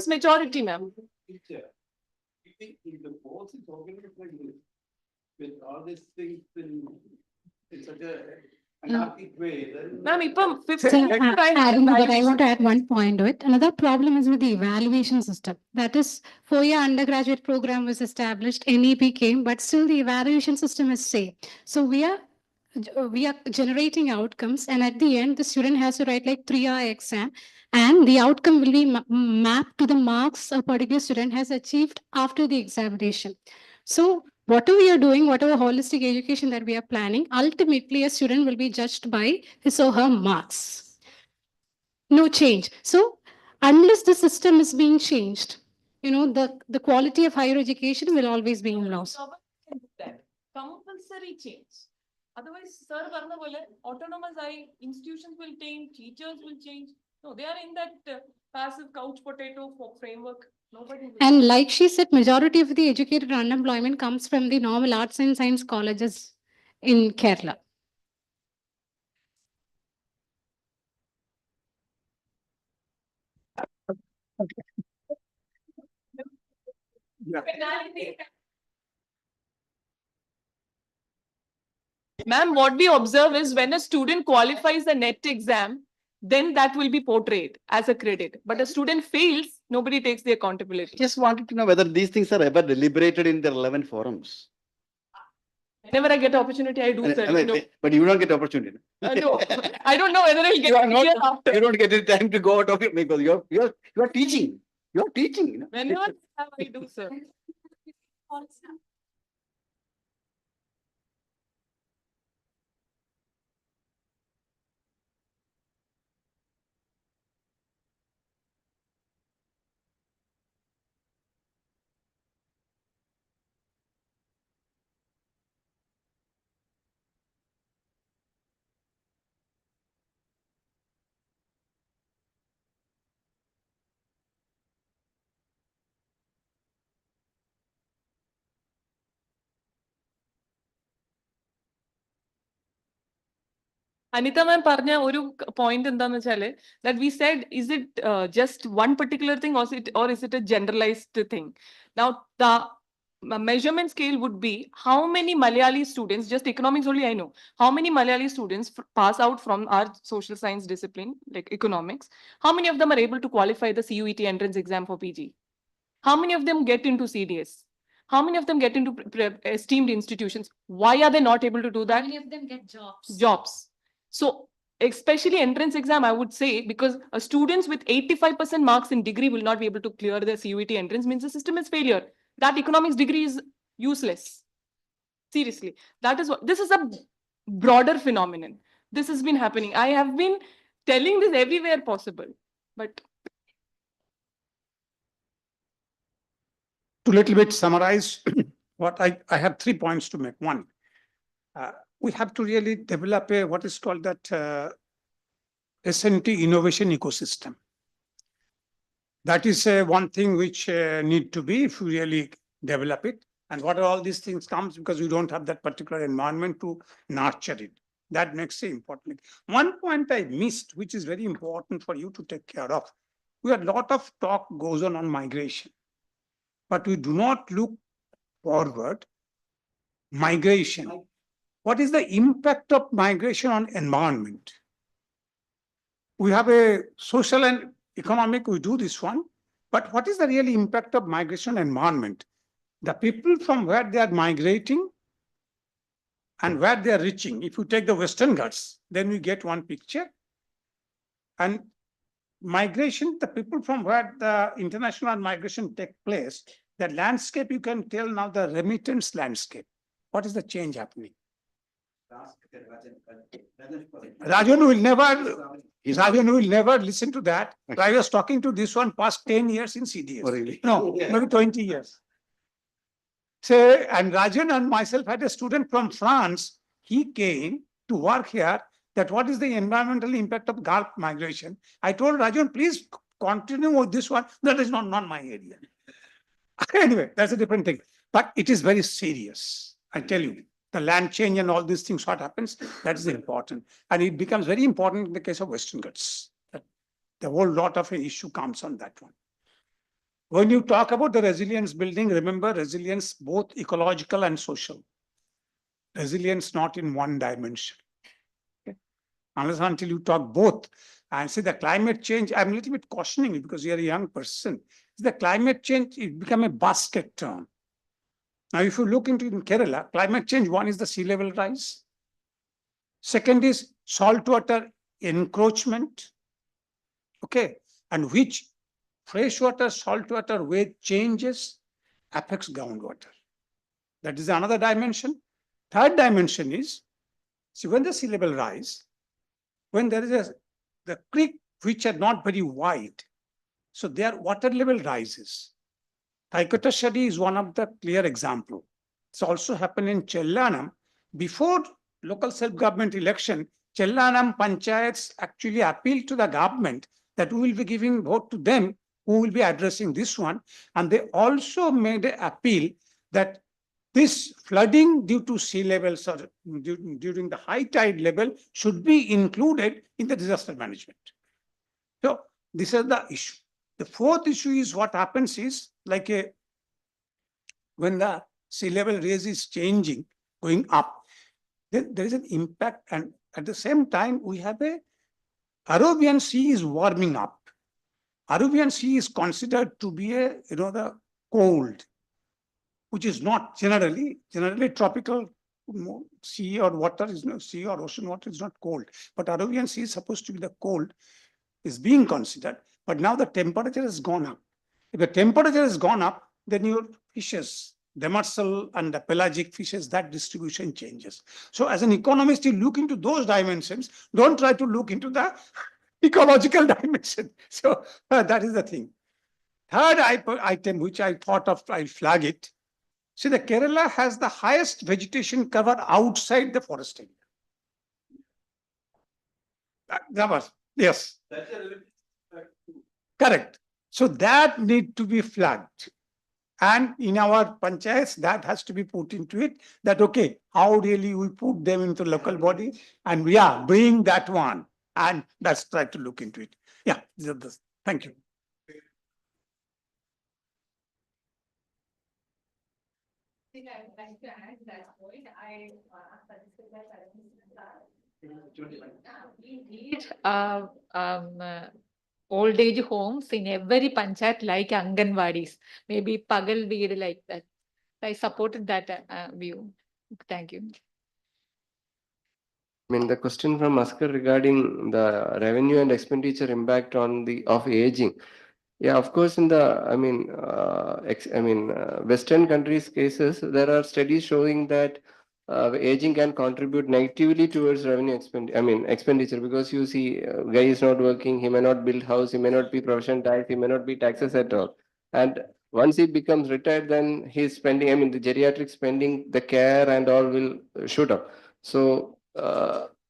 majority, ma'am. If the course is organized like this, with all these things in such a anarchic way, then. Ma'am, but I want to add one point to it. Another problem is with the evaluation system. That is, 4-year undergraduate program was established, NEP came, but still the evaluation system is same. So we are generating outcomes, and at the end, the student has to write like 3-hour exam, and the outcome will be mapped to the marks a particular student has achieved after the examination. So whatever we are doing, whatever holistic education that we are planning, ultimately a student will be judged by his or her marks. no change. So unless the system is being changed, the quality of higher education will always be in loss. Compulsory change. Otherwise, sir, autonomous institutions will change, teachers will change. No, they are in that passive couch potato framework. Nobody will. And like she said, majority of the educated unemployment comes from the normal arts and science colleges in Kerala. Ma'am, what we observe is when a student qualifies the NET exam, then that will be portrayed as a credit. But a student fails, nobody takes the accountability. Just wanted to know whether these things are ever deliberated in the relevant forums. Whenever I get opportunity, I do, sir. But you don't get opportunity. No, I don't know whether I'll get it after. You don't get the time to go out of it because you're teaching. You're teaching. Whenever I have, I do, sir. Anita ma'am parnya oru point എന്താന്ന് വെച്ചാല് that we said, is it just one particular thing or is it a generalized thing? Now the measurement scale would be how many Malayali students, just economics only I know, how many Malayali students pass out from our social science discipline like economics, how many of them are able to qualify the CUET entrance exam for PG? How many of them get into CDS? How many of them get into esteemed institutions? Why are they not able to do that? How many of them get jobs? Jobs. So especially entrance exam, I would say, because students with 85% marks in degree will not be able to clear their CUET entrance, means the system is failure. That economics degree is useless. Seriously, that is what, this is a broader phenomenon. This has been happening. I have been telling this everywhere possible, but. To little bit summarize what I have 3 points to make. One, we have to really develop what is called that S&T innovation ecosystem. That is one thing which need to be if we really develop it. And what are all these things comes because we don't have that particular environment to nurture it. That makes it important. One point I missed, which is very important for you to take care of. We have a lot of talk goes on migration, but we do not look forward. Migration. What is the impact of migration on environment? We have a social and economic, we do this one, but what is the real impact of migration on environment? The people from where they are migrating and where they are reaching. If you take the Western Ghats, then we get one picture. And migration, the people from where the international migration take place, the landscape, you can tell now the remittance landscape. What is the change happening? Rajan will never listen to that. I was talking to this one past 10 years in CDS. Oh, really? No, maybe 20 years. Say, and Rajan and myself had a student from France. He came to work here. That what is the environmental impact of Gulf migration? I told Rajan, please continue with this one. That is not my area. Anyway, that's a different thing. But it is very serious. I tell you, the land change and all these things, what happens, that is important. And it becomes very important in the case of Western Ghats. The whole lot of an issue comes on that one. When you talk about the resilience building, remember resilience, both ecological and social. Resilience not in one dimension. Okay? Unless until you talk both. And see the climate change, I'm a little bit cautioning you because you're a young person. The climate change, it become a basket term. Now, if you look into in Kerala, climate change, one is the sea level rise. Second is saltwater encroachment. Okay. And which freshwater, saltwater weight changes affects groundwater. That is another dimension. Third dimension is, see, when the sea level rise, when there is the creek which are not very wide. So their water level rises. Kaikotashari is one of the clear example. It's also happened in Chellanam. Before local self-government election, Chellanam panchayats actually appealed to the government that we will be giving vote to them who will be addressing this one. And they also made an appeal that this flooding due to sea levels or during the high tide level should be included in the disaster management. So this is the issue. The fourth issue is what happens is like when the sea level raise is changing, going up, then there is an impact, and at the same time we have Arabian Sea is warming up. Arabian Sea is considered to be the cold, which is not generally tropical sea or water is no sea or ocean water is not cold, but Arabian Sea is supposed to be the cold, is being considered. But now the temperature has gone up. If the temperature has gone up, then your fishes, demersal and the pelagic fishes, that distribution changes. So as an economist, you look into those dimensions, don't try to look into the ecological dimension. So that is the thing. Third item, which I thought of, I'll flag it. See, the Kerala has the highest vegetation cover outside the forest area. Yes. Correct. So that need to be flagged. And in our panchayats, that has to be put into it, that, okay, how really we put them into local body and bring that one. And let's try to look into it. Yeah, thank you. I think I would like to add that point. We need old age homes in every panchayat like Anganwadis, maybe Pagal Veed like that. I supported that view. Thank you. I mean, the question from Askar regarding the revenue and expenditure impact on of aging. Yeah, of course, in the, Western countries cases, there are studies showing that aging can contribute negatively towards revenue expenditure, because you see, guy is not working, he may not build house, he may not be provision tax, he may not be taxes at all. And once he becomes retired, then his spending, the geriatric spending, the care and all will shoot up. So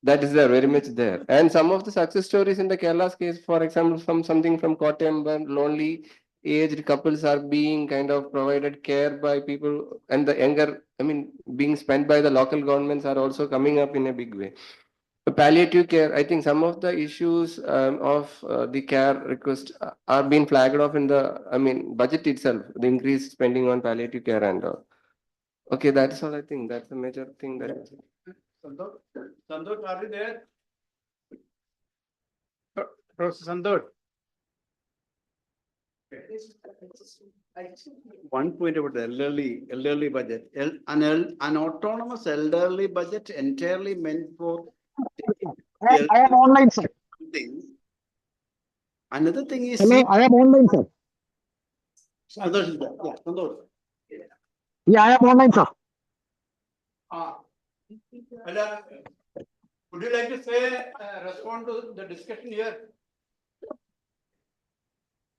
that is there, very much there. And some of the success stories in the Kerala's case, for example, from something from Kottayam, where lonely aged couples are being kind of provided care by people, and the younger, being spent by the local governments are also coming up in a big way. The palliative care, I think some of the issues of the care request are being flagged off in the, budget itself, the increased spending on palliative care and all. Okay, that's all I think. That's the major thing that is. Santosh, are you there? Professor Santosh. One point about the elderly budget. An autonomous elderly budget entirely meant for. I am online, sir. Another thing is. Hello, I am online, sir. Santosh is there. Yeah, Santosh. Yeah, I am online, sir. Would you like to say, respond to the discussion here?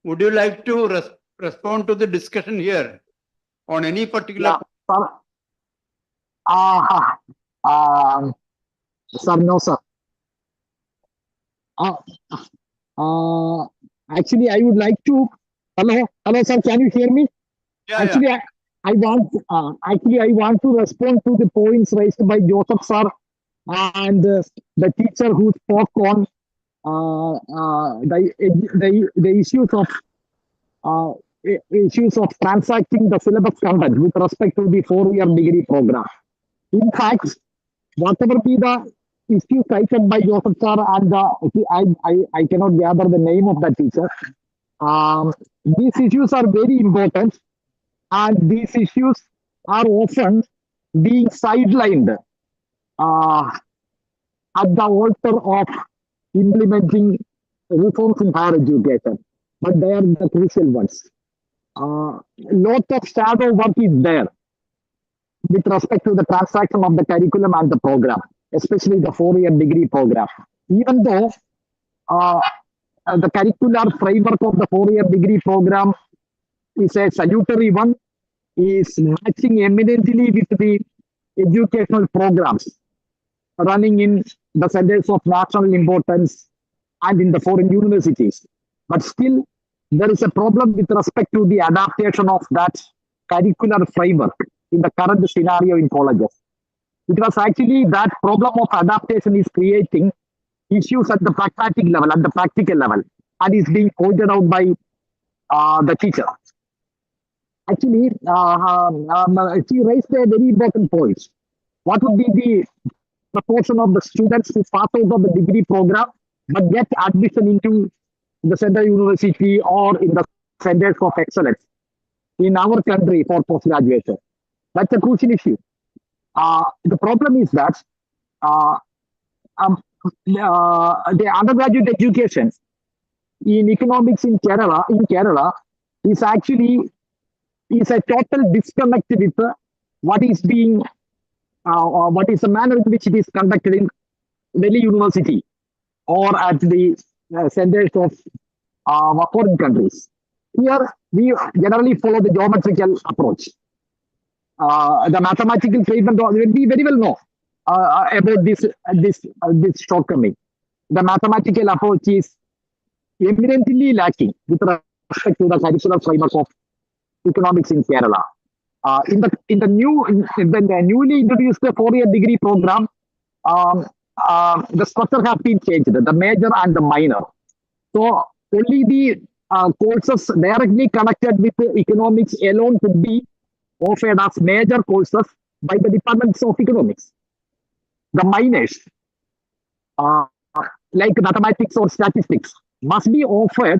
Would you like to respond to the discussion here on any particular? Sir, no, sir. Actually, I would like to. Hello, sir. Can you hear me? Yeah, actually, yeah. I want to respond to the points raised by Joseph sir and the teacher who spoke on the issues of transacting the syllabus content with respect to the 4-year degree program. In fact, whatever be the issue cited by Joseph sir and I cannot gather the name of the teacher. These issues are very important, and these issues are often being sidelined at the altar of implementing reforms in higher education, but they are the crucial ones. Lot of shadow work is there with respect to the transaction of the curriculum and the program, especially the 4-year degree program. Even though the curricular framework of the 4-year degree program is a salutary one, is matching eminently with the educational programs running in the centers of national importance and in the foreign universities. But still, there is a problem with respect to the adaptation of that curricular framework in the current scenario in colleges. It was actually that problem of adaptation is creating issues at the pragmatic level, at the practical level, and is being pointed out by the teacher. Actually, she raised a very important point. What would be the proportion of the students who pass out of the degree program but get admission into the central university or in the centers of excellence in our country for post-graduation? That's a crucial issue. The problem is that the undergraduate education in economics in Kerala is actually a total disconnect with what is being what is the manner in which it is conducted in Delhi University or at the centers of foreign countries. Here, we generally follow the geometrical approach. The mathematical treatment, we very well know about this shortcoming. The mathematical approach is eminently lacking with respect to the curricular framework of economics in Kerala. In the newly introduced 4-year degree program, the structure has been changed, the major and the minor. So only the courses directly connected with economics alone could be offered as major courses by the departments of economics. The minors, like mathematics or statistics, must be offered,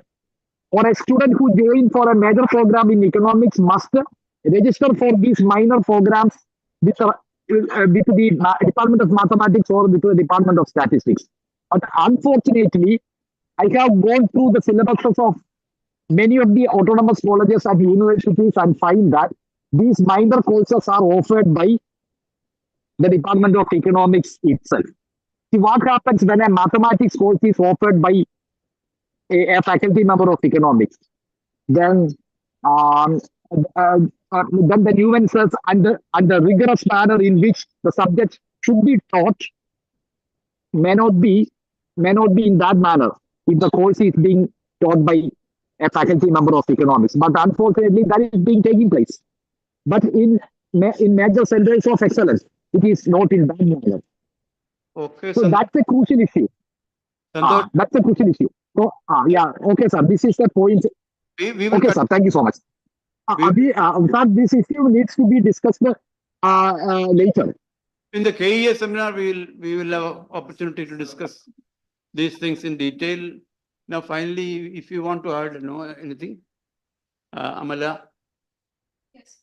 or a student who join for a major program in economics must register for these minor programs with the Department of Mathematics or with the Department of Statistics. But unfortunately, I have gone through the syllabuses of many of the autonomous colleges and universities and find that these minor courses are offered by the Department of Economics itself. See, what happens when a mathematics course is offered by a faculty member of economics? Then the nuances and the rigorous manner in which the subject should be taught may not be in that manner if the course is being taught by a faculty member of economics. But unfortunately, that is being taking place. But in major centers of excellence, it is not in that manner. Okay, so that's a crucial issue. That's a crucial issue. So, yeah, okay, sir. This is the point. We will Okay, sir. Thank you so much. This issue needs to be discussed later. In the KEA seminar, we will have opportunity to discuss these things in detail. Now, finally, if you want to add, anything, Amala. Yes.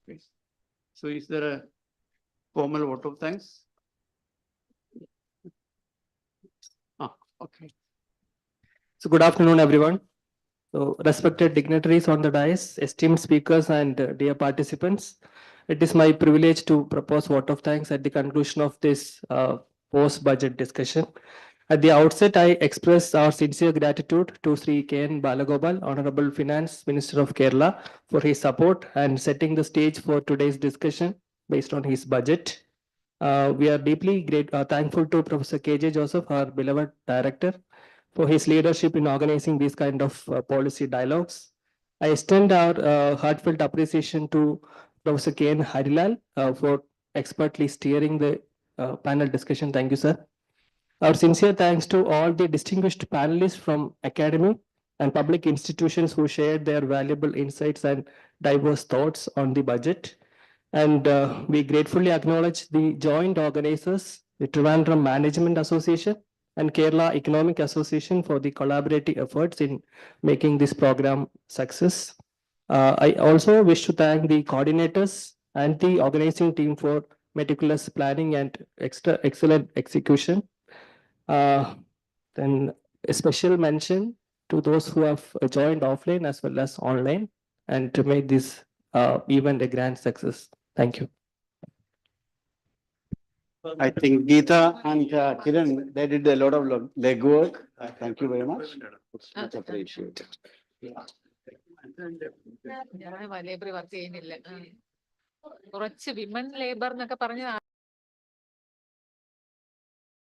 Okay. So, is there a formal vote of thanks? Okay. So good afternoon, everyone. So respected dignitaries on the dais, esteemed speakers and dear participants, it is my privilege to propose vote of thanks at the conclusion of this post-budget discussion. At the outset, I express our sincere gratitude to Sri K.N. Balagopal, Honorable Finance Minister of Kerala, for his support and setting the stage for today's discussion based on his budget. We are deeply thankful to Professor K.J. Joseph, our beloved director, for his leadership in organizing these kind of policy dialogues. I extend our heartfelt appreciation to Professor K.N. Harilal for expertly steering the panel discussion. Thank you, sir. Our sincere thanks to all the distinguished panelists from academy and public institutions who shared their valuable insights and diverse thoughts on the budget. And we gratefully acknowledge the joint organizers, the Trivandrum Management Association and Kerala Economic Association, for the collaborative efforts in making this program success. I also wish to thank the coordinators and the organizing team for meticulous planning and excellent execution. Then a special mention to those who have joined offline as well as online and to make this event a grand success. Thank you. I think Geeta and Kiran, they did a lot of legwork Thank you very much. It's much appreciated. ഞാൻ library work ചെയ്യുന്നില്ല. കുറച്ച് women labour എന്നൊക്കെ പറഞ്ഞ